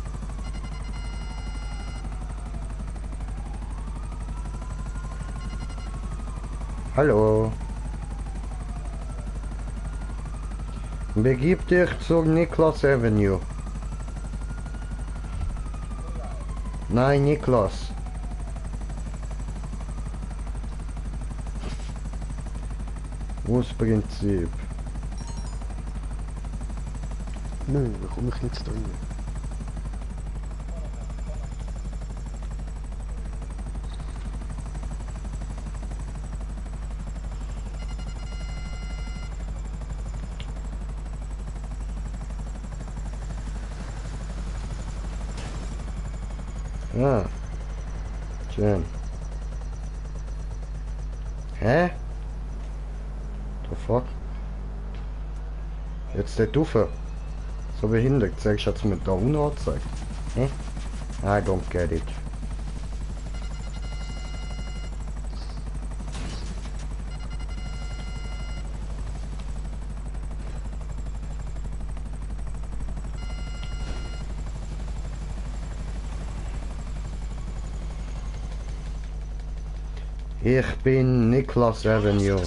Hallo. Begib dich zur Niklas Avenue. Nein, Niklas. Aus Prinzip. Nö, da komme ich nicht drin. Ah. Schön. Hä? The fuck? Jetzt der Duffe. So behindert. Zeigst du jetzt mit der Unanzeige? Hä? I don't get it. Ich bin Niklas Avenue.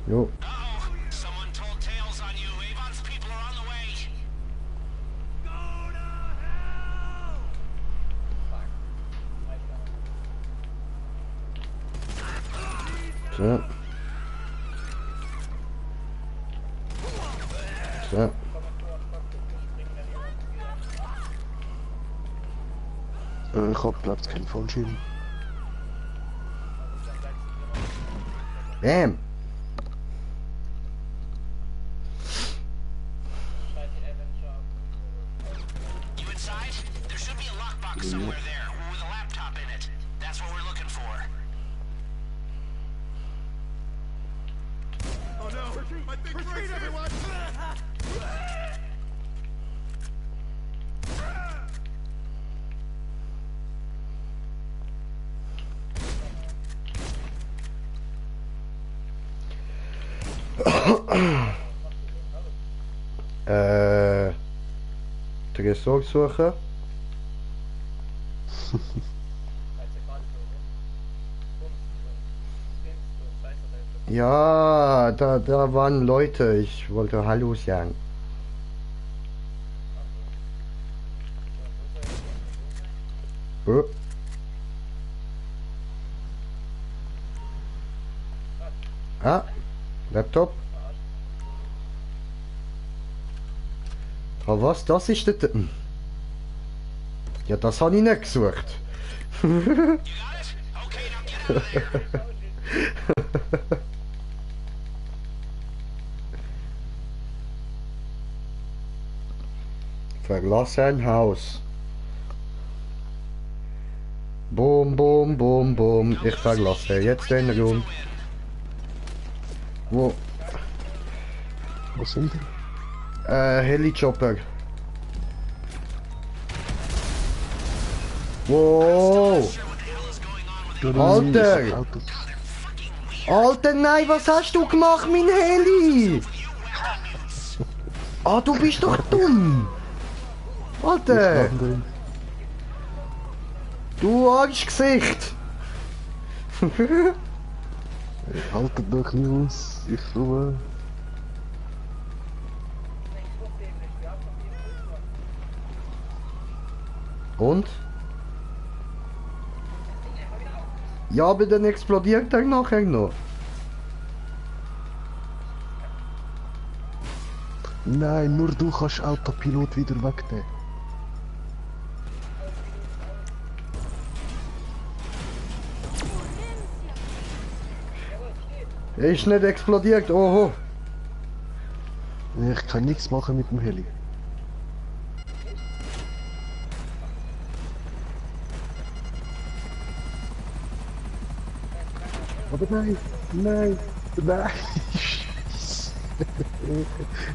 Jo. So. So. Ich hab glaubt keinen Fallschirm. Bam! You inside? There should be a lockbox somewhere there, with a laptop in it. That's what we're looking for. Oh no! Retreat, everyone! Tresor suchen. Ja, da waren Leute. Ich wollte Hallo sagen. Oh. Ah, Laptop. Ah, was? Das ist der... Ja, das habe ich nicht gesucht. Verlass ein Haus. Boom, boom, boom, boom. Ich verlasse jetzt den Raum. Wo? Was sind die? Heli-Chopper. Wow! Alter! Alter, nein, was hast du gemacht, mein Heli? Ah, du bist doch dumm! Alter! Du Arschgesicht! Haltet doch nicht aus, ich glaube. Und? Ja, aber dann explodiert er nachher noch. Nein, nur du kannst Autopilot wieder wegnehmen. Er ist nicht explodiert, oho. Ich kann nichts machen mit dem Heli. Aber nein, nein, nein.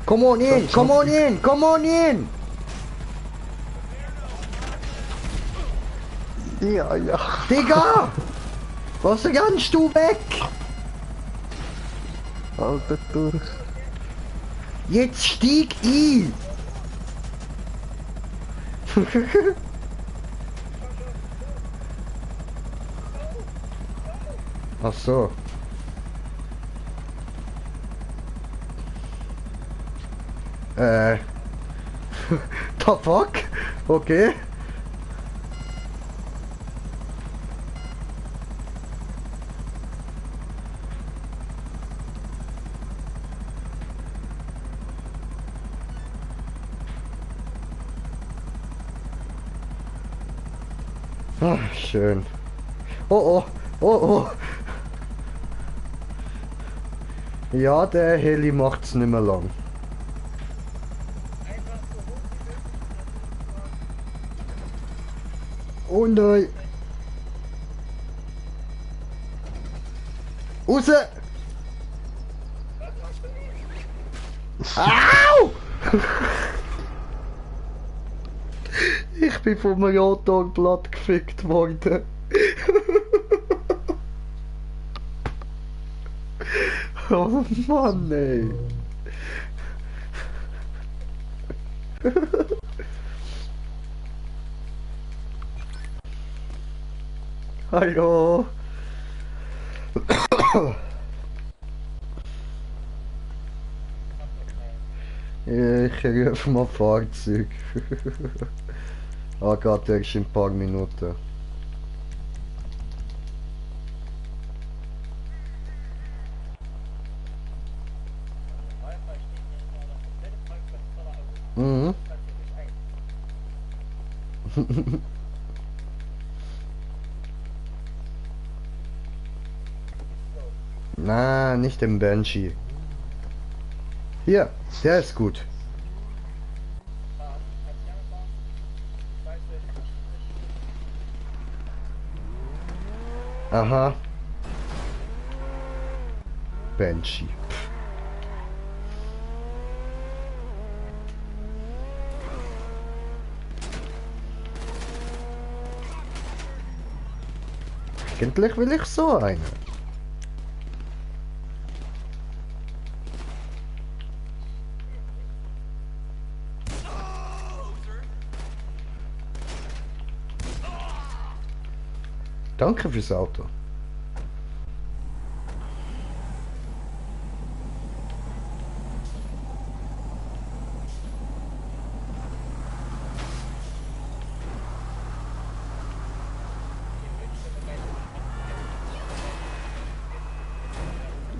Come on in, come on in, come on in! Ja, ja. Digga! Was rennst du weg? Alter durch. Jetzt stieg ein! Ach so. The fuck? Okay. Ah, schön. Oh, oh, oh, oh. Ja, der Heli macht's nicht mehr lang. Oh nein. Raus! Au! Ich bin vom Motor platt gefickt worden. Oh Mann, ey. Hallo. Ich rufe mal Fahrzeug. Ah, geht erst in ein paar Minuten. Mhm. Na, nicht im Banshee. Hier, der ist gut. Aha. Banshee. Eigentlich will ich so einen. Danke fürs Auto.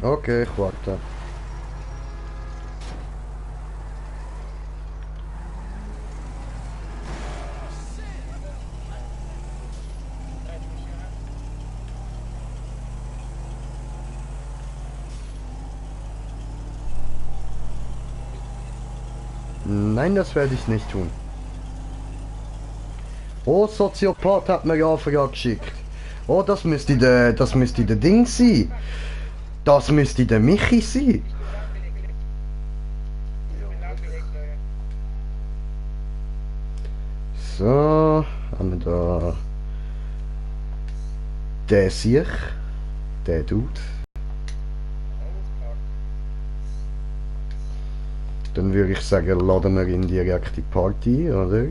Okay, ich warte. Nein, das werde ich nicht tun. Oh, Soziopath hat mir ja Anfrage geschickt. Oh, das müsste der Ding sein. Das müsste der Michi sein. So, haben wir da der sich, der Dude. Dann würde ich sagen, laden wir ihn direkt die Party, oder?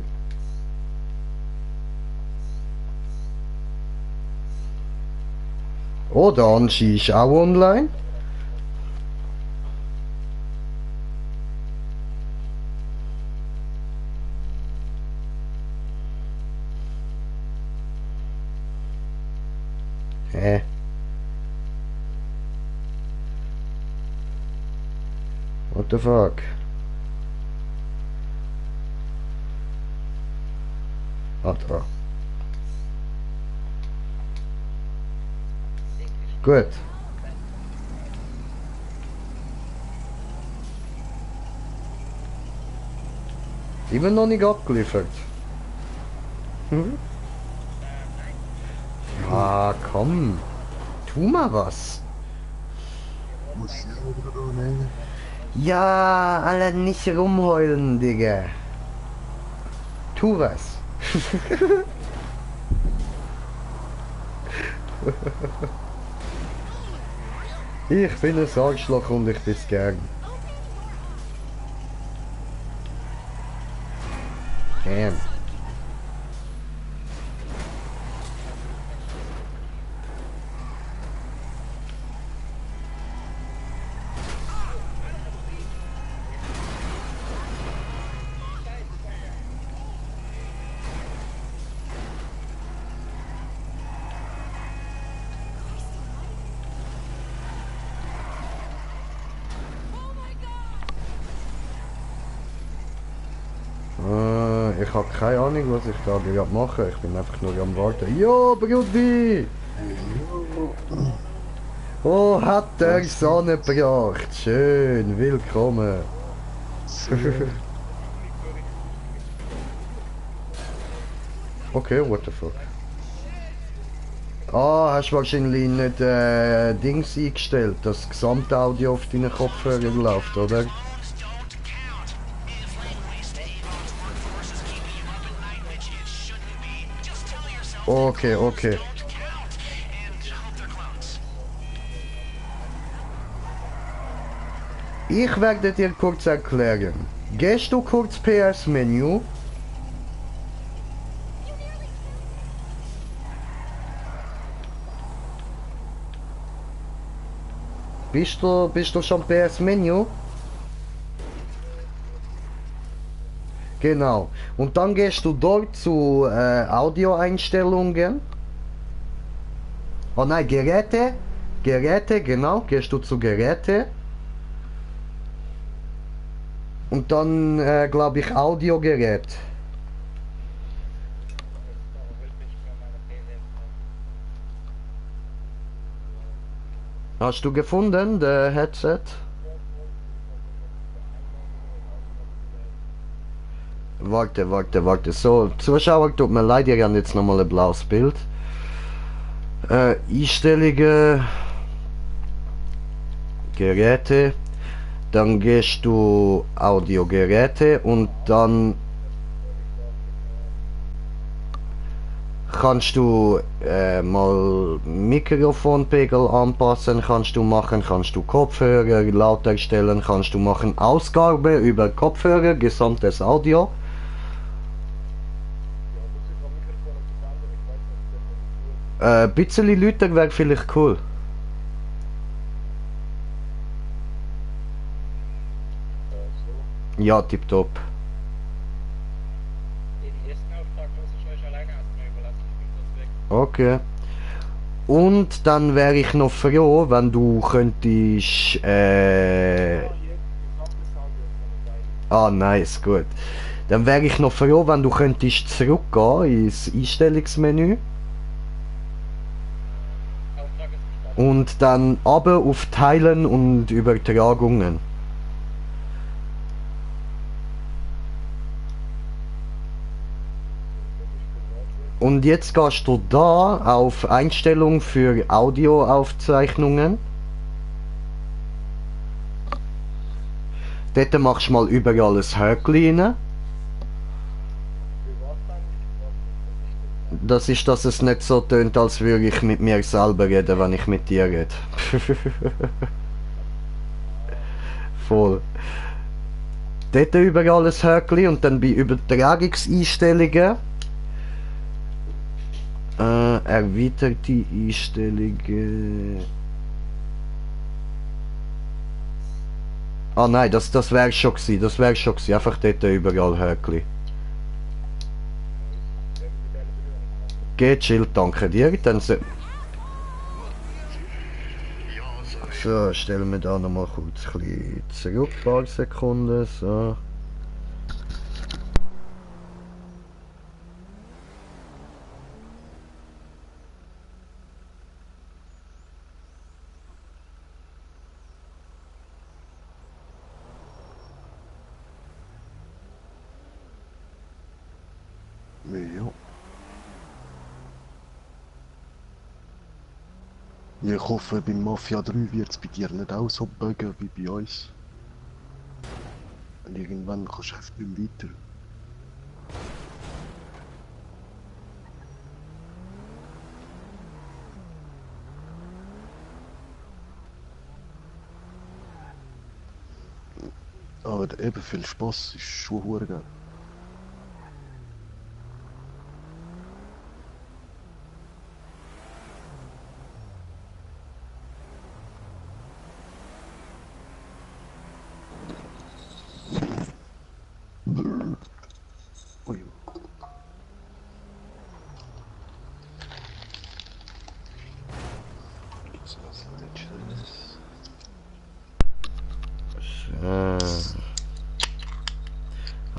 Oh, der Angie ist auch online. Hä? What the fuck? Ah, da. Gut. Immer noch nicht abgeliefert. Hm? Ah, komm. Tu mal was. Ja, alle nicht rumheulen, Digga. Tu was. Ich bin ein Arschloch und ich bin's gern. Gern. Ich habe keine Ahnung, was ich da gerade mache. Ich bin einfach nur am Warten. Jo, Brudi! Oh, hat der Sonne gebracht. Schön, willkommen. Okay, what the fuck. Ah, hast du wahrscheinlich nicht Dings eingestellt, dass das Gesamtaudio auf deinen Kopfhörer läuft, oder? Okay, okay. ich werde dir kurz erklären. Gehst du kurz PS-Menü? Bist du schon PS-Menü? Genau. Und dann gehst du dort zu Audioeinstellungen. Oh nein, Geräte. Geräte, genau. Gehst du zu Geräte. Und dann, glaube ich, Audiogerät. Hast du gefunden, der Headset? Warte. So, Zuschauer, tut mir leid, ihr habt jetzt nochmal ein blaues Bild. Einstellungen. Geräte. Dann gehst du Audiogeräte und dann kannst du mal Mikrofonpegel anpassen, kannst du machen, kannst du Kopfhörer lauter stellen, kannst du machen Ausgabe über Kopfhörer, gesamtes Audio. Bisschen lauter wäre vielleicht cool. Ja, tipptopp. Okay. Und dann wäre ich noch froh, wenn du könntest. Ah, nice, gut. Dann wäre ich noch froh, wenn du könntest zurückgehen ins Einstellungsmenü. Und dann aber auf Teilen und Übertragungen. Und jetzt gehst du da auf Einstellung für Audioaufzeichnungen. Dort machst du mal überall ein Häkchen rein. Das ist, dass es nicht so tönt, als würde ich mit mir selber reden, wenn ich mit dir rede. Voll. Dort überall ein Häkchen und dann bei Übertragungseinstellungen erweiterte Einstellungen. Ah nein, das wäre schon gewesen, einfach dort überall Häkchen. Geht chill, danke dir, dann so, stellen wir da nochmal kurz ein bisschen zurück, ein paar Sekunden, so. Ja. Ich hoffe, bei Mafia 3 wird es bei dir nicht auch so buggen wie bei uns. Und irgendwann kannst du einfach nicht mehr weiter. Aber eben viel Spaß ist schon verdammt geil.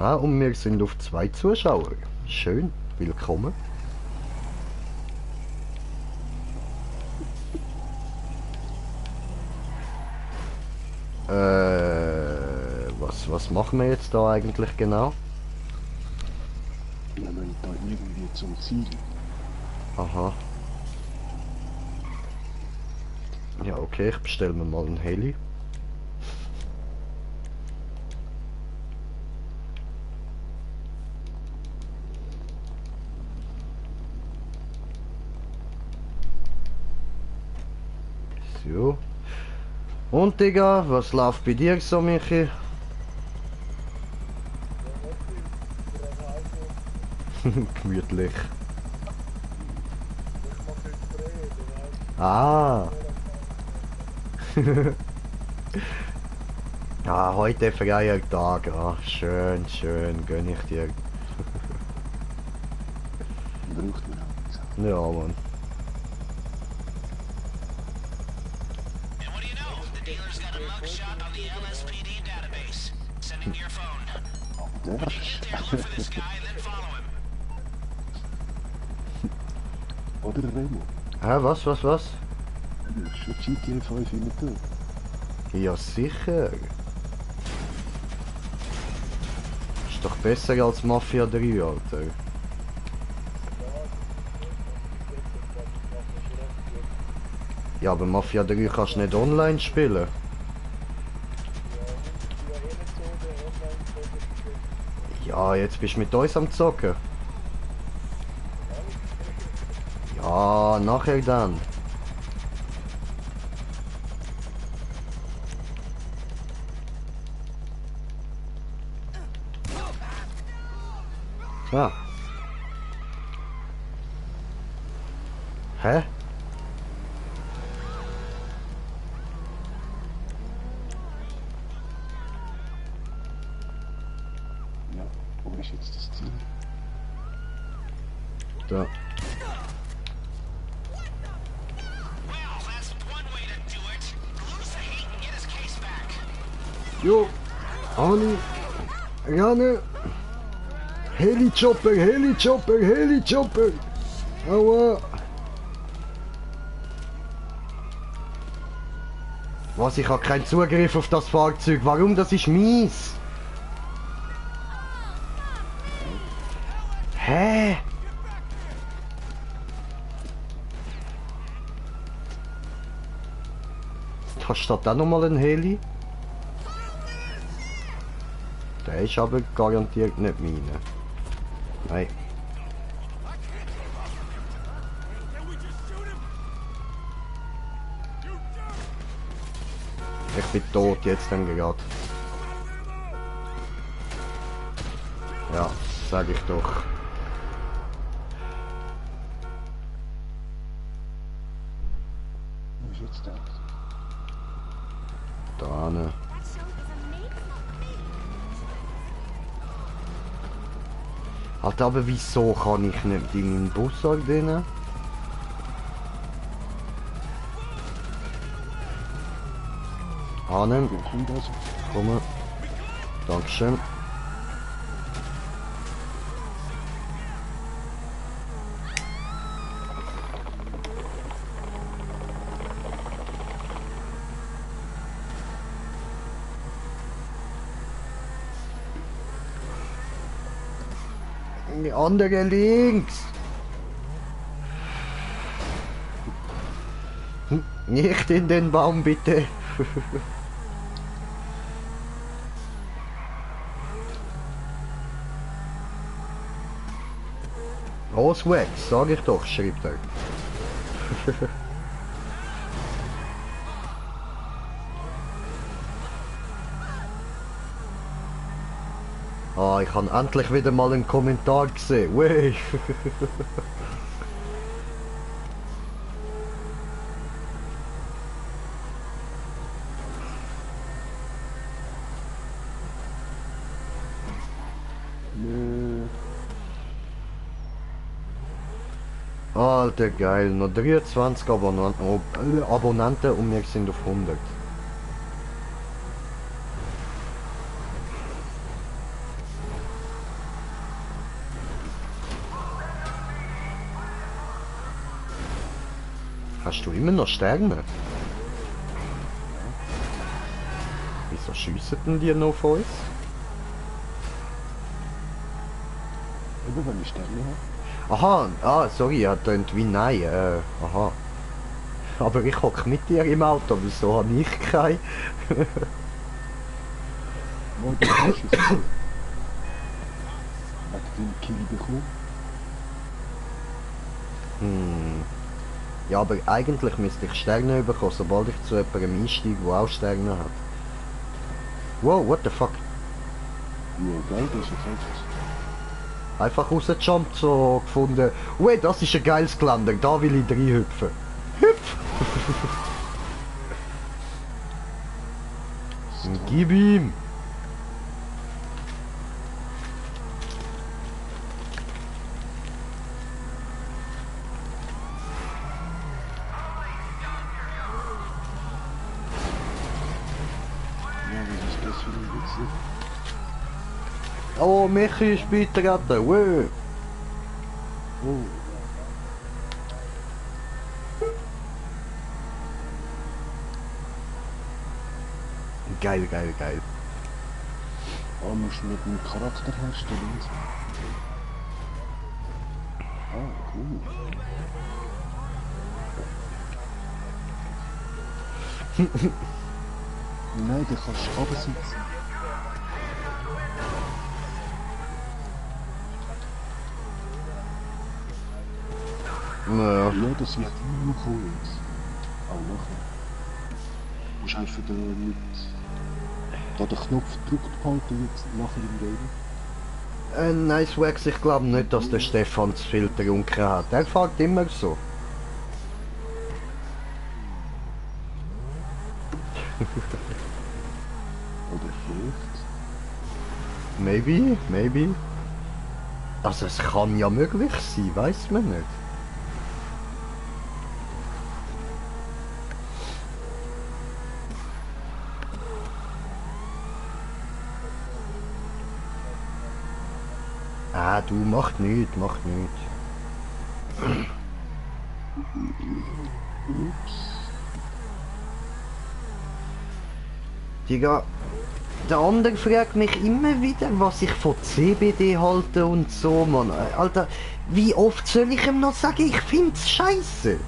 Ah, und wir sind auf 2 Zuschauer. Schön, willkommen. Was machen wir jetzt da eigentlich genau? Wir müssen da irgendwie zum Ziel. Aha. Ja, okay, ich bestelle mir mal einen Heli. So. Und Digga, was läuft bei dir so, Michi? Gemütlich. Ah. Ah, heute freier Tag. Ah, schön, schön, gönn ich dir. Braucht man auch. Ja, Mann. And what do you know? The dealer's got a mugshot on the LSPD database. Send him to your phone. When you get there, look for this guy and then follow him. Oder Remo? Hä, was? Du hast schon GTA 5 in der Tür. Ja, sicher. Ist doch besser als Mafia 3, Alter. Ja, aber Mafia 3 kannst du nicht online spielen. Ja, jetzt bist du mit uns am Zocken. Ja, nachher dann. Ah. Hä? Ja, wo ist jetzt das Ziel? Da. Well, that's one way to do it. Lose the hate and get his case back. Jo, Ani, Rane. Heli-Chopper, Heli-Chopper, Heli-Chopper. Aua. Was, ich habe keinen Zugriff auf das Fahrzeug. Warum? Das ist mies. Hä? Da steht auch nochmal ein Heli. Der ist aber garantiert nicht meine. Nein. Ich bin tot jetzt dann gerade. Ja, sag ich doch. Wo ist jetzt der? Da ne. Alter, aber wieso kann ich nicht in meinen Bus ordnen? Annehmen. Komm. Dankeschön. Die andere links. Nicht in den Baum, bitte. Ausweg, sag ich doch, schreibt er. Ah, ich habe endlich wieder mal einen Kommentar gesehen. Wey. Alter, geil. Noch 23 Abonnenten und wir sind auf 100. Hast du immer noch Sterne? Wieso schiessen denn die noch auf uns? Eben, wenn ich Sterne habe. Aha, ah, sorry, ja, tönt wie nein, aha. Aber ich hocke mit dir im Auto, wieso habe ich keinen? Wo du hast es? Hat den Kill bekommen? Ja, aber eigentlich müsste ich Sterne bekommen, sobald ich zu jemandem einsteige, der auch Sterne hat. Wow, what the fuck? Ja, geil, das ist falsch. Einfach rausgejumpt, so gefunden, wait, das ist ein geiles Geländer, da will ich reinhüpfen. Hüpf! Gib ihm! Oh, Michi ist beitreten. Wow. Oh. Geil, geil, geil. Oh, musst du mit einem Charakter herstellen? Ah, cool. Nein, du kannst runtersitzen. Naja. Ja, das wird immer noch cool jetzt. Auch nachher. Du musst einfach mit da den Knopf gedrückt halten jetzt nachher im Game. Nice Wax, ich glaube nicht, dass der Stefan das Filter unten hat. Er fährt immer so. Oder vielleicht? Maybe, maybe. Also es kann ja möglich sein, weiß man nicht. Ah, du, macht nichts, macht nichts. Digga, der andere fragt mich immer wieder, was ich von CBD halte und so, Mann. Alter, wie oft soll ich ihm noch sagen, ich find's scheiße?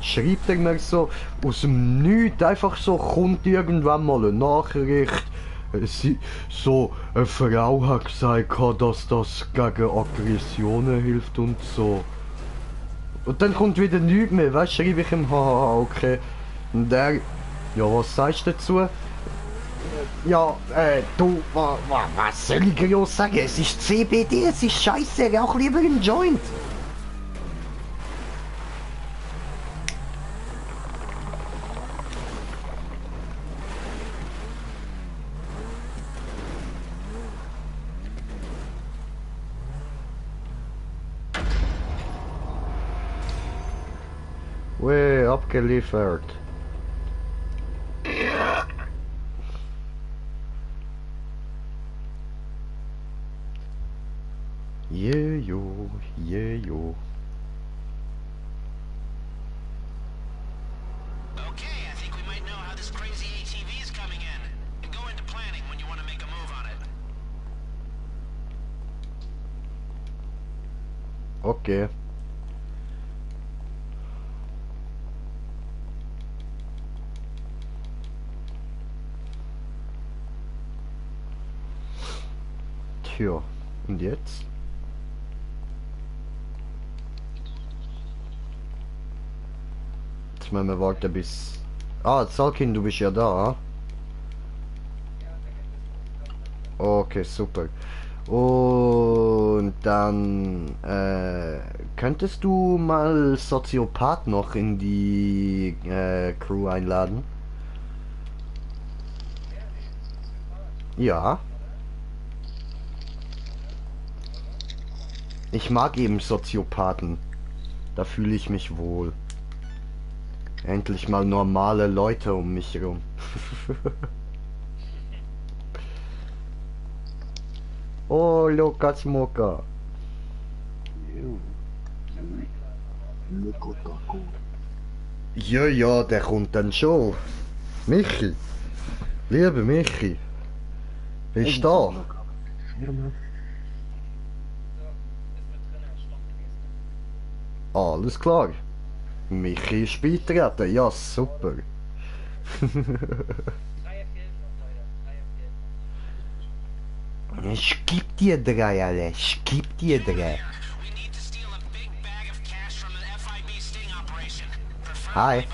Schreibt er mir so aus dem Nichts, einfach so, kommt irgendwann mal eine Nachricht, so, eine Frau hat gesagt, dass das gegen Aggressionen hilft und so. Und dann kommt wieder nichts mehr, weißt du, schreibe ich ihm, haha, okay. Und der, ja, was sagst du dazu? Ja, du, was soll ich groß sagen? Es ist CBD, es ist scheiße, rauch lieber einen Joint. Way abgeliefert. Jejo, jejo. Okay, I think we might know how this crazy ATV is coming in. And go into planning when you want to make a move on it. Okay. Tja, und jetzt? Jetzt müssen wir warten bis... Ah, Salkin, du bist ja da. Okay, super. Und dann könntest du mal Soziopath noch in die Crew einladen? Ja. Ich mag eben Soziopathen. Da fühle ich mich wohl. Endlich mal normale Leute um mich herum. Oh, Lukas Moka. Ja, ja, der kommt dann schon. Michi. Lieber Michi. Bist du da? Alles klar. Michi ist beitreten. Ja, super. Ich geb dir 3, Alter. Ich geb dir 3. Hi.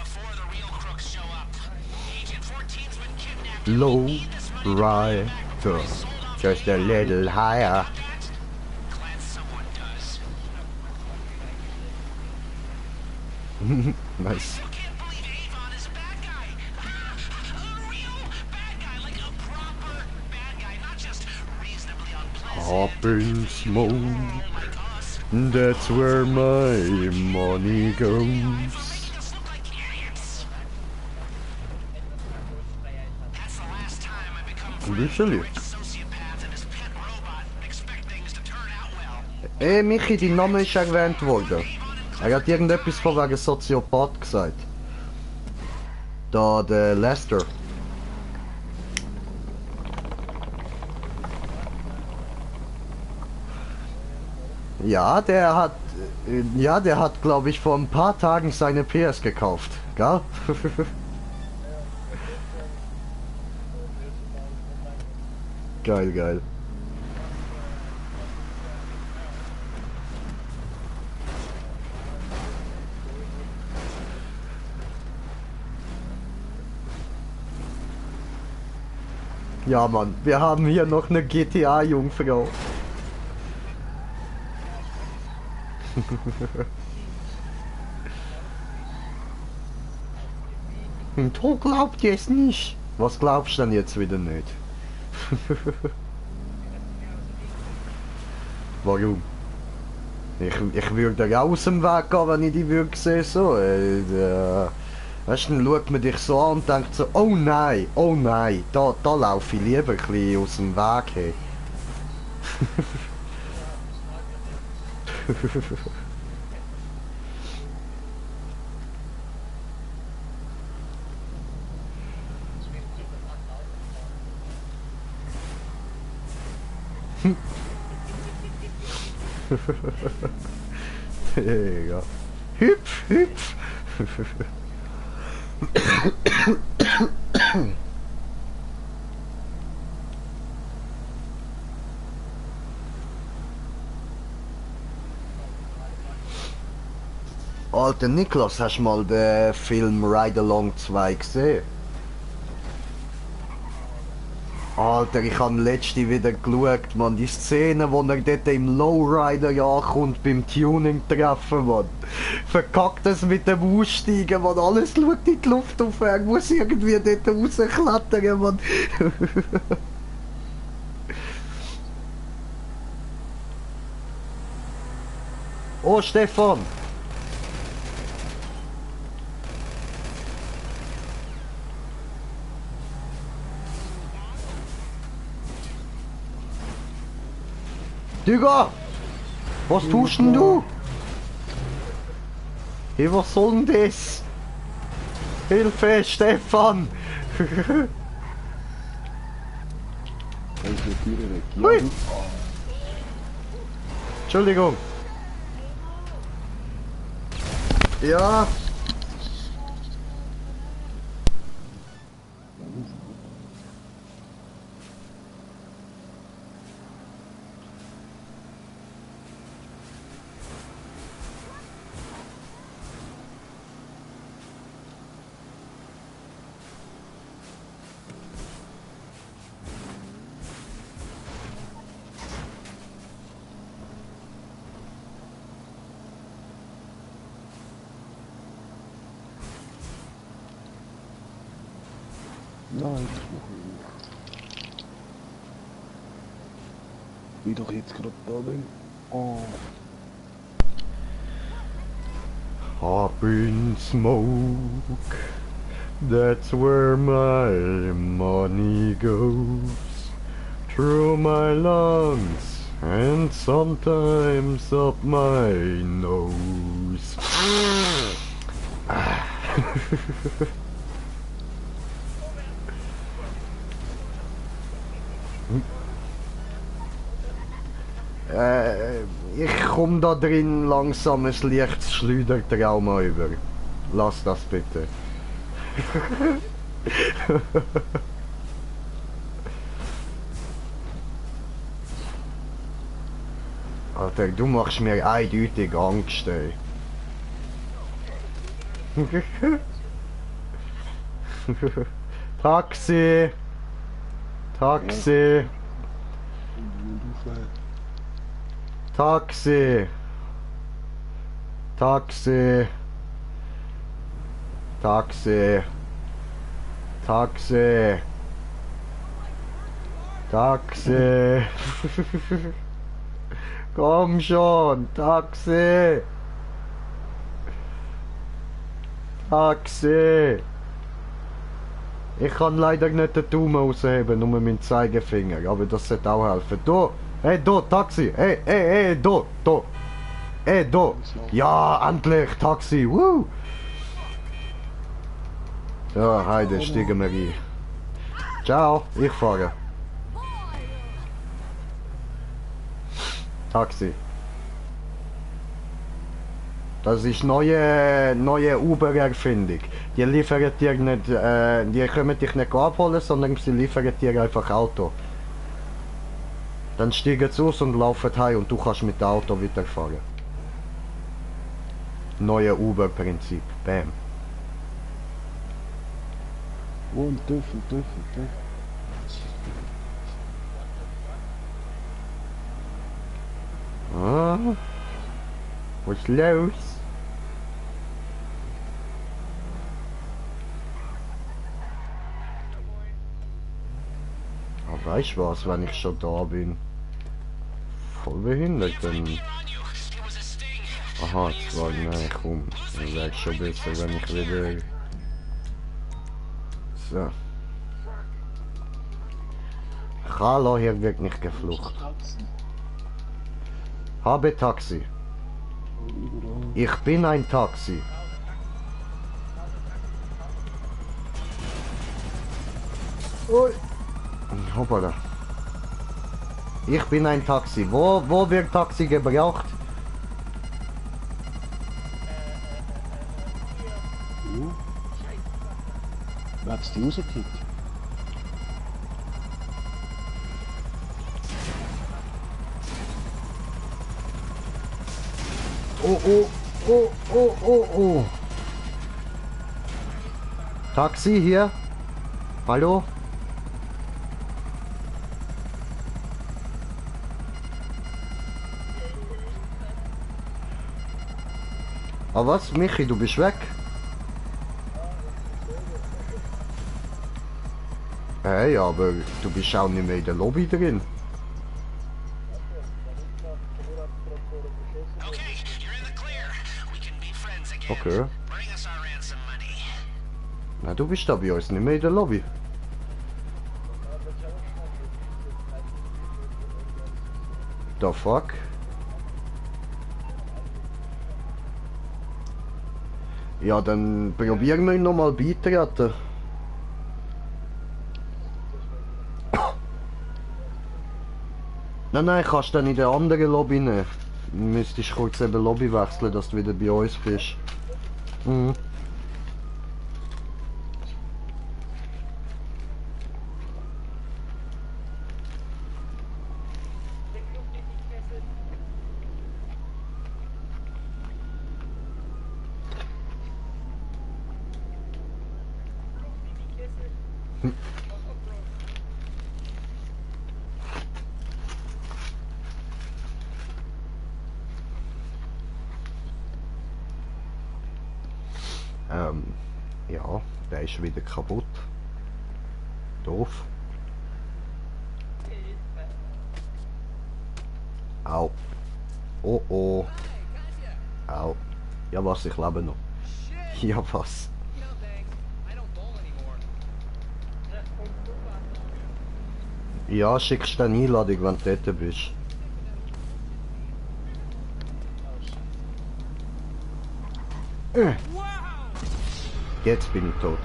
Low rider. Just a little higher. Nice. Up in smoke, that's where my money goes. Literally. Hey Michi, dein Name ist erwähnt worden. Er hat irgendetwas von wegen Soziopath gesagt. Da, der Lester. Ja, der hat, glaube ich, vor ein paar Tagen seine PS gekauft, gell? Geil, geil. Ja, Mann, wir haben hier noch eine GTA-Jungfrau. Du glaubt es nicht. Was glaubst du denn jetzt wieder nicht? Warum? Ich würde aus dem Weg gehen, wenn ich die würde sehen, so. Weißt du, dann schaut man dich so an und denkt so, oh nein, da laufe ich lieber ein bisschen aus dem Weg her. Ja. Hüpf, hüpf. Alter Niklas, hast du mal den Film Ride Along 2 gesehen? Alter, ich habe letzte wieder geschaut, man, die Szene, wo er dort im Lowrider ankommt beim Tuning-Treffen, man. Verkackt es mit dem Aussteigen, man, alles schaut in die Luft auf, er muss irgendwie dort rausklettern, man. Oh, Stefan! Digga! Was tust denn du? Hey, was soll denn das? Hilfe, Stefan! Hui. Entschuldigung. Ja. Nein, wie doch jetzt gerade da bin. Oh. Up in smoke, that's where my money goes. Through my lungs and sometimes up my nose. Ich komme da drin langsam ein leichtes Schleudertrauma über. Lass das bitte. Alter, du machst mir eindeutig Angst, ey. Taxi! Taxi! Taxi! Taxi! Taxi! Taxi! Taxi! Komm schon! Taxi! Taxi! Ich kann leider nicht den Daumen ausheben, nur meinen Zeigefinger, aber das sollte auch helfen. Da! Hey, da, Taxi! Hey, da! Hey, da! Ja, endlich! Taxi! Woo! Ja, Heide, steigen wir ein. Ciao, ich fahre. Taxi. Das ist neue Uber-Erfindung. Die liefern dir nicht, die können dich nicht abholen, sondern sie liefern dir einfach Auto. Dann steigen sie aus und laufen heim und du kannst mit dem Auto weiterfahren. Neue Uber-Prinzip. Bam. Und dürfen. Ah, was ist los? Ah, weißt du was, wenn ich schon da bin? Voll behindert dann. Aha, nein, komm. Dann wäre schon besser, wenn ich wieder... So. Hallo, hier wird nicht geflucht. Habe Taxi. Ich bin ein Taxi. Ui. Hoppala. Ich bin ein Taxi. Wo wird Taxi gebraucht? Wer hat's die rausgekickt? Oh. Taxi hier. Hallo? Ah was, Michi, du bist weg? Hey, aber du bist auch nicht mehr in der Lobby drin. Okay. Na, du bist da bei uns nicht mehr in der Lobby. The fuck? Ja, dann probieren wir ihn nochmal beitreten. Nein, kannst du dann in der anderen Lobby nehmen. Müsstest kurz eben Lobby wechseln, dass du wieder bei uns bist. Mhm. Ja, der ist wieder kaputt. Doof. Au. Oh. Au. Ja was, ich lebe noch. Ja was. Ja, schickst du eine Einladung, wenn du dort bist. Jetzt bin ich tot.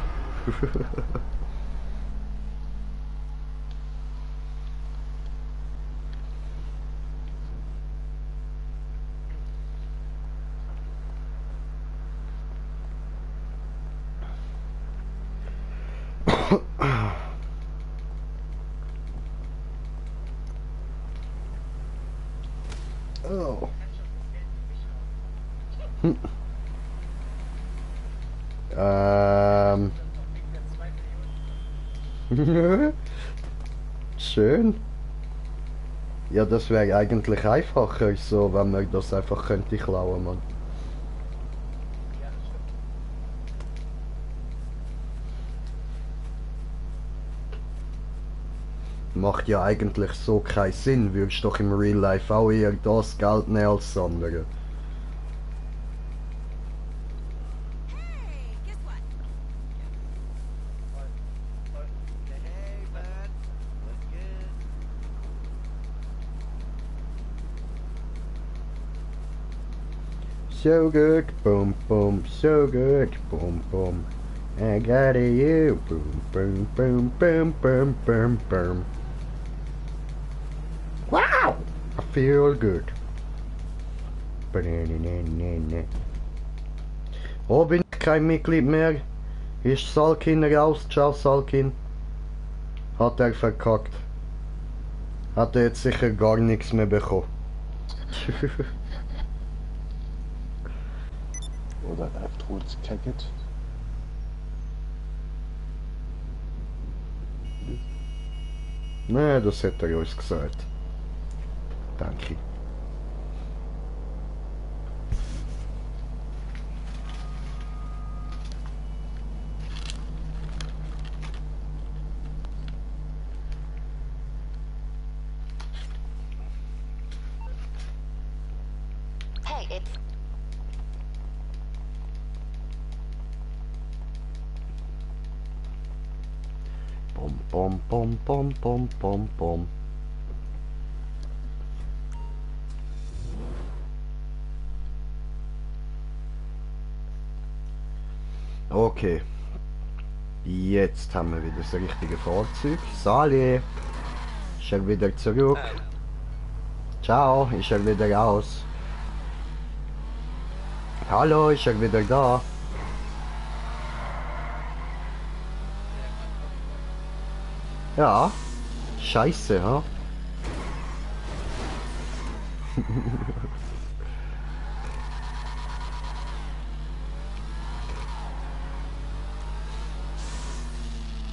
Oh. Hm. Schön. Ja, das wäre eigentlich einfacher, so, wenn man das einfach könnte klauen, Mann. Macht ja eigentlich so keinen Sinn, würdest doch im Real Life auch eher das Geld nehmen als das andere. So good, boom boom, so good, boom boom. I got you, boom boom boom boom boom boom boom. Wow! I feel good. Oh, bin ich kein Mitglied mehr? Ist Salkin raus? Ciao Salkin. Hat er verkackt. Hat er jetzt sicher gar nichts mehr bekommen. Oder afterwards check it. Nee, das hat er uns gesagt. Danke. Hey, it's... Bom, bom, bom, bom, bom, bom, bom. Okay. Jetzt haben wir wieder das richtige Fahrzeug. Sali! Ist er wieder zurück? Ciao, ist er wieder raus? Hallo, ist er wieder da? Ja. Scheiße, ha?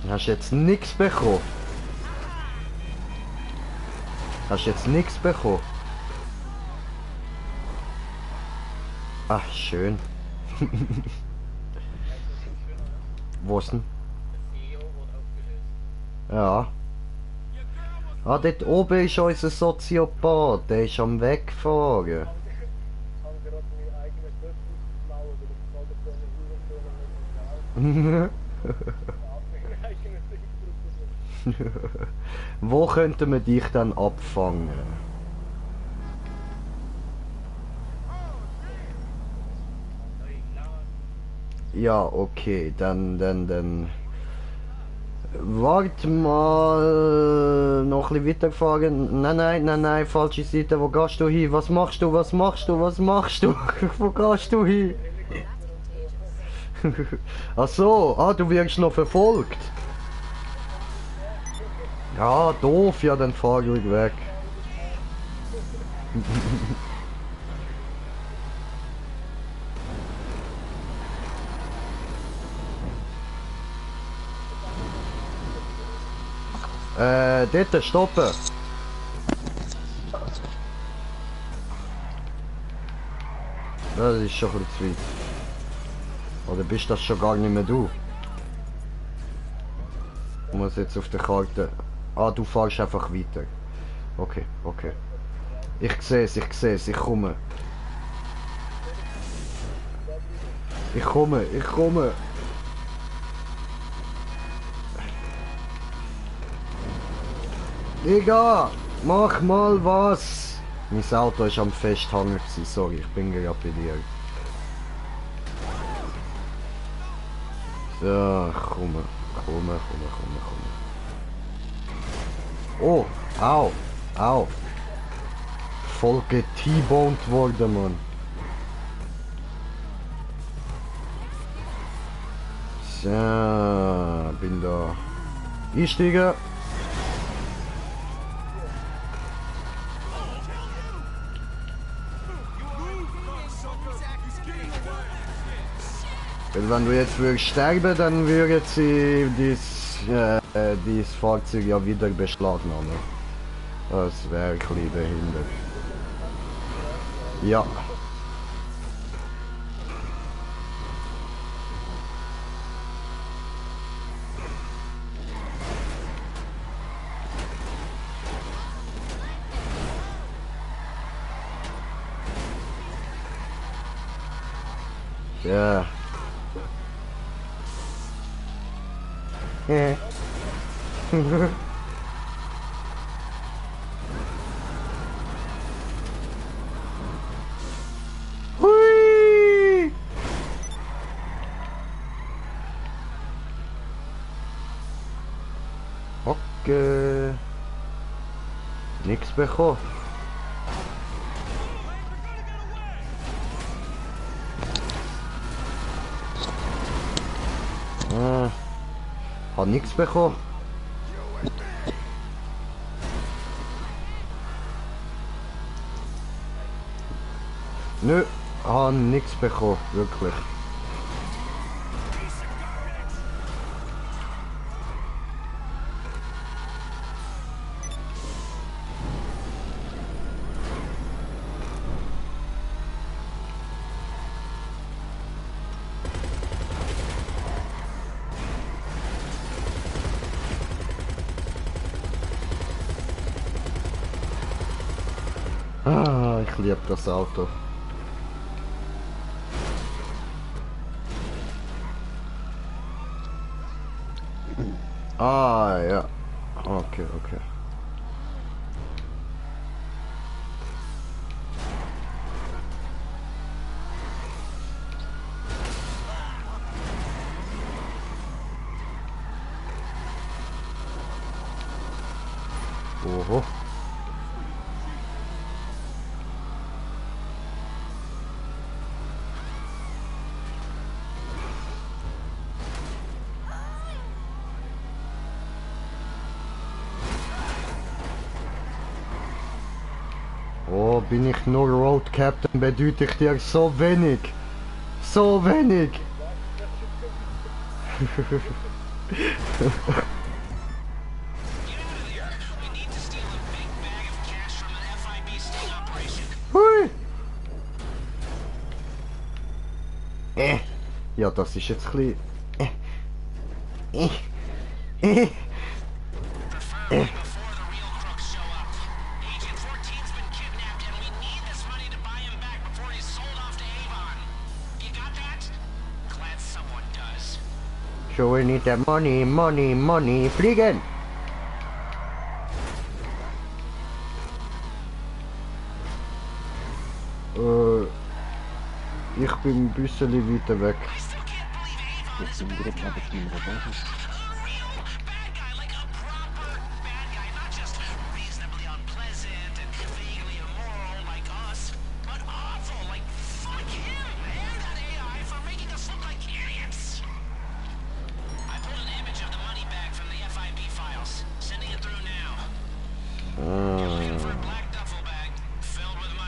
Hast jetzt nichts bekommen? Hast jetzt nichts bekommen? Ach, schön. Wo ist denn? Ja. Ah, dort oben ist unser Soziopath, der ist am Wegfahren. Wo könnten wir dich dann abfangen? Ja, okay, dann. Warte mal, noch ein bisschen weiterfahren. Nein, falsche Seite. Wo gehst du hin? Was machst du? Wo gehst du hin? Ach so, du wirst noch verfolgt. Ja, doof, ja, dann fahr ich weg. Dort stoppen. Das ist schon ein bisschen zu weit. Oder bist das schon gar nicht mehr du? Ich muss jetzt auf der Karte... Ah, du fährst einfach weiter. Okay. Ich sehe es, ich komme. Digga, mach mal was! Mein Auto ist am Festhängen gewesen, sorry, ich bin gerade bei dir. So, komm. Oh, au. Voll T-boned worden, Mann. So, bin da. Einsteigen. wenn du jetzt würdest sterben, dann würden sie dieses Fahrzeug ja wieder beschlagnahmen. Das wäre ein bisschen behindert. Ja. Ja. Hui! Okay. Nix bekommen. Hat nichts bekommen. Nö, hat nichts bekommen, wirklich. Ah, ich liebe das Auto. Ah, ja. Okay, okay. Oho. Oh, bin ich nur Road Captain, bedeute ich dir so wenig. So wenig. Hui. Ja, das ist jetzt ein bisschen... So we need the money, money, money. Fliegen! Ich bin ein bisschen weiter weg. Jetzt sind wir gerade neben der Basis.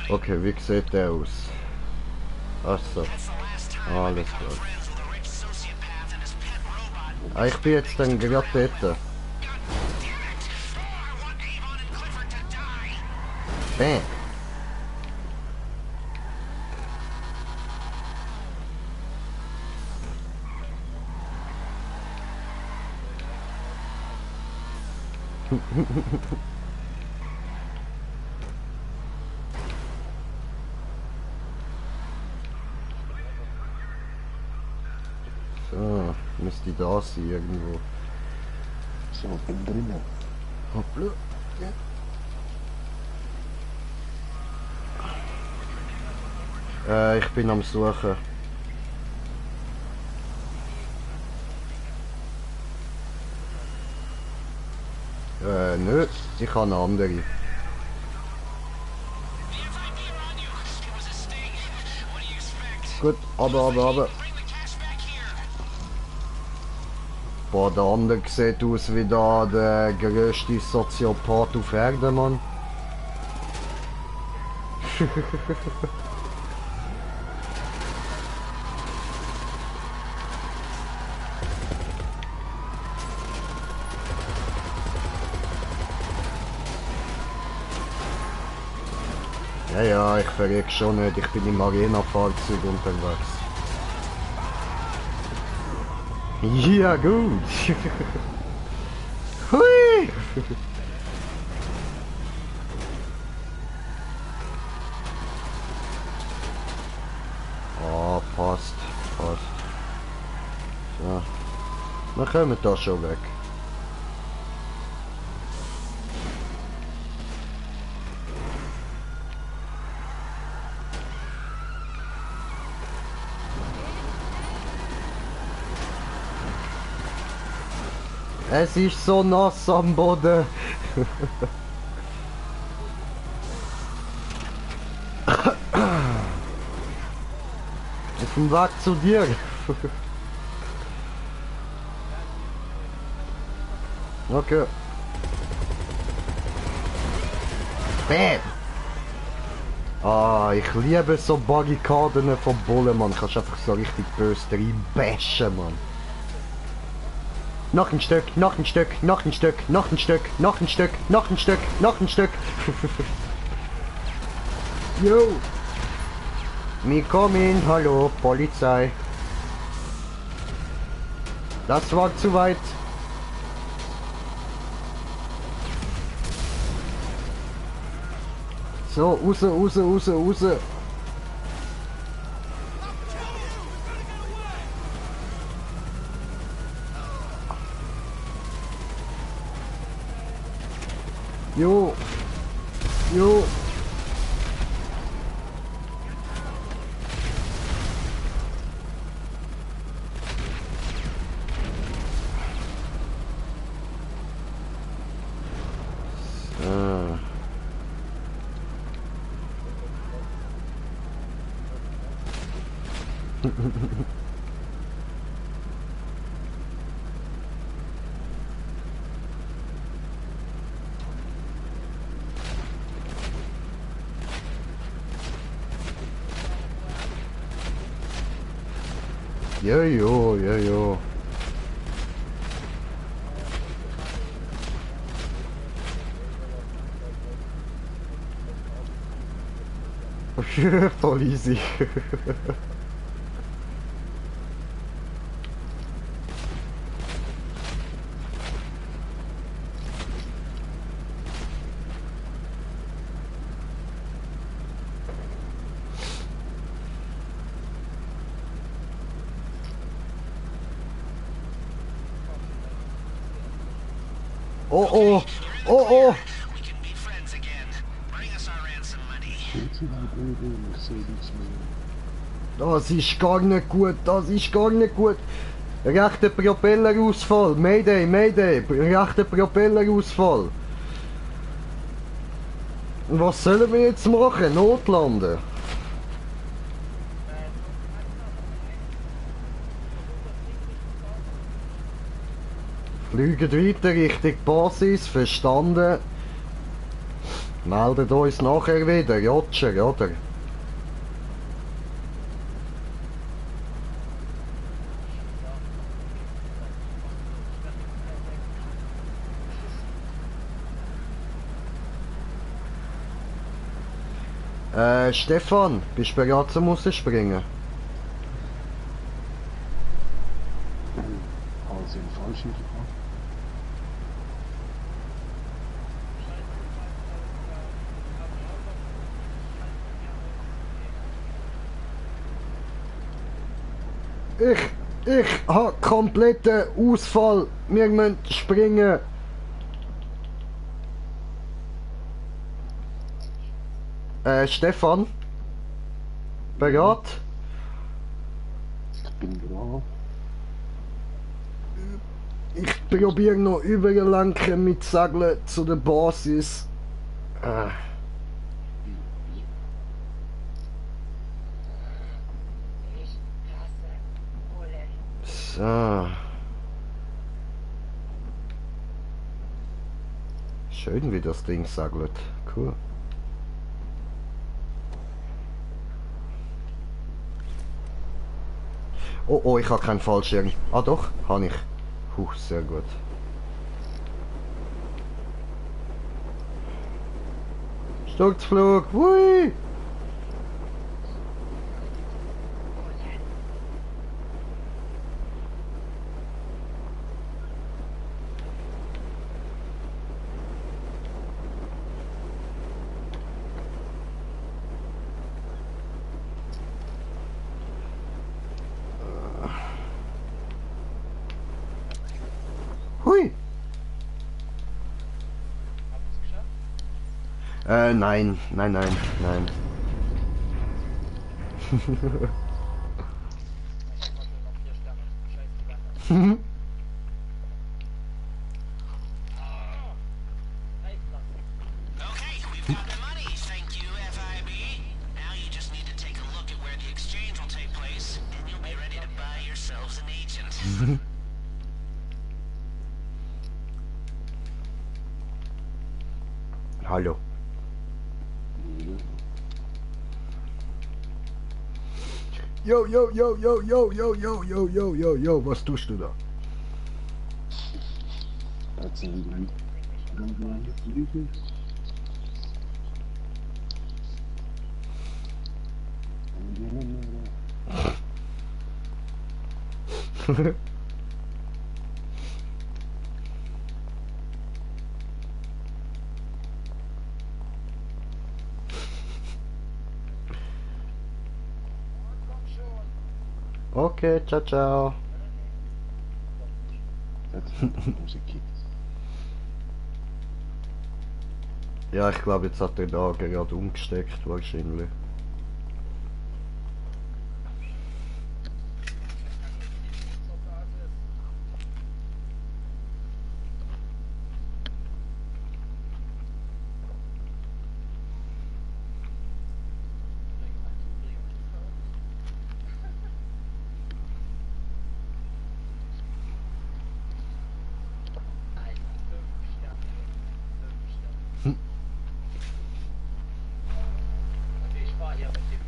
Okay, wie sieht der aus? Achso, alles klar. Ah, ich bin jetzt dann gerade dort. Bam. So, müsste da sein irgendwo. So, bin drinnen. Hoppla. Ich bin am Suchen. Nö, ich habe eine andere. Gut, aber. Boah, der andere sieht aus wie da der größte Soziopath auf Erden, Mann. Ja, ja, ich verreg schon nicht. Ich bin im Arena-Fahrzeug unterwegs. Ja, gut. Hui! Oh, passt. Passt. So. Wir kommen da schon weg. Es ist so nass am Boden. Auf dem Weg zu dir. Okay. Bam! Ah, ich liebe so Barrikaden von Bullen, man. Kannst einfach so richtig böse reinbashen, man. Noch ein Stück, noch ein Stück, noch ein Stück, noch ein Stück, noch ein Stück, noch ein Stück, noch ein Stück. Yo! Wir kommen, hallo, Polizei. Das war zu weit. So, raus, raus, raus, raus. Jo. Jo. Jo, jo, jo. Voll easy. Oh oh, oh oh. Das ist gar nicht gut, das ist gar nicht gut. Rechter Propellerausfall, Mayday, Mayday, rechter Propellerausfall. Was sollen wir jetzt machen? Notlanden? Fliegen weiter Richtung Basis, verstanden. Meldet uns nachher wieder, Roger, oder? Stefan, bist du bereit zum Rausspringen? Also im falschen Ich habe kompletten Ausfall. Wir müssen springen. Stefan? Bereit? Ich bin bereit. Ich probiere noch überlenken mit Segeln zu der Basis. So. Schön, wie das Ding segelt. Cool. Oh oh, ich habe keinen Fallschirm. Ah doch, habe ich. Sehr gut. Sturzflug, hui! Nein, nein, nein, nein. Hallo. Yo, yo, yo, yo, yo, yo, yo, yo, yo, yo, yo, was tust du da? Okay, ciao, ciao. Ja, ich glaube, jetzt hat er da gerade umgesteckt, wahrscheinlich.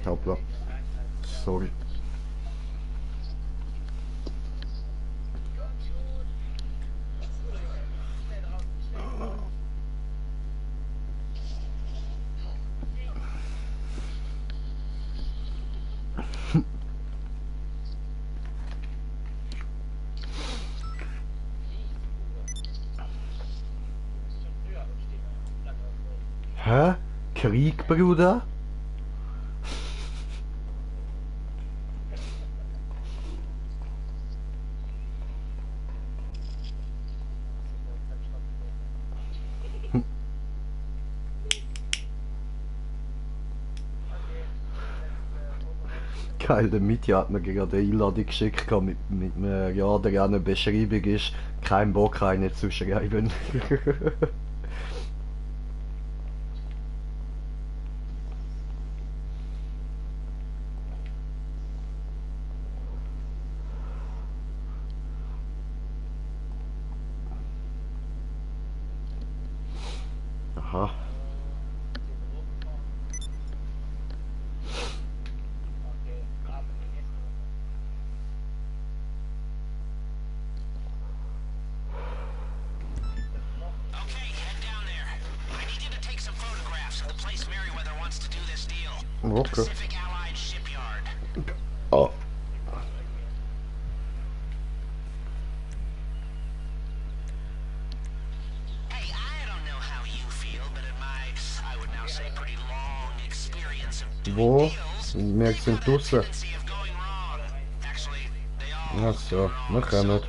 Hoppla. Sorry. Hä? Krieg, Bruder? Geil, der Mitya hat mir gerade eine Einladung geschickt mit mir, ja, der eine Beschreibung ist, kein Bock eine zu schreiben. Aha. Okay. Oh. Wo? Wir sind draussen. Ach so, wir kommen.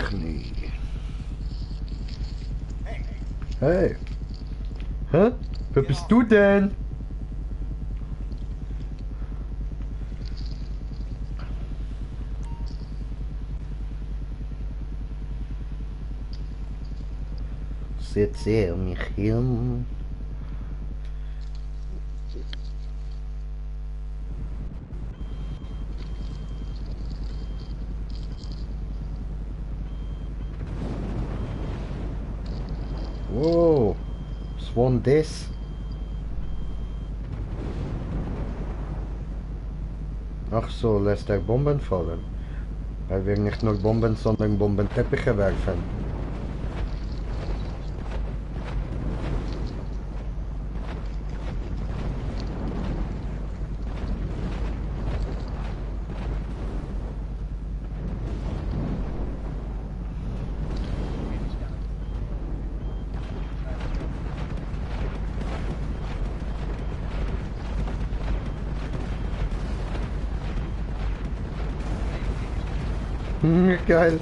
Knie. Hey. Hä? Wer bist du denn? Setze mich hin. Wow, was war denn das? Ach so, lässt er Bomben fallen. Weil wir nicht nur Bomben, sondern Bombenteppiche werfen. Geil.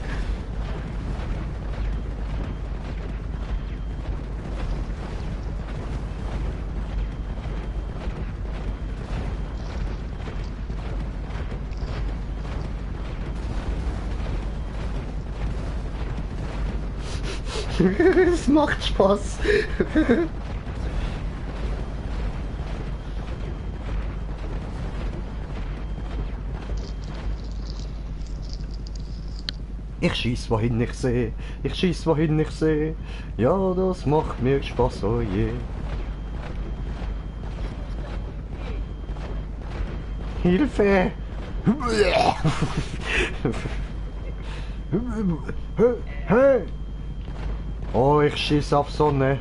Es macht Spaß. Ich schieß wohin ich sehe, ich schieß wohin ich sehe. Ja, das macht mir Spaß, oh je. Hilfe! Oh, ich schieß auf Sonne.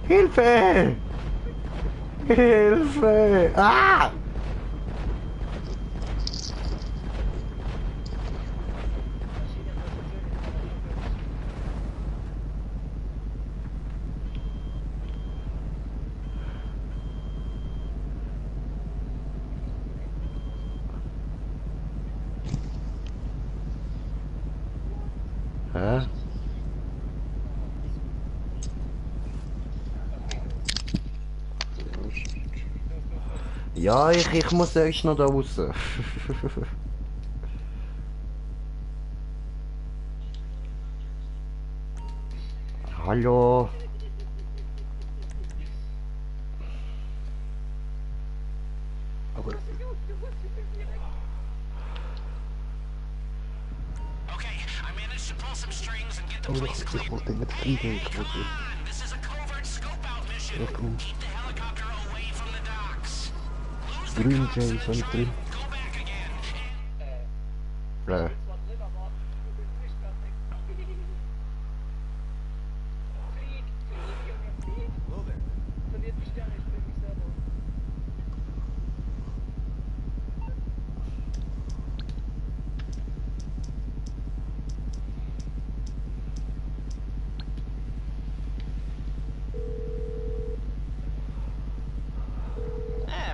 Hilfe! Hilfe! Ah! Hä? Ja, ich muss erst noch da raus. Hallo. Aber aber ich wollte nicht fliegen, ich wollte... Ja, komm. Grün, Jay, soll ich drin?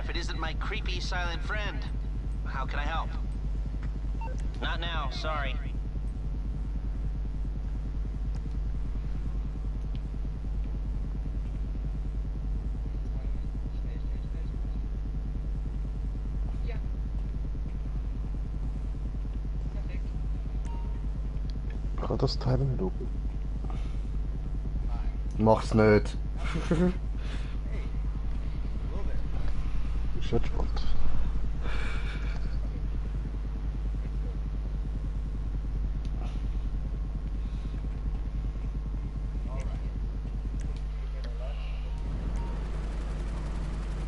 If it isn't my creepy silent friend, how can I help? Not now, sorry. Ich kann das Teil nicht oben. Mach's nicht. Ist jetzt spannend.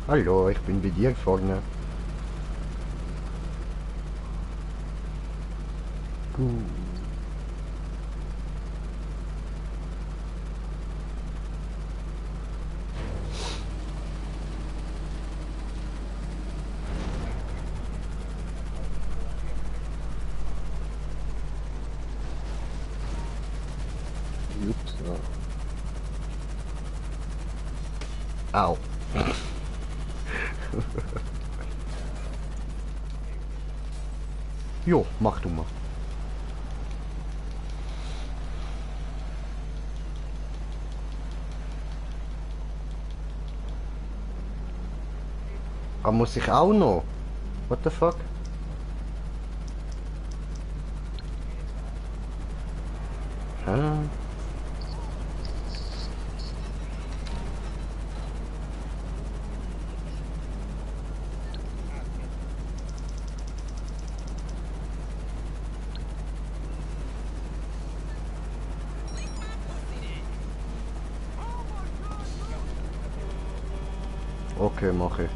Hallo, ich bin bei dir vorne. Gut. Gut, ja. Au. Jo, mach du mal. Ah, muss ich auch noch? What the fuck? Hä? Okay, mache ich.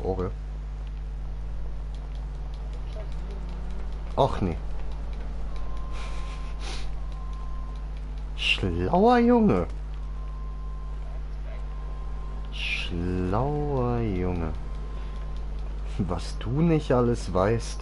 Okay. Ach nee. Schlauer Junge. Schlauer Junge. Was du nicht alles weißt.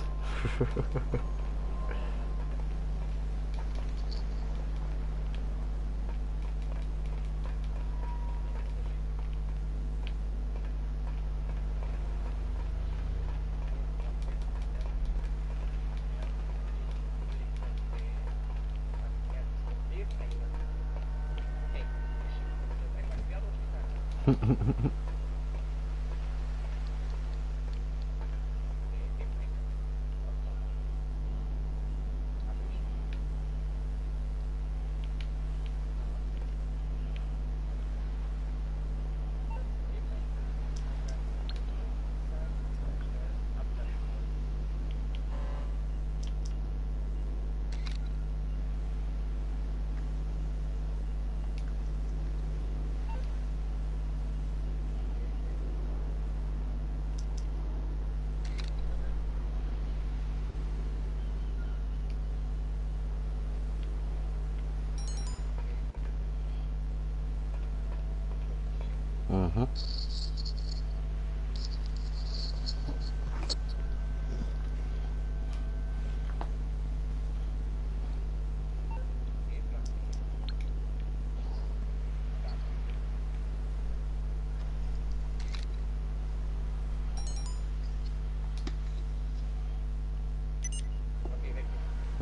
Mhm.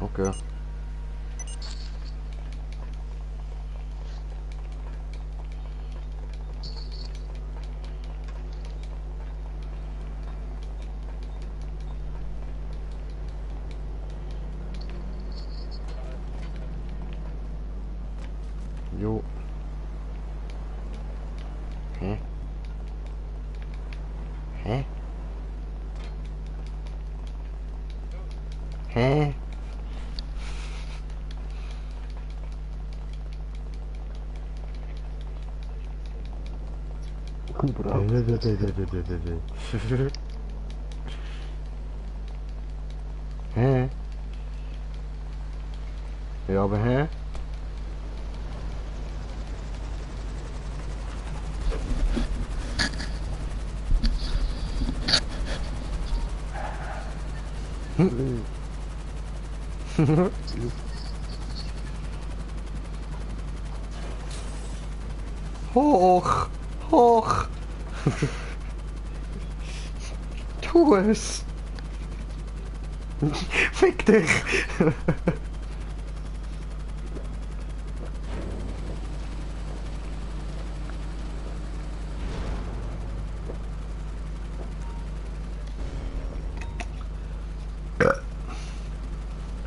Okay. Jo. Hä? Hä? Hä? Hä? Ja, aber hä? Hoch! Hoch! Tu es! Fick dich!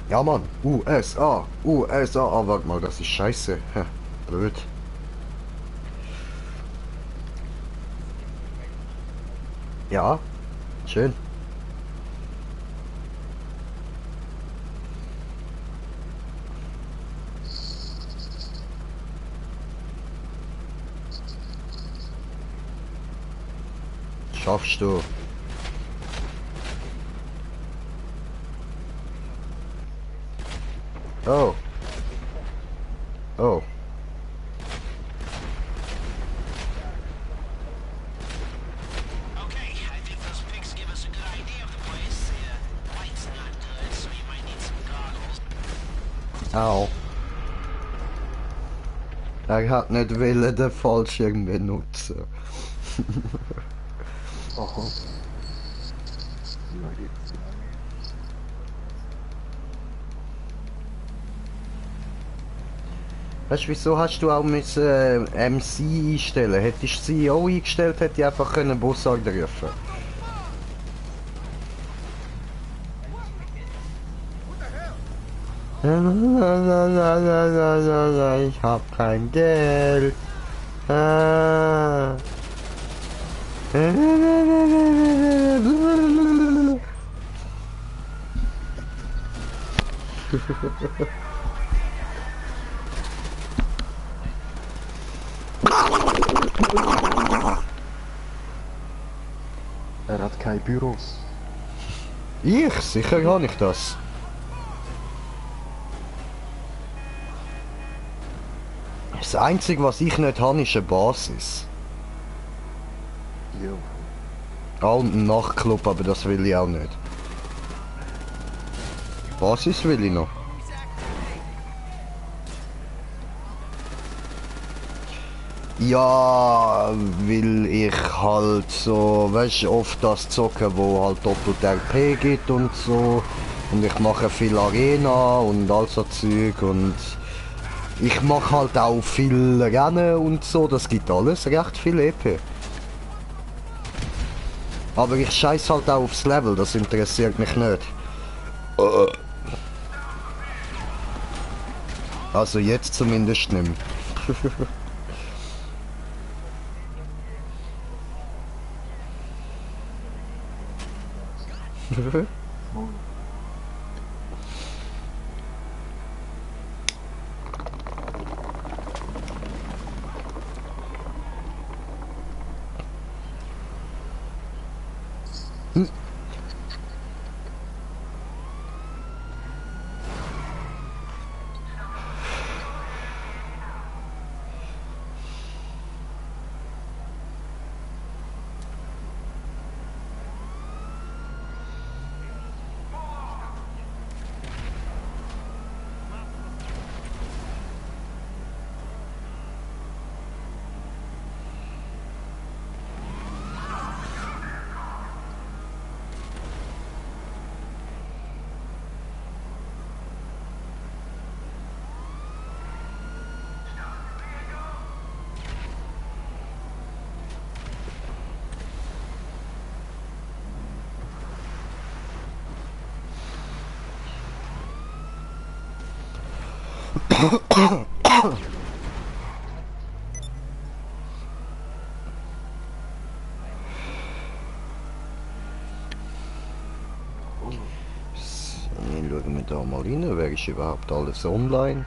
Ja Mann, USA, USA, oh, warte mal, das ist scheiße. Blöd. Ja, schön. Schaffst du. Oh. Oh. Au. Er hat nicht wollen den Fallschirm benutzen. Aha. Weißt du, wieso hast du auch müssen MC einstellen? Hättest du CEO eingestellt, hätte ich einfach einen Bus anrufen. Ich hab kein Geld. keine Büros. Ich? Sicher habe ich das. Das Einzige, was ich nicht habe, ist eine Basis. Ja. Ah, und ein Nachtclub, aber das will ich auch nicht. Basis will ich noch. Ja, weil ich halt so, weißt du, oft das zocken, wo halt doppelt RP gibt und so. Und ich mache viel Arena und all so Zeug und ich mache halt auch viel Rennen und so, das gibt alles recht viel EP. Aber ich scheiß halt auch aufs Level, das interessiert mich nicht. Also jetzt zumindest nicht mehr. Schauen wir da mal rein, wer ist überhaupt alles online?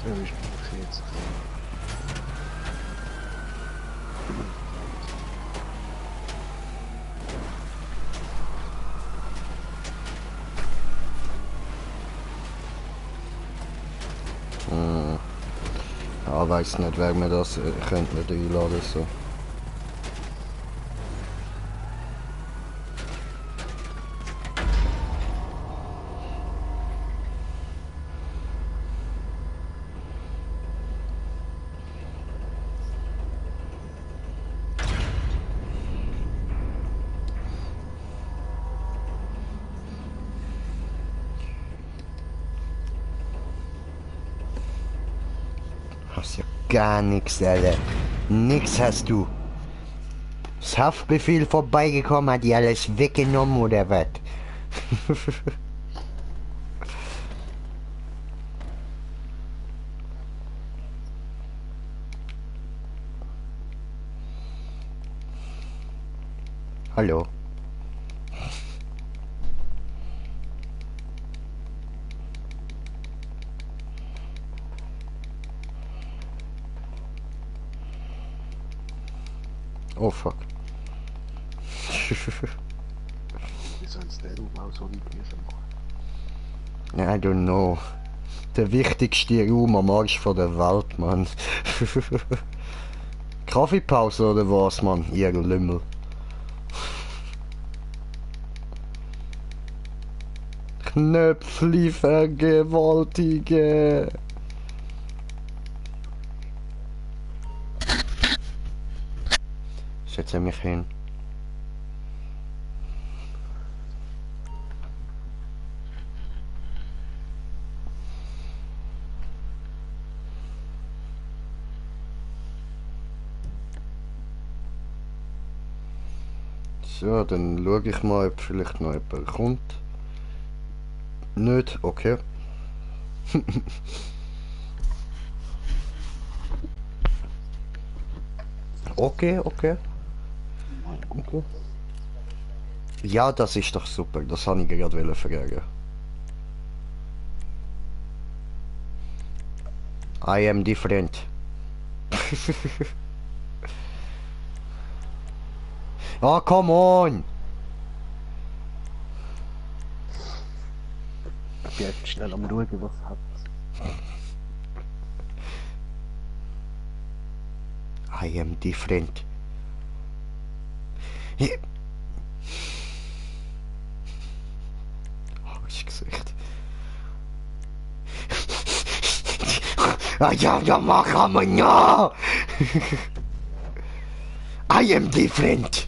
So, ich mache jetzt. Ja, weiß nicht, wer mir das könnte nicht einladen so. Hast ja gar nichts, Alter. Nix hast du. Das Haftbefehl vorbeigekommen, hat die alles weggenommen oder was? Hallo. Oh fuck. Wie soll es der Raum auch so weit müssen machen? I don't know. Der wichtigste Raum am Arsch von der Welt, Mann. Kaffeepause oder was, Mann? Ihr Lümmel. Knöpfli vergewaltigen. Setze mich hin. So, dann schaue ich mal, ob vielleicht noch jemand kommt. Nicht? Okay. Okay, okay. Okay. Ja, das ist doch super. Das habe ich gerade fragen. I am different. Oh, come on! Ich bin jetzt schnell am schauen, was hat. I am different. Ja. Oh, ich gesagt. Ja, mach aber ja! I am different!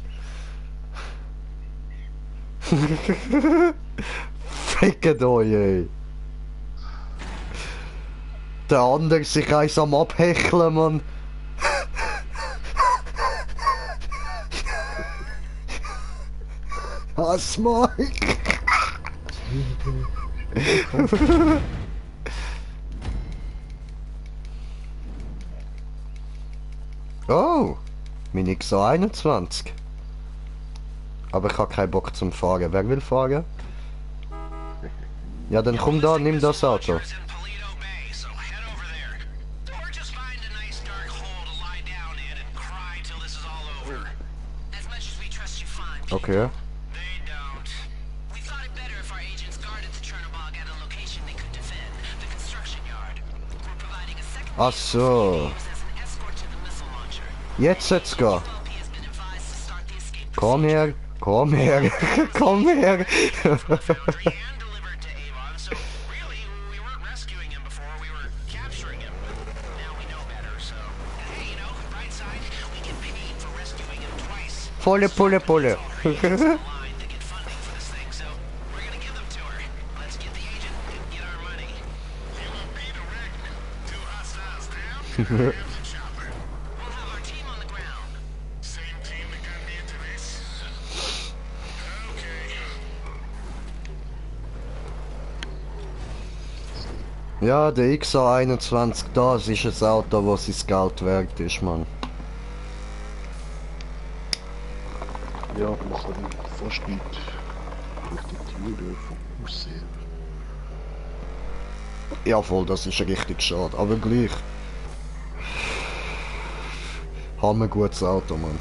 Fickt euch, ey! Der andere sich eins am abhecheln, Mann! Hass Mike! Oh! Mein XA21. Aber ich habe keinen Bock zum Fahren. Wer will fahren? Ja, dann komm da, nimm das Auto. Okay. Ach so. Jetzt let's go. Komm her, komm her, komm her. Volle Pulle Pulle. Ja, der XA21, das ist ein Auto, was sein Geld wert ist, Mann. Ja, man kann fast nicht durch die Tür vom Haus sehen. Ja, voll, das ist richtig schade, aber gleich. Haben wir ein gutes Auto, Mann.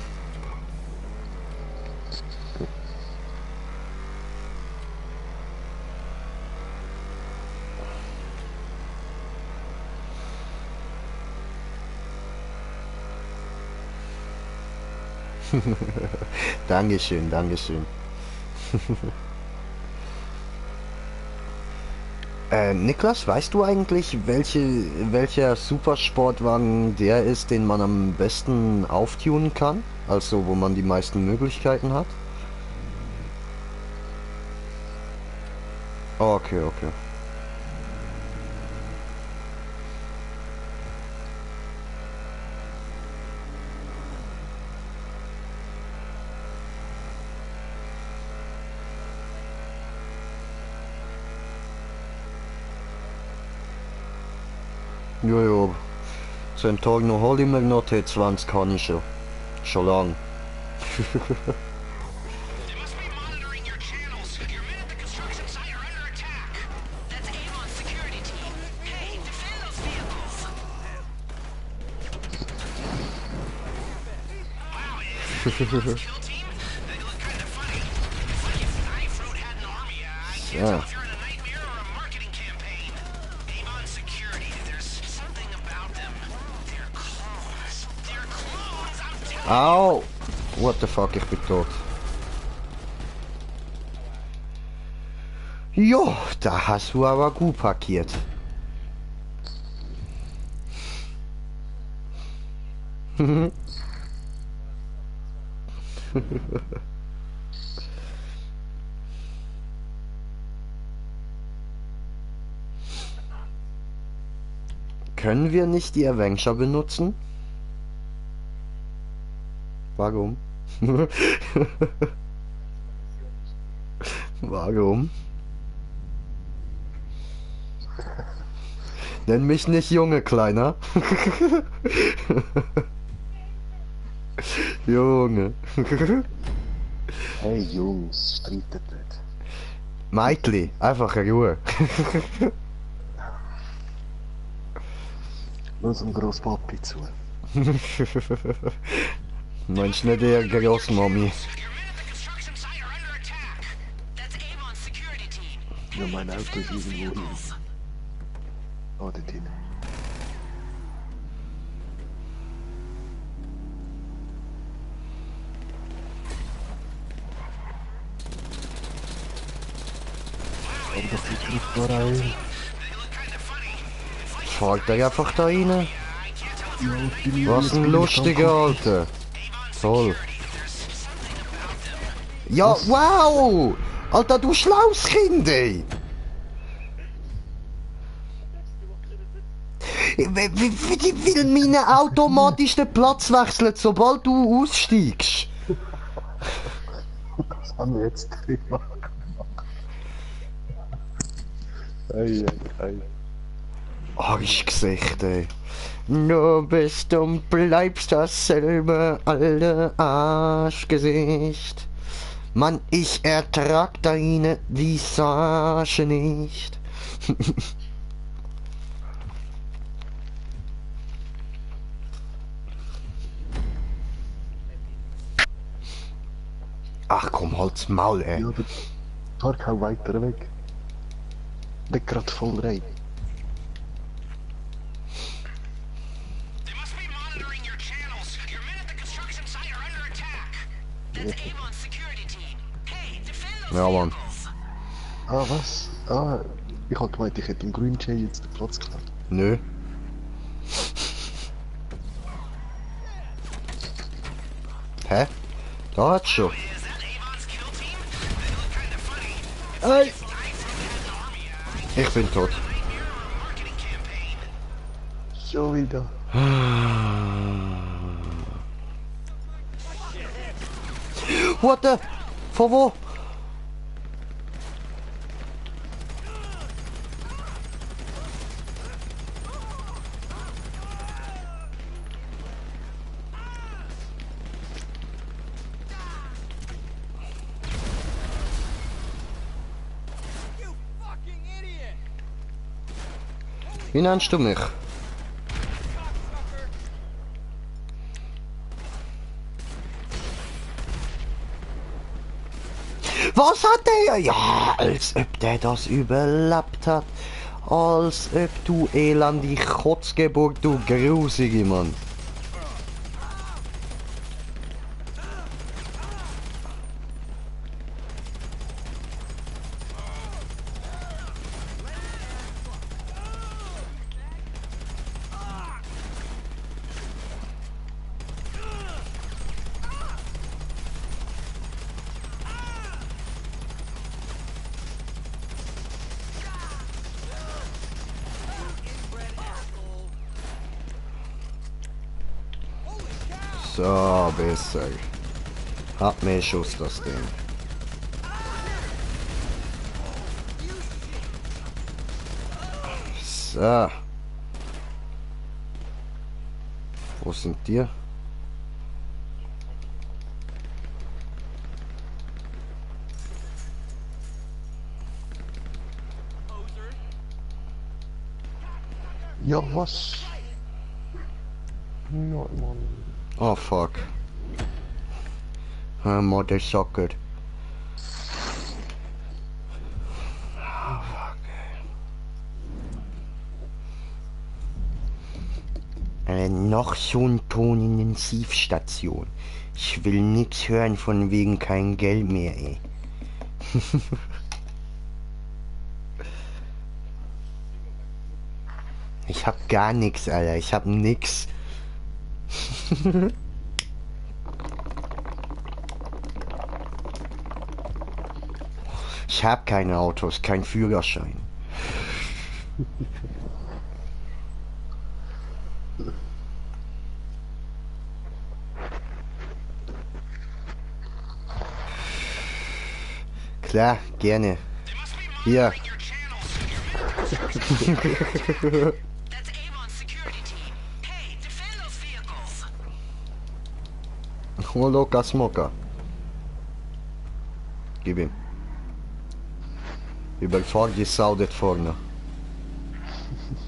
Dankeschön, Dankeschön. Niklas, weißt du eigentlich, welcher Supersportwagen der ist, den man am besten auftunen kann? Also, wo man die meisten Möglichkeiten hat? Okay, okay. Jojo, zum Tag noch hol ich mir noch T20 kann ich schon. Schon lang. Ja. Au! What the fuck, ich bin tot. Jo, da hast du aber gut parkiert. Können wir nicht die Avenger benutzen? Warum? Warum? Nenn mich nicht Junge, Kleiner. Junge. Hey Jungs, streitet nicht. Meitli, einfach Ruhe. Lass dem Grosspapi zu. Meinst du nicht eher Grossmami? Ja, mein Auto ist irgendwo hin. Ah, dort hin. Aber das ist nicht da rein. Fahrt er einfach da rein? Was ein lustiger Alter. Toll. Ja, wow! Alter, du schlaues Kind, ey! Will meine automatisch den Platz wechseln, sobald du aussteigst? Das haben wir jetzt gemacht. Ei. Arschgesicht, ey. Du bist und bleibst dasselbe alte Arschgesicht. Mann, ich ertrag deine Visage nicht. Ach komm, halt's Maul, ey. Ja, der Park hau weiter weg. Nicht grad voll rein. Ja, Mann. Ah, was? Ah, ich hab gemeint, ich hätte dem Green Jay jetzt den Platz geklaut. Nö. Hä? Da hat's schon. Hey! Ich bin tot. Schon wieder. What the? Von wo? Wie nennst du mich? Was hat der? Ja, als ob der das überlebt hat. Als ob du elende Kotzgeburt, du grusige Mann. So, besser. Hat mehr Schuss, das Ding. So. Wo sind die? Ja, was? Ja, Mann. Oh fuck. Mother socket. Oh fuck. Noch so ein Tonintensivstation. Ich will nix hören von wegen kein Geld mehr, ey. Ich hab gar nix, Alter. Ich hab nix. Ich hab keine Autos, kein Führerschein. Klar, gerne. Hier. Loka Smoka. Gib ihm. Überfahr die Sau dort vorne.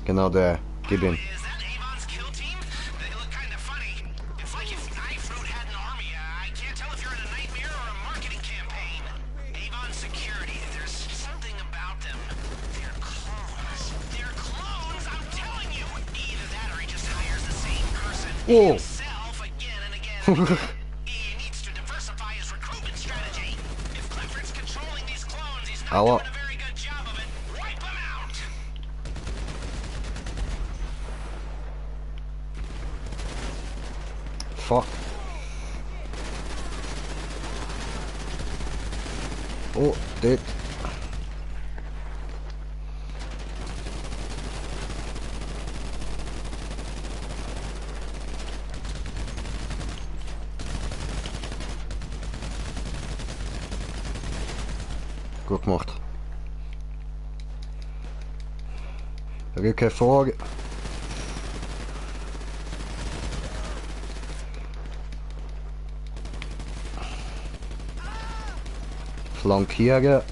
Genau der. Gib ihm. Oh! Aua. Fuck. Oh, dort. Gut gemacht. Rücke vor. Flankieren.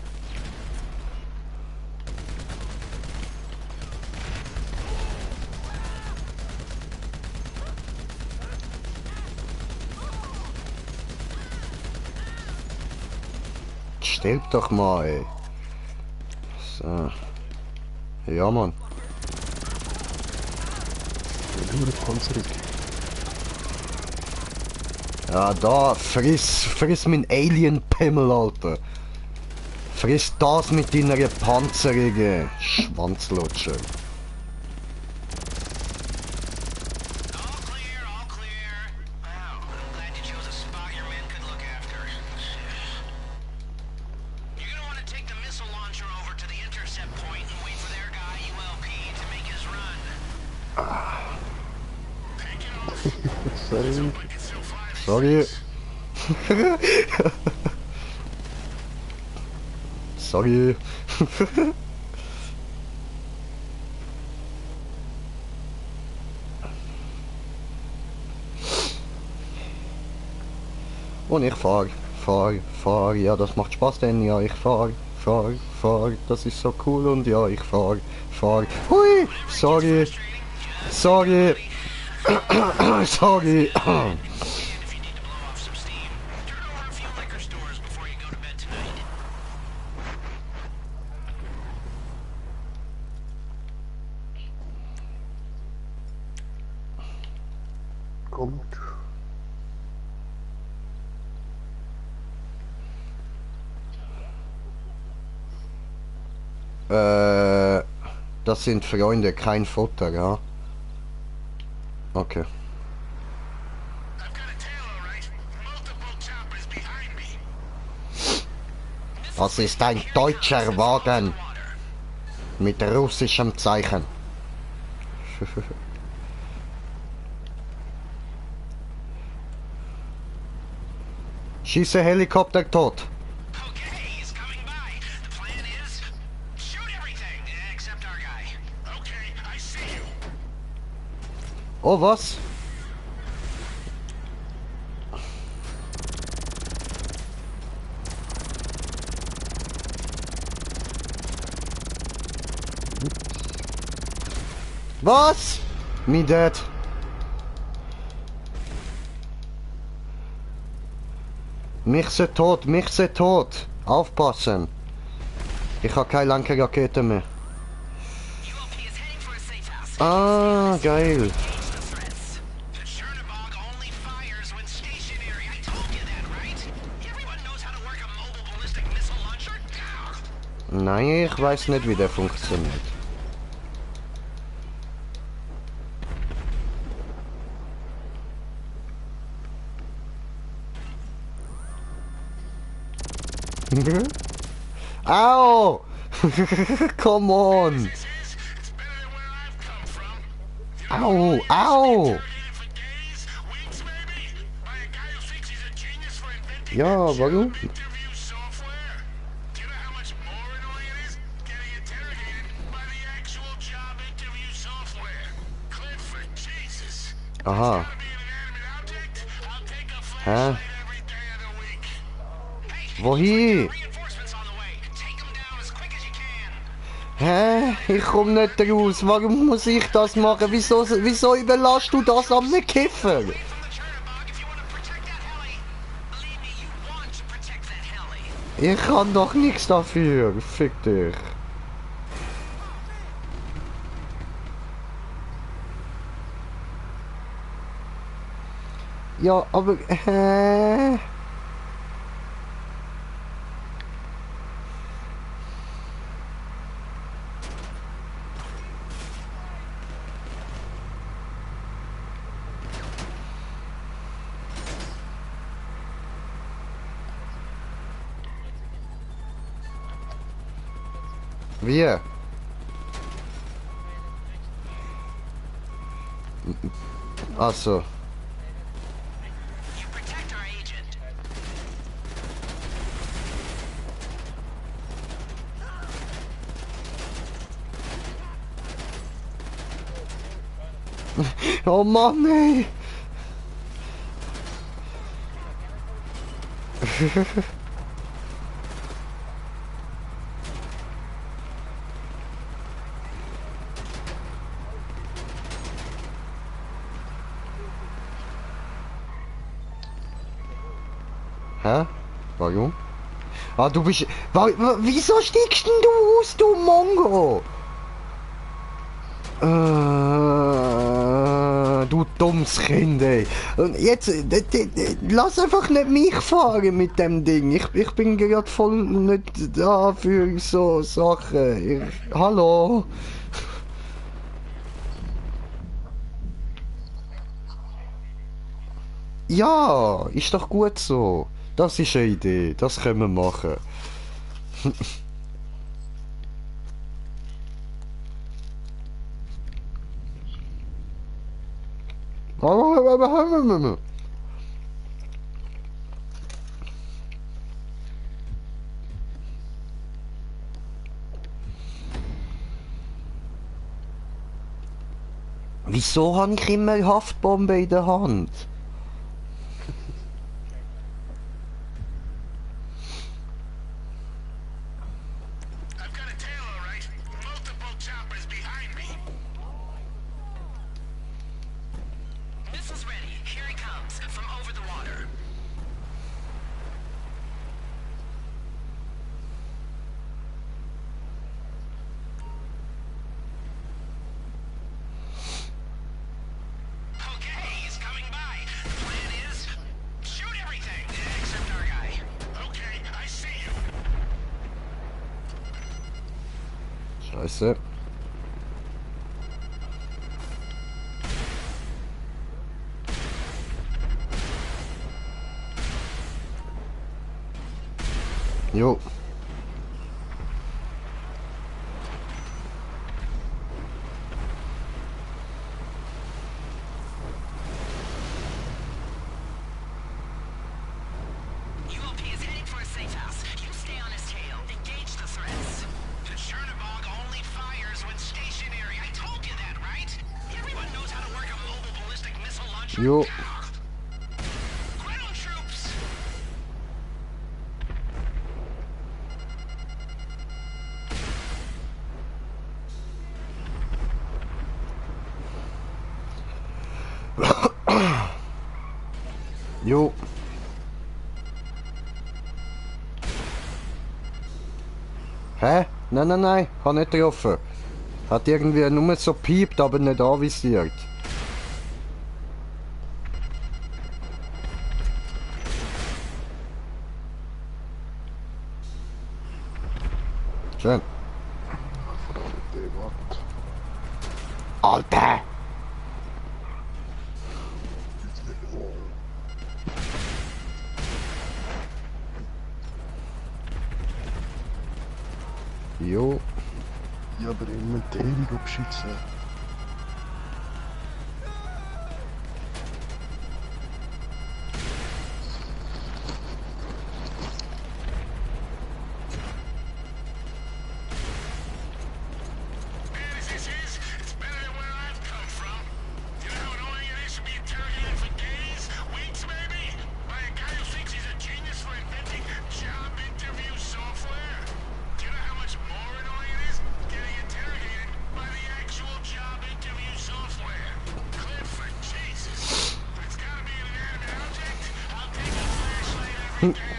Stirb doch mal, ey. So. Ja, Mann. Ja, da, friss mein Alien-Pimmel, Alter. Friss das mit deiner Panzerung, Schwanzlutscher. Sorry. Sorry. Und ich fahr. Ja, das macht Spaß, denn ja, ich fahr. Das ist so cool und ja, ich fahr. Hui, sorry. Sorry. Kommt. Das sind Freunde, kein Futter, ja? Okay. Das ist ein deutscher Wagen mit russischem Zeichen. Schieße Helikopter tot. Oh, was? Was? Me dead. Mich se tot. Aufpassen. Ich habe keine lange Rakete mehr. Ah, geil. Nein, ich weiß nicht, wie der funktioniert. Ow! Come on! Ow! Ja, warum? Aha. Hä? Wohin? Hä? Ich komm nicht raus. Warum muss ich das machen? Wieso überlässt du das am Kiffer? Ich kann doch nichts dafür. Fick dich. Ja, aber... Hä? Wie? Ach so. Oh Mann, ey! Hä? Warum? Ah, du bist... Wieso steigst denn du aus, du Mongo? Du dummes Kind, ey. Und jetzt... lass einfach nicht mich fahren mit dem Ding. Ich bin gerade voll nicht da für so Sachen. Hallo? Ja, ist doch gut so. Das ist eine Idee, das können wir machen. Wieso habe ich immer eine Haftbombe in der Hand? Scheiße. Jo. Jo. Jo. Hä? Nein, hat nicht getroffen. Hat irgendwie nur so piept, aber nicht anvisiert. Schön. Alter! Jo. Ja, aber Inventierung abschützen.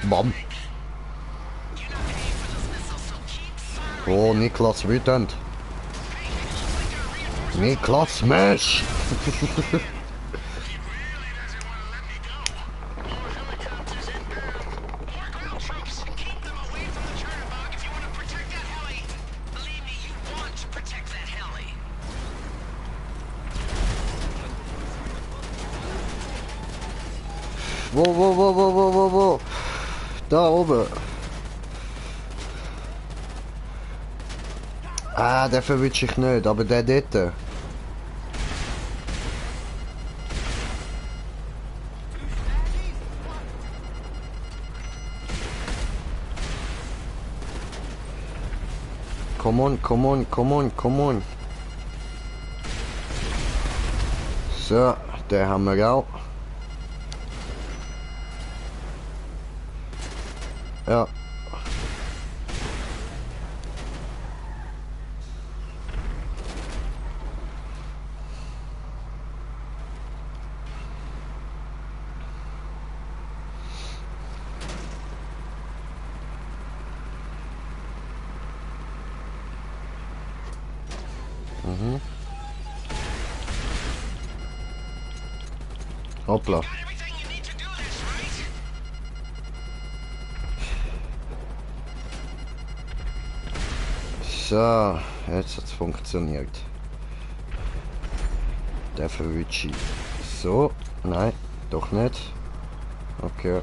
Bam. Oh, Niklas wütend. Niklas Smash! Wo? Da oben. Ah, den verwünsche ich nicht, aber der dort. Come on. So, den haben wir auch. Ja. Mhm. Hoppla. So, jetzt hat es funktioniert. Der verwünsche ich. So, nein, doch nicht. Okay.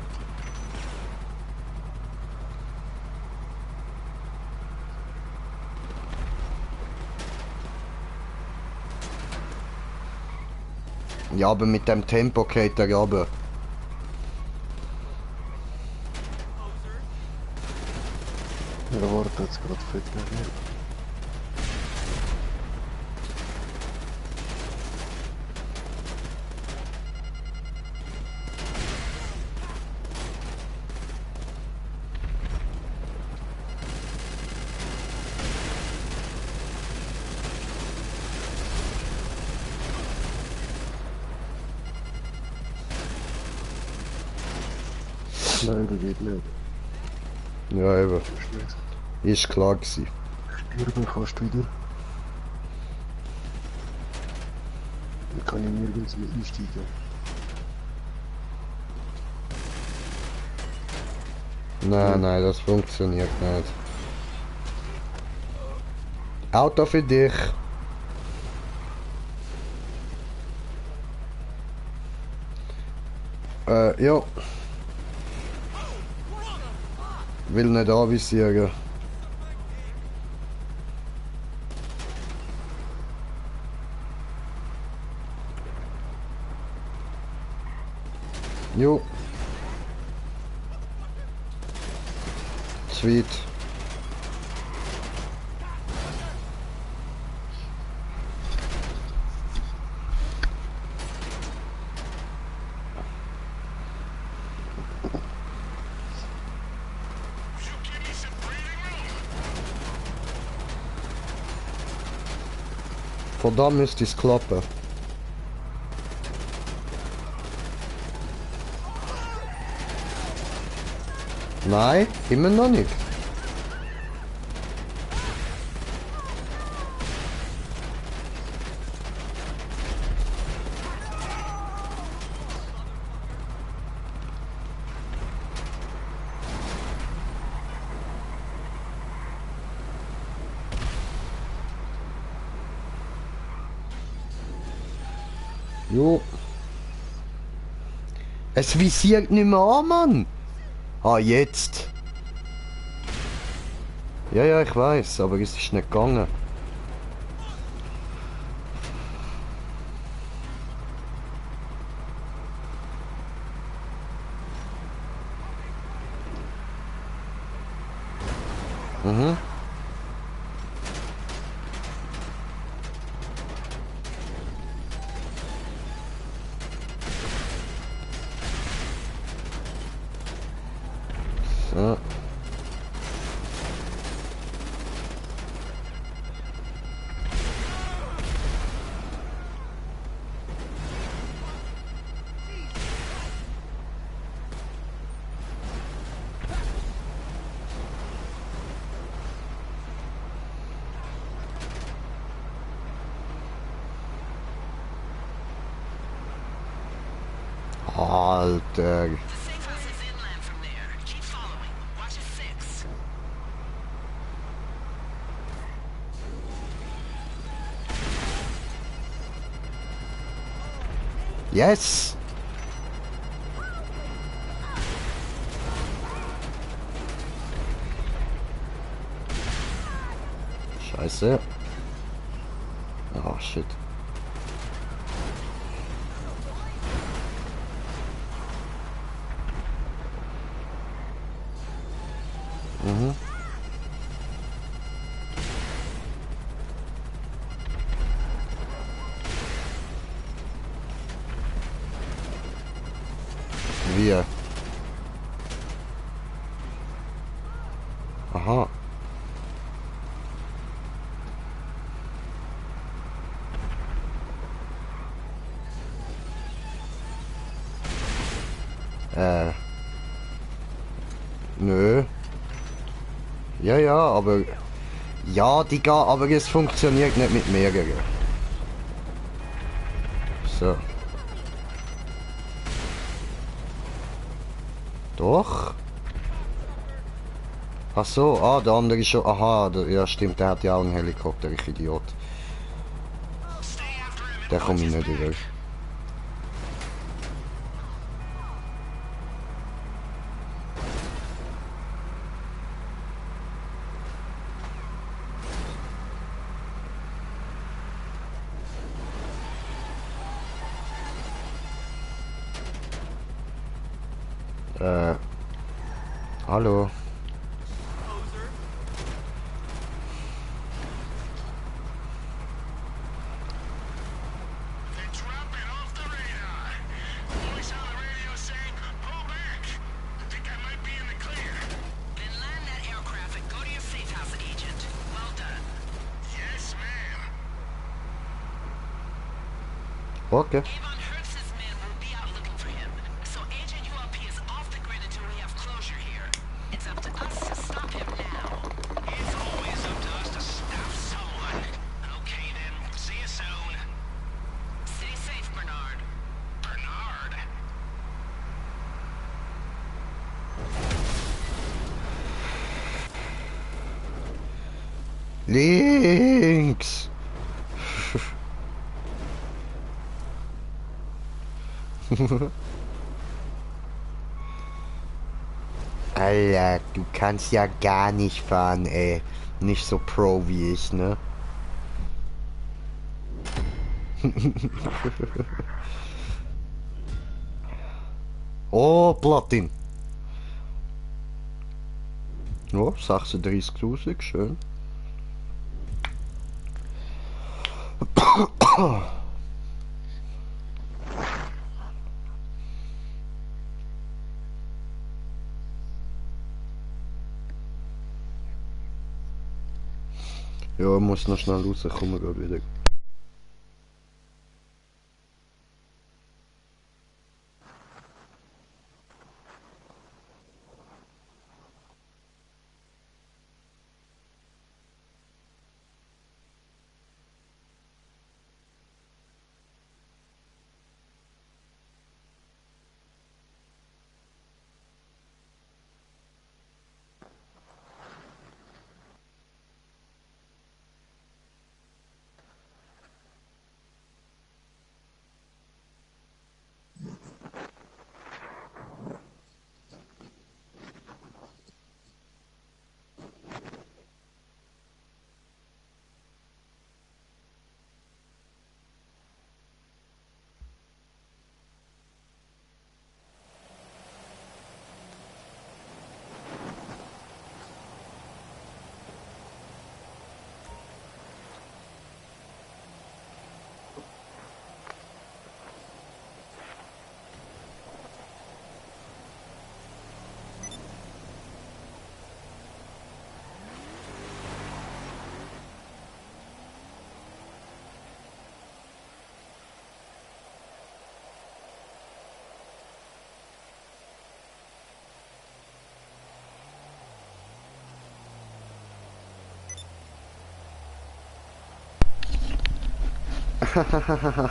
Ja, aber mit dem Tempo geht er runter. Er wartet jetzt gerade fett gegen mir. Nein, das geht nicht. Ja, eben. Ist klar gewesen. Stirben fast wieder. Dann kann ich nirgends mehr einsteigen. Nein, das funktioniert nicht. Auto für dich. Ja. Will nicht anvisieren. Jo. Sweet. Verdammt müsste es klappen. Nein, immer noch nicht. Jo. Es visiert nicht mehr an, Mann. Ah, jetzt. Ja, ich weiß, aber es ist nicht gegangen. Mhm. So. Alter. Yes! Scheiße. Oh shit. Mhm. Wir. Aha. Nö. Ja, ja, aber... Ja, Digga, aber es funktioniert nicht mit mehreren. So. Doch. Ach so, ah, der andere ist schon... Aha, ja stimmt, der hat ja auch einen Helikopter, ich Idiot. Der kommt nicht durch. Hallo. Okay. Links. Alter, du kannst ja gar nicht fahren, ey. Nicht so pro wie ich, ne? Oh, Platin. Oh, 36.000, schön. Ja, ich muss noch schnell rauskommen, gerade wieder.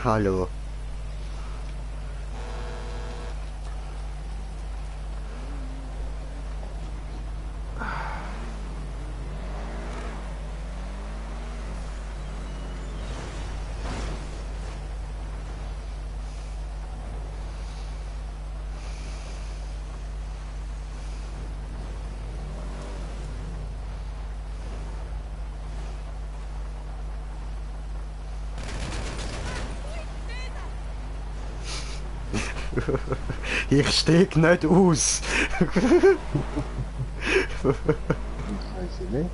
Hallo. Ich steig nicht aus. Weiß ich nicht.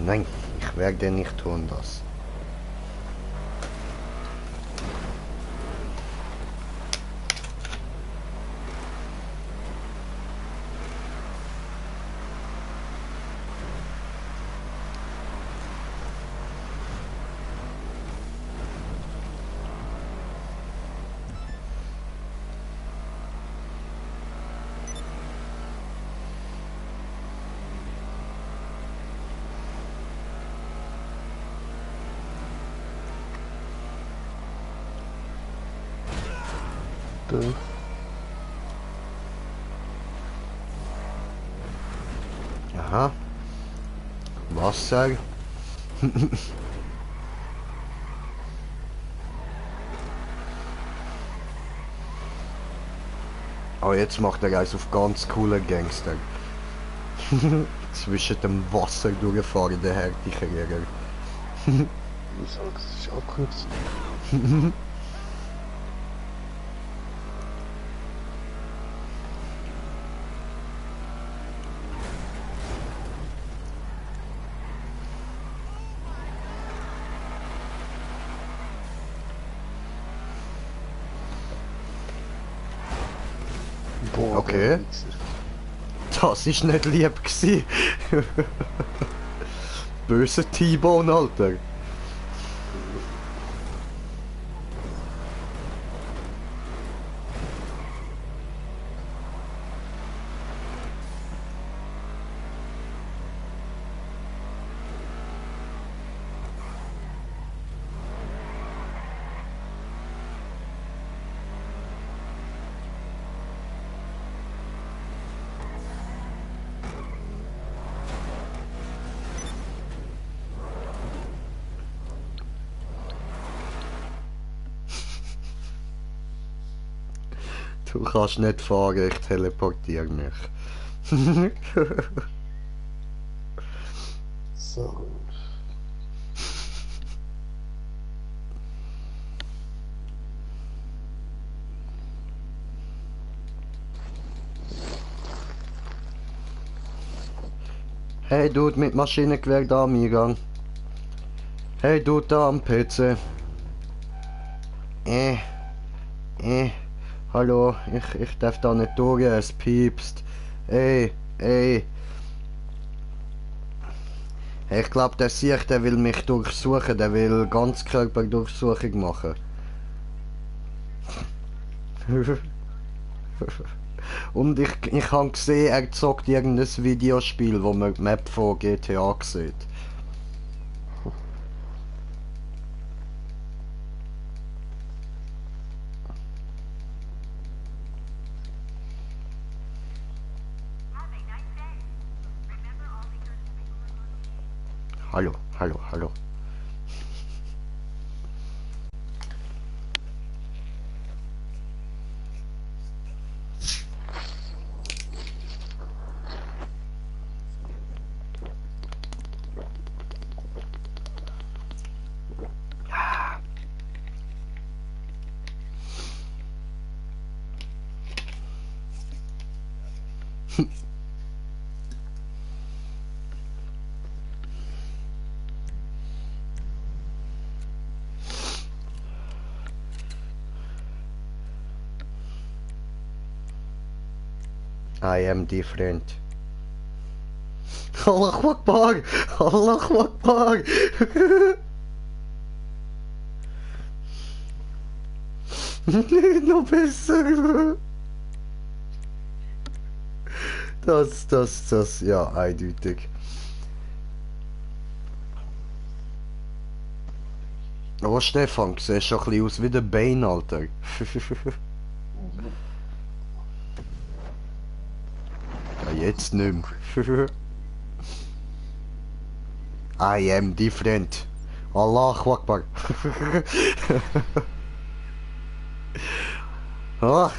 Nein, ich werde nicht tun das. Aha. Wasser. Aber jetzt macht er eins auf ganz coole Gangster. Zwischen dem Wasser durchfahren, der Härtechenjäger. Ich sag, es ist abkürzt. Okay. Das ist nicht lieb gsi. Böse T-Bone, Alter. Du kannst nicht fahren, ich teleportiere mich. So. Hey Dude mit Maschinengewehr da am Eingang. Hey Dude da am PC. Hallo, ich darf da nicht durch, es piepst. Ey. Ich glaube, der Sieg, der will mich durchsuchen, der will Ganzkörperdurchsuchung machen. Und ich habe gesehen, er zockt irgendein Videospiel, wo man die Map von GTA sieht. Hallo. I am different. Allahu Akbar! Allahu Akbar! Noch besser! Das, ja, eindeutig. Oh Stefan, du siehst schon ein bisschen aus wie der Bane, Alter. Ja, jetzt nicht mehr. I am different. Allahu Akbar. Ach,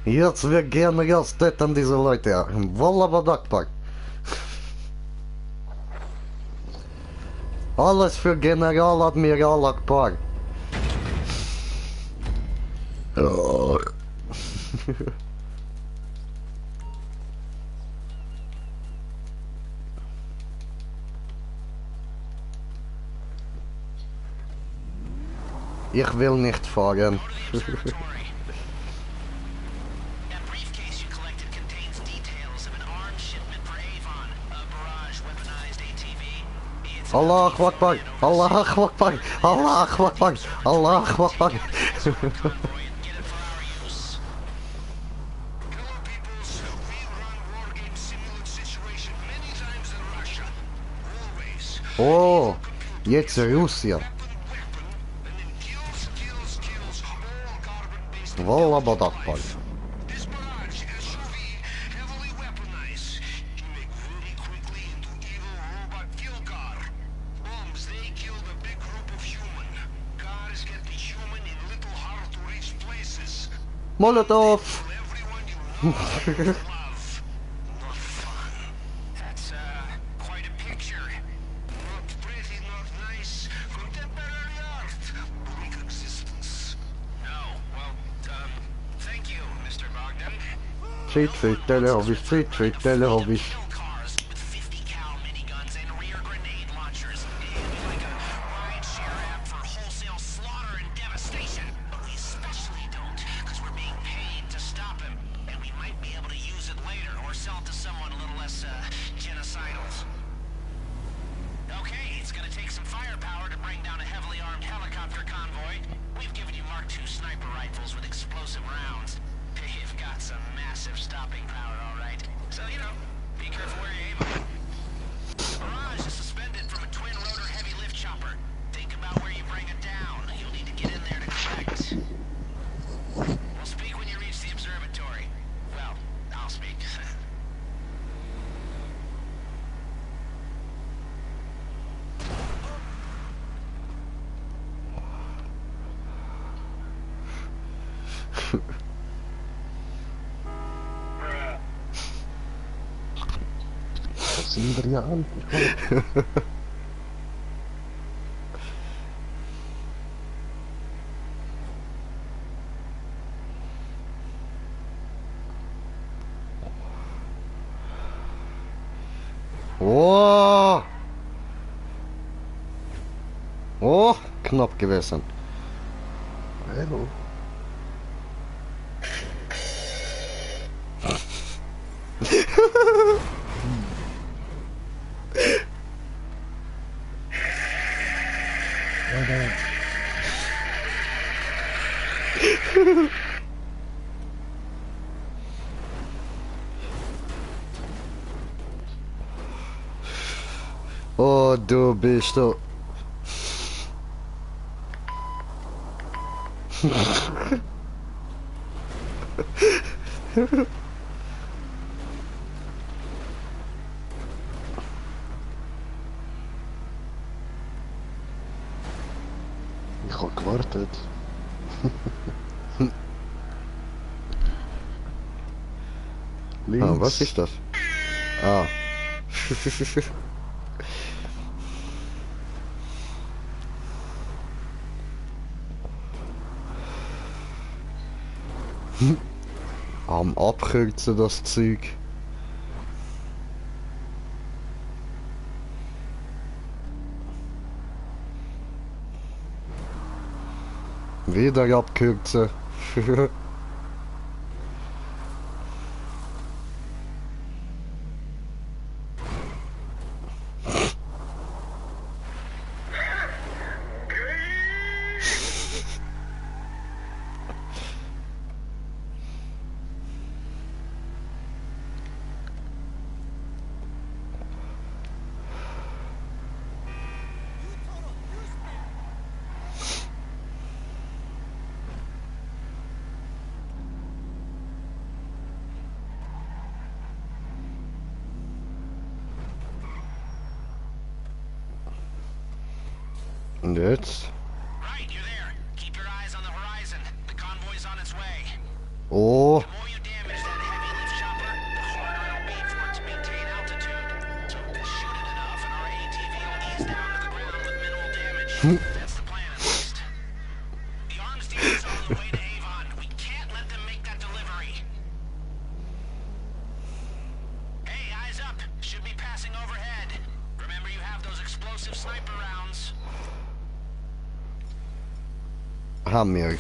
jetzt wird gerne gestellt an diese Leute. Wallah Akbar. Alles für General Admiral Akbar. Oh. Ich will nicht fahren. Allah Akbar, Allah Akbar, Allah Akbar, Allah Akbar. Oh, jetzt Russia. Wallah badakbar. Molotov! Street television, street television. Das sind wir ja an. Oh! Oh, knapp gewesen. Hallo. Oh, du bist du. Ich hab gewartet. Links. Ah, was ist das? Ah. Am Abkürzen das Zeug. Wieder abkürzen. Und jetzt? Oh. explosive sniper rounds. Haben wir.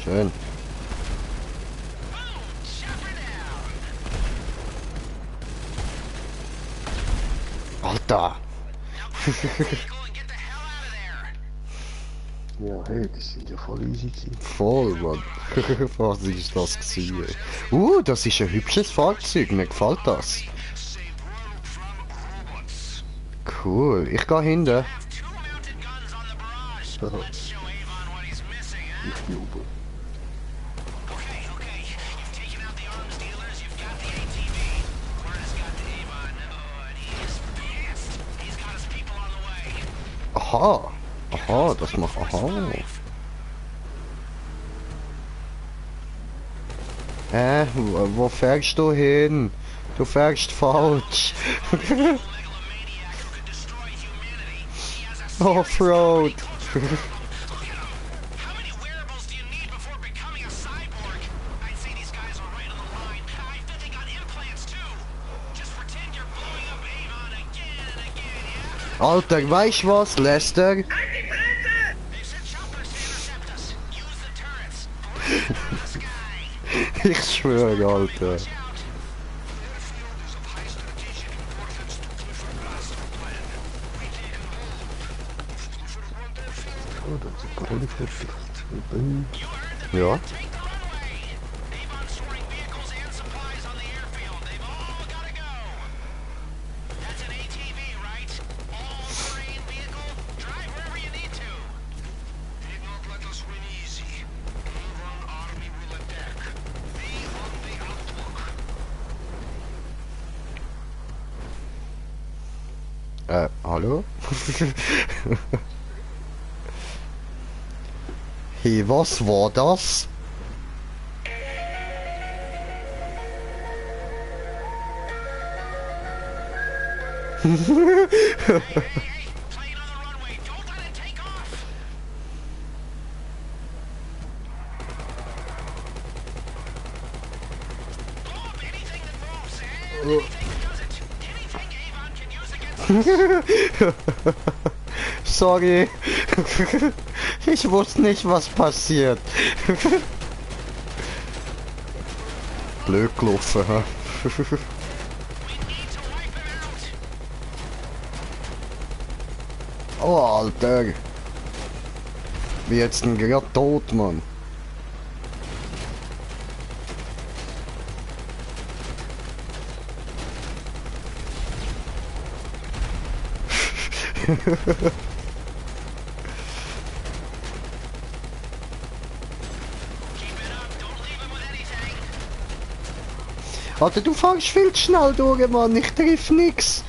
Schön. Alter! Ja, hey, die sind ja voll easy gewesen. Voll, Mann. Was ist das gewesen? Das ist ein hübsches Fahrzeug. Mir gefällt das. Cool. Ich gehe hinten. Ich bin oben. Aha. Aha, das macht... Aha. Wo fährst du hin? Du fährst falsch. Offroad. Alter, weißt was, Lester? Ich schwöre, Alter. Oh, das ist Paroli fertig. Ja. Hallo? Hey, was war das? Sorry. Ich wusste nicht, was passiert. Blöd gelaufen, ha? Oh, Alter. Wie jetzt ein gerade tot, Mann. Alter, du fährst viel zu schnell durch, Mann. Ich triff nix.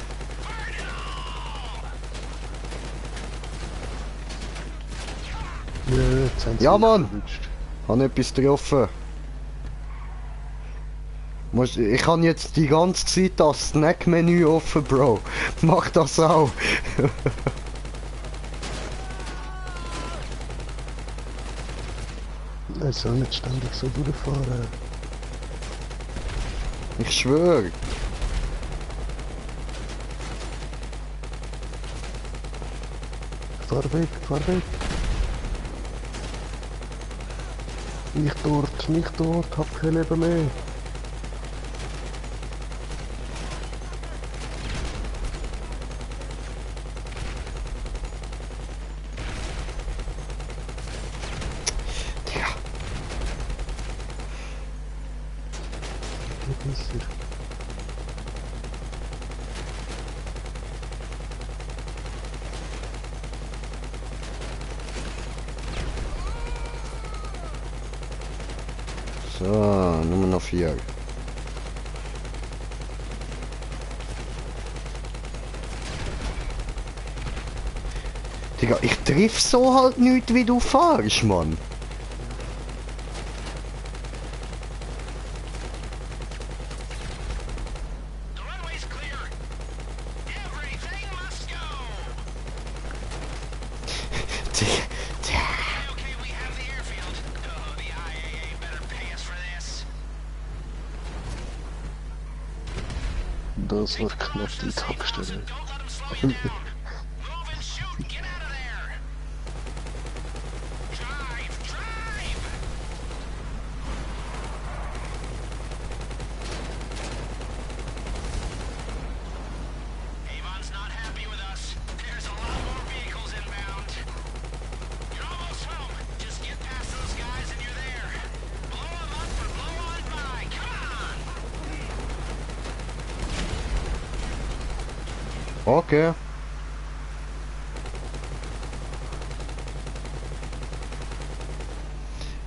Ja, Mann. Hab etwas getroffen. Ich habe jetzt die ganze Zeit das Snack-Menü offen, Bro. Mach das auch. Er soll nicht ständig so durchfahren. Ich schwöre. Fahr weg, fahr weg. Nicht dort, hab kein Leben mehr. So, Nummer noch 4. Digga, ich triff so halt nicht, wie du fahrst, Mann. Das war knapp die Tankstelle. Okay.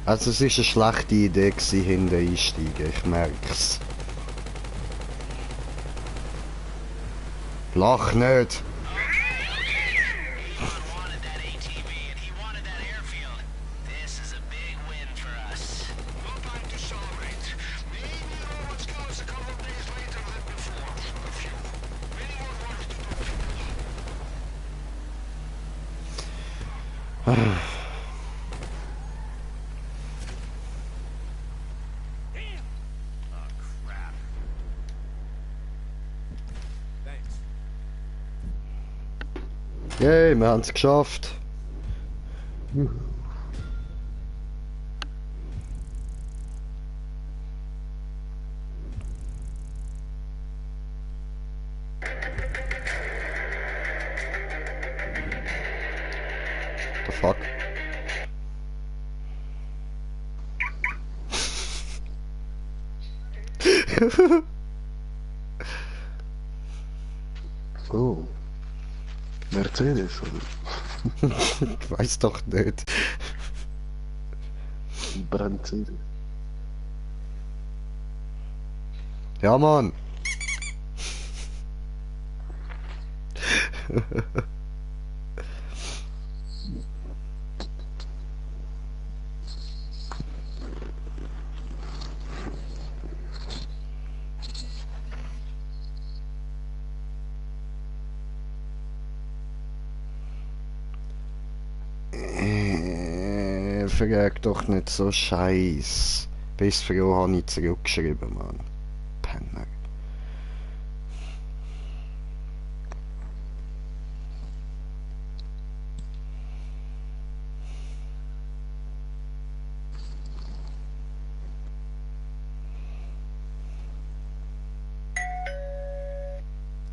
Also es ist eine schlechte Idee gewesen, hinten einsteigen, ich merk's. Lach nicht! Yay, wir haben es geschafft. The fuck? Oh. Mercedes, oder? Ich weiß doch nicht. Brandzedes. Ja, Mann. Frag doch nicht so scheiß. Bis früher habe ich zurückgeschrieben, Mann. Penner.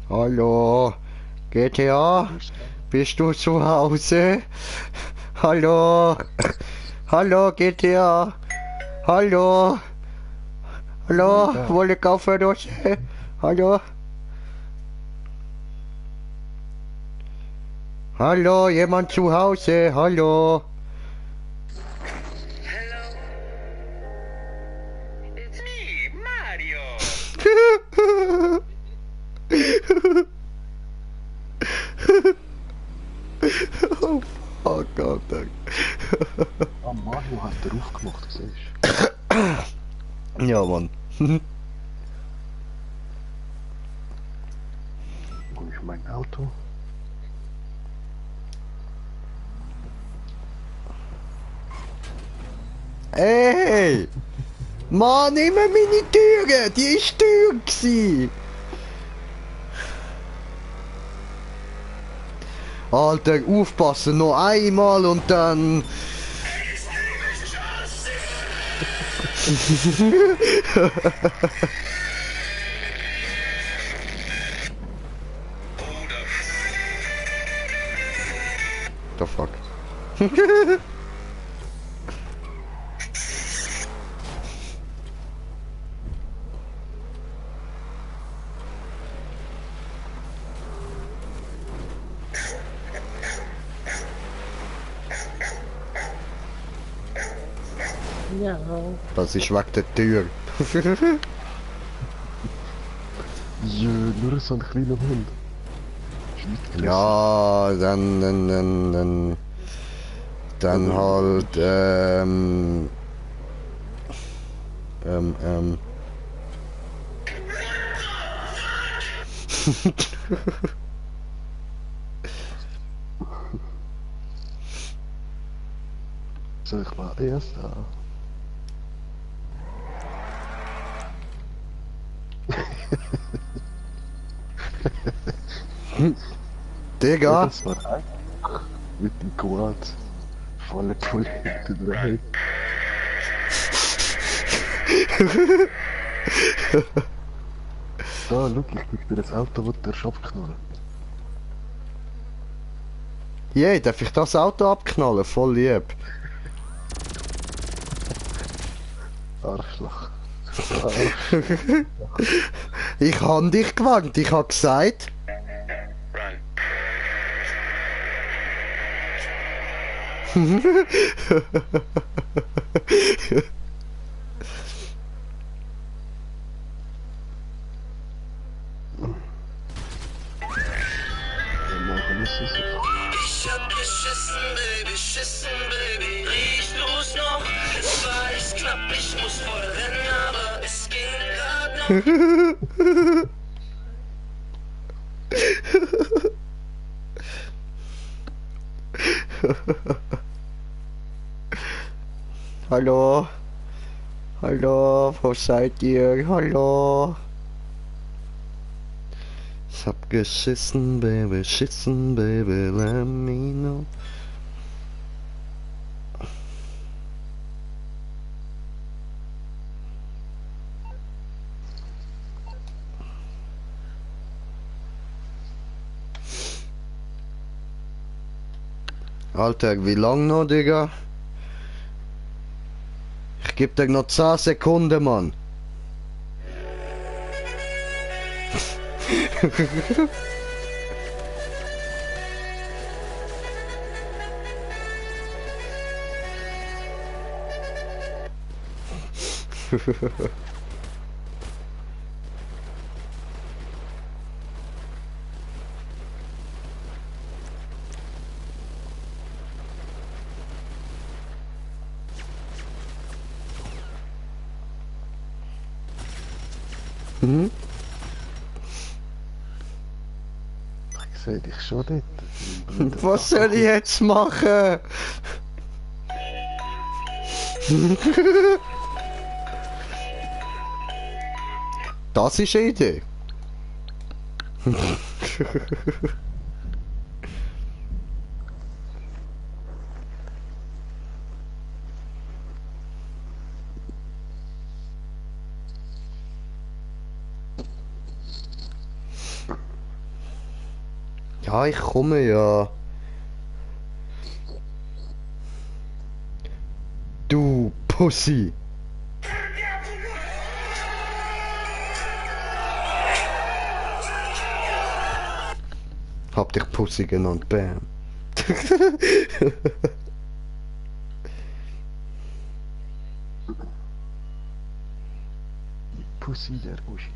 Hallo, GTA? Bist du zu Hause? Hallo? Hallo, GTA? Hallo? Hallo? Wollte kaufen, Dose? Hallo? Hallo, jemand zu Hause? Hallo? Oh fuck, Alter. Ah, Mario hat er aufgemacht, siehst du? Ja, Mann. Wo ist mein Auto? Ey! Mann, immer meine Türe! Die ist Tür gsi! Alter, aufpassen, noch einmal und dann... The fuck? Ja. Das ist wegen der Tür. Ja, nur so ein kleiner Hund. Ja, dann halt, soll ich mal erst da? Digga! Das war einfach mit dem Quad volle Pulle hinten rein. Da, schau, ich gebe dir das Auto, das du abknallen. Je, darf ich das Auto abknallen? Voll lieb. Arschloch. Ich hab dich gewarnt, ich hab gesagt. Ich hab geschissen, Baby, schissen, Baby. Riech du's noch? Es war echt knapp, ich muss voll rennen, aber es ging grad noch. Hallo? Hallo, wo seid ihr? Hallo? Ich hab geschissen, Baby, schissen, Baby, let me know. Alter, wie lang noch, Digga? Ich geb dir noch 10 Sekunden, Mann. Mhm. Ich seh dich schon dort. Was soll ich jetzt machen? Das ist eine Idee. Ja, ich komme ja. Du Pussy. Hab dich Pussy genannt, bam. Pussy der Uschi.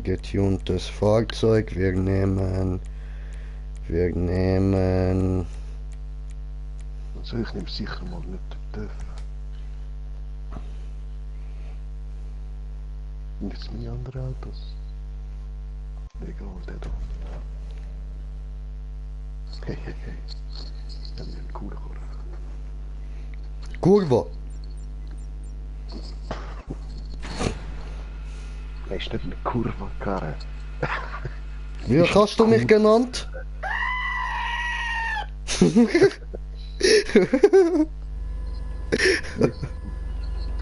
Getuntes Fahrzeug, wir nehmen. Also ich nehme sicher mal nicht den Töff. Und jetzt meine anderen Autos. Egal, der da. Hey, hey, hey. Wir haben einen Kurve. Kurve! Hast du nicht eine Kurve-Karre? Wie hast du mich genannt?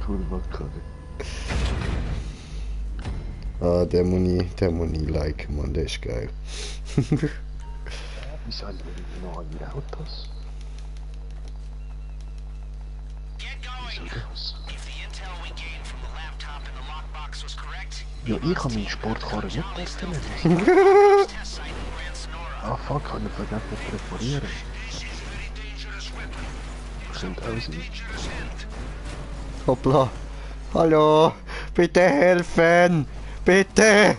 Kurve-Karre. Ah, der Muni like, man, der ist geil. Wie sind wir noch an die Autos? Wieso das? Ja, ich habe meinen Sportkarren nicht testen lassen. Ah fuck, ich habe vergessen zu reparieren. sind aus. Hoppla. Hallo. Bitte helfen. Bitte.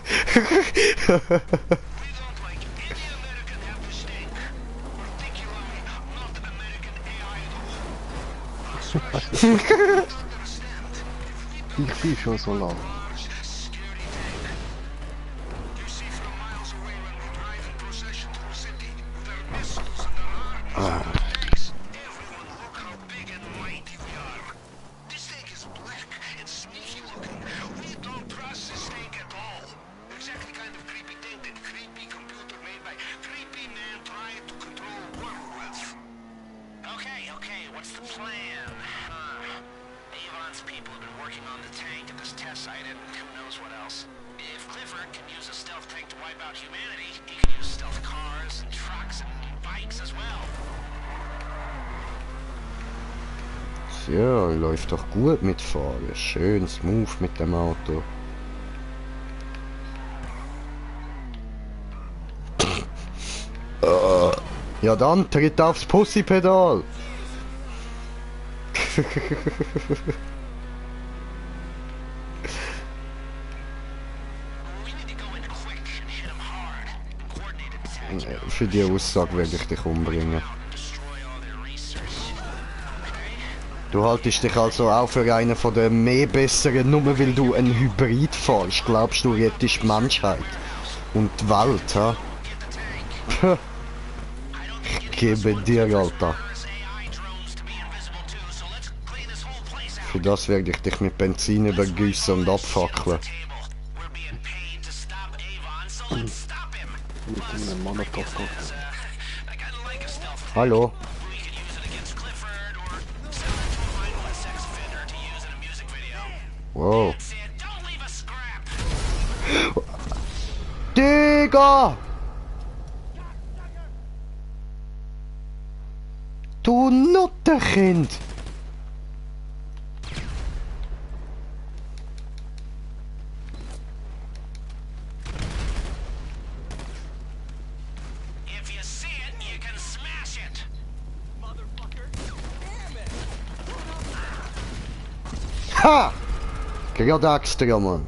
Ich bin schon so lang. Ah. Okay, what's the plan? Avon's people have been working on the tank at this test site and who knows what else. If Clifford can use a stealth tank to wipe out humanity, he can use stealth cars and trucks and bikes as well. Ja, läuft doch gut mit Fahren. Schön smooth mit dem Auto. Ja dann, tritt aufs Pussy-Pedal. Für die Aussage werde ich dich umbringen. Du haltest dich also auch für einen von den mehr besseren, nur weil du ein Hybrid fährst. Glaubst du, rettest die Menschheit und die Welt, ha? Ich gebe dir, Alter. Für das werde ich dich mit Benzin übergießen und abfackeln. Mit einem Molotow-Cocktail. Hallo? Wow. Digga! Du Nutterkind! Ha! Gerade extra, Mann.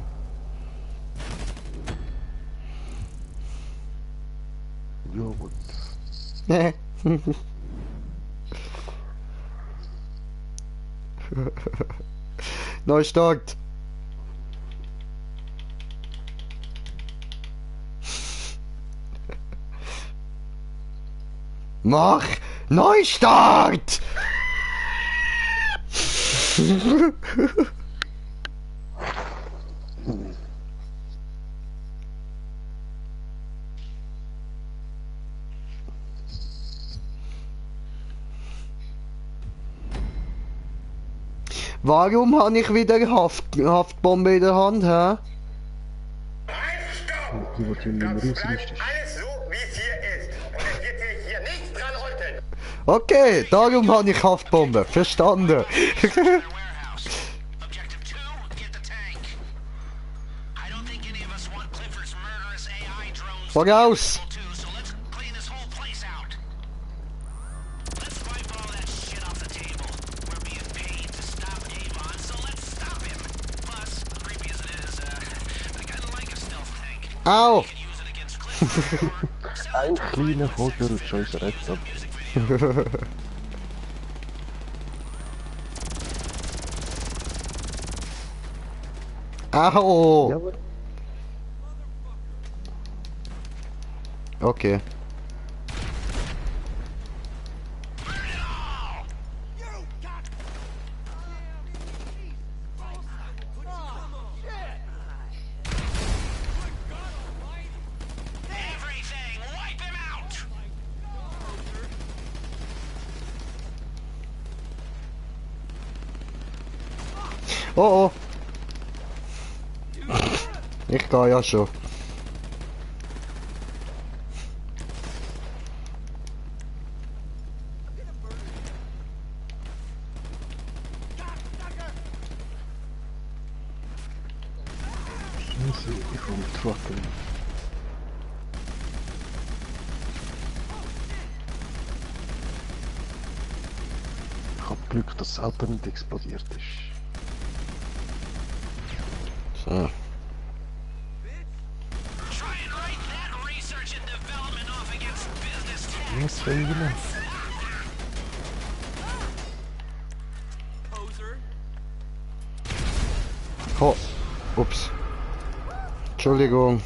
Ja, gut. Neustart. Mach Neustart! Warum habe ich wieder Haftbombe in der Hand, hä? Die wird hier nicht mehr ausrüstet. Alles so, wie es hier ist. Und es wird sich hier nichts dran rütteln. Okay, darum habe ich Haftbombe. Verstanden. Voraus! Au! Ein kleiner Vogel und schon ist er rechts ab. Au! Jawohl. Okay. Oh oh. Ich gehe ja schon. Ich komme trucken. hab Glück, dass das Auto nicht explodiert ist. So. Was will ich denn? Oh, ups. Entschuldigung.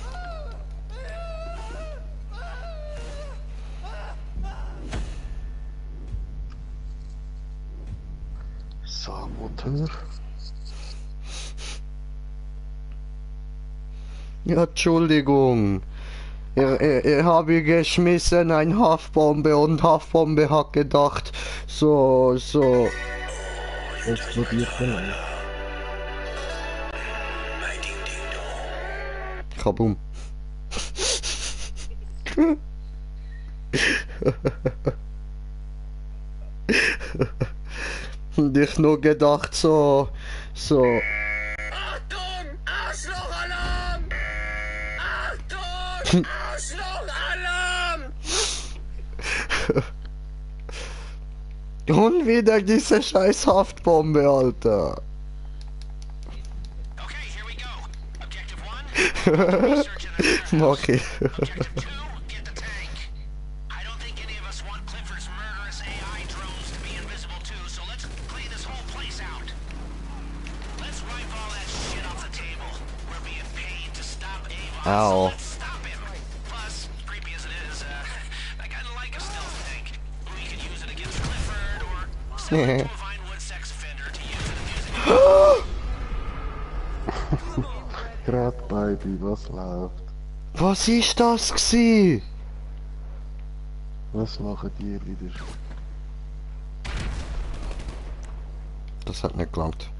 Saboteur. Ja, Entschuldigung. Ich habe geschmissen eine Haftbombe und Haftbombe hat gedacht, so. Explodiert vielleicht. Kabum. Und ich nur gedacht, so. Achtung! Arschlochalarm! Achtung! Arschlochalarm! Und wieder diese scheiß Haftbombe, Alter. Mach ich. Ow. Grad Baby, was läuft? Was ist das gsi? Was machen die wieder? Das hat nicht gelangt.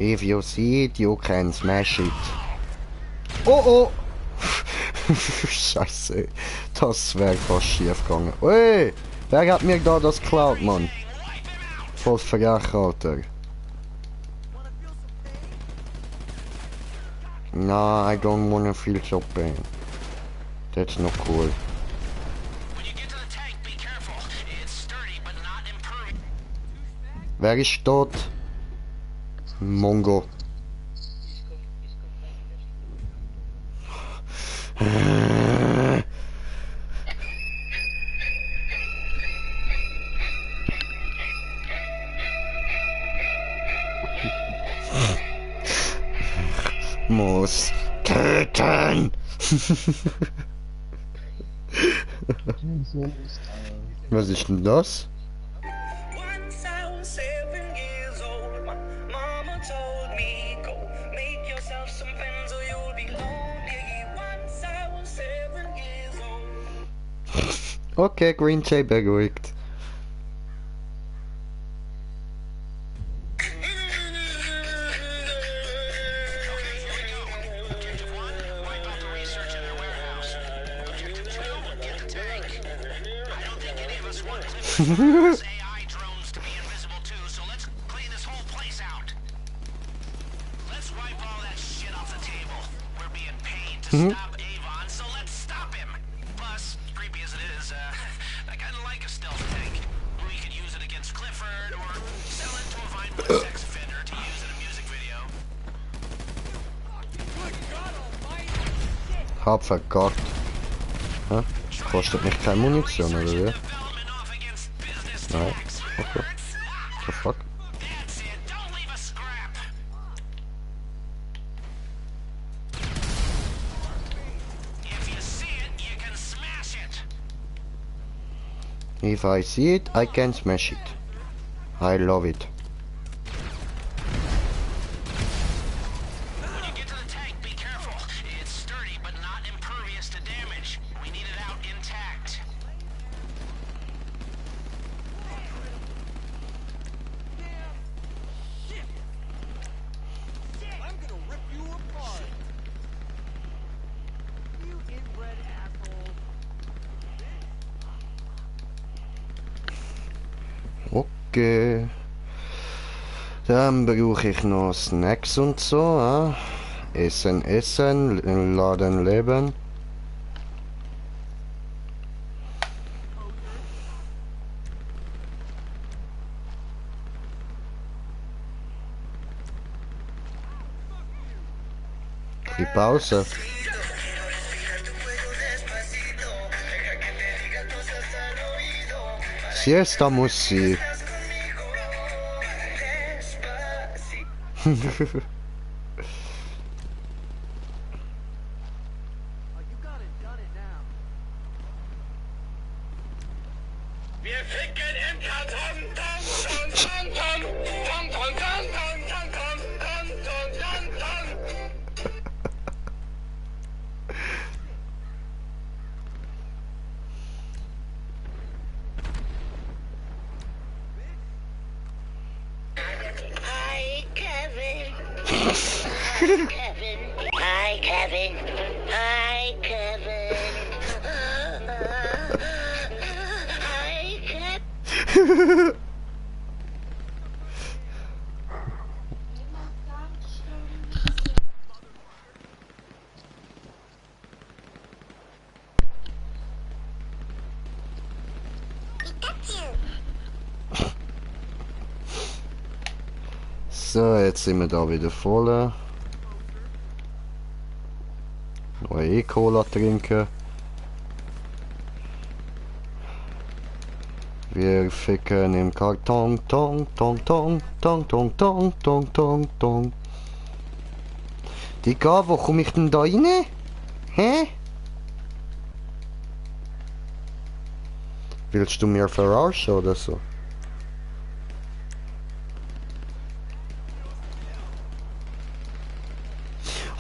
If you see it, you can smash it. Oh oh! Scheiße, das wäre fast schief gegangen. Ui! Wer hat mir da das geklaut, Mann? Voll vergessen, Alter. No, I don't wanna feel so pain. That's not cool. Wer ist dort? Mongo. Muss töten. Was ist denn das? Okay, Green Jay beruhigt. Hab verkackt. Hä? Kostet mich keine Munition, oder wie? Nein. Okay. The fuck? If I see it, I can smash it. I love it. Okay. Dann brauche ich noch Snacks und so. Essen, laden, leben. Die Pause. Siesta muss sie. Wir ficken im Karton, Ton, Ton, Ton, Ton, Ton, Ton, Ton, Ton, Ton, Ton, Ton, Ton. Hi, Kevin. Hi, Kevin. Hi, Kevin. Hi, Kevin. Hi, Kevin. So, jetzt sind wir da wieder voll. Noch Cola trinken. Wir ficken im Karton, tong, tong, tong, tong, tong, tong, tong, tong, tong. Digga, wo komm ich denn da rein? Hä? Willst du mir verarschen oder so?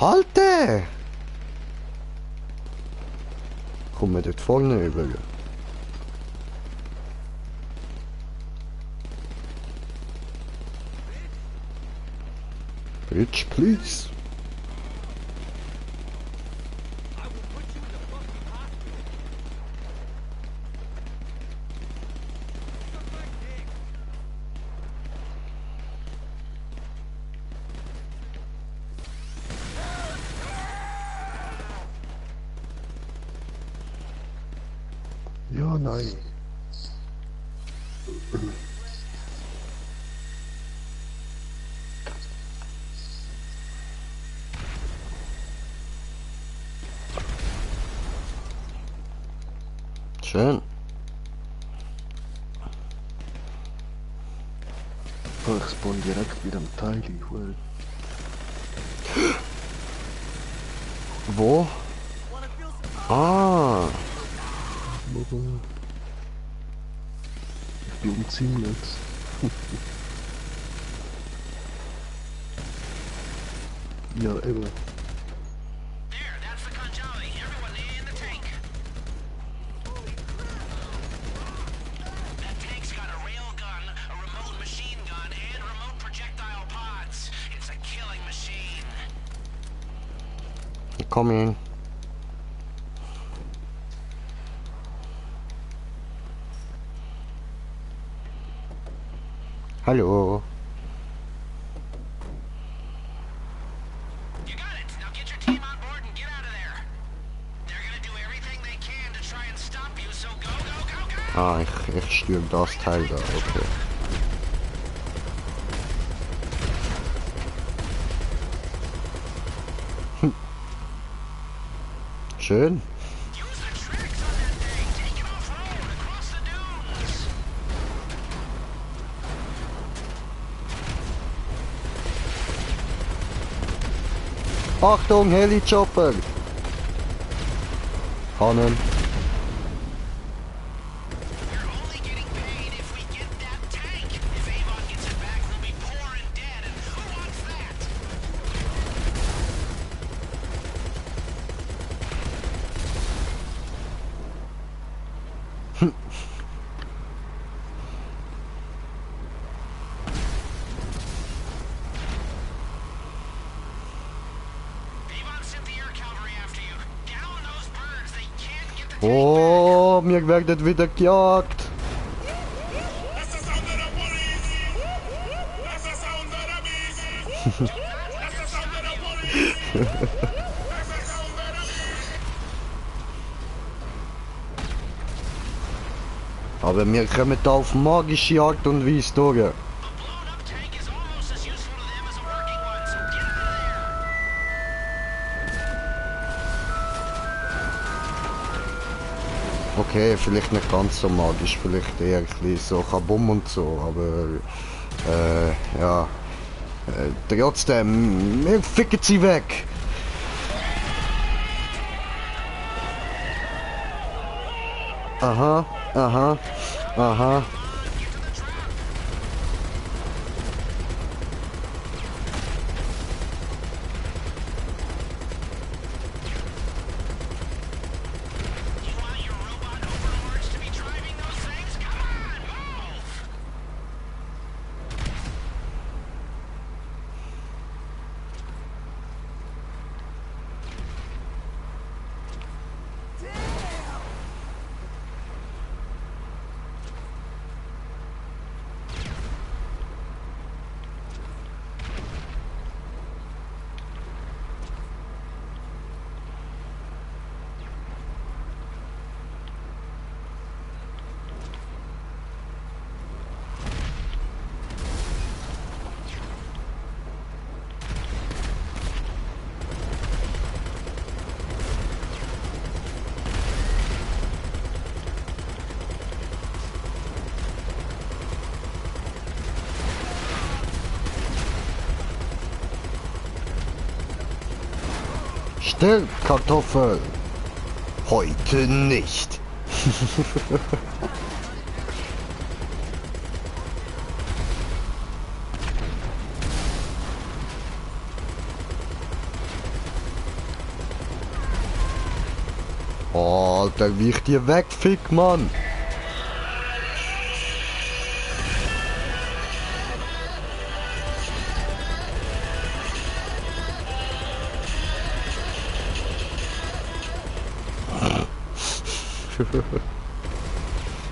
Halte! Komm mir dort vorne über. Bitch, please. Ja, nein. Schön. Oh, ich spawn direkt wieder am Teil. Cool. Wo? Ah. Ich bin umzingelt. Ja, eben. Komm hin. Hallo. Ah, ich stürm das Teil da, okay. Schön. Achtung, Heli-Chopper! Hannen. Oh, mir werden wieder gejagt. Aber wir kommen da auf magische Art und Weise durch. Okay, vielleicht nicht ganz so magisch, vielleicht eher ein bisschen so Kabum und so, aber ja. Trotzdem, wir ficken sie weg! Aha, aha, aha. Still, Kartoffel! Heute nicht! Oh, Alter, wie ich dir wegfick, Mann!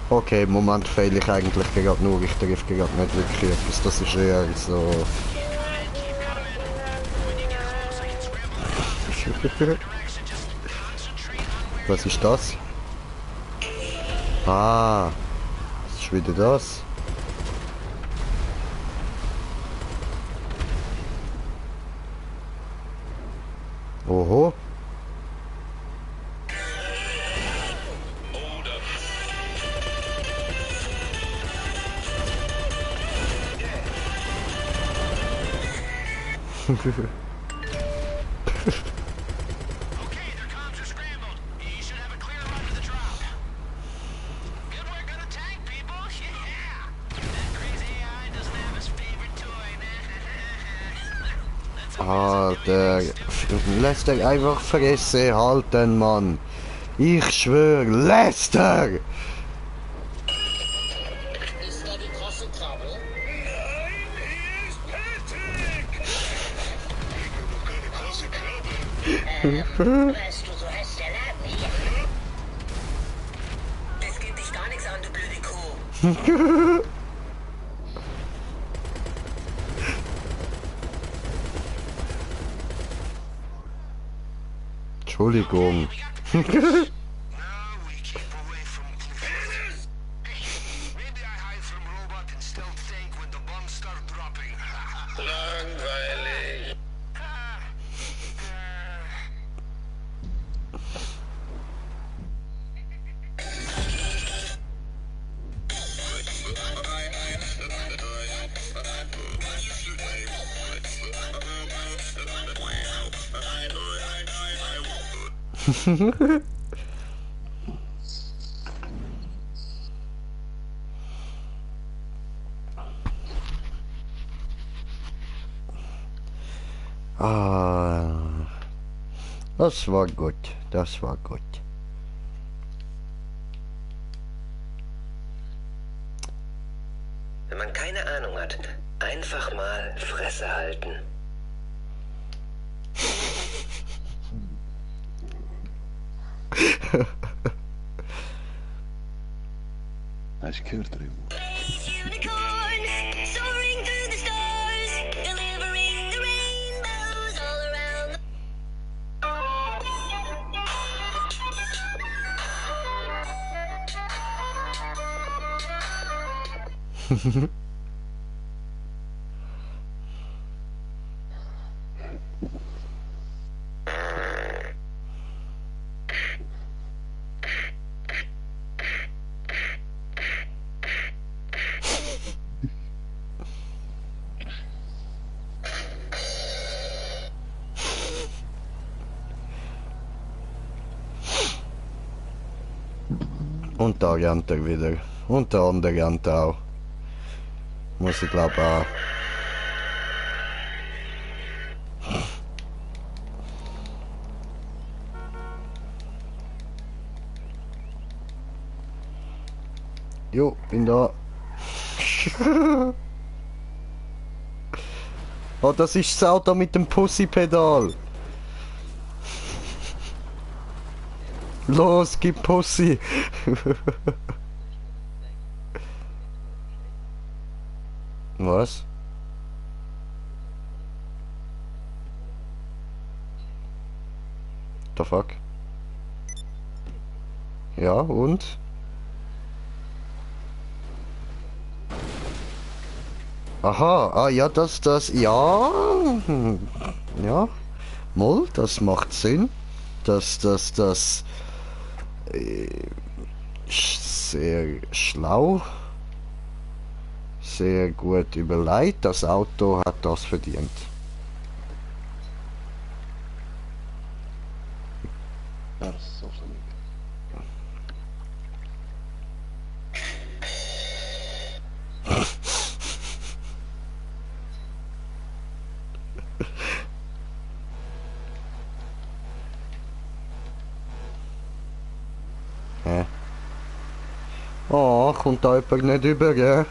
Okay, im Moment fehle ich eigentlich gerade nur, ich treffe gerade nicht wirklich etwas, das ist eher so... Was ist das? Ah, was ist wieder das? Oho. Alter, lässt er einfach Fresse halten, Mann. Ich schwör, Lester! Ist da die große Krabbe? Nein, hier ist Patrick! Keine große Krabbe. Weißt du, so heißt der Laden hier. Das geht dich gar nichts an, du blöde Kuh. Entschuldigung. Langweilig. Ah, das war gut, das war gut. Wenn man keine Ahnung hat, einfach mal Fresse halten. Hast du gehört, Remo? Unicorn, soaring through the stars, delivering the Und da rennt er wieder. Und der andere rennt auch. Muss ich glaube auch. Jo, bin da. Oh, das ist das Auto mit dem Pussy-Pedal. Los, gib Pussy. Was? The fuck? Ja, und? Aha, ah ja, ja. Ja. Moll, das macht Sinn. Das sehr schlau. Sehr gut überlegt. Das Auto hat das verdient. Ja, das ist auch so lieb. Hä? Oh, kommt da jemand nicht über, gell?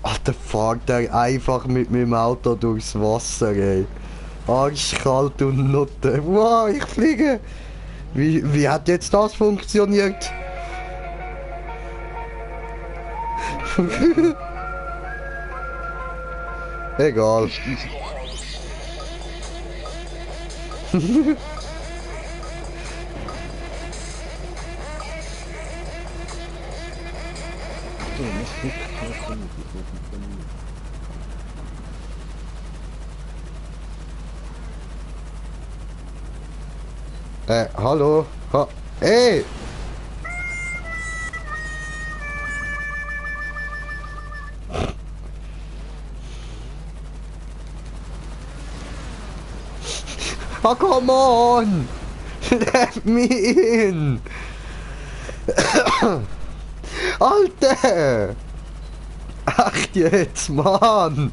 Alter, fährt der einfach mit meinem Auto durchs Wasser, ey. Arschkalt und Nutte. Wow, ich fliege. Wie hat jetzt das funktioniert? Egal. Hallo? Ey! Oh, come on! Let me in! Alter! Ach jetzt, Mann!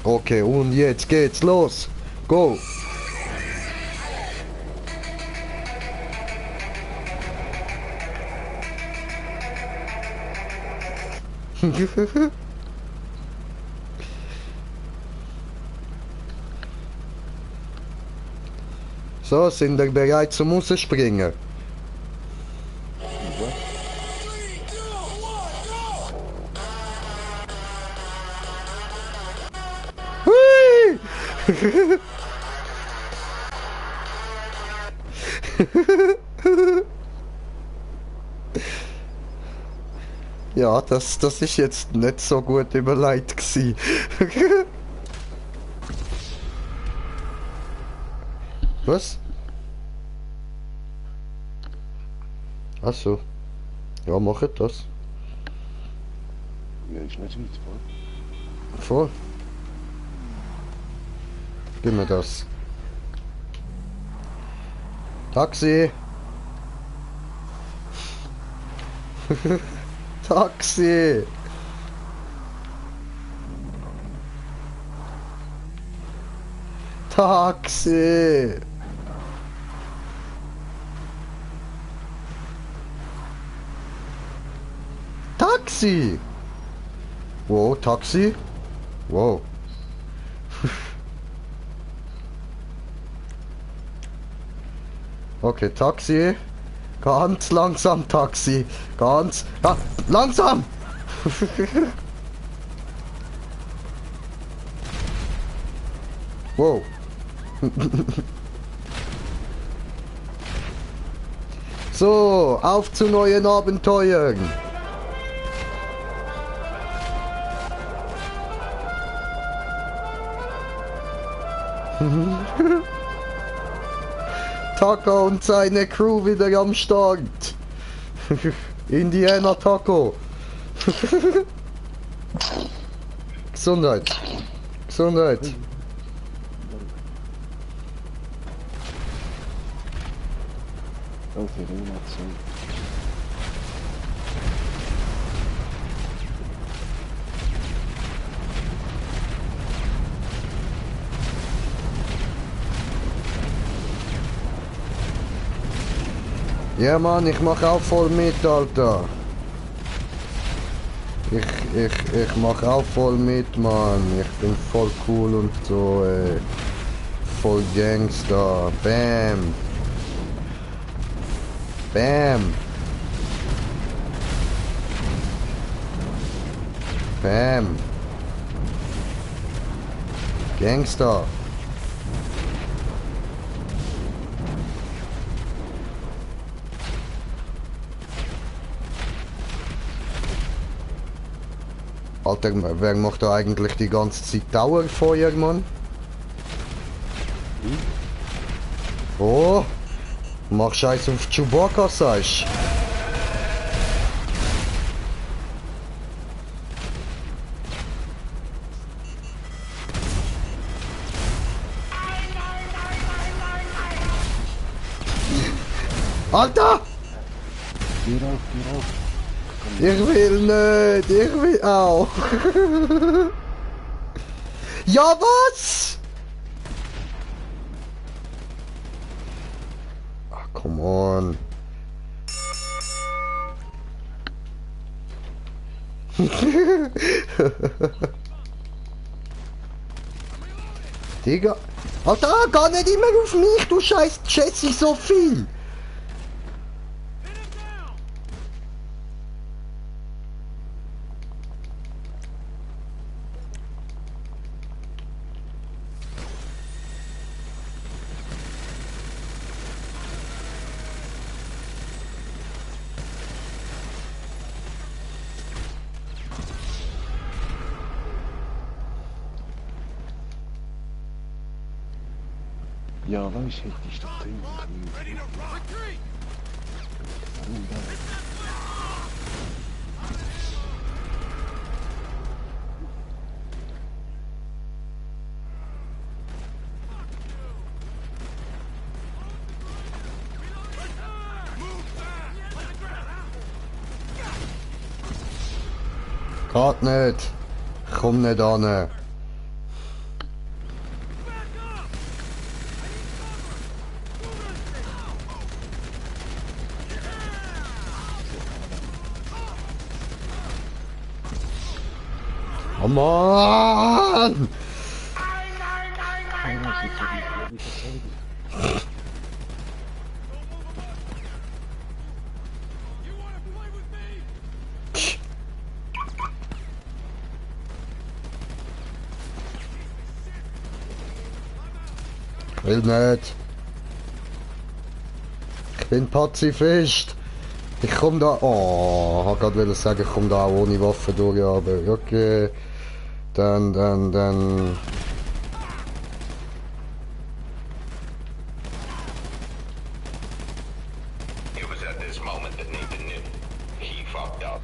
Okay, und jetzt geht's los. Go. So, sind wir bereit zum Rausspringen? Ja, das ist jetzt nicht so gut überlegt gewesen. Was? Ach so. Ja, macht das. Ja, ist nicht mit voll. Voll. Gib mir das. Taxi! Taxi! Taxi! Taxi! Wow, Taxi? Wow. Okay, Taxi. Ganz langsam, Taxi. Ganz... Ja, langsam! Wow. So, auf zu neuen Abenteuern. Taco und seine Crew wieder am Start. Indiana Taco. Gesundheit. Gesundheit. Okay, Reanimation. Ja Mann, ich mach auch voll mit, Alter. Ich mach auch voll mit, Mann. Ich bin voll cool und so, voll Gangster. Bam. Bam. Bam. Gangster. Alter, wer macht da eigentlich die ganze Zeit Dauerfeuer, Mann? Oh! Mach Scheiß auf Chewbacca, sagst du? Alter! Geh rauf, geh rauf. Ich will nicht, ich will auch. Ja, was? Ach, come on. Digga. Alter, gar nicht immer auf mich, du scheiß Jesse, so viel. Ja, weißt du, hätte ich doch trinken können. Geht nicht. Komm nicht an. Oh Mann! Will nicht. Ich bin Pazifist. Ich komm da... Oh, ich wollte gerade sagen, ich komme da auch ohne Waffe durch, aber okay. Dann... It was at this moment that Nathan knew. He fucked up.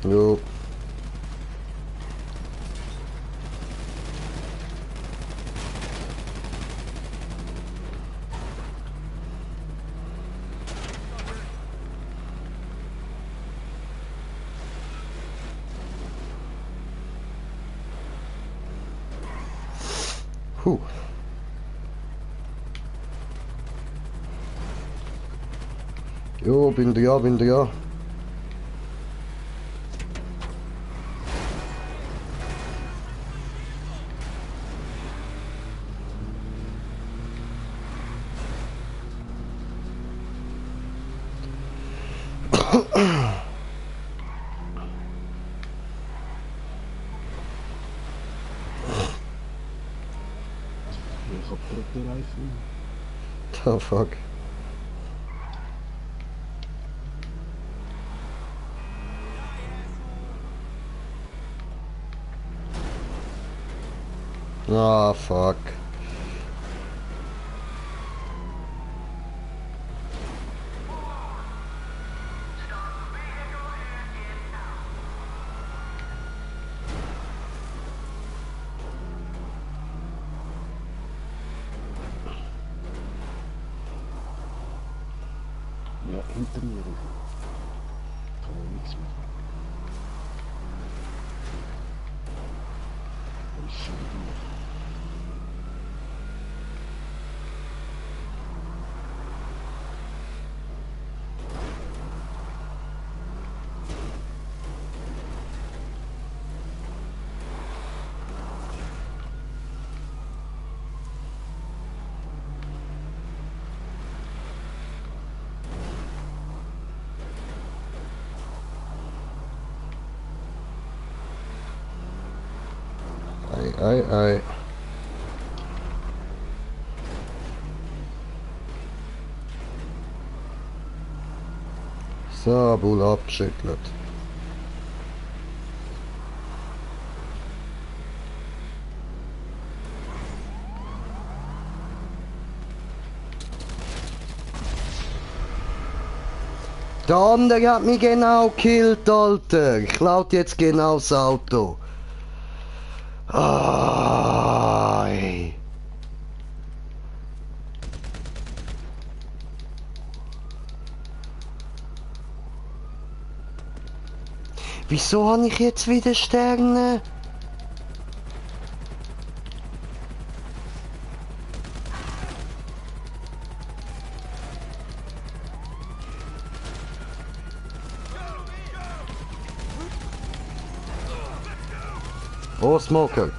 Jo. Puh. Jo, bin da, bin da. Ich hab den Reifen. The fuck. Ah, fuck. Ja, hinter mir. Kann ja nichts mehr. Das ist schon wieder. Ei. So, Bull abgeschüttelt. Der andere hat mich genau gekillt, Alter. Ich klaut jetzt genau das Auto. Ai. Wieso habe ich jetzt wieder Sterne? Oh, Smoker.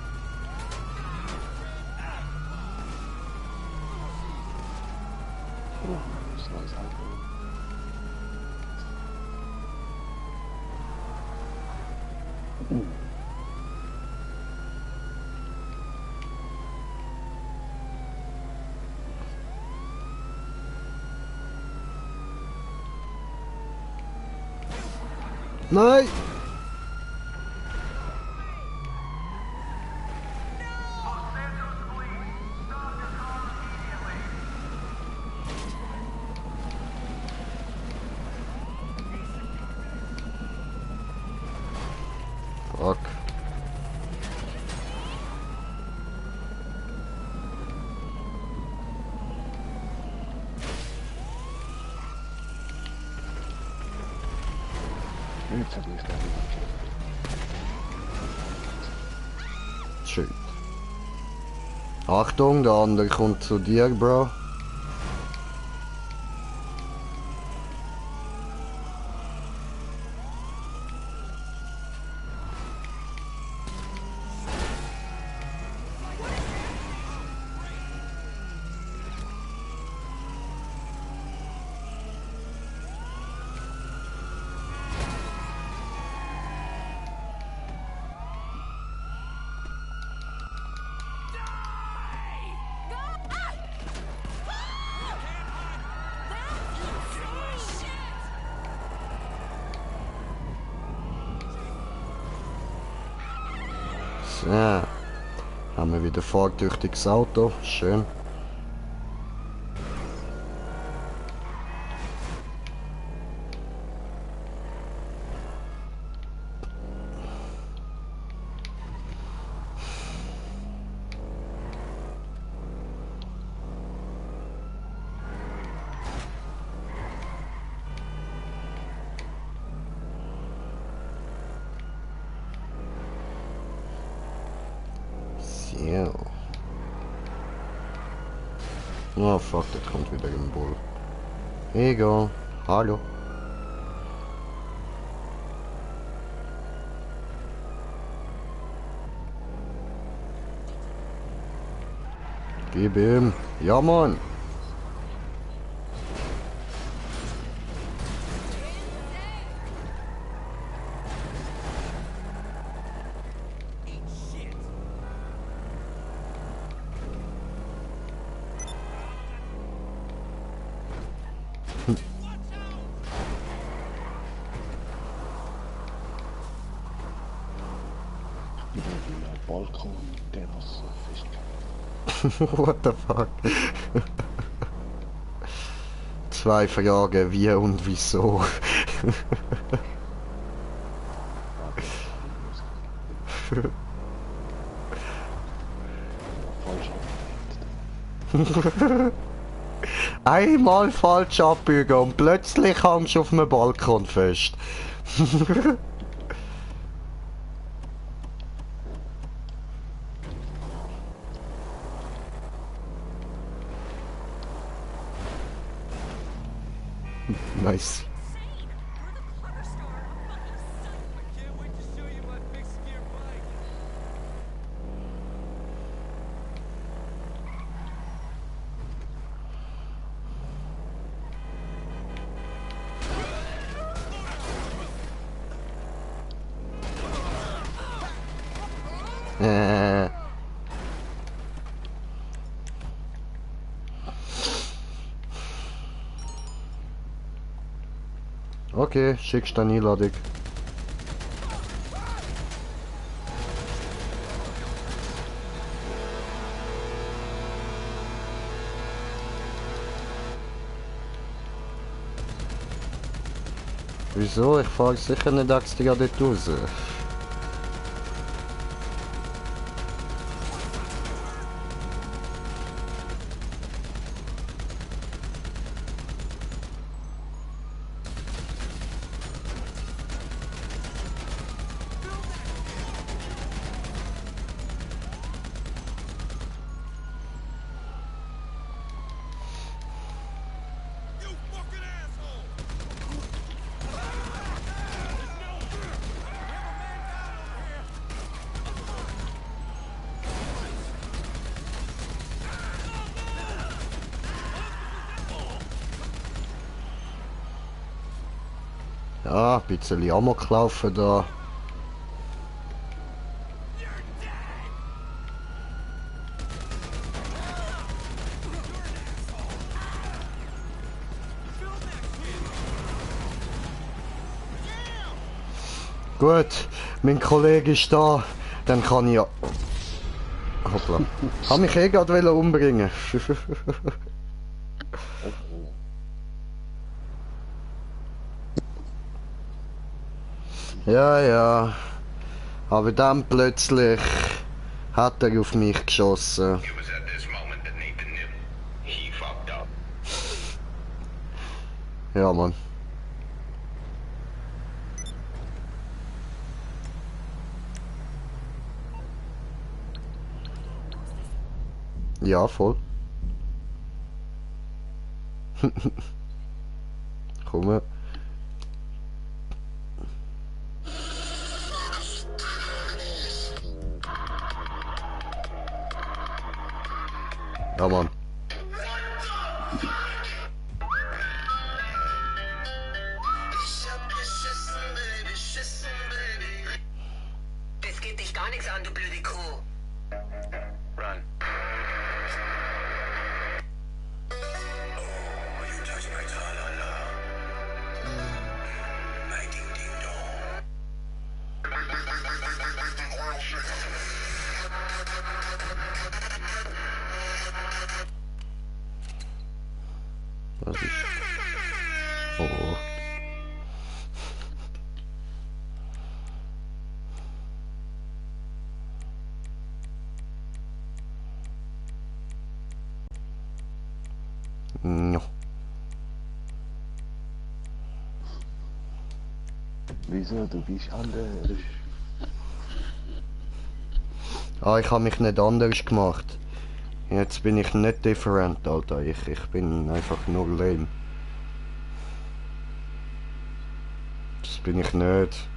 Nein! Fuck. Jetzt hab ich da wieder. Shit. Achtung, der andere kommt zu dir, Bro. So. Haben wir wieder fahrtüchtiges Auto. Schön. So. Oh fuck, das kommt wieder im Bull. Egal. Hallo. Gib ihm. Ja, Mann. Ich bin auf dem Balkon, Terrasse festgehalten. What the fuck? 2 Fragen, wie und wieso? Einmal falsch abbiegen und plötzlich hängst du auf dem Balkon fest. Nice. Okay, schickst du eine Einladung. Wieso? Ich fahre sicher nicht extra dort raus. Ja, ein bisschen Amok laufen da. Gut, mein Kollege ist da, dann kann ich ja... Hoppla. Hab mich gerade umbringen. Ja, ja. Aber dann plötzlich hat er auf mich geschossen. Ja, Mann. Ja, voll. Komm. Ja, Mann. Das geht dich gar nichts an, du blöde Kuh. Run. Oh, you touch my tra-la-la. My ding-ding-dong. Was ist? Oh. No. Wieso? Du bist anders. Ah, ich habe mich nicht anders gemacht. Jetzt bin ich nicht different, Alter. Ich bin einfach nur lame. Das bin ich nicht.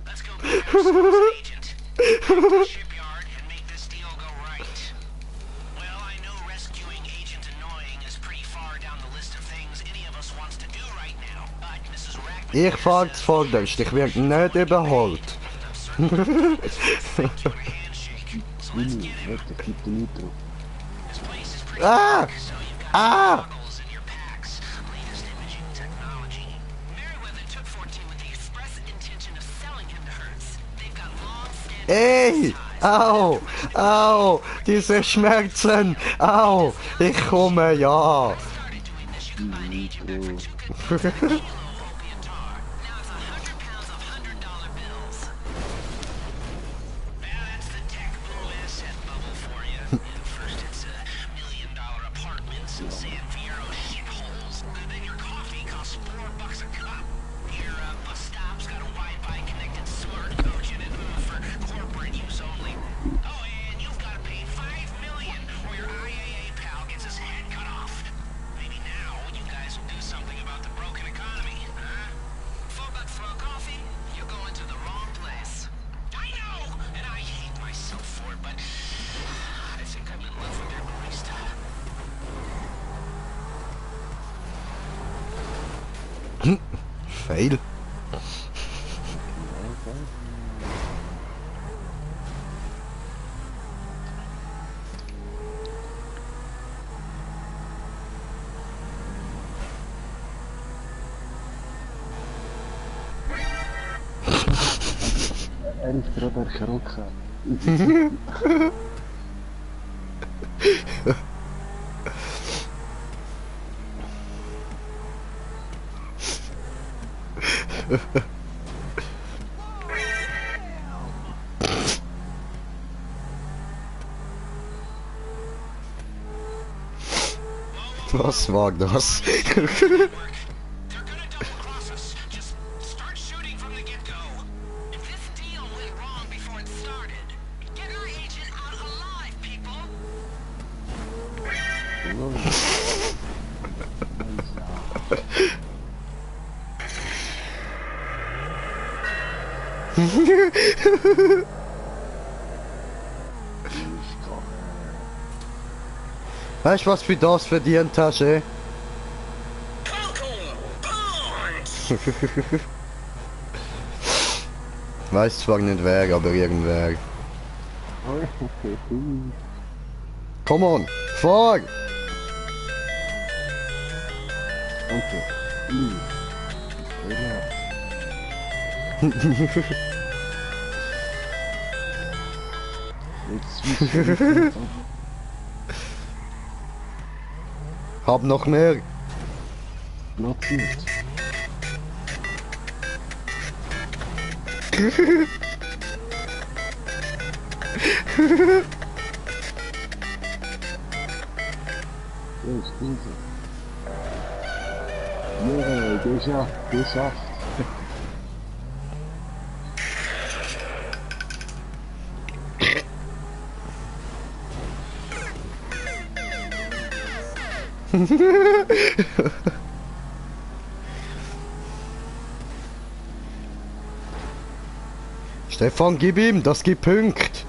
Let's go back to the agent. Go to the shipyard and make this deal go Ich fahr zuvorderst, ich werde nicht überholt. Willi, warte, ich geb dir Nitro. Ah! Ah! Ey! Au! Au! Diese Schmerzen! Au! Ich komme, ja! Nitro. Fail. Er ist gerade erschrocken. Was war das? Weißt du, was für das verdient hast, ey? Weiß zwar nicht wer, aber irgendwer. Come on, fahr! Danke. Hab noch mehr. Blockiert. Ja, geschafft. Stefan, gib ihm, das gibt Punkt.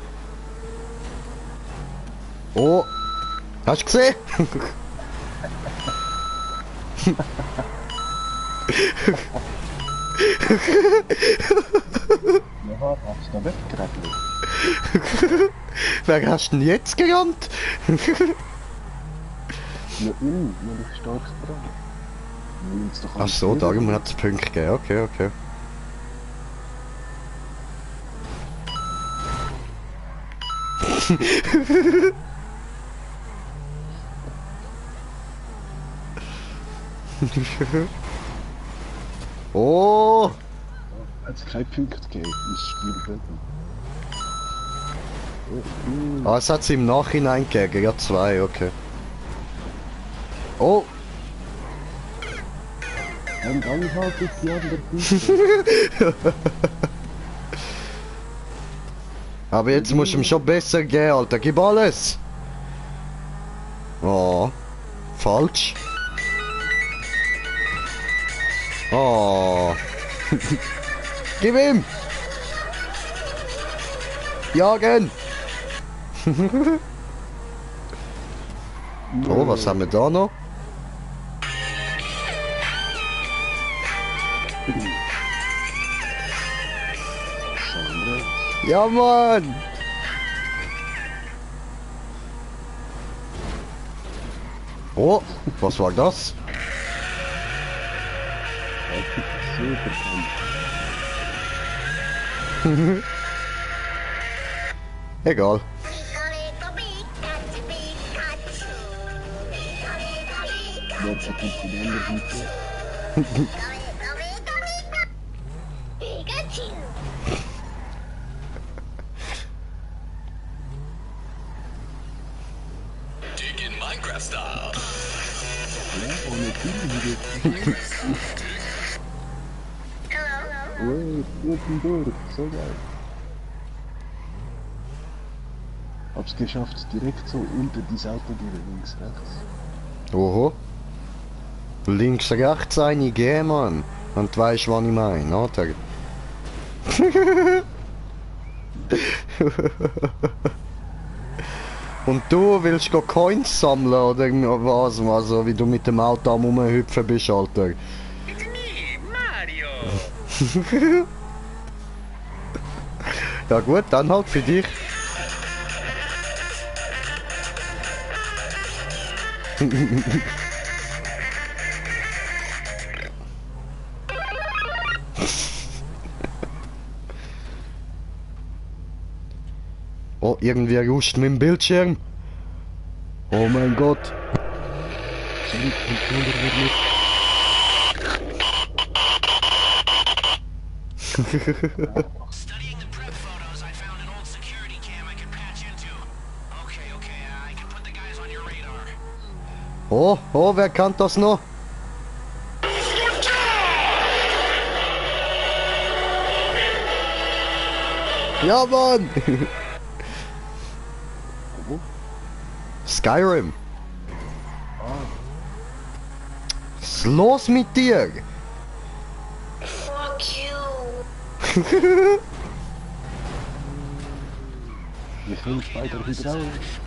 Oh, hast du gesehen? Ja, hast du weggerannt? Wer hast denn jetzt gerannt? Ja, weil ich stark dran. Ach so, darum hat es Punkte gegeben, okay. Oh! Hat es keine Punkte gegeben, ist Spiel besser. Ah, es hat sie im Nachhinein gegeben, ja 2, okay. Oh! Und dann halt ist die andere Punkte. Aber jetzt musst du ihm schon besser geben, Alter, gib alles! Oh, falsch. Oh. Gib ihm! Jagen! Oh, was haben wir da noch? Ja, Mann! Oh, was war das? Egal. Dig in Minecraft style. So geil. Hab's geschafft, direkt so unter die Auto gehen, links, rechts. Oho. Links, rechts eine gehen, Mann. Und du weißt, was ich meine, oder? Und du willst go Coins sammeln oder was? Also wie du mit dem Auto am rumhüpfen bist, Alter. Mario! Ja gut, dann halt für dich. Oh, irgendwie ruscht mit dem Bildschirm. Oh mein Gott. Sorry, Controller wird nicht. Studying the prep photos, I found an old security cam I can patch into. Okay, I can put the guys on your radar. Oh, oh, wer kann das noch? Ja, Mann! Skyrim. Was ist los mit dir? Fuck you. Wir sind weiter hydraulisch.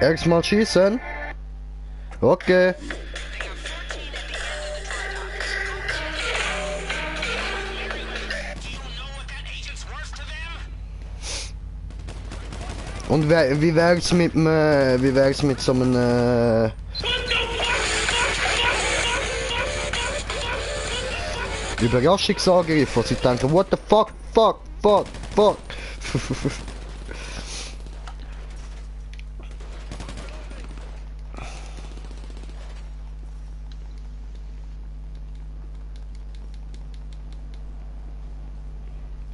Erstmal schießen. Okay. Und wie wär's mit so einem Überraschungsangriff, wo sie denken, what the fuck.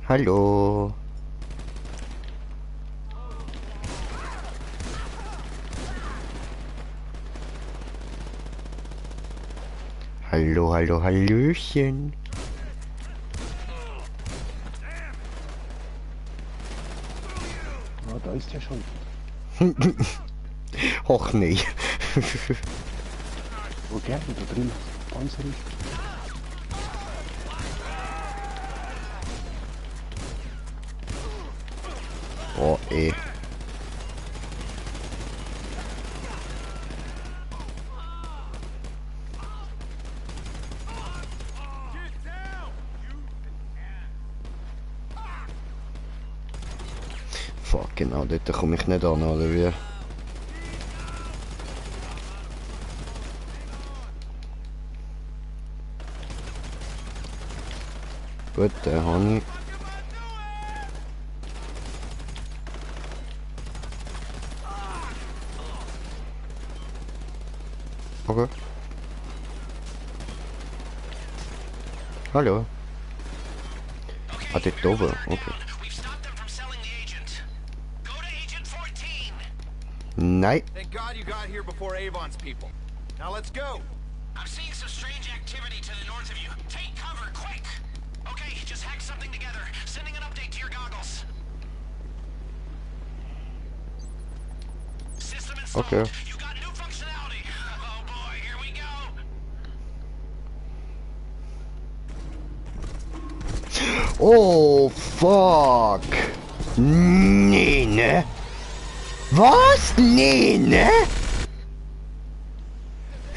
Hallo. Hallöchen. Ja, da ist ja schon. Och nee. Wo gerne da drin? Panzerung. Oh ey. Fuck, genau, dort komme ich nicht an, oder wie? Gut, den habe ich. Okay. Hallo. Ah, dort oben, okay. Nein. Thank God you got here before Avon's people. Now let's go. I'm seeing some strange activity to the north of you. Take cover, quick! Okay, just hack something together. Sending an update to your goggles. Okay. Oh, fuck. Nee, ne? Was? Nee, ne?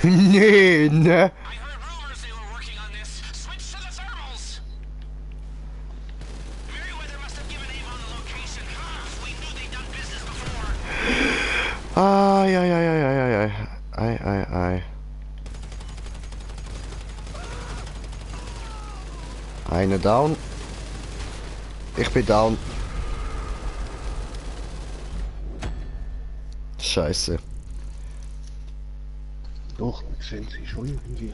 Nee, ne? Ai, ai, ai, ai, ai, ai, ai, ai, ai. Eine down. Ich bin down. Scheiße. Doch, wir sehen sie schon irgendwie.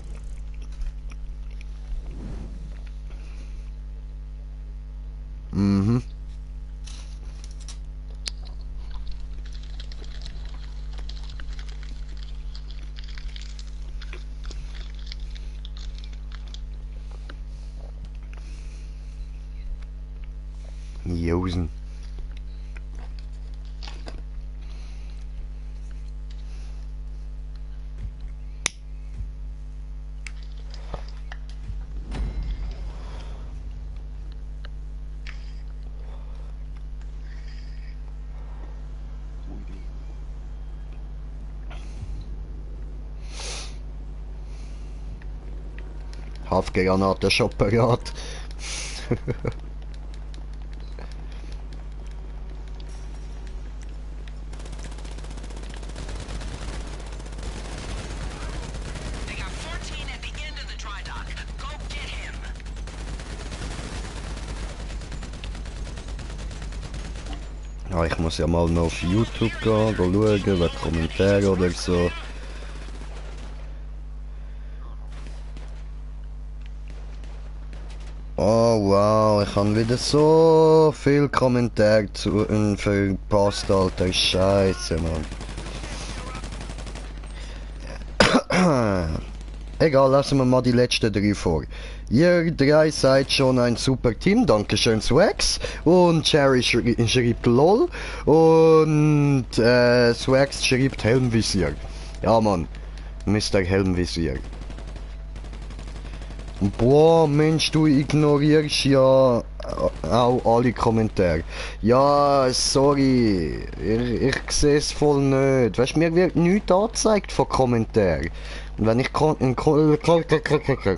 Mhm. Josen. Haftgranate schon parat. Ja, ich muss ja mal noch auf YouTube gehen, schauen, wegen Kommentare oder so. Oh wow, ich habe wieder so viel Kommentare zu verpasst, alter Scheiße, Mann. Egal, lassen wir mal die letzten 3 vor. Ihr 3 seid schon ein super Team, dankeschön Swax. Und Cherry schreibt LOL. Und Swax schreibt Helmvisier. Ja Mann, Mr. Helmvisier. Boah, Mensch, du ignorierst ja auch alle Kommentare. Ja, sorry, ich sehe es voll nicht. Weißt du, mir wird nichts angezeigt von Kommentaren. Und wenn ich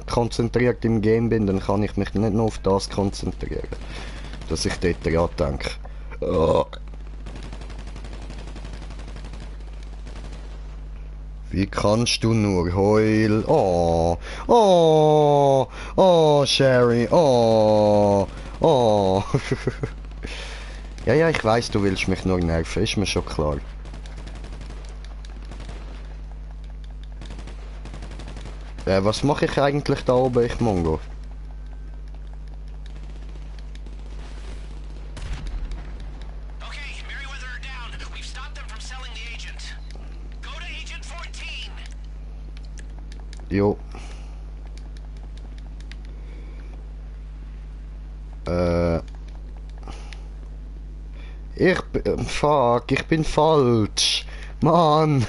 konzentriert im Game bin, dann kann ich mich nicht nur auf das konzentrieren. Dass ich dort dran denke. Oh. Wie kannst du nur heulen? Oh, oh, oh, Sherry, oh, oh. Ja, ich weiß, du willst mich nur nerven, ist mir schon klar. Was mache ich eigentlich da oben, ich Mongo? Jo. Fuck, ich bin falsch. Mann.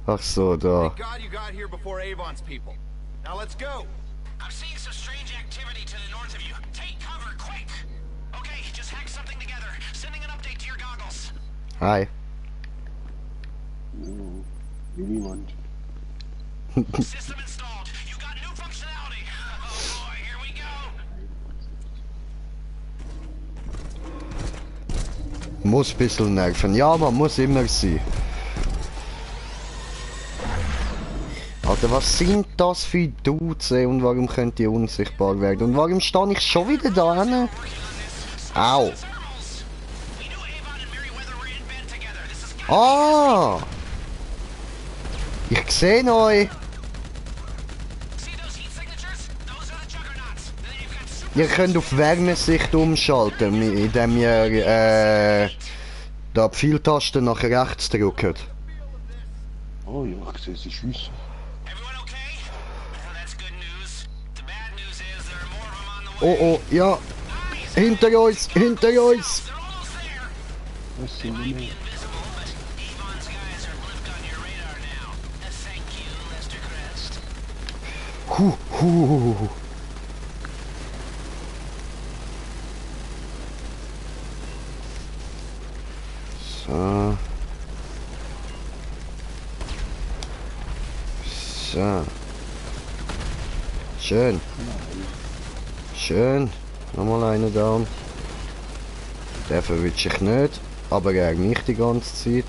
Ach so, da. Thank God you got here before Avon's people. Now let's go. I'm seeing some strange activity to the north of you. Take cover, quick. Okay, just hack something together. Sending an update to your goggles. Hi. Niemand. System installed. You got new functionality. Oh boy, here we go. Muss ein bisschen nerven. Ja, man muss immer sein. Alter, was sind das für Dudes und warum könnt ihr unsichtbar werden? Und warum stehe ich schon wieder da hin? Au! Ah! Ich sehe euch! Ihr könnt auf Wärmesicht umschalten, indem ihr da die Pfeiltaste nach rechts drückt. Oh ja, ich sehe sie schiessen. Oh oh, ja! Hinter uns! Hinter uns! Was sind die? So. So. Schön. Schön. Nochmal eine down. Den verwünsche ich nicht, aber gegen mich die ganze Zeit.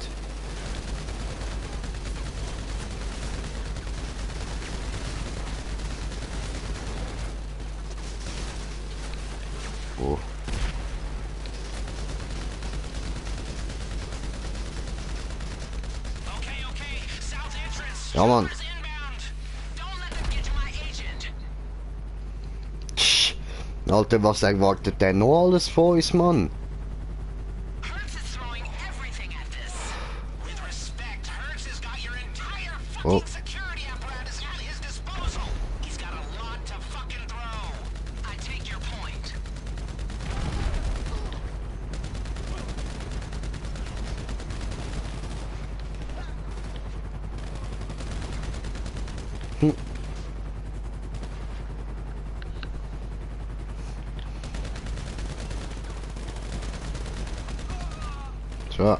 Oh. Ja, Mann. Tsch. Alter, was erwartet der noch alles von uns, Mann? Oh. Hm. So.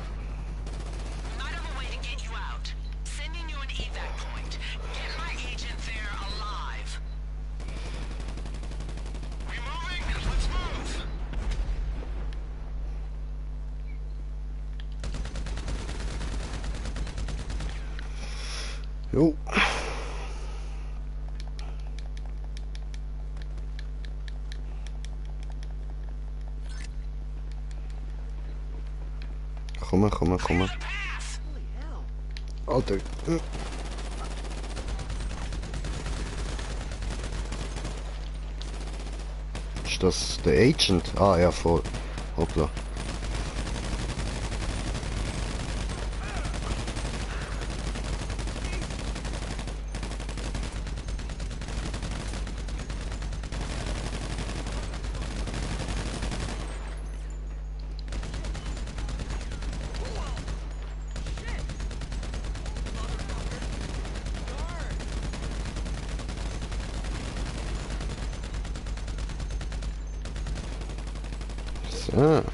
Jo. Kom maar, kom maar, kom maar. Alter. Ist das der Agent? Ah ja, voll. Hoppla. So.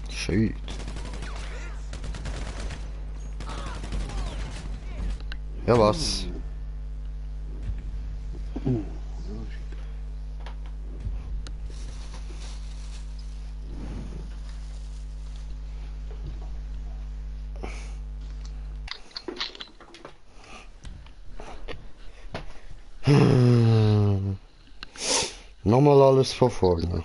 Shoot. Ja, was? Nochmal alles von vorne.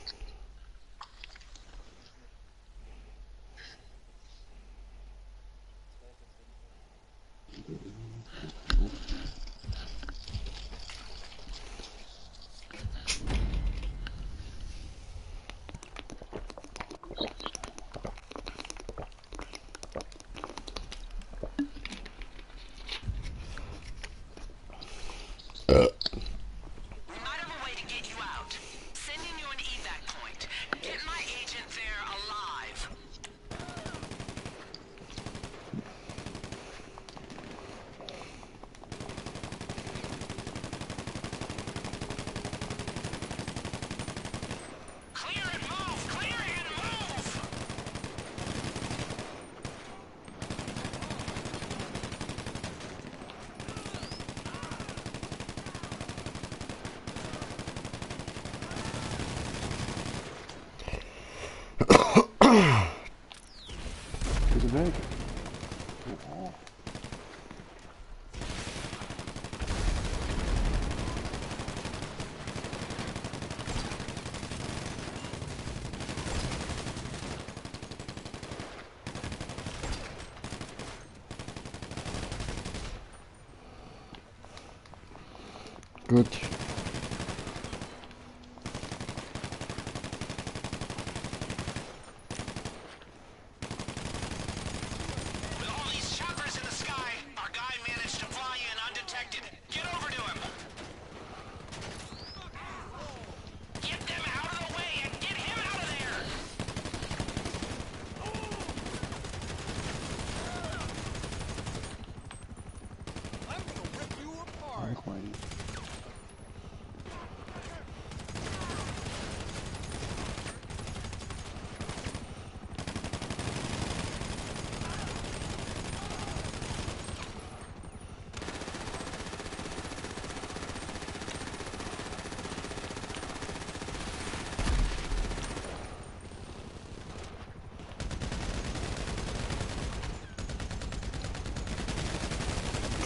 Weg. Gut.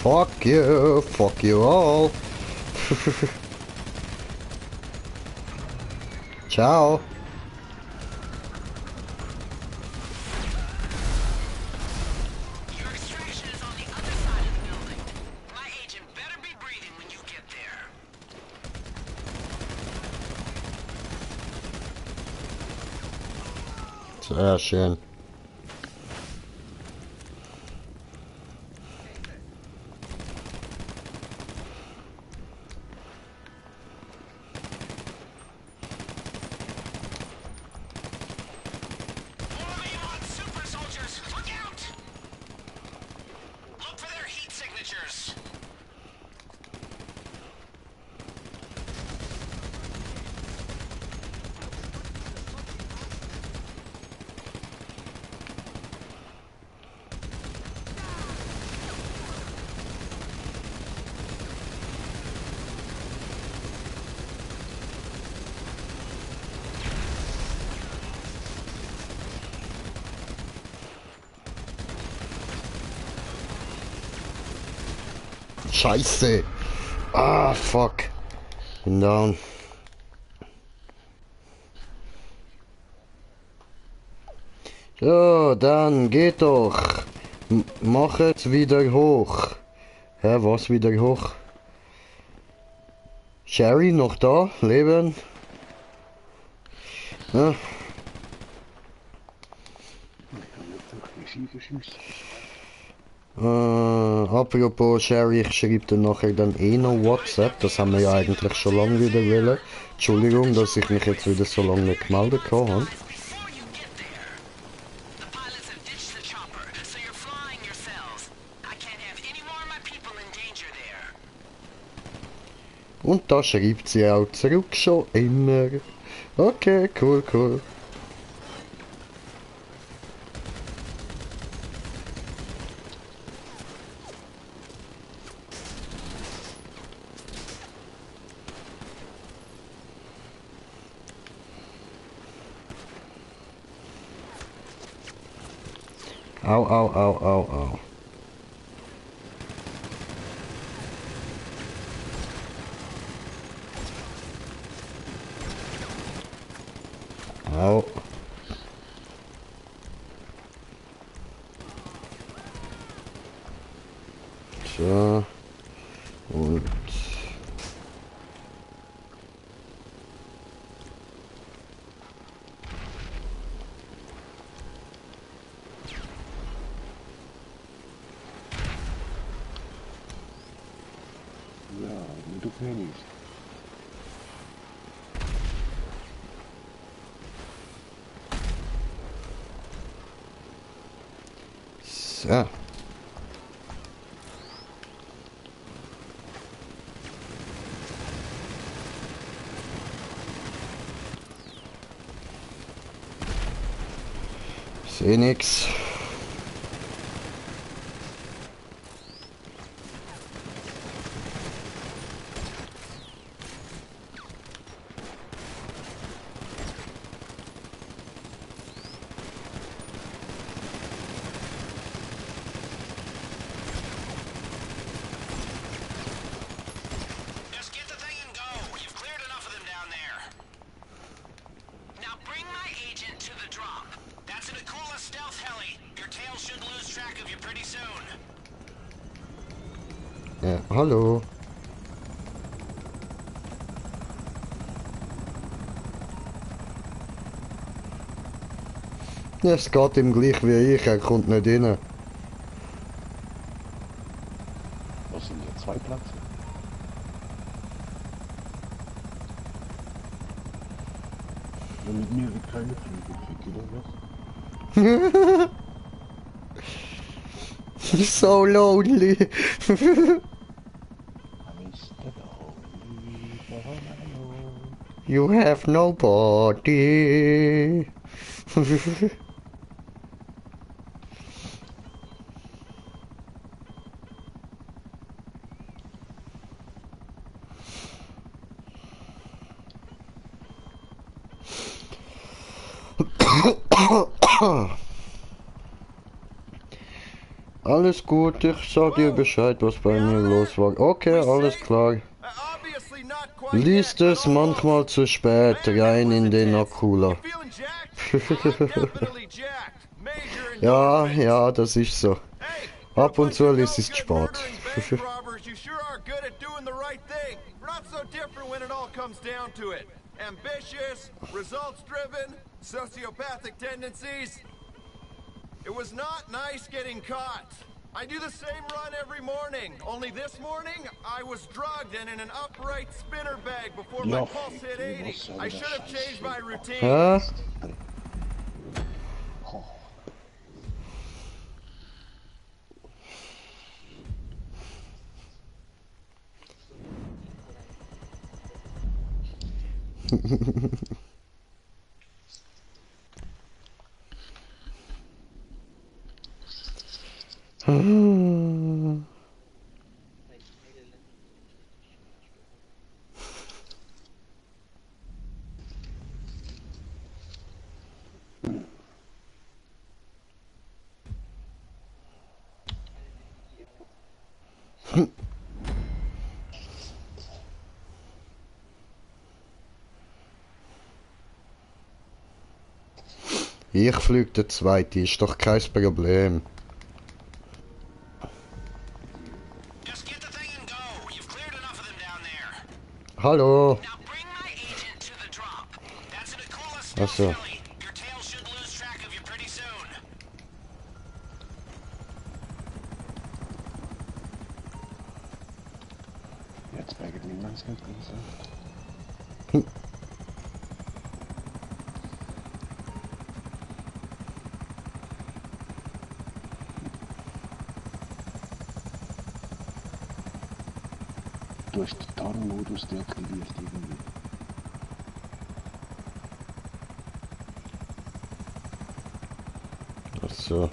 Fuck you all. Ciao. Sehr schön. Scheiße. Ah, fuck. Bin down. So, dann geht doch. Machet wieder hoch. Hä, was wieder hoch? Sherry noch da? Leben? Ja. Apropos Sherry, ich schreibe dir nachher dann eh noch WhatsApp, das haben wir ja eigentlich schon lange wieder wollen. Entschuldigung, dass ich mich jetzt wieder so lange nicht gemeldet habe. Und da schreibt sie auch zurück schon immer. Okay, cool, cool. Au, au, au, au, au. Au. So. Und... Du Pennies. So. Seh nix. Ja, hallo. Ja, es geht ihm gleich wie ich, er kommt nicht rein. Was sind hier 2 Plätze? Wenn mit mir wird keine Flüge kriege, oder was? So lonely. You have nobody. Alles gut, ich sag dir Bescheid, was bei mir los war. Okay, alles klar. Liest es manchmal zu spät rein in den Akula. Ja, ja, das ist so. Ab und zu liest es spät. Ambitious, results-driven, sociopathic tendencies. It was not nice getting caught. I do the same run every morning, only this morning I was drugged and in an upright spinner bag before my pulse hit 80. I should have changed my routine. Ich flieg der Zweite, ist doch kein Problem. Hallo. Achso. Jetzt bei niemand ganz durch den Tarnmodus deaktiviert irgendwie. Ach so.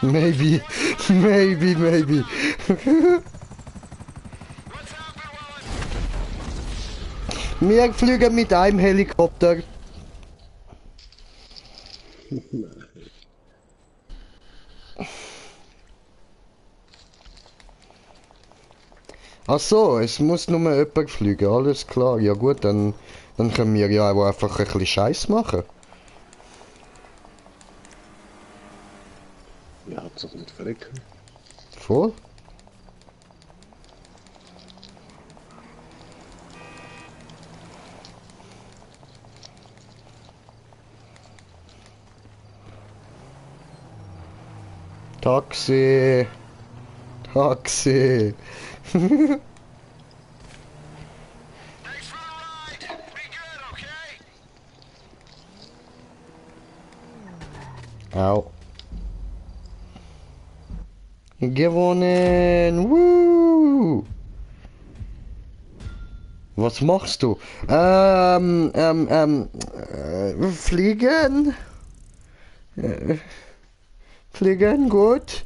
Maybe. Wir fliegen mit einem Helikopter. Ach so, es muss nur jemand fliegen, alles klar. Ja gut, dann können wir ja auch einfach ein bisschen Scheiß machen. Ja, hat's doch nicht verrecken. Voll? Taxi! Taxi! Au. Gewonnen! Woo! Was machst du? Fliegen? Fliegen, gut.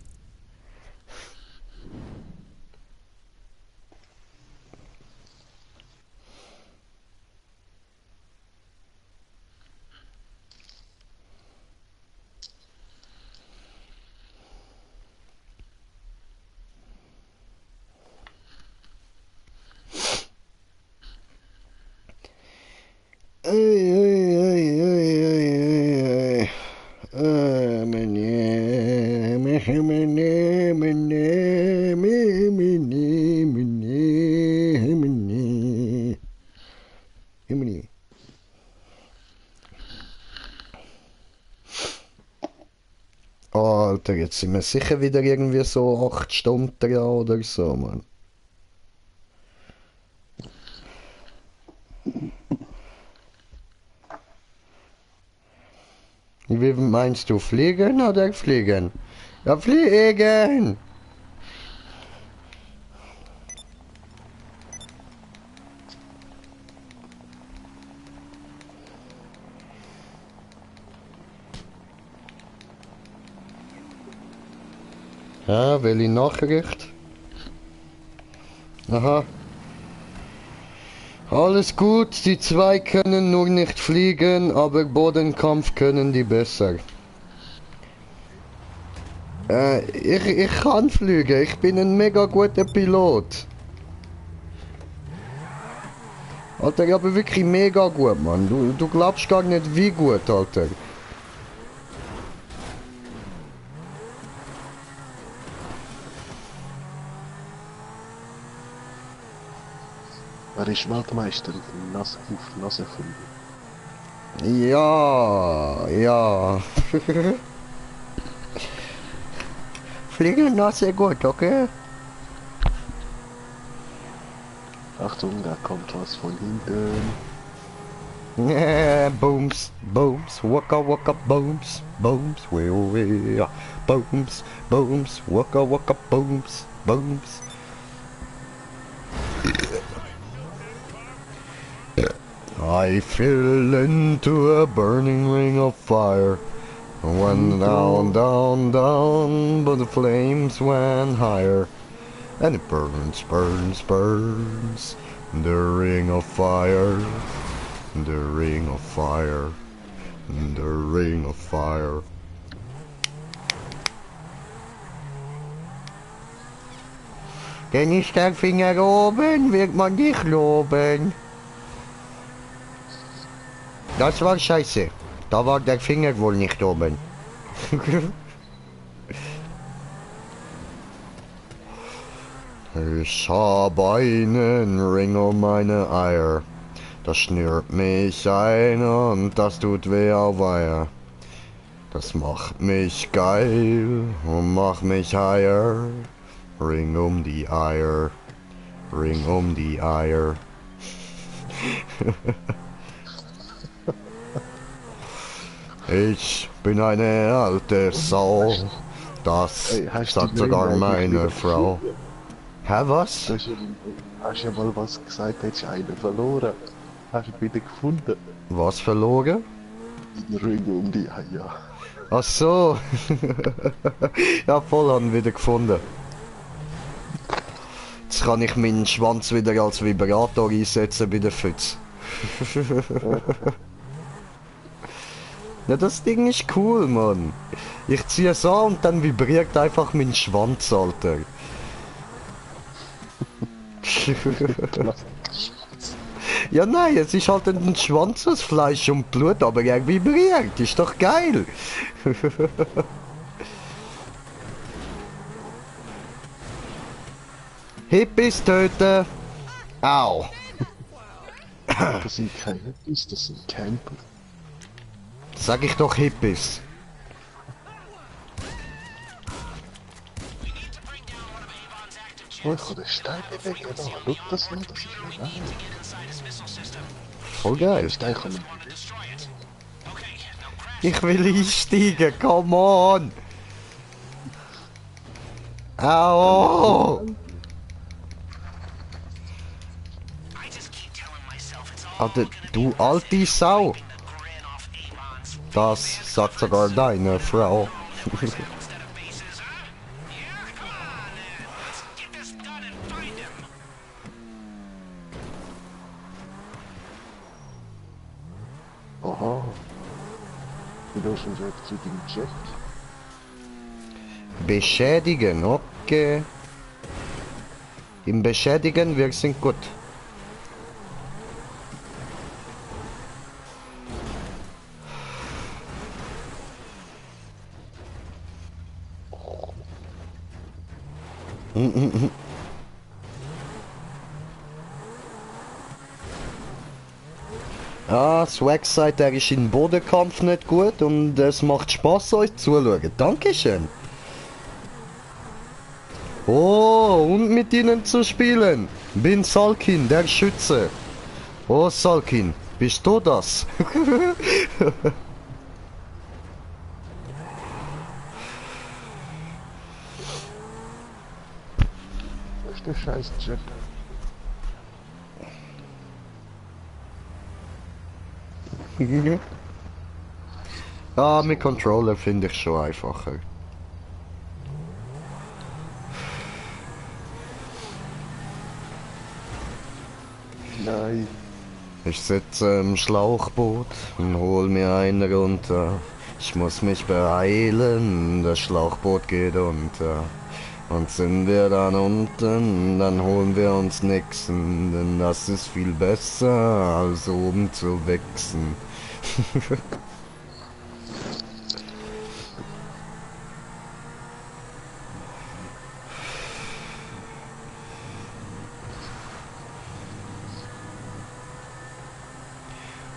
Alter, jetzt sind wir sicher wieder irgendwie so 8 Stunden dran oder so, Mann. Wie meinst du, fliegen oder fliegen? Ja, fliegen! Ja, welche Nachricht? Aha. Alles gut, die zwei können nur nicht fliegen, aber Bodenkampf können die besser. Ich kann fliegen, ich bin ein mega guter Pilot. Alter, ich bin wirklich mega gut, Mann. Du glaubst gar nicht wie gut, Alter. Wer ist Weltmeister auf Nasenfliegen? Ja. Fliegen Nase gut, okay? Achtung, da kommt was von hinten. Booms, waka waka booms, wee, booms, waka booms. I fell into a burning ring of fire. Went down, but the flames went higher. And it burns. The ring of fire. The ring of fire. The ring of fire. Denn ist der Finger oben, wird man dich loben. Das war scheiße. Da war der Finger wohl nicht oben. Ich habe einen Ring um meine Eier. Das schnürt mich ein und das tut weh auf Eier. Das macht mich geil und macht mich higher. Ring um die Eier. Ring um die Eier. Ich bin eine alte Sau. Das sagt sogar meine Frau. Hä, was? Hast ja mal was gesagt, hättest du einen verloren. Hast du wieder gefunden? Was verloren? Den Ring um die Eier. Ach so. Ja, voll haben wieder gefunden. Jetzt kann ich meinen Schwanz wieder als Vibrator einsetzen bei der Pfütze. Ja, das Ding ist cool, Mann. Ich ziehe es an und dann vibriert einfach mein Schwanz, Alter. Ja, nein, es ist halt ein Schwanz aus Fleisch und Blut, aber er vibriert. Ist doch geil. Hippies töten. Au. Das sind keine Hippies, das sind Camper. Sag ich doch Hippies. Oh, ich kann den Stein bewegen. Schau das mal, das ist mir geil. Voll geil. Stein kann man. Ich will einsteigen, come on! Au! Alter, du alte Sau! Das sagt sogar deine Frau. Aha. Wir dürfen jetzt zu dem Jet. Beschädigen, okay. Im Beschädigen, wir sind gut. Ah, Swag sagt, er ist im Bodenkampf nicht gut und es macht Spaß, euch zuzuschauen. Dankeschön. Oh, und mit ihnen zu spielen. Bin Salkin, der Schütze. Oh, Salkin, bist du das? Wo ist der scheiß Jet? Ah, mit Controller finde ich schon einfacher. Nein. Ich sitze im Schlauchboot und hol mir einen runter. Ich muss mich beeilen, das Schlauchboot geht unter. Und sind wir dann unten, dann holen wir uns nixen, denn das ist viel besser, als oben zu wichsen.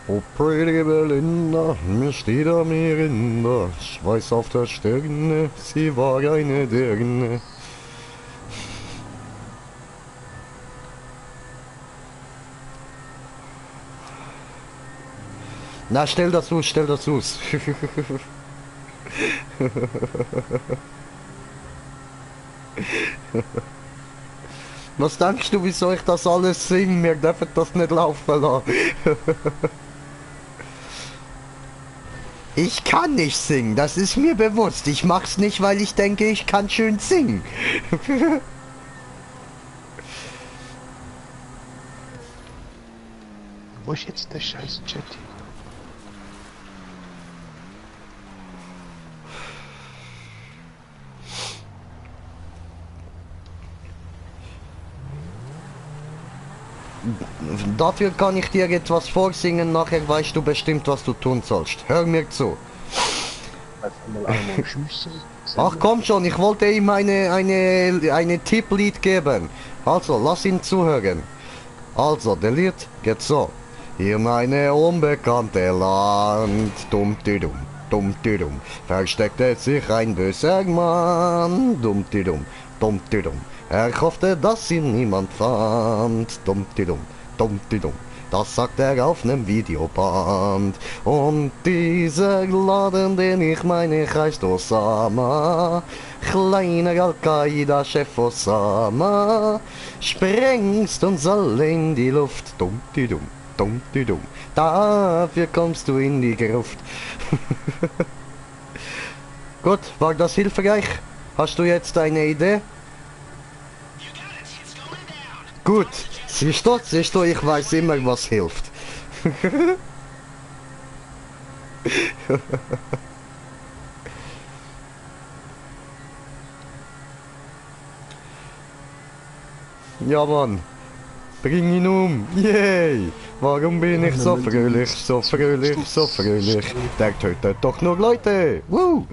Oh pretty Belinda, mir steht am Rinder, Schweiß auf der Stirne, sie war eine Dirne. Na, stell das aus, stell das aus. Was denkst du, wieso ich das alles singe? Wir dürfen das nicht laufen lassen. Ich kann nicht singen, das ist mir bewusst. Ich mach's nicht, weil ich denke, ich kann schön singen. Wo ist jetzt der scheiß Jet? Dafür kann ich dir etwas vorsingen, nachher weißt du bestimmt, was du tun sollst. Hör mir zu. Ach komm schon, ich wollte ihm eine Tipplied geben. Also, lass ihn zuhören. Also, der Lied geht so. Hier meine unbekannte Land, dumm-di-dumm, dumm-di-dumm, versteckte sich ein böser Mann, dumm-di-dumm, dumm-di-dumm. Er hoffte, dass ihn niemand fand, dumm-di-dumm, dumm-di-dumm. Das sagt er auf nem Videoband. Und dieser Laden, den ich meine, heißt Osama. Kleiner Al-Qaida-Chef Osama. Sprengst uns alle in die Luft. Dumm-di-dumm, dumm-di-dumm. Dafür kommst du in die Gruft. Gut, war das hilfreich? Hast du jetzt eine Idee? Gut, siehst du, ich weiß immer, was hilft. Ja Mann, bring ihn um, yay! Warum bin ich so fröhlich, so fröhlich, so fröhlich? Der tötet doch nur Leute, woo!